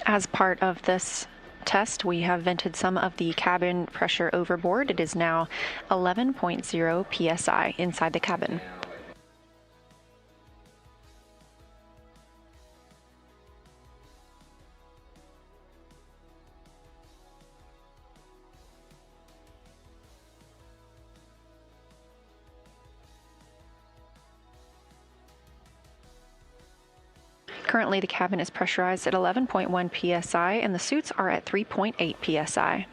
As part of this test, we have vented some of the cabin pressure overboard. It is now 11.0 psi inside the cabin. Currently, the cabin is pressurized at 11.1 psi, and the suits are at 3.8 psi.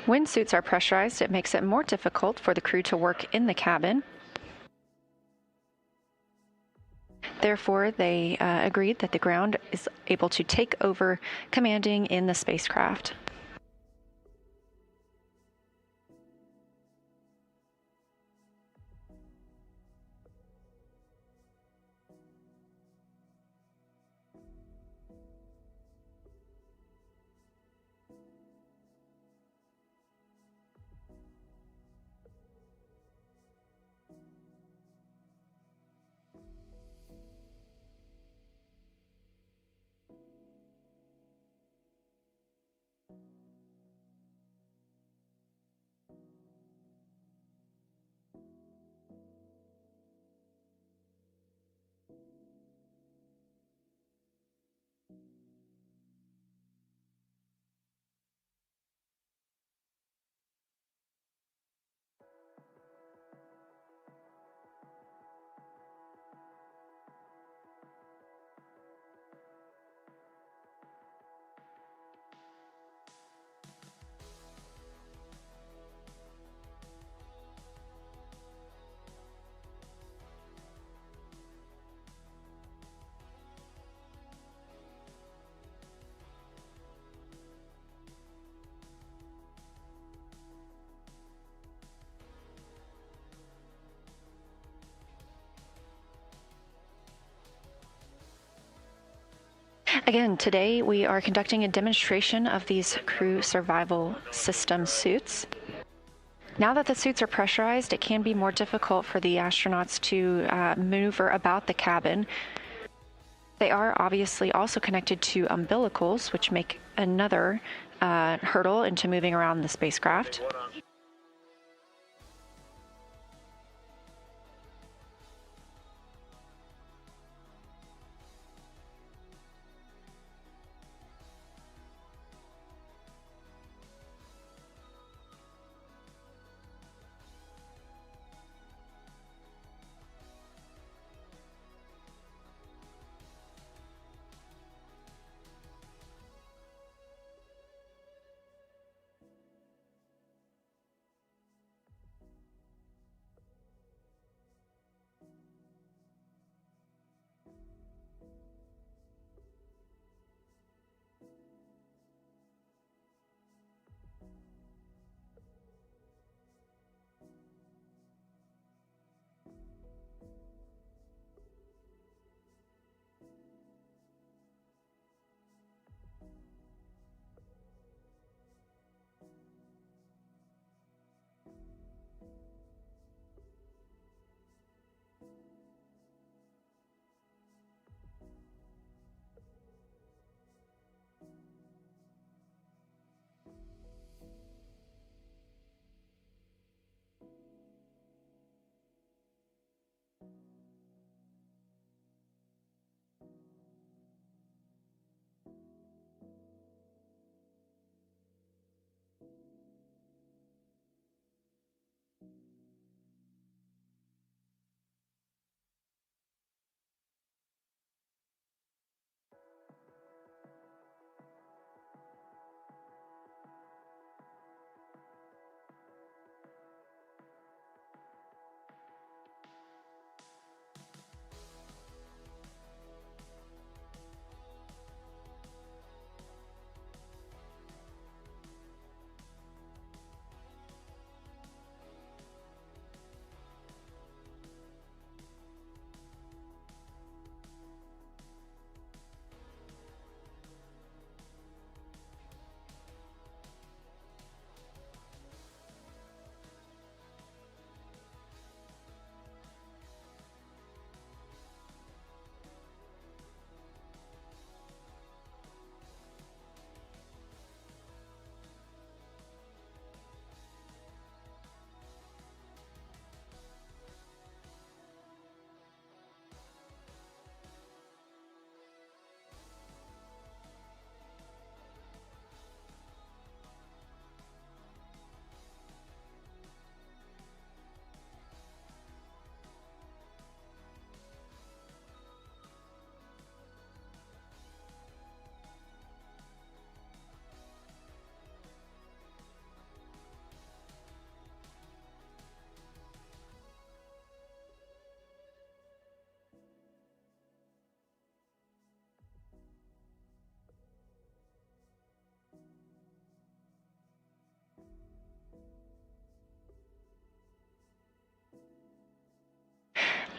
When suits are pressurized, it makes it more difficult for the crew to work in the cabin. Therefore, they agreed that the ground is able to take over commanding in the spacecraft. Again, today we are conducting a demonstration of these crew survival system suits. Now that the suits are pressurized, it can be more difficult for the astronauts to maneuver about the cabin. They are obviously also connected to umbilicals, which make another hurdle into moving around the spacecraft.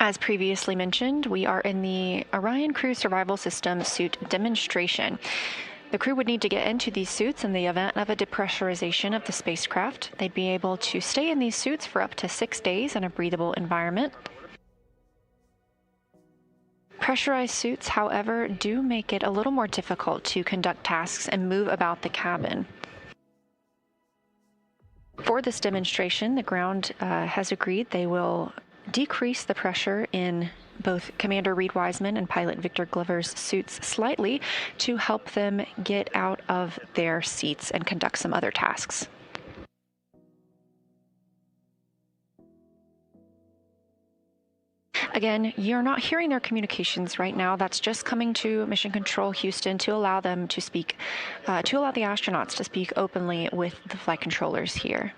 As previously mentioned, we are in the Orion Crew Survival System suit demonstration. The crew would need to get into these suits in the event of a depressurization of the spacecraft. They'd be able to stay in these suits for up to 6 days in a breathable environment. Pressurized suits, however, do make it a little more difficult to conduct tasks and move about the cabin. For this demonstration, the ground has agreed they will decrease the pressure in both Commander Reed Wiseman and Pilot Victor Glover's suits slightly to help them get out of their seats and conduct some other tasks. Again, you're not hearing their communications right now. That's just coming to Mission Control Houston to allow them to speak, to allow the astronauts to speak openly with the flight controllers here.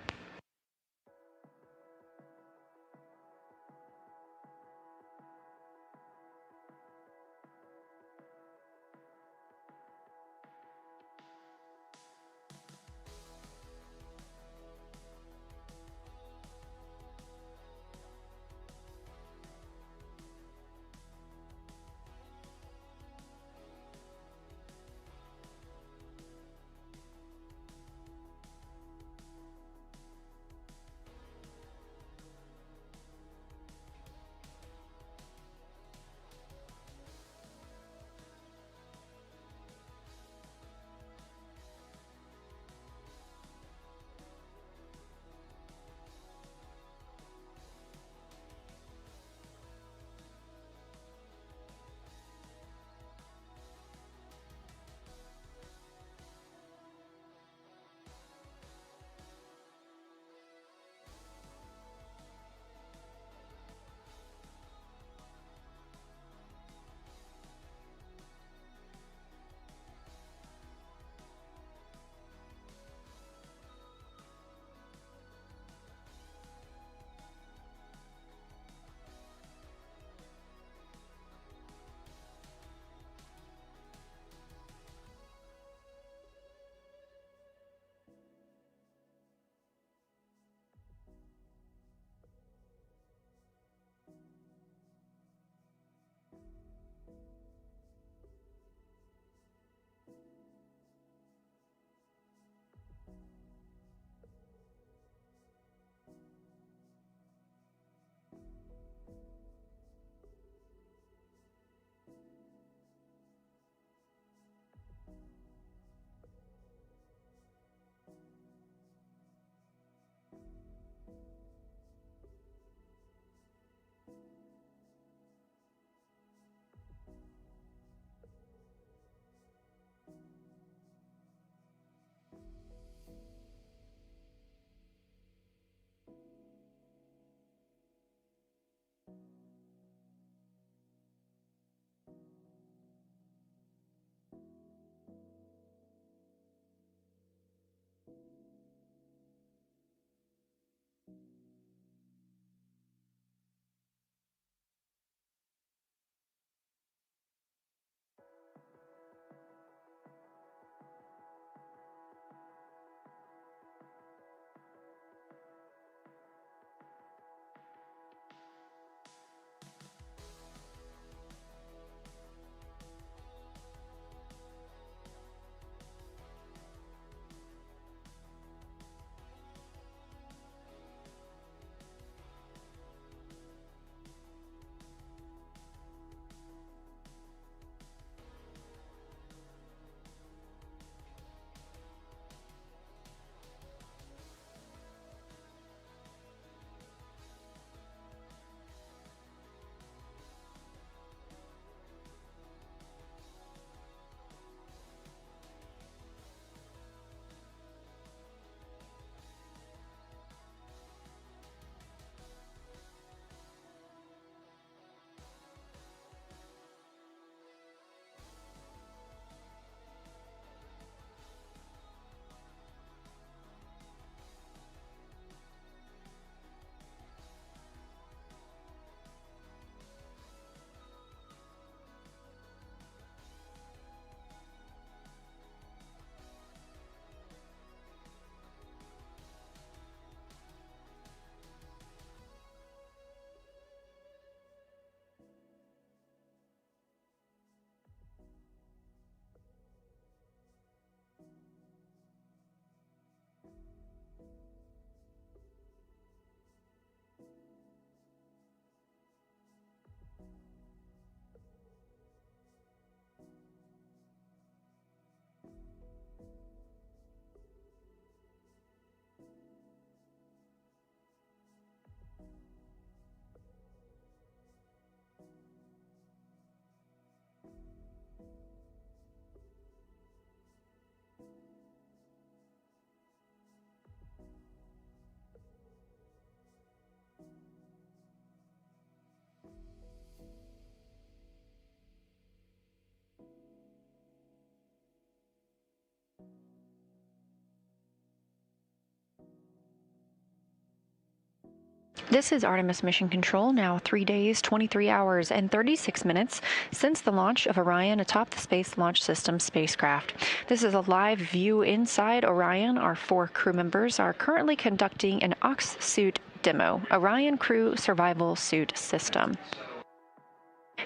This is Artemis Mission Control, now 3 days, 23 hours, and 36 minutes since the launch of Orion atop the Space Launch System spacecraft. This is a live view inside Orion. Our 4 crew members are currently conducting an Ox suit demo, Orion Crew Survival Suit System.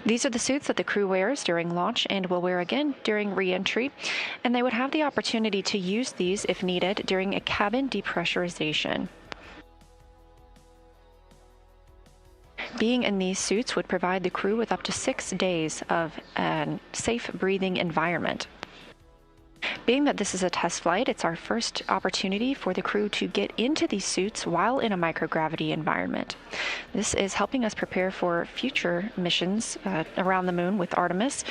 These are the suits that the crew wears during launch and will wear again during re-entry, and they would have the opportunity to use these if needed during a cabin depressurization. Being in these suits would provide the crew with up to 6 days of a safe breathing environment. Being that this is a test flight, it's our first opportunity for the crew to get into these suits while in a microgravity environment. This is helping us prepare for future missions around the moon with Artemis,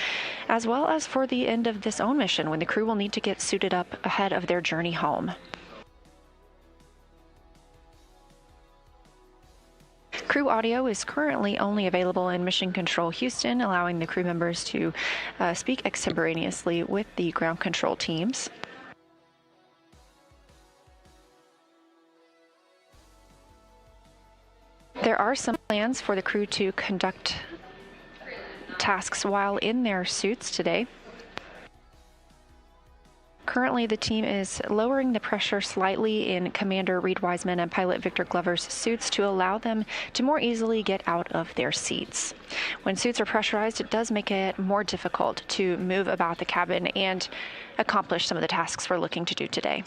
as well as for the end of this own mission when the crew will need to get suited up ahead of their journey home. Crew audio is currently only available in Mission Control Houston, allowing the crew members to speak extemporaneously with the ground control teams. There are some plans for the crew to conduct tasks while in their suits today. Currently, the team is lowering the pressure slightly in Commander Reed Wiseman and Pilot Victor Glover's suits to allow them to more easily get out of their seats. When suits are pressurized, it does make it more difficult to move about the cabin and accomplish some of the tasks we're looking to do today.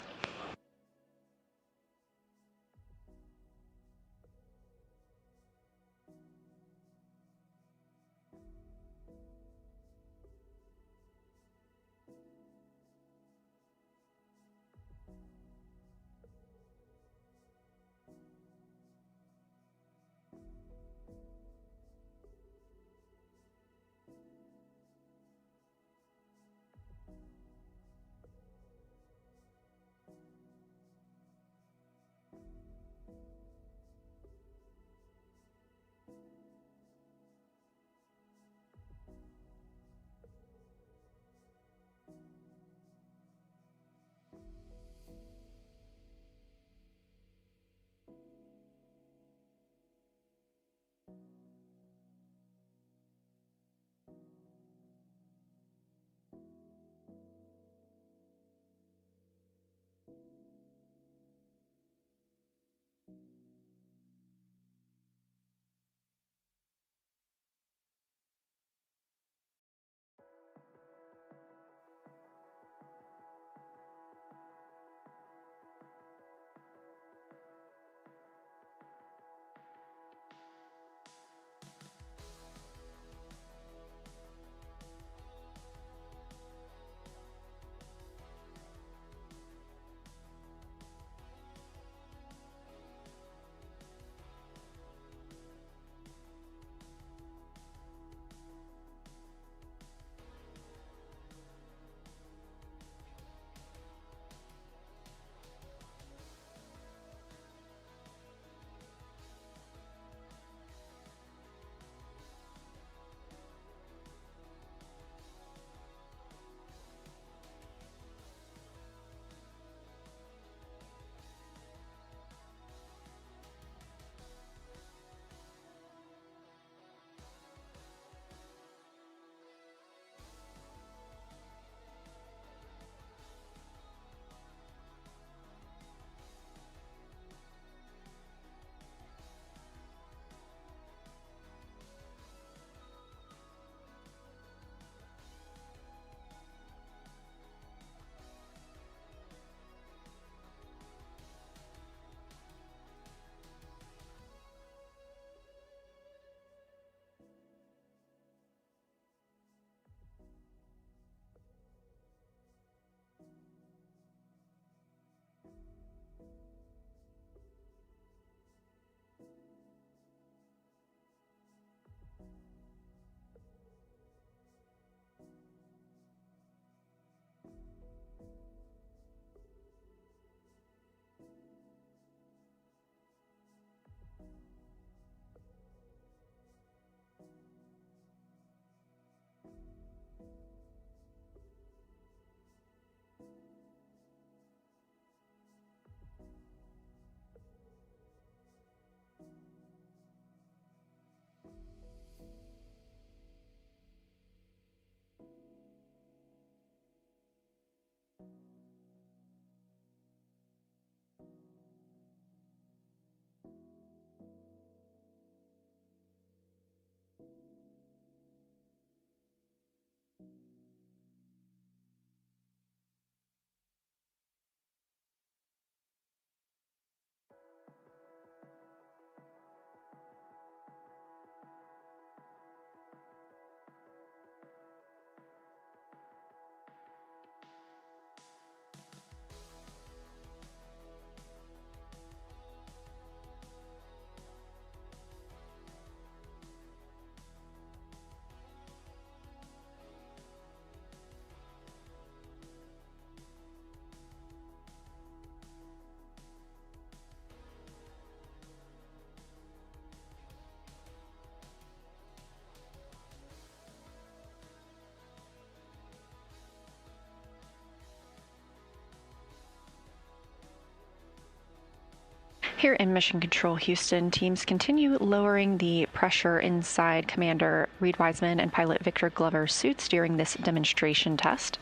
Here in Mission Control Houston, teams continue lowering the pressure inside Commander Reed Wiseman and pilot Victor Glover's suits during this demonstration test.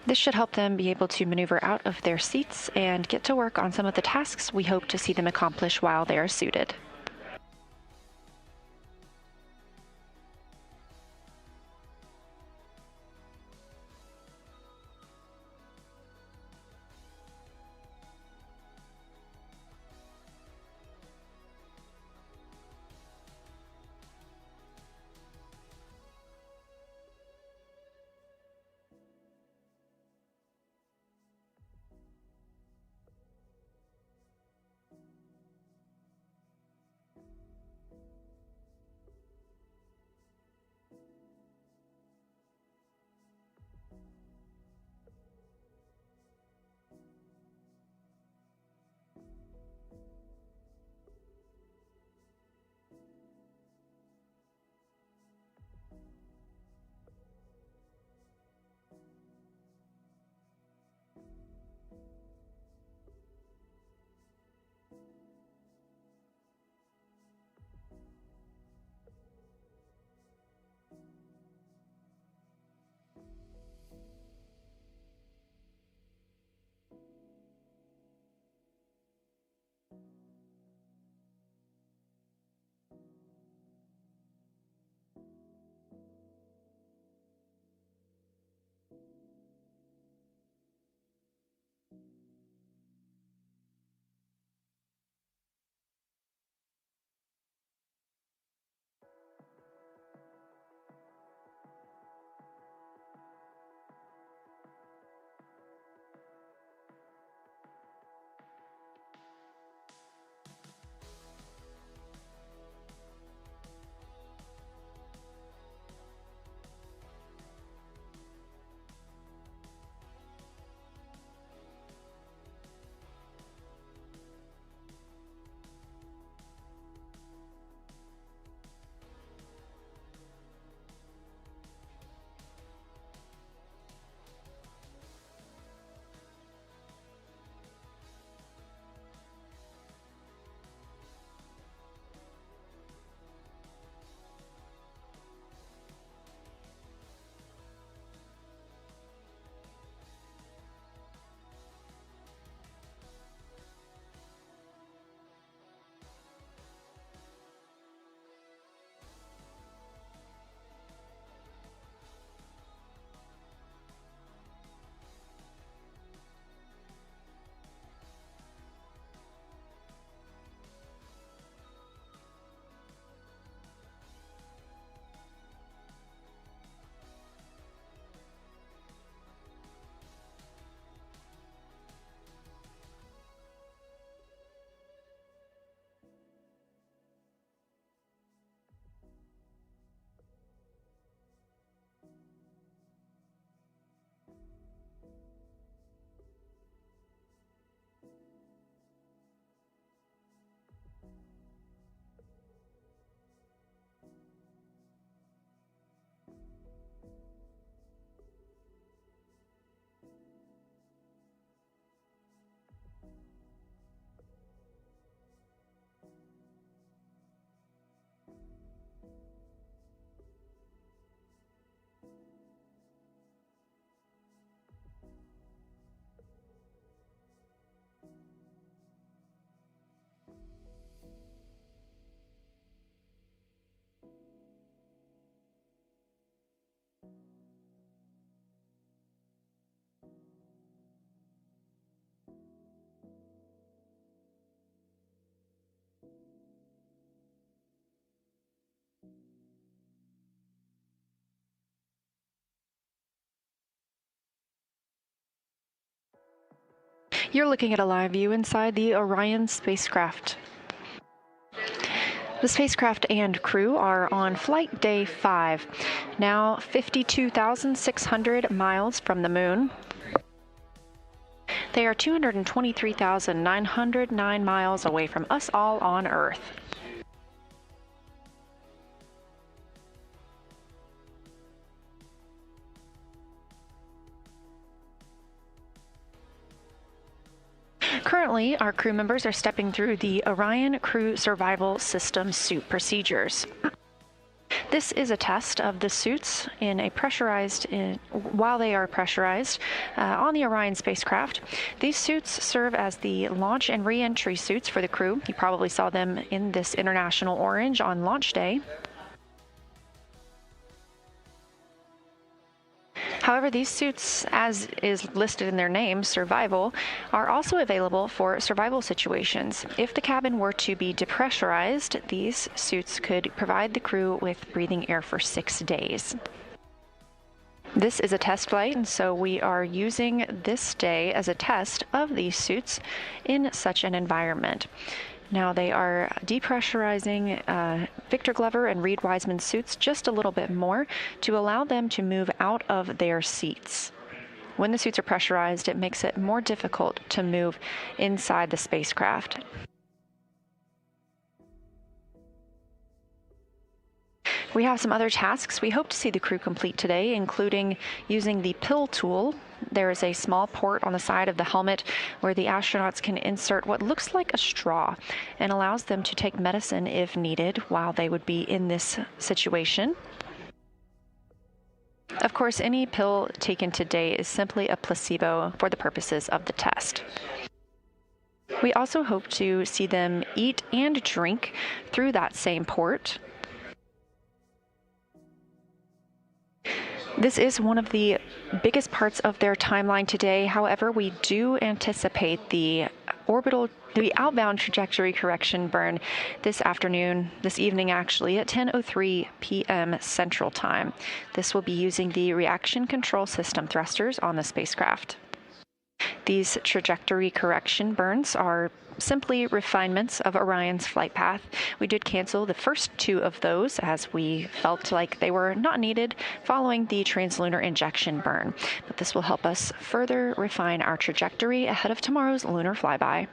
This should help them be able to maneuver out of their seats and get to work on some of the tasks we hope to see them accomplish while they are suited. You're looking at a live view inside the Orion spacecraft. The spacecraft and crew are on flight day 5, now 52,600 miles from the moon. They are 223,909 miles away from us all on Earth. Currently, our crew members are stepping through the Orion Crew Survival System suit procedures. This is a test of the suits while they are pressurized on the Orion spacecraft. These suits serve as the launch and re-entry suits for the crew. You probably saw them in this international orange on launch day. However, these suits, as is listed in their name, survival, are also available for survival situations. If the cabin were to be depressurized, these suits could provide the crew with breathing air for 6 days. This is a test flight, and so we are using this day as a test of these suits in such an environment. Now they are depressurizing Victor Glover and Reed Wiseman's suits just a little bit more to allow them to move out of their seats. When the suits are pressurized, it makes it more difficult to move inside the spacecraft. We have some other tasks we hope to see the crew complete today, including using the pill tool. There is a small port on the side of the helmet where the astronauts can insert what looks like a straw and allows them to take medicine if needed while they would be in this situation. Of course, any pill taken today is simply a placebo for the purposes of the test. We also hope to see them eat and drink through that same port. This is one of the biggest parts of their timeline today. However, we do anticipate the outbound trajectory correction burn this evening actually, at 10:03 p.m. Central Time. This will be using the reaction control system thrusters on the spacecraft. These trajectory correction burns are simply refinements of Orion's flight path. We did cancel the first 2 of those as we felt like they were not needed following the translunar injection burn. But this will help us further refine our trajectory ahead of tomorrow's lunar flyby.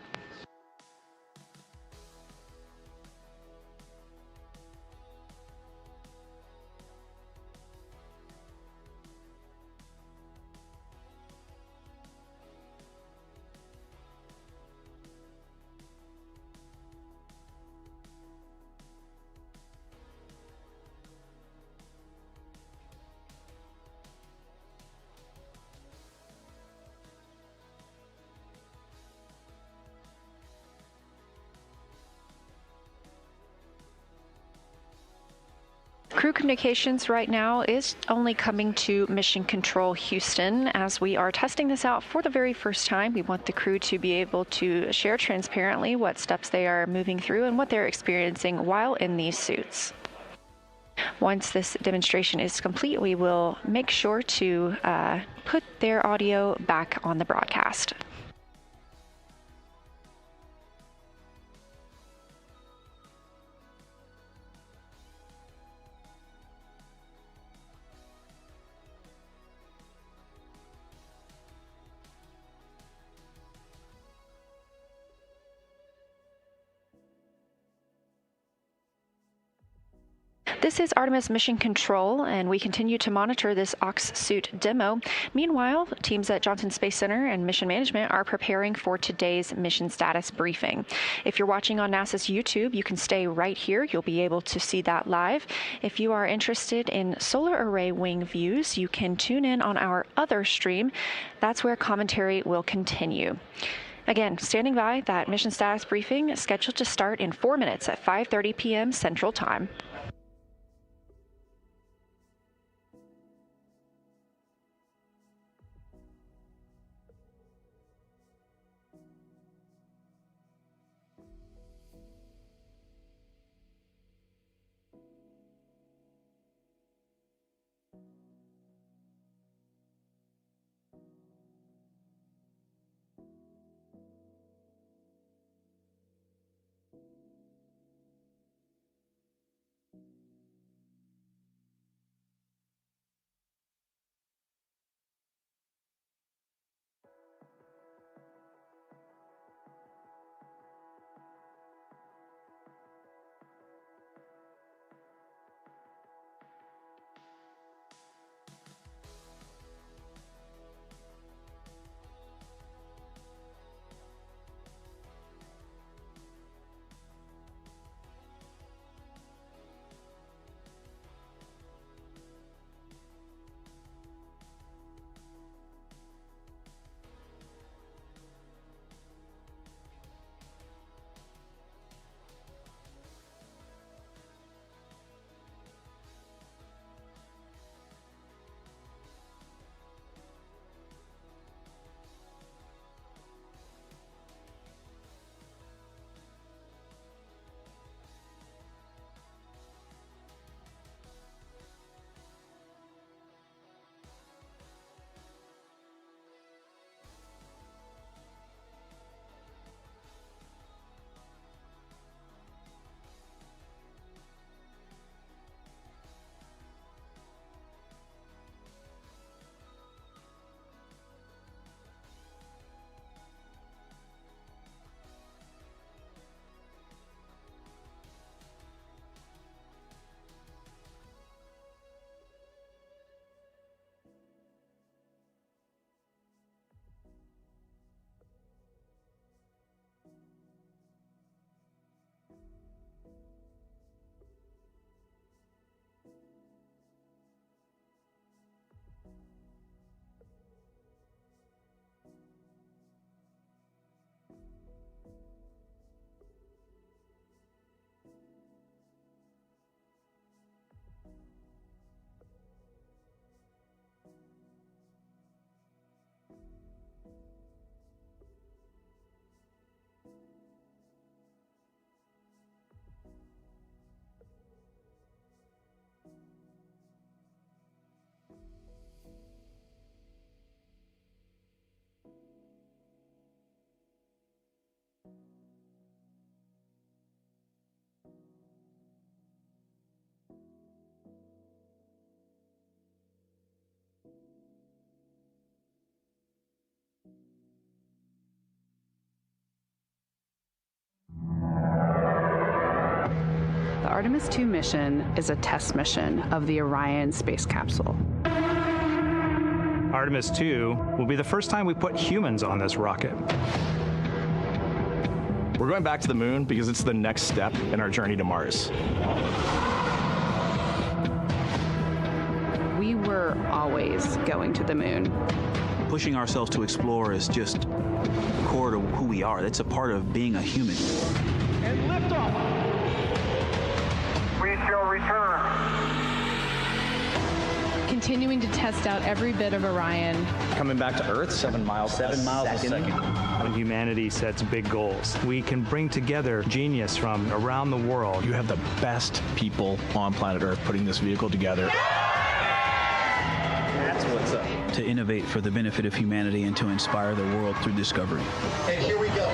Crew communications right now is only coming to Mission Control Houston. As we are testing this out for the very first time, we want the crew to be able to share transparently what steps they are moving through and what they're experiencing while in these suits. Once this demonstration is complete, we will make sure to put their audio back on the broadcast. This is Artemis Mission Control, and we continue to monitor this Ox suit demo. Meanwhile, teams at Johnson Space Center and Mission Management are preparing for today's mission status briefing. If you're watching on NASA's YouTube, you can stay right here. You'll be able to see that live. If you are interested in solar array wing views, you can tune in on our other stream. That's where commentary will continue. Again, standing by, that mission status briefing is scheduled to start in 4 minutes at 5:30 p.m. Central Time. Artemis 2 mission is a test mission of the Orion space capsule. Artemis 2 will be the first time we put humans on this rocket. We're going back to the moon because it's the next step in our journey to Mars. We were always going to the moon. Pushing ourselves to explore is just core to who we are. That's a part of being a human. And liftoff. We shall return. Continuing to test out every bit of Orion. Coming back to Earth, 7 miles a second. When humanity sets big goals, we can bring together genius from around the world. You have the best people on planet Earth putting this vehicle together. That's what's up. To innovate for the benefit of humanity and to inspire the world through discovery. And here we go.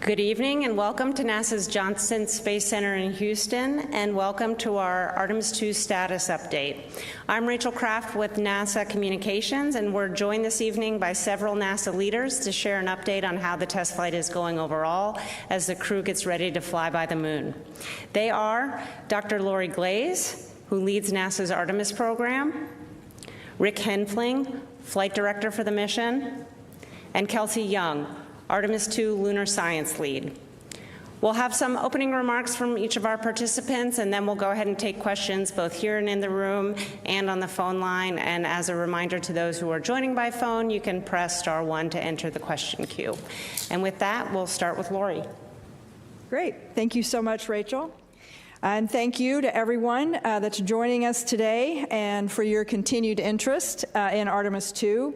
Good evening and welcome to NASA's Johnson Space Center in Houston, and welcome to our Artemis 2 status update. I'm Rachel Kraft with NASA Communications, and we're joined this evening by several NASA leaders to share an update on how the test flight is going overall as the crew gets ready to fly by the moon. They are Dr. Lori Glaze, who leads NASA's Artemis program, Rick Henfling, Flight Director for the mission, and Kelsey Young, Artemis 2 Lunar Science Lead. We'll have some opening remarks from each of our participants, and then we'll go ahead and take questions both here and in the room and on the phone line. And as a reminder to those who are joining by phone, you can press *1 to enter the question queue. And with that, we'll start with Lori. Great. Thank you so much, Rachel. And thank you to everyone that's joining us today and for your continued interest in Artemis 2.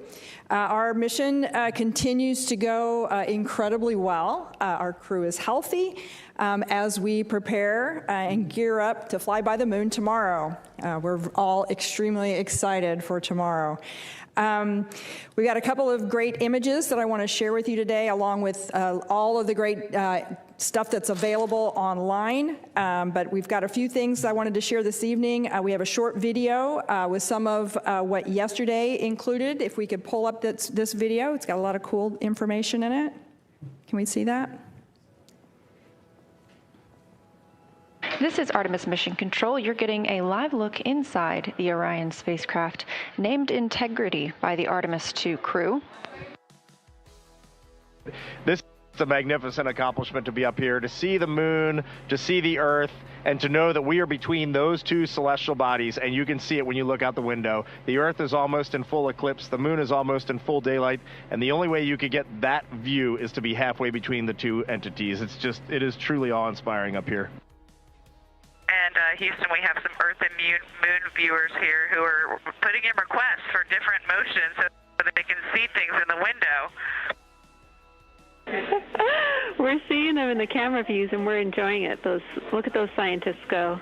Our mission continues to go incredibly well. Our crew is healthy as we prepare and gear up to fly by the moon tomorrow. We're all extremely excited for tomorrow. We got a couple of great images that I want to share with you today, along with all of the great stuff that's available online. But we've got a few things I wanted to share this evening. We have a short video with some of what yesterday included. If we could pull up this video, it's got a lot of cool information in it. Can we see that? This is Artemis Mission Control. You're getting a live look inside the Orion spacecraft, named Integrity by the Artemis 2 crew. This is a magnificent accomplishment to be up here, to see the moon, to see the Earth, and to know that we are between those two celestial bodies, and you can see it when you look out the window. The Earth is almost in full eclipse, the moon is almost in full daylight, and the only way you could get that view is to be halfway between the two entities. It is truly awe-inspiring up here. And Houston, we have some Earth and Moon viewers here who are putting in requests for different motions so that they can see things in the window. We're seeing them in the camera views, and we're enjoying it. Look at those scientists go.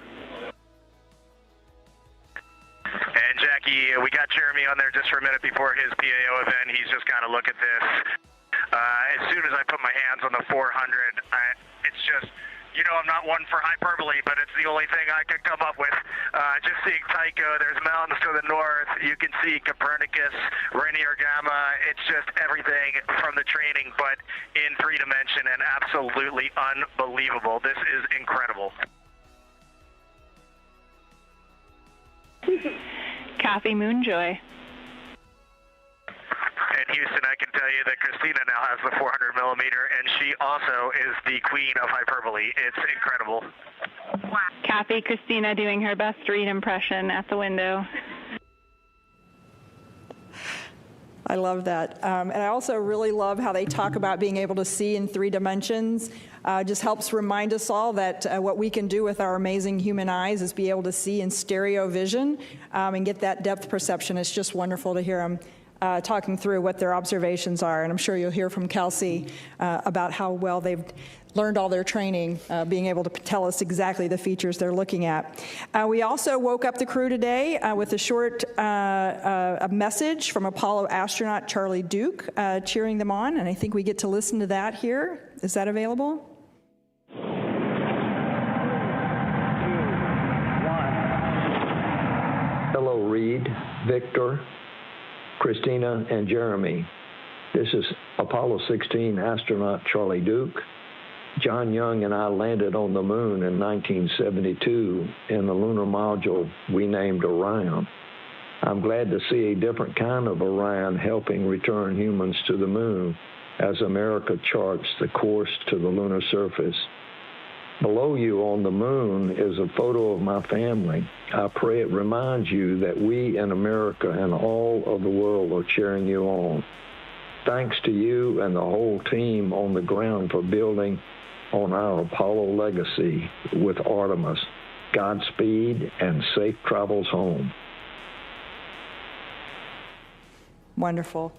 And Jackie, we got Jeremy on there just for a minute before his PAO event. He's just got to look at this. As soon as I put my hands on the 400, it's just... You know, I'm not one for hyperbole, but it's the only thing I could come up with. Just seeing Tycho, there's mountains to the north. You can see Copernicus, Rainier Gamma. It's just everything from the training, but in 3 dimension, and absolutely unbelievable. This is incredible. Kathy Moonjoy. And Houston, I can tell you that Christina now has the 400 millimeter, and she also is the queen of hyperbole. It's incredible. Wow. Kathy, Christina doing her best Reed impression at the window. I love that. And I also really love how they talk about being able to see in 3 dimensions. Just helps remind us all that what we can do with our amazing human eyes is be able to see in stereo vision and get that depth perception. It's just wonderful to hear them talking through what their observations are. And I'm sure you'll hear from Kelsey about how well they've learned all their training, being able to tell us exactly the features they're looking at. We also woke up the crew today with a short a message from Apollo astronaut Charlie Duke cheering them on, and I think we get to listen to that here. Is that available? Hello, Reed, Victor, Christina, and Jeremy. This is Apollo 16 astronaut Charlie Duke. John Young and I landed on the moon in 1972 in the lunar module we named Orion. I'm glad to see a different kind of Orion helping return humans to the moon as America charts the course to the lunar surface. Below you on the moon is a photo of my family. I pray it reminds you that we in America and all of the world are cheering you on. Thanks to you and the whole team on the ground for building on our Apollo legacy with Artemis. Godspeed and safe travels home. Wonderful.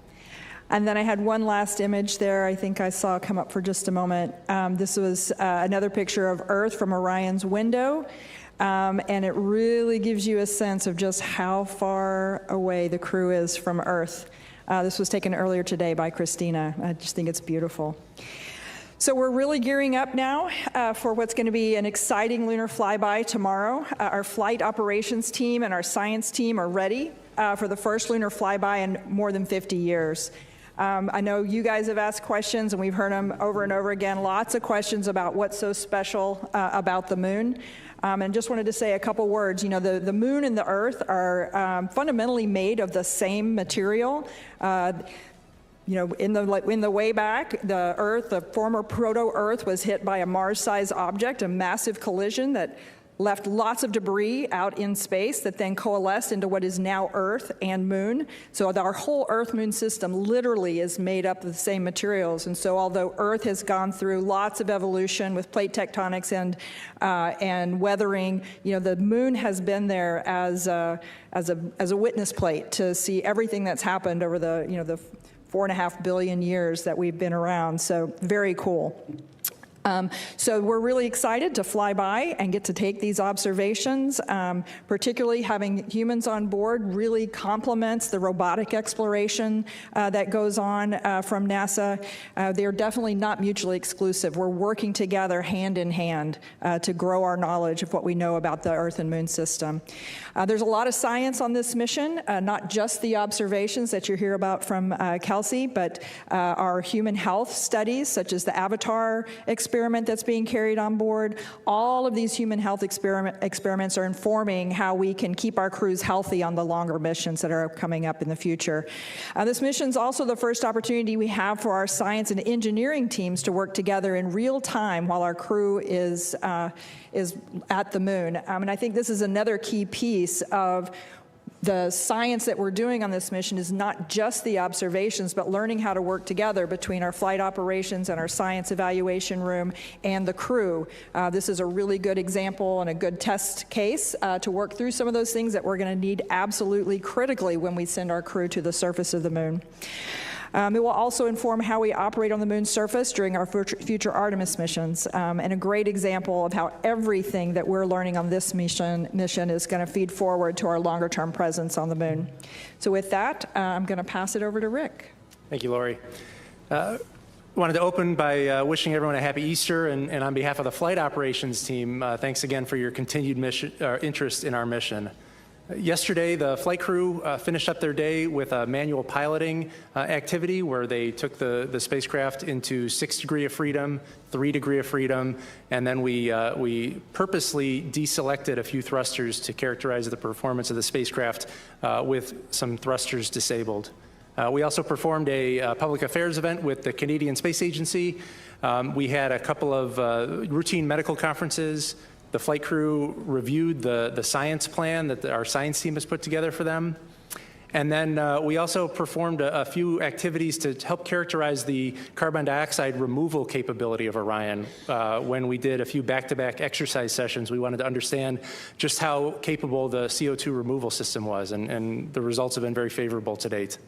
And then I had one last image there I think I saw come up for just a moment. This was another picture of Earth from Orion's window. And it really gives you a sense of just how far away the crew is from Earth. This was taken earlier today by Christina. I just think it's beautiful. So we're really gearing up now for what's going to be an exciting lunar flyby tomorrow. Our flight operations team and our science team are ready for the first lunar flyby in more than 50 years. I know you guys have asked questions, and we've heard them over and over again. Lots of questions about what's so special about the moon. And just wanted to say a couple words. You know, the moon and the Earth are fundamentally made of the same material. You know, in the way back, the Earth, the former proto-Earth, was hit by a Mars-sized object, a massive collision that left lots of debris out in space that then coalesced into what is now Earth and Moon. So our whole Earth-Moon system literally is made up of the same materials. And so although Earth has gone through lots of evolution with plate tectonics and weathering, you know, the Moon has been there as a witness plate to see everything that's happened over the 4.5 billion years that we've been around. So very cool. So we're really excited to fly by and get to take these observations. Particularly having humans on board really complements the robotic exploration that goes on from NASA. They're definitely not mutually exclusive. We're working together hand in hand to grow our knowledge of what we know about the Earth and Moon system. There's a lot of science on this mission, not just the observations that you hear about from Kelsey, but our human health studies, such as the Avatar experiment that's being carried on board. All of these human health experiments are informing how we can keep our crews healthy on the longer missions that are coming up in the future. This mission is also the first opportunity we have for our science and engineering teams to work together in real time while our crew is at the moon. And I think this is another key piece of the science that we're doing on this mission is not just the observations, but learning how to work together between our flight operations and our science evaluation room and the crew. This is a really good example and a good test case to work through some of those things that we're going to need absolutely critically when we send our crew to the surface of the moon. It will also inform how we operate on the moon's surface during our future Artemis missions, and a great example of how everything that we're learning on this mission is going to feed forward to our longer-term presence on the moon. So with that, I'm going to pass it over to Rick. Thank you, Lori. Wanted to open by wishing everyone a happy Easter, and on behalf of the flight operations team, thanks again for your continued interest in our mission. Yesterday, the flight crew finished up their day with a manual piloting activity where they took the spacecraft into 6 degrees of freedom, 3 degrees of freedom, and then we purposely deselected a few thrusters to characterize the performance of the spacecraft with some thrusters disabled. We also performed a public affairs event with the Canadian Space Agency. We had a couple of routine medical conferences. The flight crew reviewed the science plan that our science team has put together for them. And then we also performed a few activities to help characterize the carbon dioxide removal capability of Orion. When we did a few back-to-back exercise sessions, we wanted to understand just how capable the CO2 removal system was, and the results have been very favorable to date.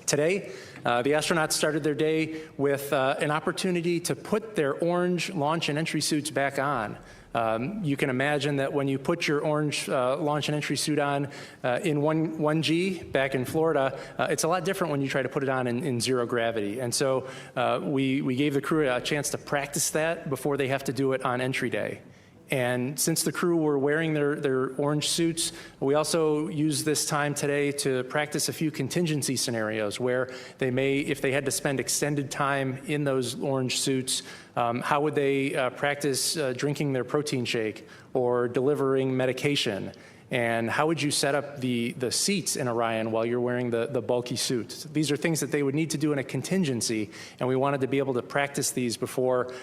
Today, the astronauts started their day with an opportunity to put their orange launch and entry suits back on. You can imagine that when you put your orange launch and entry suit on in 1G back in Florida, it's a lot different when you try to put it on in zero gravity. And so we gave the crew a chance to practice that before they have to do it on entry day. And since the crew were wearing their orange suits, we also used this time today to practice a few contingency scenarios where they may, if they had to spend extended time in those orange suits, how would they practice drinking their protein shake or delivering medication? And how would you set up the seats in Orion while you're wearing the bulky suit? These are things that they would need to do in a contingency, and we wanted to be able to practice these before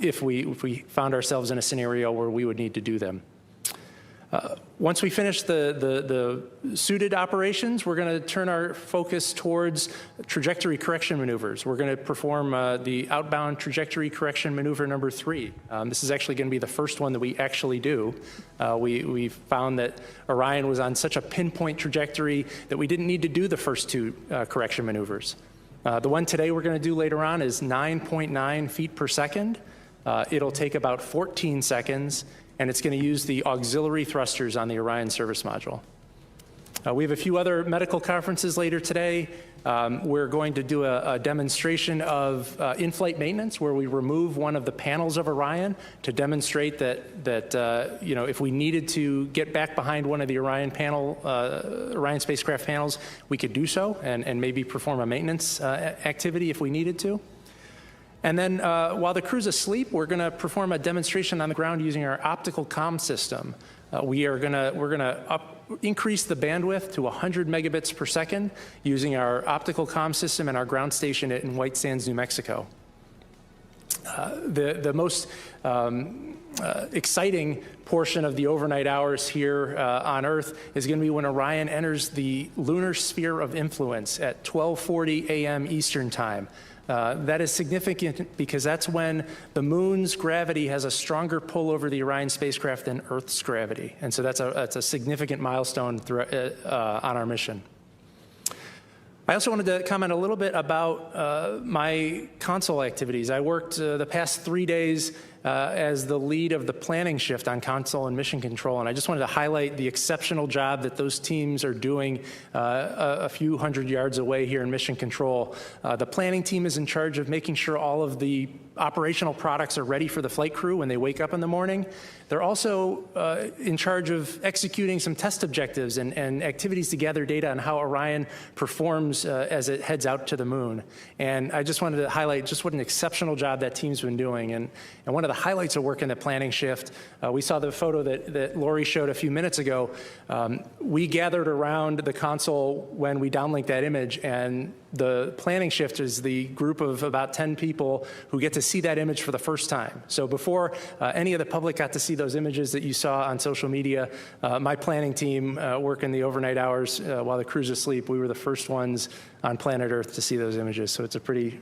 if we found ourselves in a scenario where we would need to do them. Once we finish the suited operations, we're going to turn our focus towards trajectory correction maneuvers. We're going to perform the outbound trajectory correction maneuver number 3. This is actually going to be the first one that we actually do. We found that Orion was on such a pinpoint trajectory that we didn't need to do the first 2 correction maneuvers. The one today we're going to do later on is 9.9 feet per second. It'll take about 14 seconds. And it's going to use the auxiliary thrusters on the Orion service module. We have a few other medical conferences later today. We're going to do a demonstration of in-flight maintenance where we remove one of the panels of Orion to demonstrate that you know, if we needed to get back behind one of the Orion spacecraft panels, we could do so and maybe perform a maintenance activity if we needed to. And then while the crew's asleep, we're going to perform a demonstration on the ground using our optical comm system. We're going to increase the bandwidth to 100 megabits per second using our optical comm system and our ground station in White Sands, New Mexico. The most exciting portion of the overnight hours here on Earth is going to be when Orion enters the lunar sphere of influence at 12:40 a.m. Eastern Time. That is significant because that's when the moon's gravity has a stronger pull over the Orion spacecraft than Earth's gravity. And so that's a significant milestone on our mission. I also wanted to comment a little bit about my console activities. I worked the past 3 days as the lead of the planning shift on console and mission control, and I just wanted to highlight the exceptional job that those teams are doing a few hundred yards away here in mission control. The planning team is in charge of making sure all of the operational products are ready for the flight crew when they wake up in the morning. They're also in charge of executing some test objectives and activities to gather data on how Orion performs as it heads out to the moon. And I just wanted to highlight just what an exceptional job that team's been doing. And one of the highlights of working the planning shift, we saw the photo that Lori showed a few minutes ago. We gathered around the console when we downlinked that image, and the planning shift is the group of about 10 people who get to see that image for the first time. So before any of the public got to see those images that you saw on social media, my planning team working the overnight hours while the crew's asleep, we were the first ones on planet Earth to see those images. So it's a pretty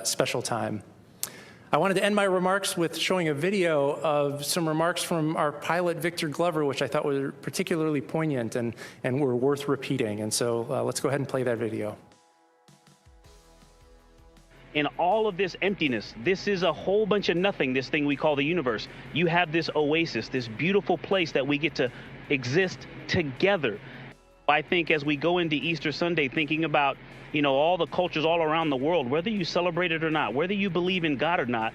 special time. I wanted to end my remarks with showing a video of some remarks from our pilot, Victor Glover, which I thought were particularly poignant and were worth repeating. And so let's go ahead and play that video. In all of this emptiness, this is a whole bunch of nothing, this thing we call the universe. You have this oasis, this beautiful place that we get to exist together. I think as we go into Easter Sunday, thinking about, you know, all the cultures all around the world, whether you celebrate it or not, whether you believe in God or not,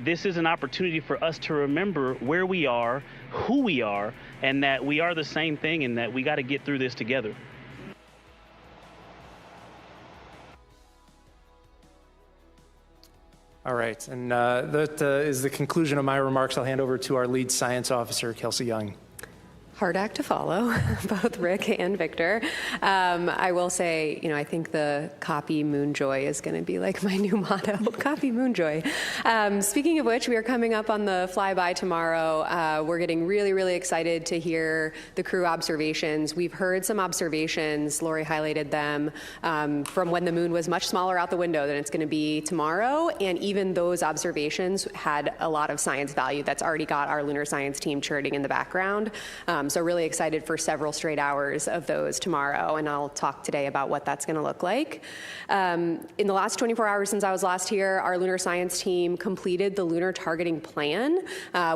this is an opportunity for us to remember where we are, who we are, and that we are the same thing and that we got to get through this together. All right, and that is the conclusion of my remarks. I'll hand over to our lead science officer, Kelsey Young. Hard act to follow, both Rick and Victor. I will say, you know, I think the copy Moonjoy is going to be like my new motto, copy Moonjoy. Speaking of which, we are coming up on the flyby tomorrow. We're getting really, really excited to hear the crew observations. We've heard some observations, Lori highlighted them, from when the moon was much smaller out the window than it's going to be tomorrow. And even those observations had a lot of science value that's already got our lunar science team churning in the background. So really excited for several straight hours of those tomorrow, and I'll talk today about what that's going to look like. In the last 24 hours since I was last here, our lunar science team completed the lunar targeting plan,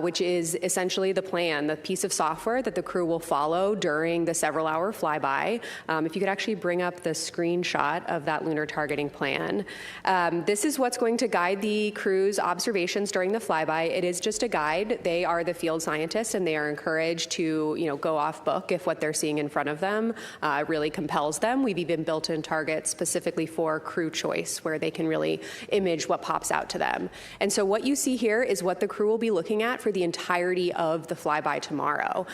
which is essentially the plan, the piece of software that the crew will follow during the several-hour flyby. If you could actually bring up the screenshot of that lunar targeting plan. This is what's going to guide the crew's observations during the flyby. It is just a guide. They are the field scientists, and they are encouraged to, go off book if what they're seeing in front of them really compels them. We've even built in targets specifically for crew choice, where they can really image what pops out to them. And so what you see here is what the crew will be looking at for the entirety of the flyby tomorrow.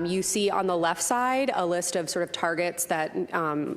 You see on the left side a list of sort of targets that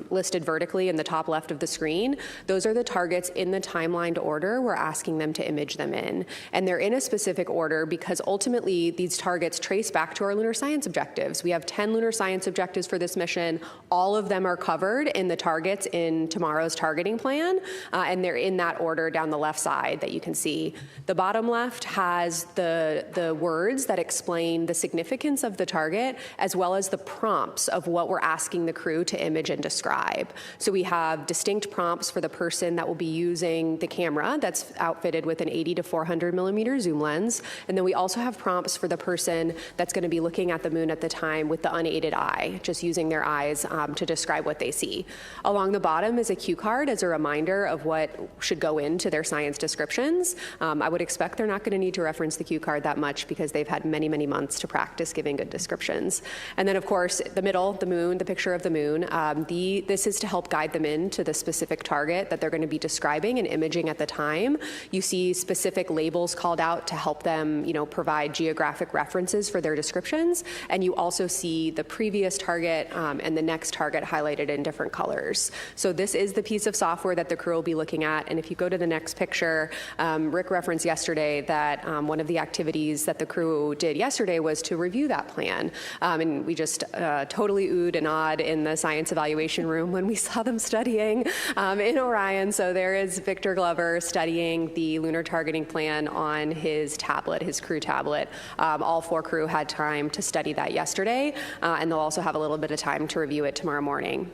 listed vertically in the top left of the screen. Those are the targets in the timelined order we're asking them to image them in. And they're in a specific order because ultimately these targets trace back to our lunar science objectives. We have 10 lunar science objectives for this mission. All of them are covered in the targets in tomorrow's targeting plan, and they're in that order down the left side that you can see. The bottom left has the words that explain the significance of the target, as well as the prompts of what we're asking the crew to image and describe. So we have distinct prompts for the person that will be using the camera that's outfitted with an 80 to 400 millimeter zoom lens. And then we also have prompts for the person that's going to be looking at the moon at the time with the unaided eye, just using their eyes to describe what they see. Along the bottom is a cue card as a reminder of what should go into their science descriptions. I would expect they're not going to need to reference the cue card that much because they've had many, many months to practice giving good descriptions. And then, of course, the middle, the moon, the picture of the moon, this is to help guide them into the specific target that they're going to be describing and imaging at the time. You see specific labels called out to help them, provide geographic references for their descriptions. And you also see the previous target and the next target highlighted in different colors. So this is the piece of software that the crew will be looking at. And if you go to the next picture, Rick referenced yesterday that one of the activities that the crew did yesterday was to review that plan. And we just totally oohed and awed in the science evaluation room when we saw them studying in Orion. So there is Victor Glover studying the lunar targeting plan on his tablet, his crew tablet. All 4 crew had time to study that yesterday, and they'll also have a little bit of time to review it tomorrow morning.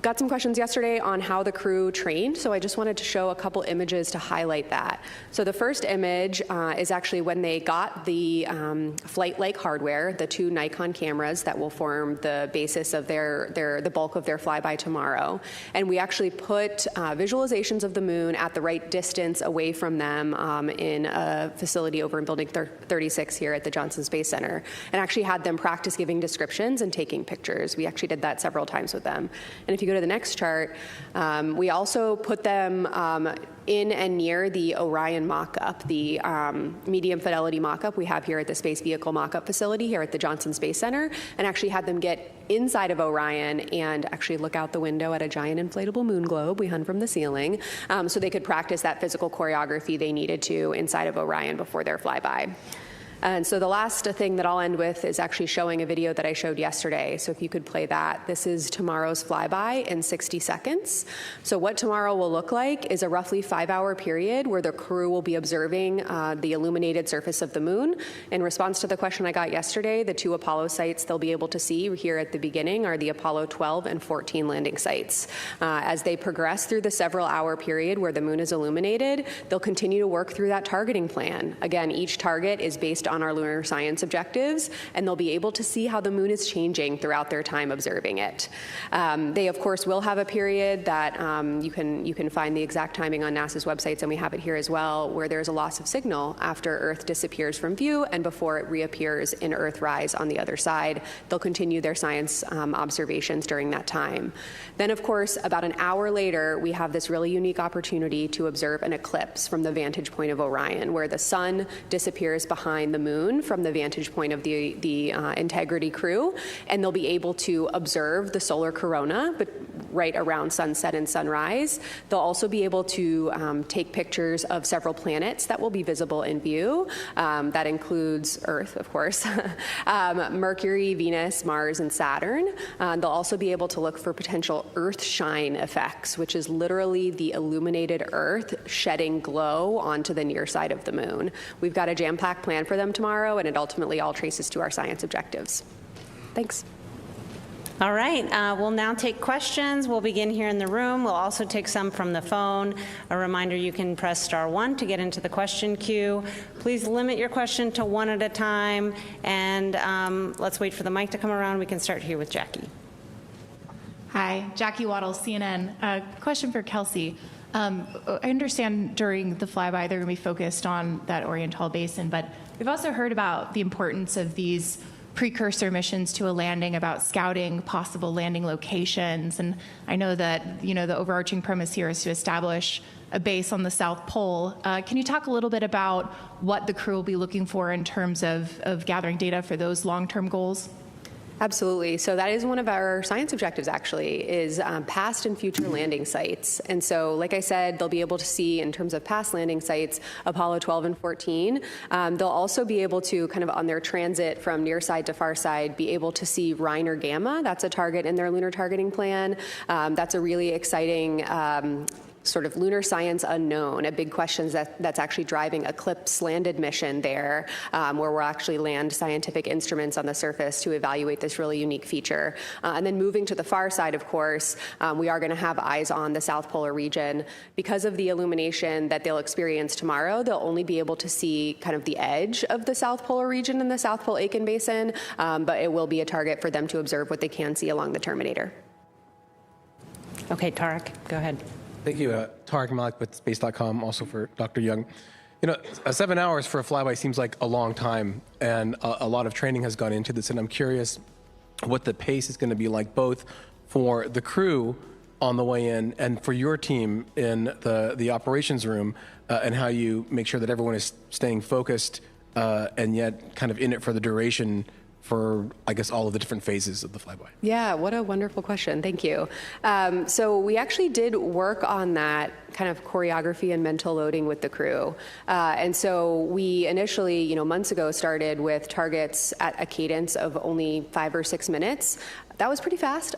Got some questions yesterday on how the crew trained, so I just wanted to show a couple images to highlight that. So the first image is actually when they got the flight-like hardware, the 2 Nikon cameras that will form the basis of the bulk of their flyby tomorrow. And we actually put visualizations of the moon at the right distance away from them in a facility over in Building 36 here at the Johnson Space Center, and actually had them practice giving descriptions and taking pictures. We actually did that several times with them. And if you go to the next chart, we also put them in and near the Orion mock-up, the medium fidelity mock-up we have here at the Space Vehicle mock-up facility here at the Johnson Space Center, and actually had them get inside of Orion and actually look out the window at a giant inflatable moon globe we hung from the ceiling, so they could practice that physical choreography they needed to inside of Orion before their flyby. And so the last thing that I'll end with is actually showing a video that I showed yesterday. So if you could play that. This is tomorrow's flyby in 60 seconds. So what tomorrow will look like is a roughly 5-hour period where the crew will be observing the illuminated surface of the moon. In response to the question I got yesterday, the 2 Apollo sites they'll be able to see here at the beginning are the Apollo 12 and 14 landing sites. As they progress through the several-hour period where the moon is illuminated, they'll continue to work through that targeting plan. Again, each target is based on our lunar science objectives, and they'll be able to see how the moon is changing throughout their time observing it. They, of course, will have a period that you can find the exact timing on NASA's websites, and we have it here as well, where there's a loss of signal after Earth disappears from view and before it reappears in Earthrise on the other side. They'll continue their science observations during that time. Then, of course, about an hour later, we have this really unique opportunity to observe an eclipse from the vantage point of Orion, where the sun disappears behind the moon from the vantage point of the Integrity crew, and they'll be able to observe the solar corona right around sunset and sunrise. They'll also be able to take pictures of several planets that will be visible in view. That includes Earth, of course, Mercury, Venus, Mars, and Saturn. They'll also be able to look for potential Earth shine effects, which is literally the illuminated Earth shedding glow onto the near side of the moon. We've got a jam-packed plan for them tomorrow, and it ultimately all traces to our science objectives. Thanks. All right, we'll now take questions. We'll begin here in the room. We'll also take some from the phone. A reminder, you can press *1 to get into the question queue. Please limit your question to one at a time, and let's wait for the mic to come around. We can start here with Jackie. Hi, Jackie Waddle, CNN. Question for Kelsey. I understand during the flyby they're going to be focused on that Oriental Basin, but we've also heard about the importance of these precursor missions to a landing, about scouting possible landing locations. And I know that, the overarching premise here is to establish a base on the South Pole. Can you talk a little bit about what the crew will be looking for in terms of gathering data for those long-term goals? Absolutely. So that is one of our science objectives, actually, is past and future landing sites. And so, like I said, they'll be able to see, in terms of past landing sites, Apollo 12 and 14. They'll also be able to, kind of on their transit from near side to far side, be able to see Reiner Gamma. That's a target in their lunar targeting plan. That's a really exciting sort of lunar science unknown, a big question that's actually driving Eclipse landed mission there, where we'll actually land scientific instruments on the surface to evaluate this really unique feature. And then moving to the far side, of course, we are going to have eyes on the South Polar region. Because of the illumination that they'll experience tomorrow, they'll only be able to see kind of the edge of the South Polar region in the South Pole Aitken Basin, but it will be a target for them to observe what they can see along the Terminator. Okay, Tarek, go ahead. Thank you. Tarek Malik with Space.com, also for Dr. Young. 7 hours for a flyby seems like a long time, and a lot of training has gone into this, and I'm curious what the pace is going to be like, both for the crew on the way in and for your team in the operations room, and how you make sure that everyone is staying focused and yet kind of in it for the duration for, I guess, all of the different phases of the flyby? Yeah, what a wonderful question. Thank you. So we actually did work on that kind of choreography and mental loading with the crew. And so we initially, months ago, started with targets at a cadence of only 5 or 6 minutes. That was pretty fast.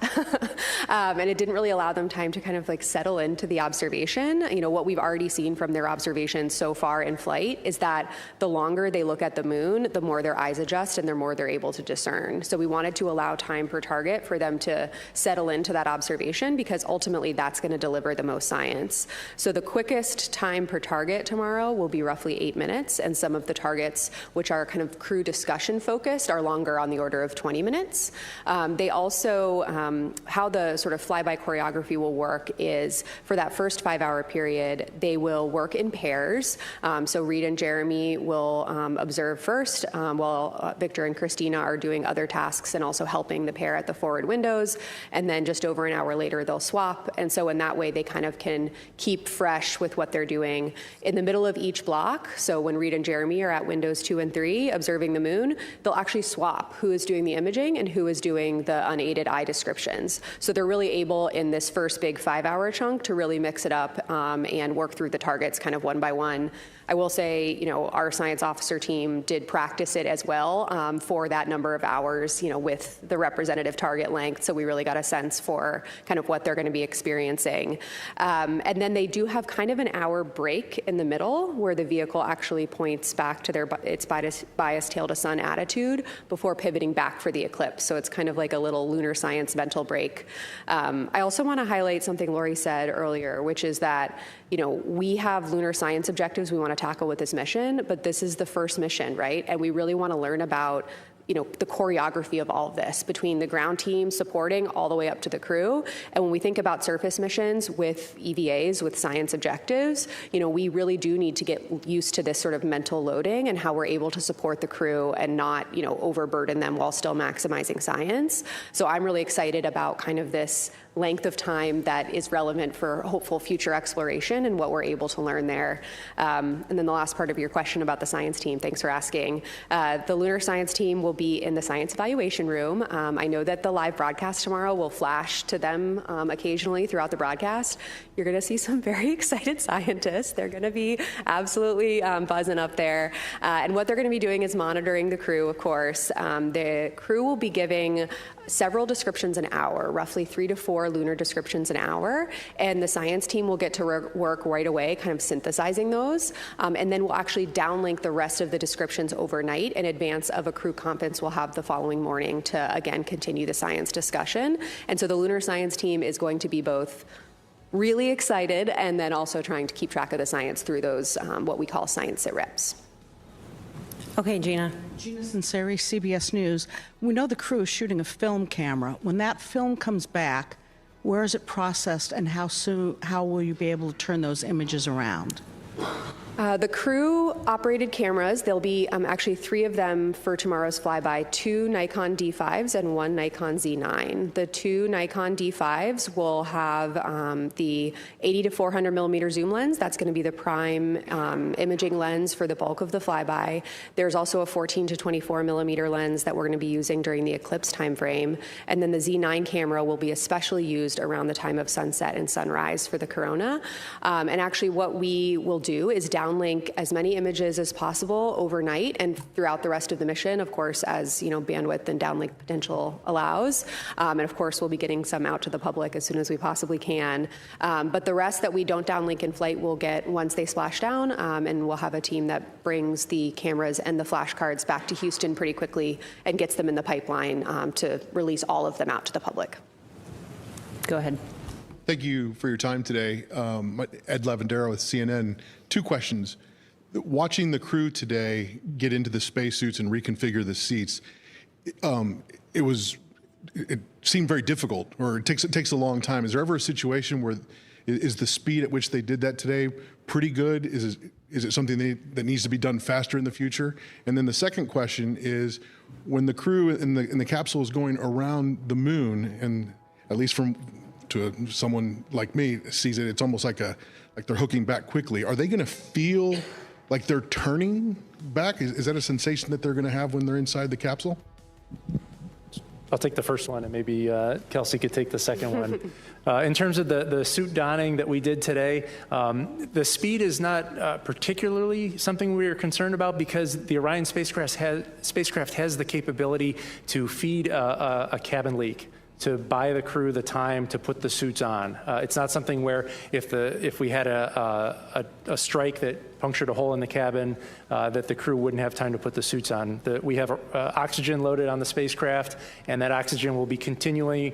And it didn't really allow them time to kind of like settle into the observation. What we've already seen from their observations so far in flight is that the longer they look at the moon, the more their eyes adjust and the more they're able to discern. So we wanted to allow time per target for them to settle into that observation, because ultimately that's going to deliver the most science. So the quickest time per target tomorrow will be roughly 8 minutes, and some of the targets, which are kind of crew discussion focused, are longer, on the order of 20 minutes. They also, how the sort of flyby choreography will work is, for that first 5-hour period, they will work in pairs. So Reed and Jeremy will observe first, while Victor and Christina are doing other tasks and also helping the pair at the forward windows. And then just over an hour later, they'll swap. And so in that way, they kind of can keep fresh with what they're doing. In the middle of each block, so when Reed and Jeremy are at windows 2 and 3 observing the moon, they'll actually swap who is doing the imaging and who is doing the unaided eye descriptions. So they're really able in this first big 5-hour chunk to really mix it up and work through the targets kind of one by one. I will say, our science officer team did practice it as well for that number of hours, with the representative target length. So we really got a sense for kind of what they're going to be experiencing. And then they do have kind of an hour break in the middle where the vehicle actually points back to its bias tail to sun attitude before pivoting back for the eclipse. So it's kind of like a little lunar science mental break. I also want to highlight something Lori said earlier, which is that, we have lunar science objectives we want to tackle with this mission, but this is the first mission, right? And we really want to learn about the choreography of all of this, between the ground team supporting all the way up to the crew. And when we think about surface missions with EVAs, with science objectives, we really do need to get used to this sort of mental loading and how we're able to support the crew and not, overburden them while still maximizing science. So I'm really excited about kind of this length of time that is relevant for hopeful future exploration and what we're able to learn there. And then the last part of your question about the science team, thanks for asking. The lunar science team will be in the science evaluation room. I know that the live broadcast tomorrow will flash to them occasionally throughout the broadcast. You're going to see some very excited scientists. They're going to be absolutely buzzing up there. And what they're going to be doing is monitoring the crew, of course. The crew will be giving several descriptions an hour, roughly 3 to 4 lunar descriptions an hour, and the science team will get to work right away, kind of synthesizing those, and then we'll actually downlink the rest of the descriptions overnight in advance of a crew conference we'll have the following morning to, again, continue the science discussion. And so the lunar science team is going to be both really excited and then also trying to keep track of the science through those, what we call science sit reps. Okay, Gina. Gina Sinceri, CBS News. We know the crew is shooting a film camera. When that film comes back, where is it processed, and how will you be able to turn those images around? The crew operated cameras. There'll be actually 3 of them for tomorrow's flyby, 2 Nikon D5s and 1 Nikon Z9. The 2 Nikon D5s will have the 80 to 400 millimeter zoom lens. That's going to be the prime imaging lens for the bulk of the flyby. There's also a 14 to 24 millimeter lens that we're going to be using during the eclipse timeframe. And then the Z9 camera will be especially used around the time of sunset and sunrise for the corona. And actually what we will do is downlink as many images as possible overnight and throughout the rest of the mission, of course, as bandwidth and downlink potential allows. And of course, we'll be getting some out to the public as soon as we possibly can. But the rest that we don't downlink in flight, we'll get once they splash down, and we'll have a team that brings the cameras and the flash cards back to Houston pretty quickly and gets them in the pipeline to release all of them out to the public. Go ahead. Thank you for your time today. Ed Lavandera with CNN. 2 questions. Watching the crew today get into the spacesuits and reconfigure the seats, it seemed very difficult, or it takes a long time. Is there ever a situation where is the speed at which they did that today pretty good? Is it something that needs to be done faster in the future? And then the second question is, when the crew in the capsule is going around the moon, and at least to someone like me sees it, it's almost like they're hooking back quickly. Are they going to feel like they're turning back? Is that a sensation that they're going to have when they're inside the capsule? I'll take the first one, and maybe Kelsey could take the second one. In terms of the suit donning that we did today, the speed is not particularly something we are concerned about, because the Orion spacecraft has the capability to feed a cabin leak, to buy the crew the time to put the suits on. It's not something where if we had a strike that punctured a hole in the cabin, that the crew wouldn't have time to put the suits on. We have oxygen loaded on the spacecraft, and that oxygen will be continually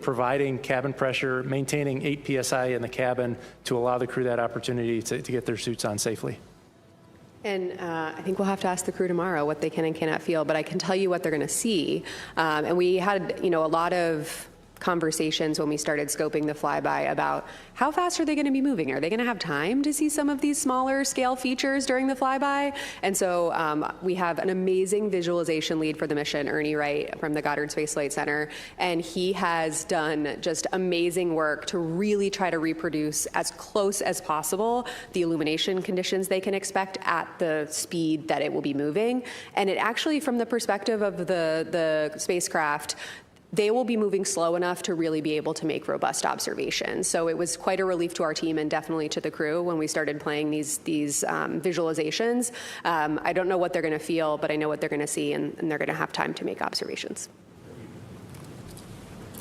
providing cabin pressure, maintaining 8 psi in the cabin to allow the crew that opportunity to get their suits on safely. And I think we'll have to ask the crew tomorrow what they can and cannot feel, but I can tell you what they're going to see. And we had, a lot of conversations when we started scoping the flyby about how fast are they going to be moving? Are they going to have time to see some of these smaller scale features during the flyby? And so we have an amazing visualization lead for the mission, Ernie Wright from the Goddard Space Flight Center, and he has done just amazing work to really try to reproduce as close as possible the illumination conditions they can expect at the speed that it will be moving. And it actually, from the perspective of the spacecraft, they will be moving slow enough to really be able to make robust observations. So it was quite a relief to our team and definitely to the crew when we started playing these visualizations. I don't know what they're going to feel, but I know what they're going to see, and they're going to have time to make observations.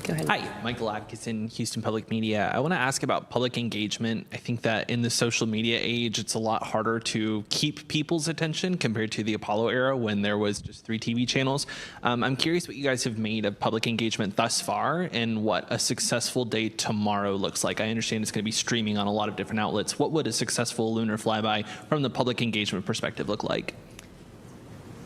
Go ahead. Hi, Michael Atkinson, Houston Public Media. I want to ask about public engagement. I think that in the social media age, it's a lot harder to keep people's attention compared to the Apollo era when there was just 3 TV channels. I'm curious what you guys have made of public engagement thus far and what a successful day tomorrow looks like. I understand it's going to be streaming on a lot of different outlets. What would a successful lunar flyby from the public engagement perspective look like?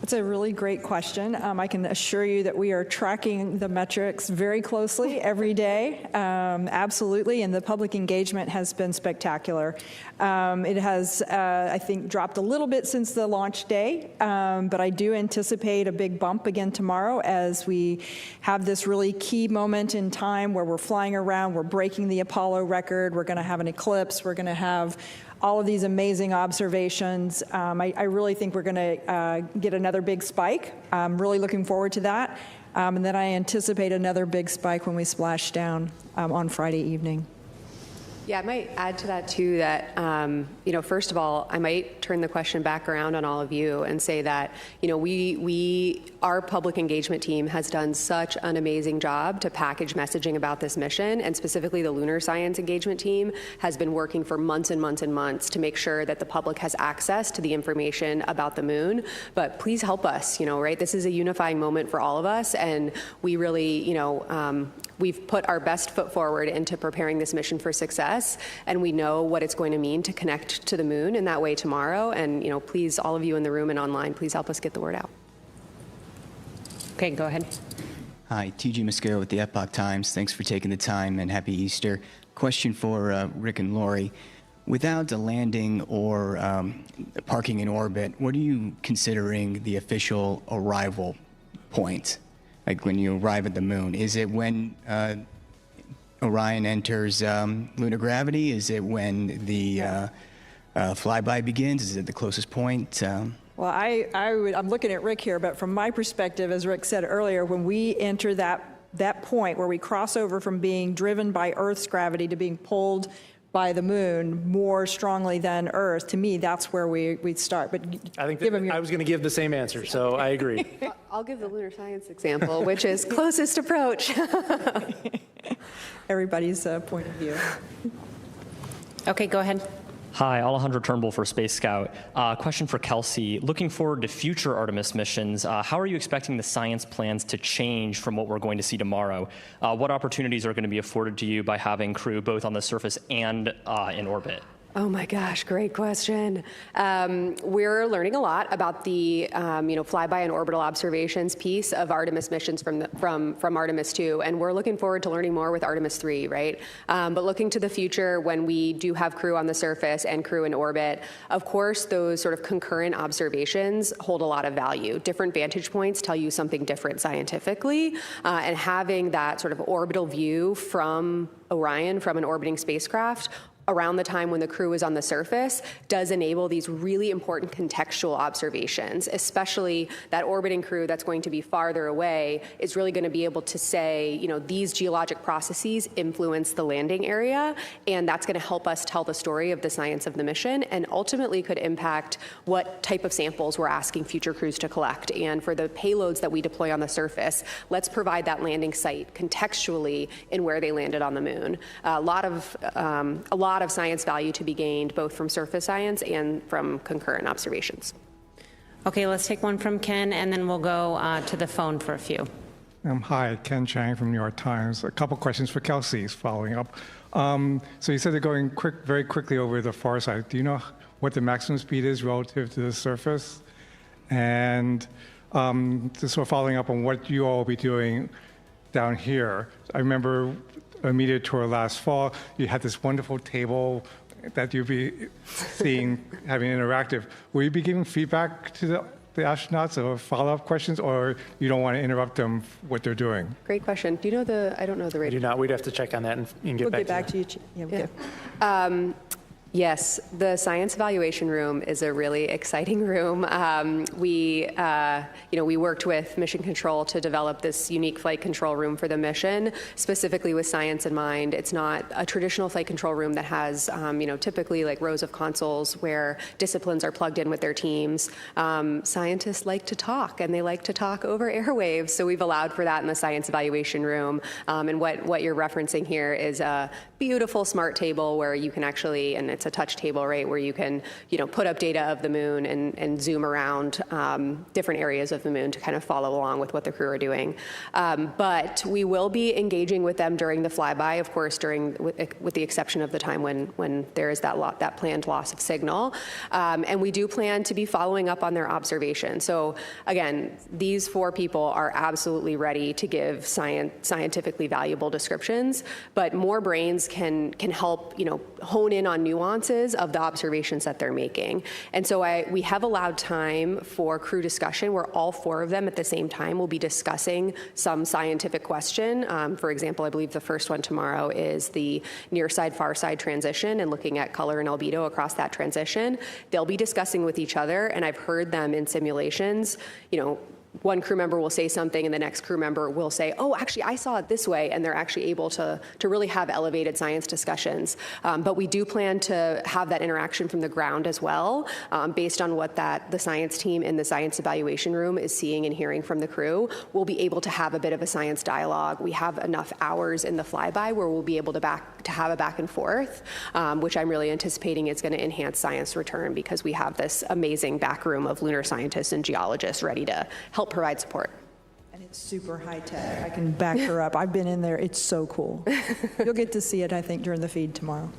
It's a really great question. I can assure you that we are tracking the metrics very closely every day, absolutely, and the public engagement has been spectacular. It has, I think, dropped a little bit since the launch day, but I do anticipate a big bump again tomorrow as we have this really key moment in time where we're flying around, we're breaking the Apollo record, we're going to have an eclipse, we're going to have all of these amazing observations. I really think we're going to get another big spike. I'm really looking forward to that. And then I anticipate another big spike when we splash down on Friday evening. Yeah, I might add to that too that, first of all, I might turn the question back around on all of you and say that, our public engagement team has done such an amazing job to package messaging about this mission, and specifically the lunar science engagement team has been working for months and months and months to make sure that the public has access to the information about the moon. But please help us, right? This is a unifying moment for all of us, and we really, we've put our best foot forward into preparing this mission for success, and we know what it's going to mean to connect to the moon in that way tomorrow. And please, all of you in the room and online, please help us get the word out. Okay, go ahead. Hi, TG Mascaro with the Epoch Times. Thanks for taking the time, and happy Easter. Question for Rick and Lori. Without a landing or parking in orbit, what are you considering the official arrival point? Like when you arrive at the moon? Is it when Orion enters lunar gravity? Is it when the flyby begins? Is it the closest point? Well, I'm looking at Rick here, but from my perspective, as Rick said earlier, when we enter that point where we cross over from being driven by Earth's gravity to being pulled by the moon more strongly than Earth, to me, that's where we'd start. But I think I was going to give the same answer, so I agree. I'll give the lunar science example, which is closest approach. Everybody's point of view. Okay, go ahead. Hi, Alejandro Turnbull for Space Scout. Question for Kelsey. Looking forward to future Artemis missions, how are you expecting the science plans to change from what we're going to see tomorrow? What opportunities are going to be afforded to you by having crew both on the surface and in orbit? Oh my gosh, great question. We're learning a lot about the flyby and orbital observations piece of Artemis missions from Artemis 2, and we're looking forward to learning more with Artemis 3, right? But looking to the future, when we do have crew on the surface and crew in orbit, of course, those sort of concurrent observations hold a lot of value. Different vantage points tell you something different scientifically, and having that sort of orbital view from Orion, from an orbiting spacecraft, around the time when the crew is on the surface does enable these really important contextual observations, especially that orbiting crew that's going to be farther away is really going to be able to say, these geologic processes influence the landing area, and that's going to help us tell the story of the science of the mission and ultimately could impact what type of samples we're asking future crews to collect. And for the payloads that we deploy on the surface, let's provide that landing site contextually in where they landed on the moon. A lot of science value to be gained both from surface science and from concurrent observations. Okay, let's take one from Ken, and then we'll go to the phone for a few. Hi, Ken Chang from New York Times. A couple questions for Kelsey following up. So you said they're going very quickly over the far side. Do you know what the maximum speed is relative to the surface? And just sort of following up on what you all will be doing down here. I remember a media tour last fall, you had this wonderful table that you'd be seeing, having interactive. Will you be giving feedback to the astronauts or follow-up questions, or you don't want to interrupt them what they're doing? Great question. Do you know I don't know the rate. I do not. We'd have to check on that and get back to you. Yeah. Yes, the science evaluation room is a really exciting room. We worked with Mission Control to develop this unique flight control room for the mission, specifically with science in mind. It's not a traditional flight control room that has, typically like rows of consoles where disciplines are plugged in with their teams. Scientists like to talk, and they like to talk over airwaves, so we've allowed for that in the science evaluation room. And what you're referencing here is a beautiful smart table where you can actually, and it's it's a touch table, right, where you can, put up data of the moon and zoom around different areas of the moon to kind of follow along with what the crew are doing. But we will be engaging with them during the flyby, of course, with the exception of the time when there is that planned loss of signal. And we do plan to be following up on their observation. So again, these 4 people are absolutely ready to give scientifically valuable descriptions, but more brains can help, hone in on nuances of the observations that they're making. And so we have allowed time for crew discussion where all 4 of them at the same time will be discussing some scientific question. For example, I believe the first one tomorrow is the near side, far side transition and looking at color and albedo across that transition. They'll be discussing with each other, and I've heard them in simulations, one crew member will say something and the next crew member will say, oh, actually, I saw it this way, and they're actually able to really have elevated science discussions. But we do plan to have that interaction from the ground as well, based on what the science team in the science evaluation room is seeing and hearing from the crew. We'll be able to have a bit of a science dialogue. We have enough hours in the flyby where we'll be able to have a back and forth, which I'm really anticipating is going to enhance science return because we have this amazing back room of lunar scientists and geologists ready to help provide support. And it's super high tech. I can back her up. I've been in there. It's so cool. You'll get to see it, I think, during the feed tomorrow.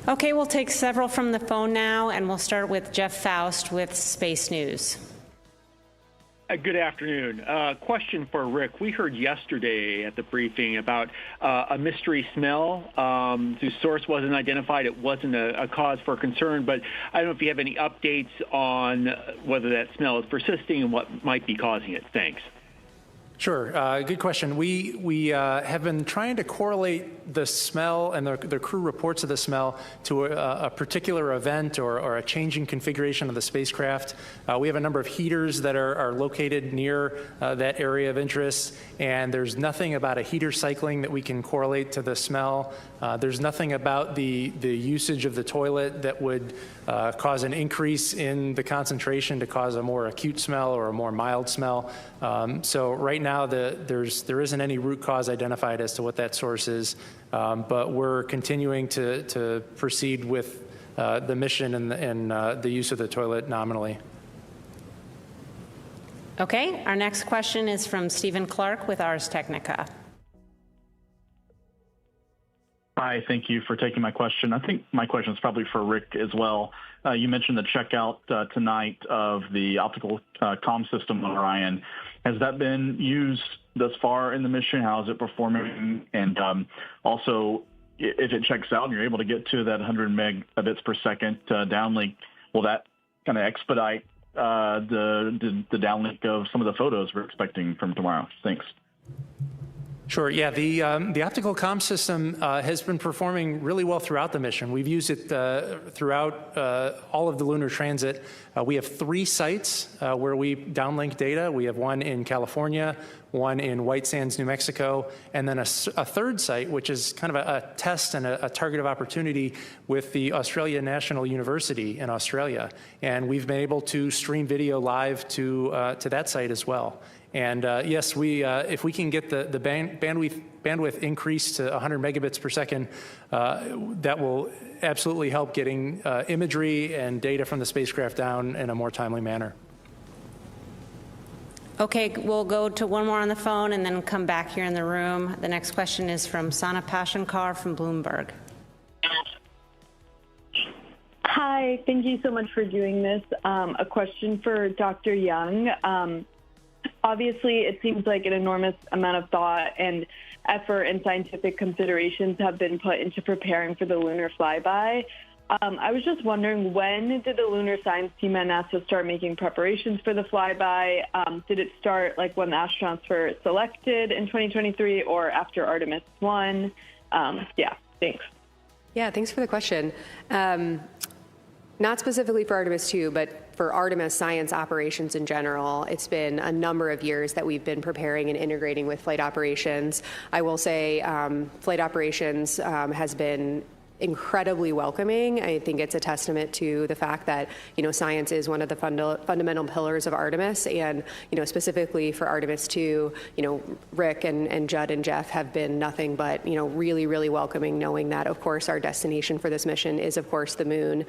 Okay, we'll take several from the phone now, and we'll start with Jeff Faust with Space News. Good afternoon. Question for Rick. We heard yesterday at the briefing about a mystery smell whose source wasn't identified. It wasn't a cause for concern, but I don't know if you have any updates on whether that smell is persisting and what might be causing it. Thanks. Sure. Good question. We have been trying to correlate the smell and the crew reports of the smell to a particular event or a changing configuration of the spacecraft. We have a number of heaters that are located near that area of interest, and there's nothing about a heater cycling that we can correlate to the smell. There's nothing about the usage of the toilet that would cause an increase in the concentration to cause a more acute smell or a more mild smell. So right now there isn't any root cause identified as to what that source is, but we're continuing to proceed with the mission and the use of the toilet nominally. Okay, our next question is from Stephen Clark with Ars Technica. Hi, thank you for taking my question. I think my question is probably for Rick as well. You mentioned the checkout tonight of the optical comm system on Orion. Has that been used thus far in the mission? How is it performing? And also, if it checks out and you're able to get to that 100 megabits per second downlink, will that kind of expedite the downlink of some of the photos we're expecting from tomorrow? Thanks. Sure. Yeah, the optical comm system has been performing really well throughout the mission. We've used it throughout all of the lunar transit. We have 3 sites where we downlink data. We have one in California, one in White Sands, New Mexico, and then a third site, which is kind of a test and a target of opportunity with the Australia National University in Australia. And we've been able to stream video live to that site as well. And yes, if we can get the bandwidth increased to 100 megabits per second, that will absolutely help getting imagery and data from the spacecraft down in a more timely manner. Okay, we'll go to one more on the phone and then come back here in the room. The next question is from Sana Pashankar from Bloomberg. Hi, thank you so much for doing this. A question for Dr. Young. Obviously, it seems like an enormous amount of thought and effort and scientific considerations have been put into preparing for the lunar flyby. I was just wondering, when did the lunar science team at NASA start making preparations for the flyby? Did it start like when the astronauts were selected in 2023 or after Artemis 1? Yeah, thanks. Yeah, thanks for the question. Not specifically for Artemis 2, but for Artemis science operations in general, it's been a number of years that we've been preparing and integrating with flight operations. I will say flight operations has been incredibly welcoming. I think it's a testament to the fact that, science is one of the fundamental pillars of Artemis, and, specifically for Artemis 2, Rick and Judd and Jeff have been nothing but, really, really welcoming, knowing that, of course, our destination for this mission is, of course, the moon.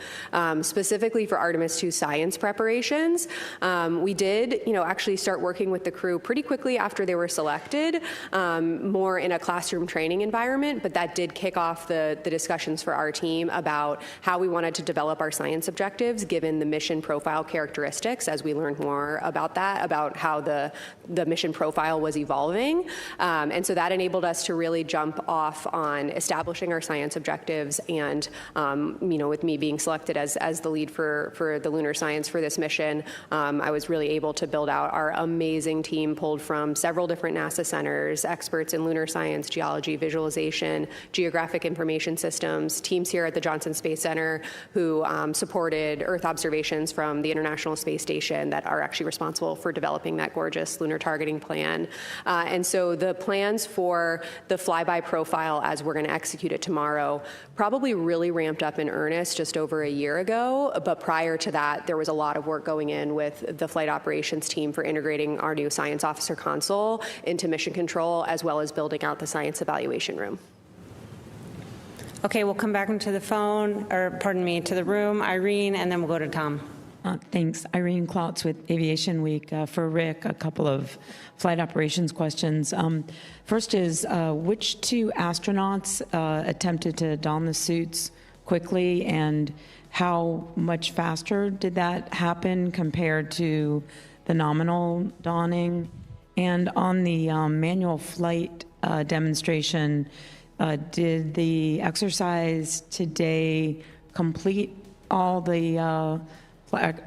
Specifically for Artemis 2 science preparations, we did, actually start working with the crew pretty quickly after they were selected, more in a classroom training environment, but that did kick off the discussions for our team about how we wanted to develop our science objectives given the mission profile characteristics as we learned more about that, about how the mission profile was evolving. And so that enabled us to really jump off on establishing our science objectives, and with me being selected as the lead for the lunar science for this mission, I was really able to build out our amazing team pulled from several different NASA centers, experts in lunar science, geology, visualization, geographic information systems, teams here at the Johnson Space Center who supported Earth observations from the International Space Station that are actually responsible for developing that gorgeous lunar targeting plan. And so the plans for the flyby profile as we're going to execute it tomorrow probably really ramped up in earnest just over a year ago. But prior to that, there was a lot of work going in with the flight operations team for integrating our new science officer console into mission control, as well as building out the science evaluation room. Okay, we'll come back into the phone, or pardon me, to the room. Irene, and then we'll go to Tom. Thanks. Irene Klotz with Aviation Week. For Rick, a couple of flight operations questions. First is, which two astronauts attempted to don the suits quickly, and how much faster did that happen compared to the nominal donning? And on the manual flight demonstration, did the exercise today complete all the,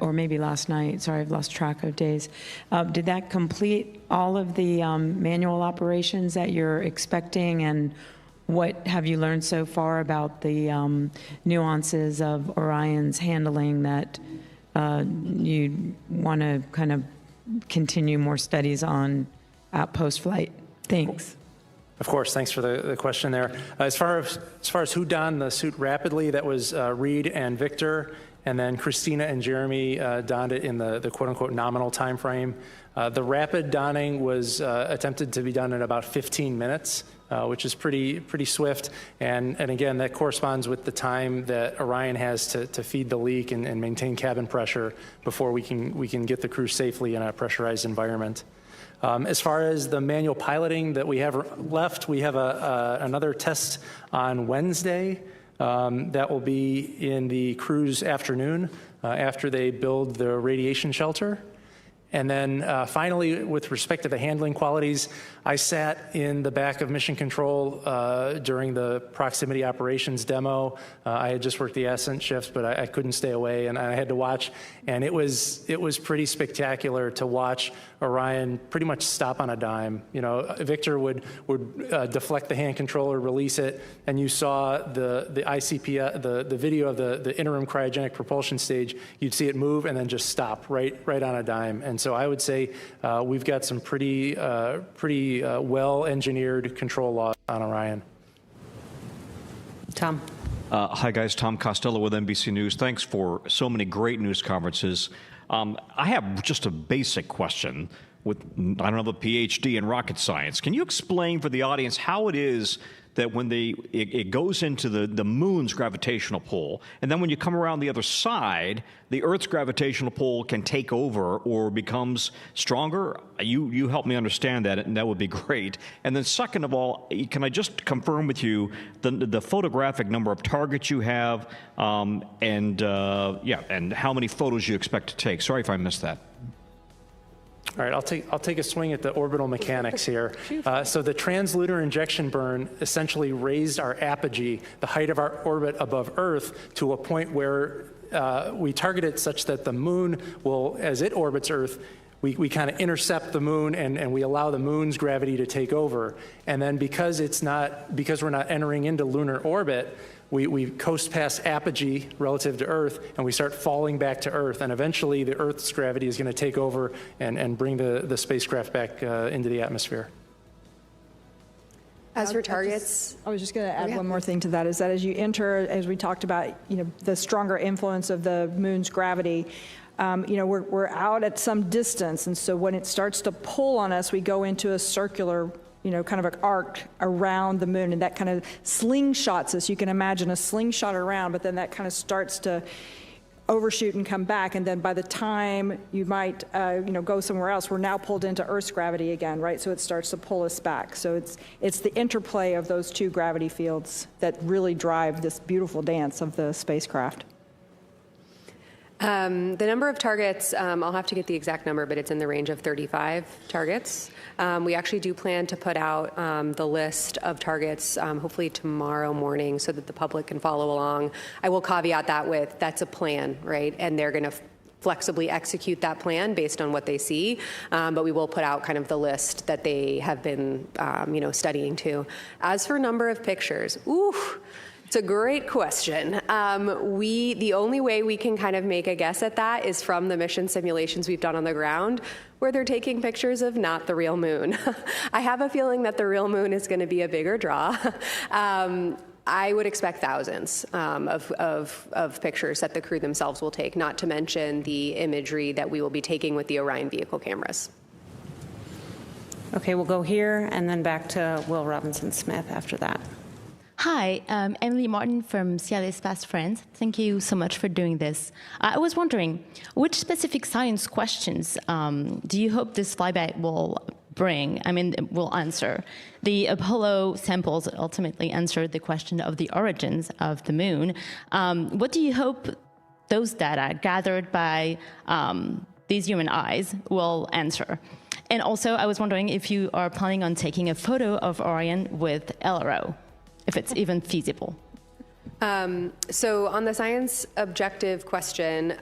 or maybe last night, sorry, I've lost track of days. Did that complete all of the manual operations that you're expecting, and what have you learned so far about the nuances of Orion's handling that you want to kind of continue more studies on post-flight? Thanks. Of course, thanks for the question there. As far as who donned the suit rapidly, that was Reed and Victor, and then Christina and Jeremy donned it in the quote-unquote nominal time frame. The rapid donning was attempted to be done in about 15 minutes, which is pretty swift. And again, that corresponds with the time that Orion has to feed the leak and maintain cabin pressure before we can get the crew safely in a pressurized environment. As far as the manual piloting that we have left, we have another test on Wednesday. That will be in the crew's afternoon after they build the radiation shelter. And then finally, with respect to the handling qualities, I sat in the back of Mission Control during the proximity operations demo. I had just worked the ascent shift, but I couldn't stay away, and I had to watch. And it was pretty spectacular to watch Orion pretty much stop on a dime. You know, Victor would deflect the hand controller, release it, and you saw the ICP, the video of the interim cryogenic propulsion stage. You'd see it move and then just stop right on a dime. And so I would say we've got some pretty well-engineered control laws on Orion. Tom. Hi, guys. Tom Costello with NBC News. Thanks for so many great news conferences. I have just a basic question with, I don't have a PhD in rocket science. Can you explain for the audience how it is that when it goes into the moon's gravitational pull, and then when you come around the other side, the Earth's gravitational pull can take over or becomes stronger? You help me understand that, and that would be great. And then second of all, can I just confirm with you the photographic number of targets you have, and how many photos you expect to take? Sorry if I missed that. All right, I'll take a swing at the orbital mechanics here. So the translunar injection burn essentially raised our apogee, the height of our orbit above Earth, to a point where we target it such that the moon will, as it orbits Earth, we kind of intercept the moon and we allow the moon's gravity to take over. And then because we're not entering into lunar orbit, we coast past apogee relative to Earth, and we start falling back to Earth, and eventually the Earth's gravity is going to take over and bring the spacecraft back into the atmosphere. As for targets, I was just going to add one more thing to that, is that as you enter, as we talked about, the stronger influence of the moon's gravity, we're out at some distance, and so when it starts to pull on us, we go into a circular, kind of an arc around the moon, and that kind of slingshots us. You can imagine a slingshot around, but then that kind of starts to overshoot and come back, and then by the time you might go somewhere else, we're now pulled into Earth's gravity again, right? So it starts to pull us back. So it's the interplay of those two gravity fields that really drive this beautiful dance of the spacecraft. The number of targets, I'll have to get the exact number, but it's in the range of 35 targets. We actually do plan to put out the list of targets hopefully tomorrow morning so that the public can follow along. I will caveat that with that's a plan, right? And they're going to flexibly execute that plan based on what they see. But we will put out kind of the list that they have been, studying too. As for number of pictures, it's a great question. The only way we can kind of make a guess at that is from the mission simulations we've done on the ground, where they're taking pictures of not the real moon. I have a feeling that the real moon is going to be a bigger draw. I would expect thousands of pictures that the crew themselves will take, not to mention the imagery that we will be taking with the Orion vehicle cameras. Okay, we'll go here and then back to Will Robinson-Smith after that. Hi, Emily Martin from CLA's Fast Friends. Thank you so much for doing this. I was wondering, which specific science questions do you hope this flyby will will answer? The Apollo samples ultimately answered the question of the origins of the moon. What do you hope those data gathered by these human eyes will answer? And also, I was wondering if you are planning on taking a photo of Orion with LRO, if it's even feasible. So on the science objective question,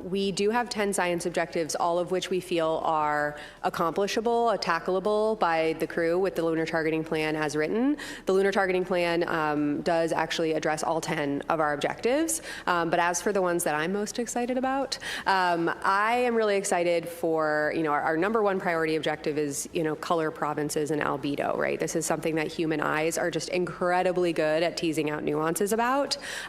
we do have 10 science objectives, all of which we feel are accomplishable, tackleable by the crew with the lunar targeting plan as written. The lunar targeting plan does actually address all 10 of our objectives. But as for the ones that I'm most excited about, I am really excited for, our number one priority objective is, color provinces and albedo, right? This is something that human eyes are just incredibly good at teasing out nuances about.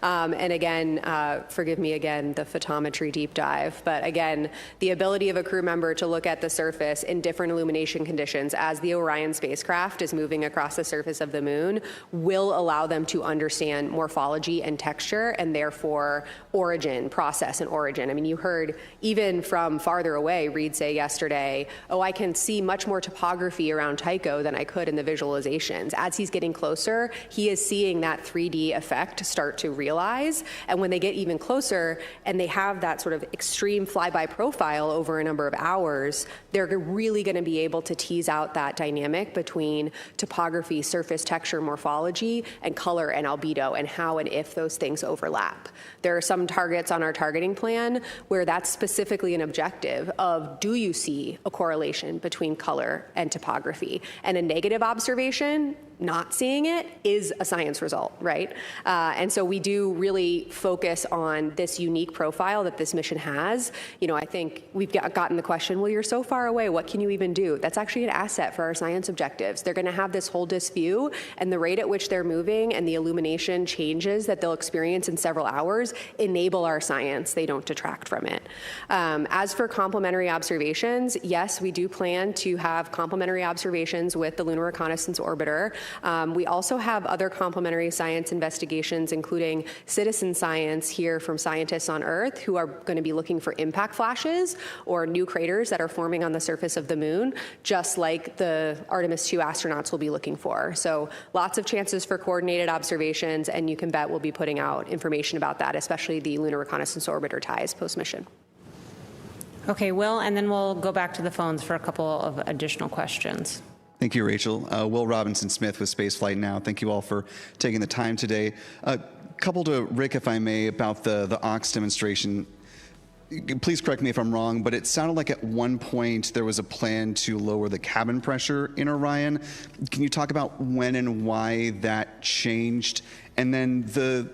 And again, forgive me again, the photometry deep dive, but again, the ability of a crew member to look at the surface in different illumination conditions as the Orion spacecraft is moving across the surface of the moon will allow them to understand morphology and texture, and therefore origin, process and origin. I mean, you heard even from farther away, Reed say yesterday, I can see much more topography around Tycho than I could in the visualizations. As he's getting closer, he is seeing that 3D effect start to realize. And when they get even closer and they have that sort of extreme flyby profile over a number of hours, they're really going to be able to tease out that dynamic between topography, surface texture, morphology, and color and albedo, and how and if those things overlap. There are some targets on our targeting plan where that's specifically an objective of, do you see a correlation between color and topography? And a negative observation, not seeing it, is a science result, right? And so we do really focus on this unique profile that this mission has. I think we've gotten the question, well, you're so far away, what can you even do? That's actually an asset for our science objectives. They're going to have this whole disk view, and the rate at which they're moving and the illumination changes that they'll experience in several hours enable our science. They don't detract from it. As for complementary observations, yes, we do plan to have complementary observations with the Lunar Reconnaissance Orbiter. We also have other complementary science investigations, including citizen science here from scientists on Earth who are going to be looking for impact flashes or new craters that are forming on the surface of the moon, just like the Artemis 2 astronauts will be looking for. So lots of chances for coordinated observations, and you can bet we'll be putting out information about that, especially the Lunar Reconnaissance Orbiter TIEs post-mission. Okay, Will, and then we'll go back to the phones for a couple of additional questions. Thank you, Rachel. Will Robinson-Smith with Spaceflight Now. Thank you all for taking the time today. A couple to Rick, if I may, about the OX demonstration. Please correct me if I'm wrong, but it sounded like at one point there was a plan to lower the cabin pressure in Orion. Can you talk about when and why that changed? And then the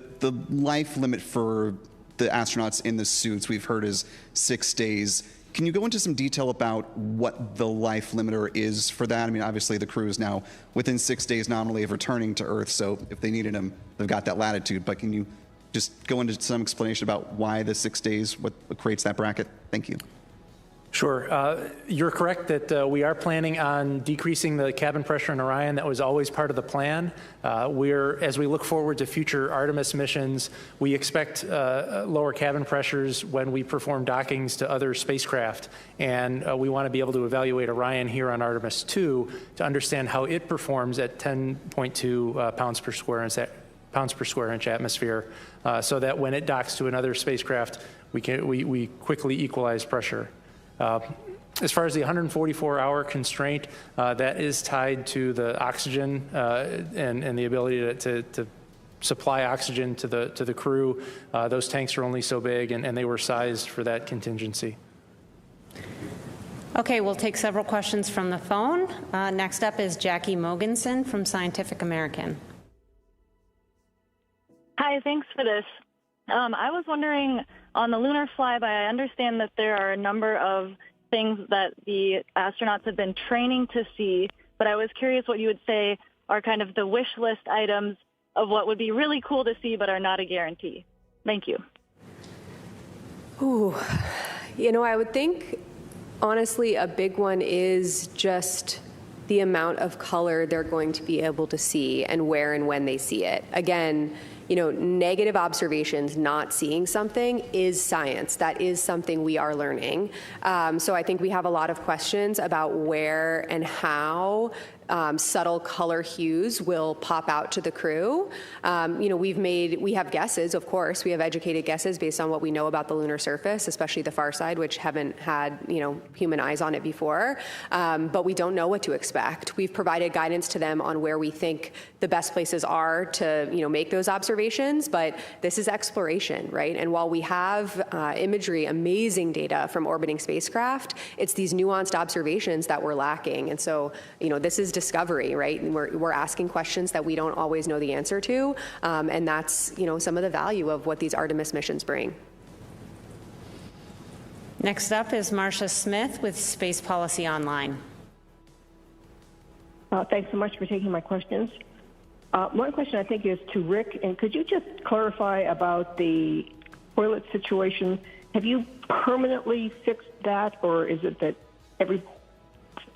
life limit for the astronauts in the suits we've heard is 6 days. Can you go into some detail about what the life limiter is for that? I mean, obviously the crew is now within 6 days nominally of returning to Earth, so if they needed them, they've got that latitude. But can you just go into some explanation about why the 6 days, what creates that bracket? Thank you. Sure. You're correct that we are planning on decreasing the cabin pressure in Orion. That was always part of the plan. As we look forward to future Artemis missions, we expect lower cabin pressures when we perform dockings to other spacecraft. And we want to be able to evaluate Orion here on Artemis 2 to understand how it performs at 10.2 pounds per square inch atmosphere, so that when it docks to another spacecraft, we quickly equalize pressure. As far as the 144-hour constraint, that is tied to the oxygen and the ability to supply oxygen to the crew. Those tanks are only so big, and they were sized for that contingency. Okay, we'll take several questions from the phone. Next up is Jackie Mogensen from Scientific American. Hi, thanks for this. I was wondering, on the lunar flyby, I understand that there are a number of things that the astronauts have been training to see, but I was curious what you would say are kind of the wish list items of what would be really cool to see but are not a guarantee. Thank you. Ooh, I would think, honestly, a big one is just the amount of color they're going to be able to see and where and when they see it. Again, negative observations, not seeing something, is science. That is something we are learning. So I think we have a lot of questions about where and how subtle color hues will pop out to the crew. We have guesses, of course. We have educated guesses based on what we know about the lunar surface, especially the far side, which haven't had, human eyes on it before. But we don't know what to expect. We've provided guidance to them on where we think the best places are to, make those observations, but this is exploration, right? And while we have imagery, amazing data from orbiting spacecraft, it's these nuanced observations that we're lacking. And so, this is discovery, right? And we're asking questions that we don't always know the answer to, and that's some of the value of what these Artemis missions bring. Next up is Marcia Smith with Space Policy Online. Thanks so much for taking my questions. One question I think is to Rick, and could you just clarify about the toilet situation? Have you permanently fixed that, or is it that every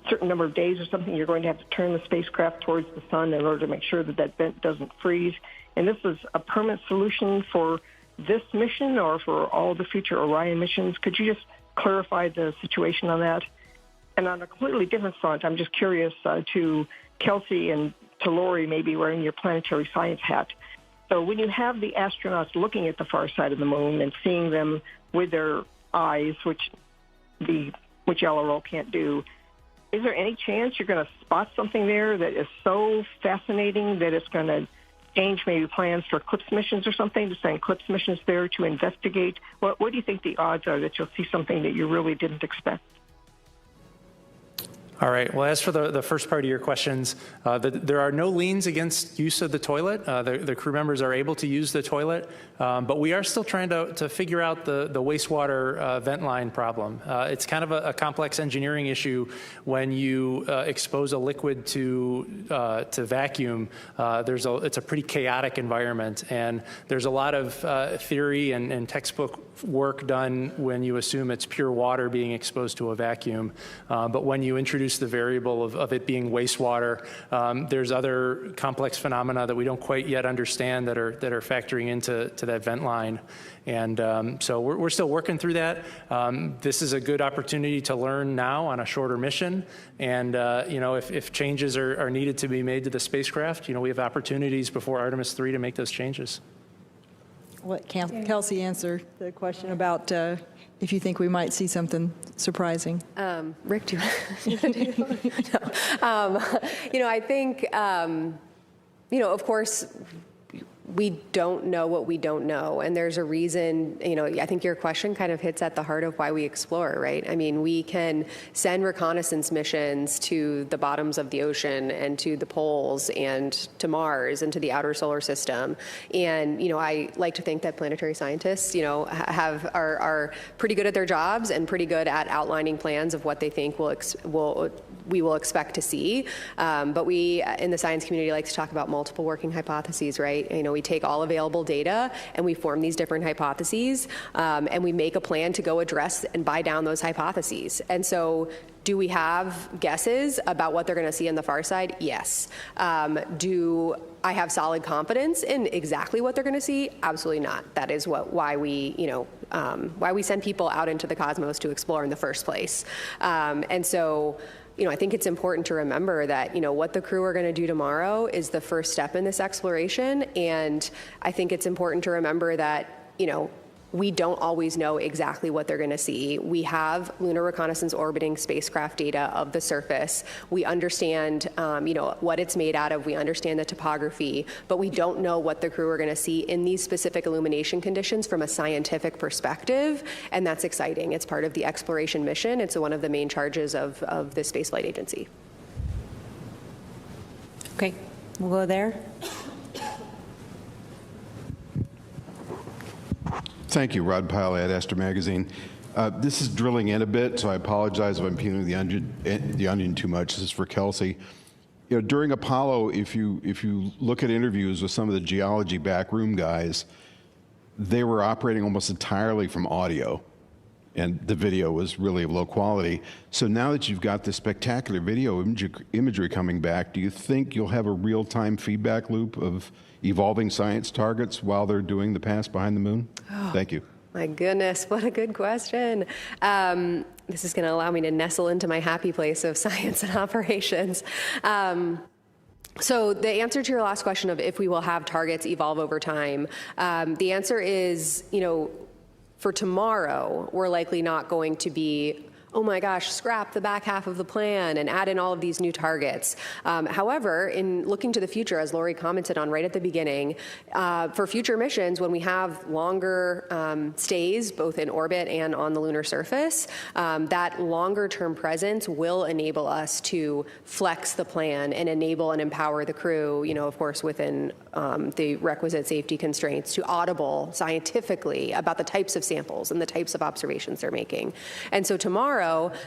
certain number of days or something you're going to have to turn the spacecraft towards the sun in order to make sure that that vent doesn't freeze? And this is a permanent solution for this mission or for all the future Orion missions? Could you just clarify the situation on that? And on a completely different front, I'm just curious to Kelsey and to Lori, maybe wearing your planetary science hat. So when you have the astronauts looking at the far side of the moon and seeing them with their eyes, which LRO can't do, is there any chance you're going to spot something there that is so fascinating that it's going to change maybe plans for Eclipse missions or something, to send Eclipse missions there to investigate? What do you think the odds are that you'll see something that you really didn't expect? All right. Well, as for the first part of your questions, there are no liens against use of the toilet. The crew members are able to use the toilet, but we are still trying to figure out the wastewater vent line problem. It's kind of a complex engineering issue when you expose a liquid to vacuum. It's a pretty chaotic environment, and there's a lot of theory and textbook work done when you assume it's pure water being exposed to a vacuum. But when you introduce the variable of it being wastewater, there's other complex phenomena that we don't quite yet understand that are factoring into that vent line. And so we're still working through that. This is a good opportunity to learn now on a shorter mission. And if changes are needed to be made to the spacecraft, we have opportunities before Artemis 3 to make those changes. Let Kelsey answer the question about if you think we might see something surprising. Rick, do you want to take it? No. I think, of course, we don't know what we don't know. And there's a reason, I think your question kind of hits at the heart of why we explore, right? I mean, we can send reconnaissance missions to the bottoms of the ocean and to the poles and to Mars and to the outer solar system. And, I like to think that planetary scientists, are pretty good at their jobs and pretty good at outlining plans of what they think we will expect to see. But we in the science community like to talk about multiple working hypotheses, right? We take all available data and we form these different hypotheses, and we make a plan to go address and buy down those hypotheses. And so, do we have guesses about what they're going to see on the far side? Yes. Do I have solid confidence in exactly what they're going to see? Absolutely not. That is why we send people out into the cosmos to explore in the first place. And so, I think it's important to remember that, what the crew are going to do tomorrow is the first step in this exploration. And I think it's important to remember that, we don't always know exactly what they're going to see. We have lunar reconnaissance orbiting spacecraft data of the surface. We understand, what it's made out of. We understand the topography, but we don't know what the crew are going to see in these specific illumination conditions from a scientific perspective, and that's exciting. It's part of the exploration mission. It's one of the main charges of the Spaceflight Agency. Okay, we'll go there. Thank you, Rod Pyle at Esther Magazine. This is drilling in a bit, so I apologize if I'm peeling the onion too much. This is for Kelsey. During Apollo, if you look at interviews with some of the geology backroom guys, they were operating almost entirely from audio, and the video was really of low quality. So now that you've got this spectacular video imagery coming back, do you think you'll have a real-time feedback loop of evolving science targets while they're doing the pass behind the moon? Oh, thank you. My goodness, what a good question. This is going to allow me to nestle into my happy place of science and operations. So the answer to your last question of if we will have targets evolve over time, the answer is, for tomorrow, we're likely not going to be, oh my gosh, scrap the back half of the plan and add in all of these new targets. However, in looking to the future, as Lori commented on right at the beginning, for future missions, when we have longer stays, both in orbit and on the lunar surface, that longer term presence will enable us to flex the plan and enable and empower the crew, of course, within the requisite safety constraints, to audible scientifically about the types of samples and the types of observations they're making. And so tomorrow,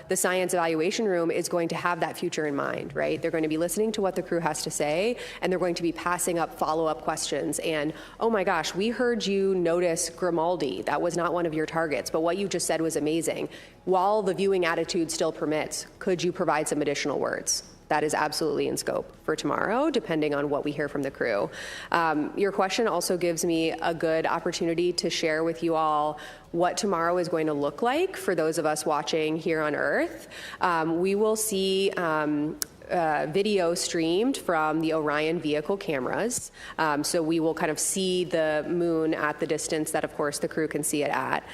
the science evaluation room is going to have that future in mind, right? They're going to be listening to what the crew has to say, and they're going to be passing up follow-up questions. And, oh my gosh, we heard you notice Grimaldi. That was not one of your targets, but what you just said was amazing. While the viewing attitude still permits, could you provide some additional words? That is absolutely in scope for tomorrow, depending on what we hear from the crew. Your question also gives me a good opportunity to share with you all what tomorrow is going to look like for those of us watching here on Earth. We will see video streamed from the Orion vehicle cameras. So we will kind of see the moon at the distance that, of course, the crew can see it at.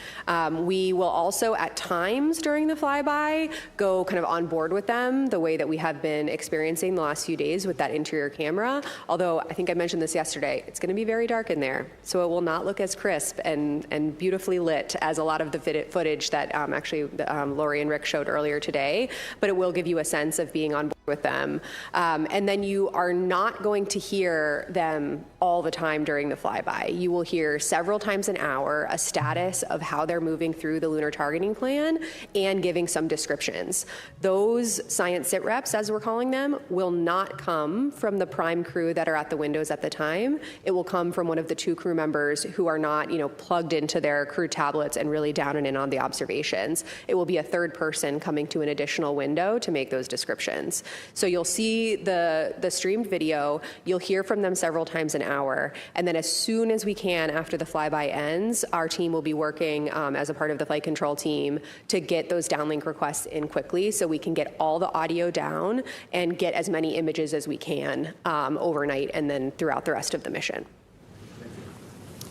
We will also, at times during the flyby, go kind of on board with them the way that we have been experiencing the last few days with that interior camera. Although, I think I mentioned this yesterday, it's going to be very dark in there. So it will not look as crisp and beautifully lit as a lot of the footage that actually Lori and Rick showed earlier today. But it will give you a sense of being on board with them. And then you are not going to hear them all the time during the flyby. You will hear several times an hour a status of how they're moving through the lunar targeting plan and giving some descriptions. Those science sit reps, as we're calling them, will not come from the prime crew that are at the windows at the time. It will come from one of the two crew members who are not, plugged into their crew tablets and really down and in on the observations. It will be a third person coming to an additional window to make those descriptions. So you'll see the streamed video, you'll hear from them several times an hour, and then as soon as we can after the flyby ends, our team will be working as a part of the flight control team to get those downlink requests in quickly so we can get all the audio down and get as many images as we can overnight and then throughout the rest of the mission.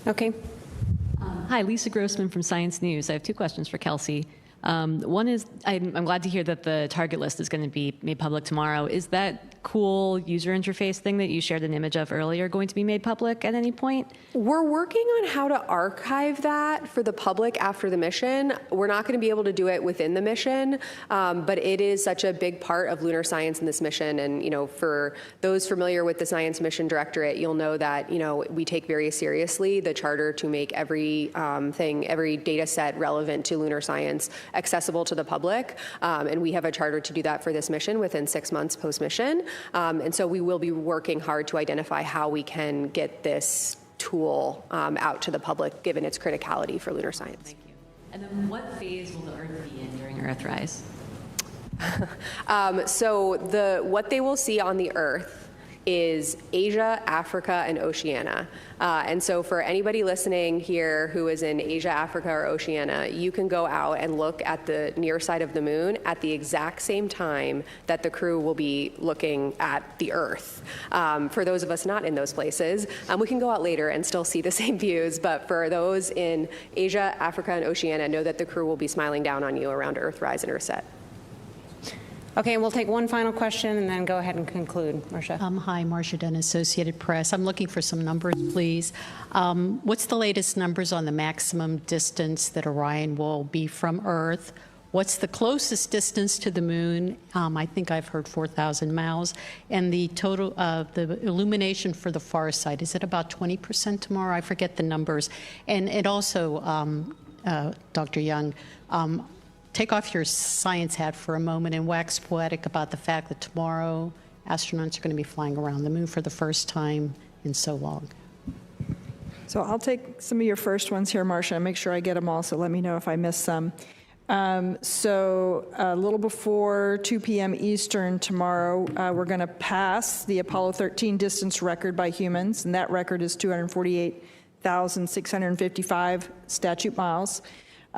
Okay. Hi, Lisa Grossman from Science News. I have two questions for Kelsey. One is, I'm glad to hear that the target list is going to be made public tomorrow. Is that cool user interface thing that you shared an image of earlier going to be made public at any point? We're working on how to archive that for the public after the mission. We're not going to be able to do it within the mission, but it is such a big part of lunar science in this mission. And, for those familiar with the Science Mission Directorate, you'll know that, we take very seriously the charter to make every data set relevant to lunar science accessible to the public. And we have a charter to do that for this mission within 6 months post-mission. And so we will be working hard to identify how we can get this tool out to the public, given its criticality for lunar science. Thank you. And then what phase will the Earth be in during Earthrise? So what they will see on the Earth is Asia, Africa, and Oceania. And so for anybody listening here who is in Asia, Africa, or Oceania, you can go out and look at the near side of the moon at the exact same time that the crew will be looking at the Earth. For those of us not in those places, we can go out later and still see the same views, but for those in Asia, Africa, and Oceania, know that the crew will be smiling down on you around Earthrise and Earthset. Okay, and we'll take one final question and then go ahead and conclude. Marcia. Hi, Marcia Dunn, Associated Press. I'm looking for some numbers, please. What's the latest numbers on the maximum distance that Orion will be from Earth? What's the closest distance to the moon? I think I've heard 4,000 miles. And the total, the illumination for the far side, is it about 20% tomorrow? I forget the numbers. And also, Dr. Young, take off your science hat for a moment and wax poetic about the fact that tomorrow astronauts are going to be flying around the moon for the first time in so long. So I'll take some of your first ones here, Marcia, and make sure I get them all, so let me know if I miss some. So a little before 2 p.m. Eastern tomorrow, we're going to pass the Apollo 13 distance record by humans, and that record is 248,655 statute miles.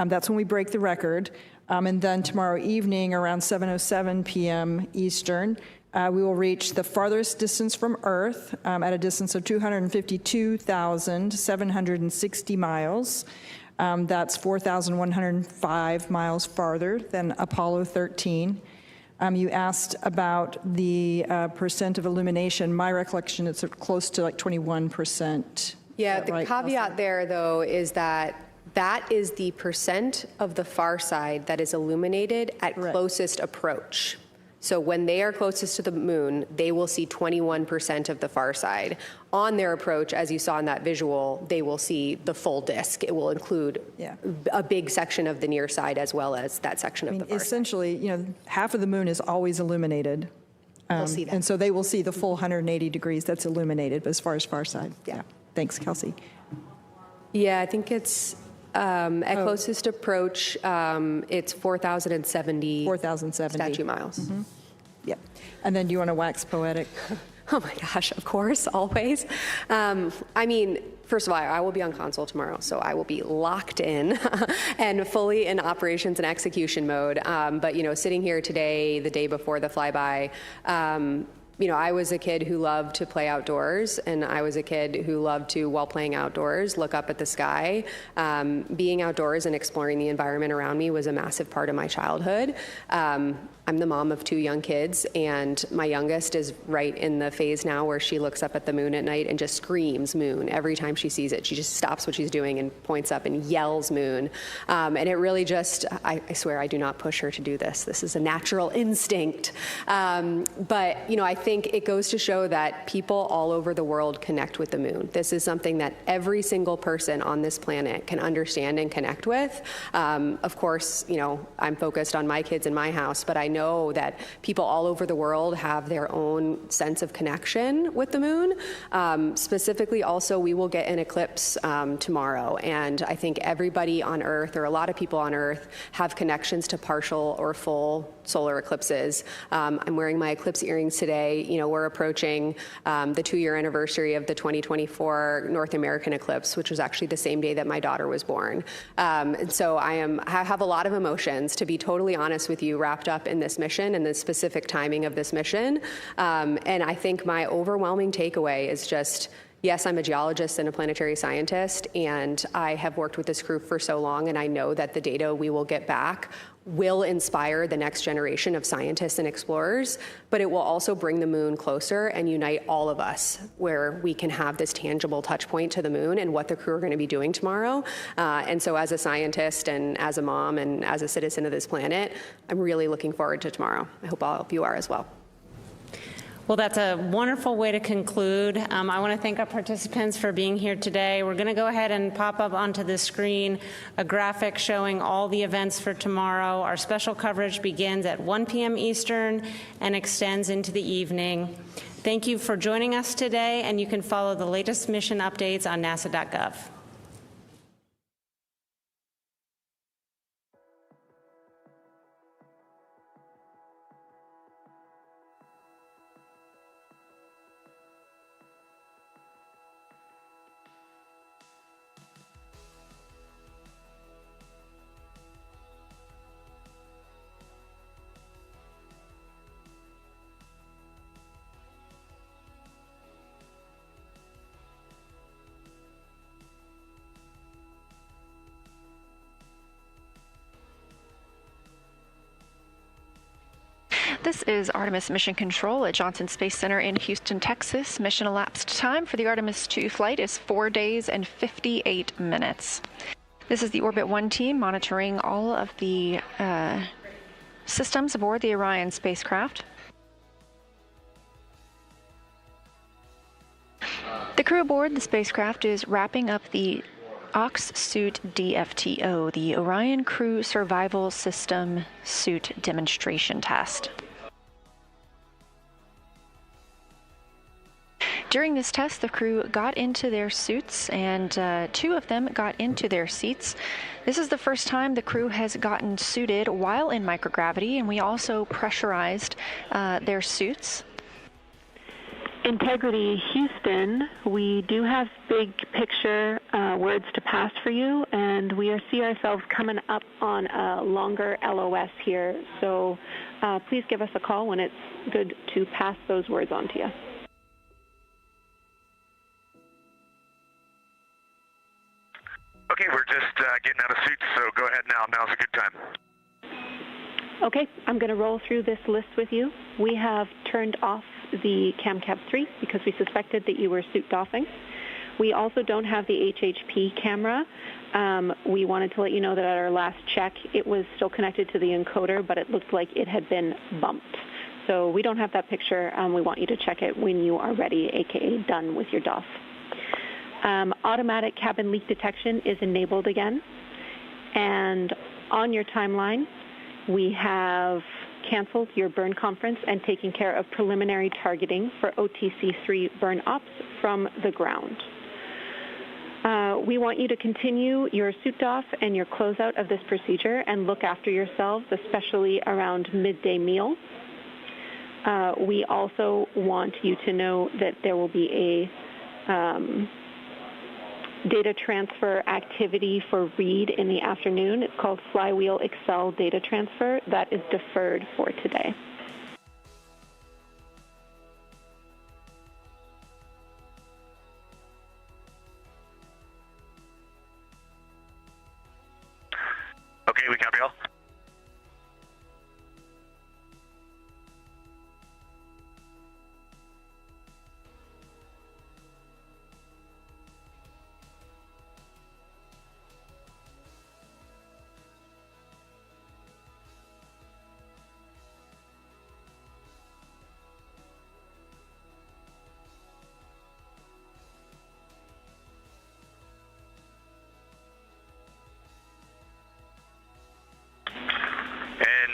That's when we break the record. And then tomorrow evening, around 7:07 p.m. Eastern, we will reach the farthest distance from Earth at a distance of 252,760 miles. That's 4,105 miles farther than Apollo 13. You asked about the percent of illumination. My recollection, it's close to like 21%. Yeah, the right, caveat there, though, is that is the percent of the far side that is illuminated at closest approach. So when they are closest to the moon, they will see 21% of the far side. On their approach, as you saw in that visual, they will see the full disk. It will include a big section of the near side as well as that section of the far side. Essentially, half of the moon is always illuminated. They'll see that. And so they will see the full 180 degrees that's illuminated, but as far as far side. Yeah. Thanks, Kelsey. Yeah, I think it's at closest approach, it's 4,070 statute miles. Mm-hmm. Yep. And then do you want to wax poetic? Oh my gosh, of course, always. I mean, first of all, I will be on console tomorrow, so I will be locked in and fully in operations and execution mode. But, sitting here today, the day before the flyby, I was a kid who loved to play outdoors, and I was a kid who loved to, while playing outdoors, look up at the sky. Being outdoors and exploring the environment around me was a massive part of my childhood. I'm the mom of 2 young kids, and my youngest is right in the phase now where she looks up at the moon at night and just screams moon every time she sees it. She just stops what she's doing and points up and yells moon. And it really just, I swear I do not push her to do this. This is a natural instinct. But, I think it goes to show that people all over the world connect with the moon. This is something that every single person on this planet can understand and connect with. Of course, I'm focused on my kids in my house, but I know that people all over the world have their own sense of connection with the moon. Specifically, also, we will get an eclipse tomorrow, and I think everybody on Earth, or a lot of people on Earth, have connections to partial or full solar eclipses. I'm wearing my eclipse earrings today. We're approaching the 2-year anniversary of the 2024 North American eclipse, which was actually the same day that my daughter was born. And so I have a lot of emotions, to be totally honest with you, wrapped up in this mission and the specific timing of this mission. And I think my overwhelming takeaway is just, yes, I'm a geologist and a planetary scientist, and I have worked with this crew for so long, and I know that the data we will get back will inspire the next generation of scientists and explorers, but it will also bring the moon closer and unite all of us where we can have this tangible touch point to the moon and what the crew are going to be doing tomorrow. And so as a scientist and as a mom and as a citizen of this planet, I'm really looking forward to tomorrow. I hope all of you are as well. Well, that's a wonderful way to conclude. I want to thank our participants for being here today. We're going to go ahead and pop up onto the screen a graphic showing all the events for tomorrow. Our special coverage begins at 1 p.m. Eastern and extends into the evening. Thank you for joining us today, and you can follow the latest mission updates on nasa.gov. This is Artemis Mission Control at Johnson Space Center in Houston, Texas. Mission elapsed time for the Artemis 2 flight is 4 days and 58 minutes. This is the Orbit 1 team monitoring all of the systems aboard the Orion spacecraft. The crew aboard the spacecraft is wrapping up the Ox Suit DFTO, the Orion Crew Survival System Suit Demonstration Test. During this test, the crew got into their suits, and 2 of them got into their seats. This is the first time the crew has gotten suited while in microgravity, and we also pressurized their suits. Integrity Houston, we do have big picture words to pass for you, and we see ourselves coming up on a longer LOS here. So please give us a call when it's good to pass those words on to you. Okay, we're just getting out of suits, so go ahead now. Now's a good time. Okay, I'm going to roll through this list with you. We have turned off the CamCab 3 because we suspected that you were suit doffing. We also don't have the HHP camera. We wanted to let you know that at our last check, it was still connected to the encoder, but it looked like it had been bumped. So we don't have that picture. We want you to check it when you are ready, aka done with your doff. Automatic cabin leak detection is enabled again. And on your timeline, we have canceled your burn conference and taken care of preliminary targeting for OTC-3 burn ops from the ground. We want you to continue your suit doff and your closeout of this procedure and look after yourselves, especially around midday meal. We also want you to know that there will be a data transfer activity for Reed in the afternoon. It's called Flywheel Excel Data Transfer. That is deferred for today. Okay, we copy all.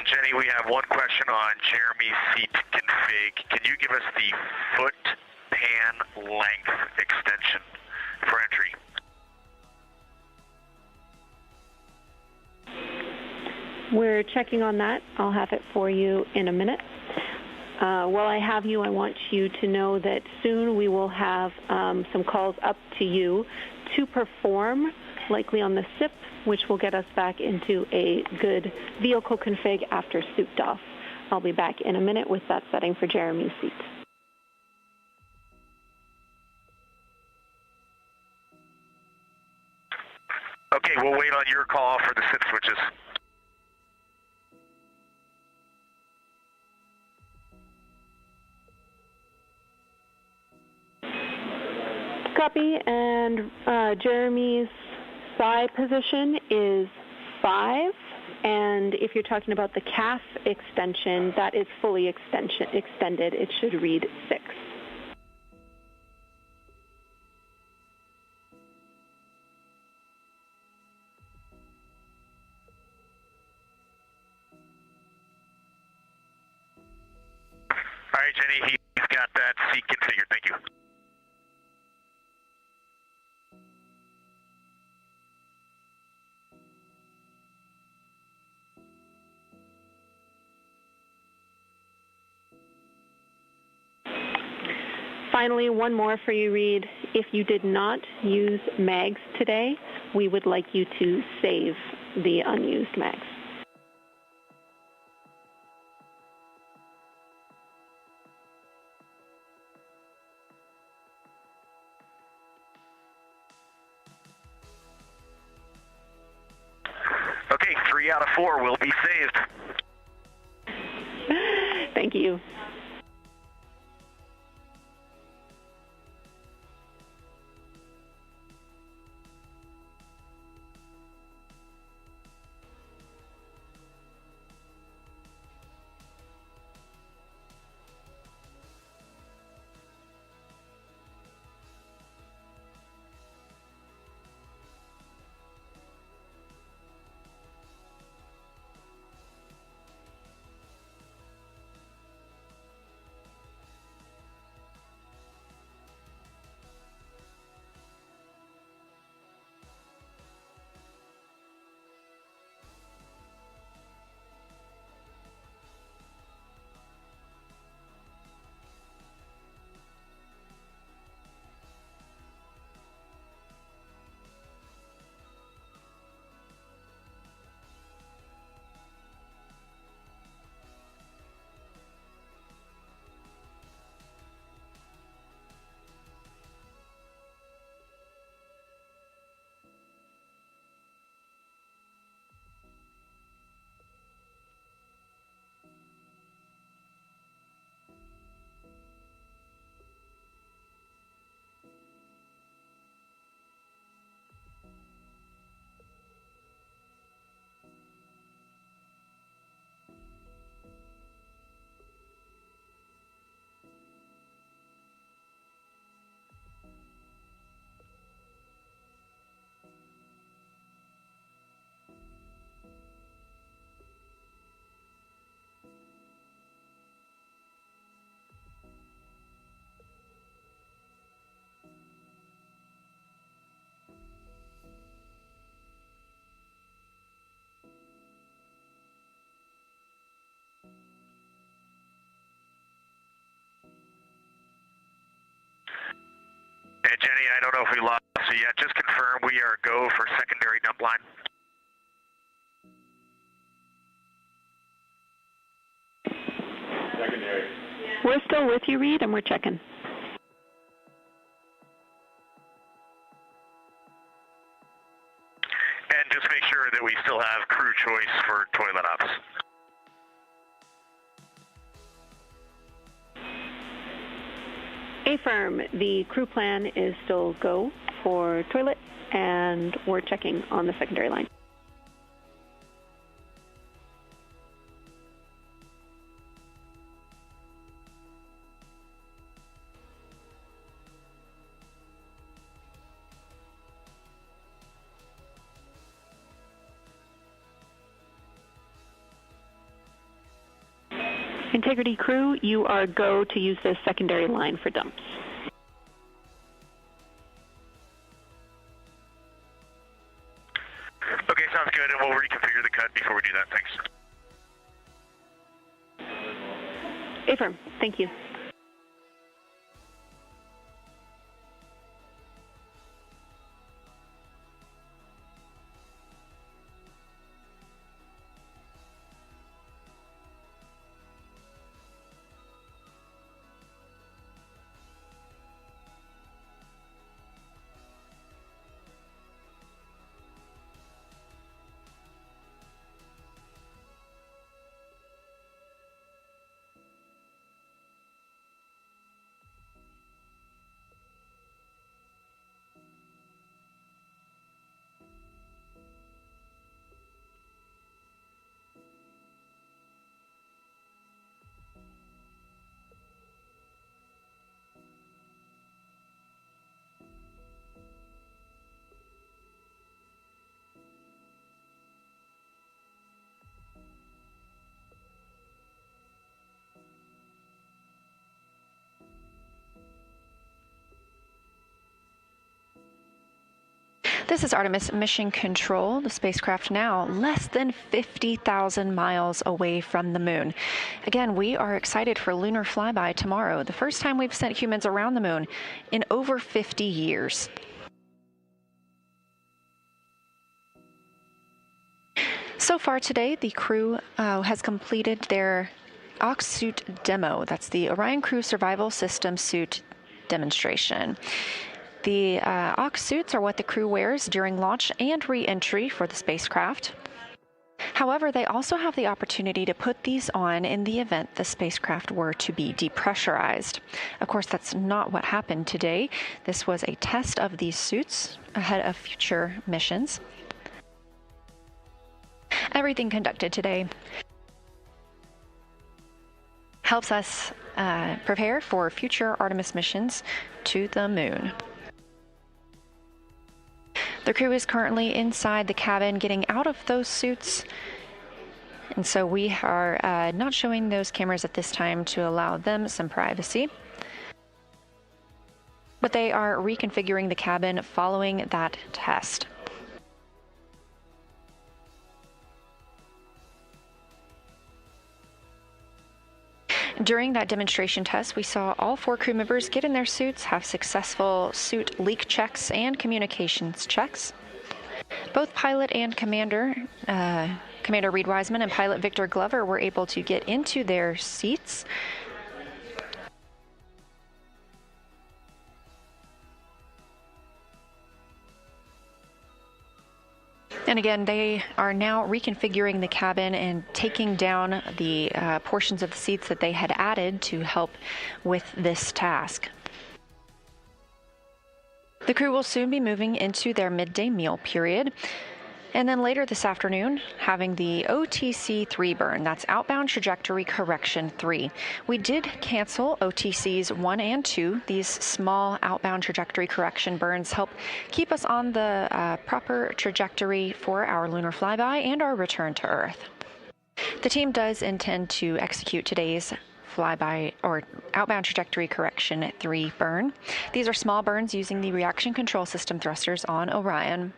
Jenny, we have one question on Jeremy's seat config. Can you give us the foot pan length extension for entry? We're checking on that. I'll have it for you in a minute. While I have you, I want you to know that soon we will have some calls up to you to perform, likely on the SIP, which will get us back into a good vehicle config after suit doff. I'll be back in a minute with that setting for Jeremy's seat. Okay, we'll wait on your call for the SIP switches. Copy, and Jeremy's psi position is 5, and if you're talking about the CAF extension, that is fully extended. It should read 6. All right, Jenny, he's got that seat configured. Thank you. Finally, one more for you, Reed. If you did not use mags today, we would like you to save the unused mags. Okay, 3 out of 4 will be saved. Thank you. And Jenny, I don't know if we lost you yet. Just confirm we are go for secondary dump line. Secondary. We're still with you, Reed, and we're checking. And just make sure that we still have crew choice for toilet ops. Affirm, the crew plan is still go for toilet, and we're checking on the secondary line. Integrity crew, you are go to use the secondary line for dumps. Okay, sounds good, and we'll reconfigure the cut before we do that. Thanks. Affirm, thank you. This is Artemis Mission Control. The spacecraft now less than 50,000 miles away from the moon. Again, we are excited for lunar flyby tomorrow, the first time we've sent humans around the moon in over 50 years. So far today, the crew has completed their Ox suit demo. That's the Orion Crew Survival System suit demonstration. The Ox suits are what the crew wears during launch and re-entry for the spacecraft. However, they also have the opportunity to put these on in the event the spacecraft were to be depressurized. Of course, that's not what happened today. This was a test of these suits ahead of future missions. Everything conducted today helps us prepare for future Artemis missions to the moon. The crew is currently inside the cabin getting out of those suits, and so we are not showing those cameras at this time to allow them some privacy. But they are reconfiguring the cabin following that test. During that demonstration test, we saw all 4 crew members get in their suits, have successful suit leak checks and communications checks. Both pilot and Commander Reed Wiseman and pilot Victor Glover were able to get into their seats. And again, they are now reconfiguring the cabin and taking down the portions of the seats that they had added to help with this task. The crew will soon be moving into their midday meal period. And then later this afternoon, having the OTC 3 burn, that's Outbound Trajectory Correction 3. We did cancel OTCs 1 and 2. These small outbound trajectory correction burns help keep us on the proper trajectory for our lunar flyby and our return to Earth. The team does intend to execute today's flyby or outbound trajectory correction 3 burn. These are small burns using the reaction control system thrusters on Orion.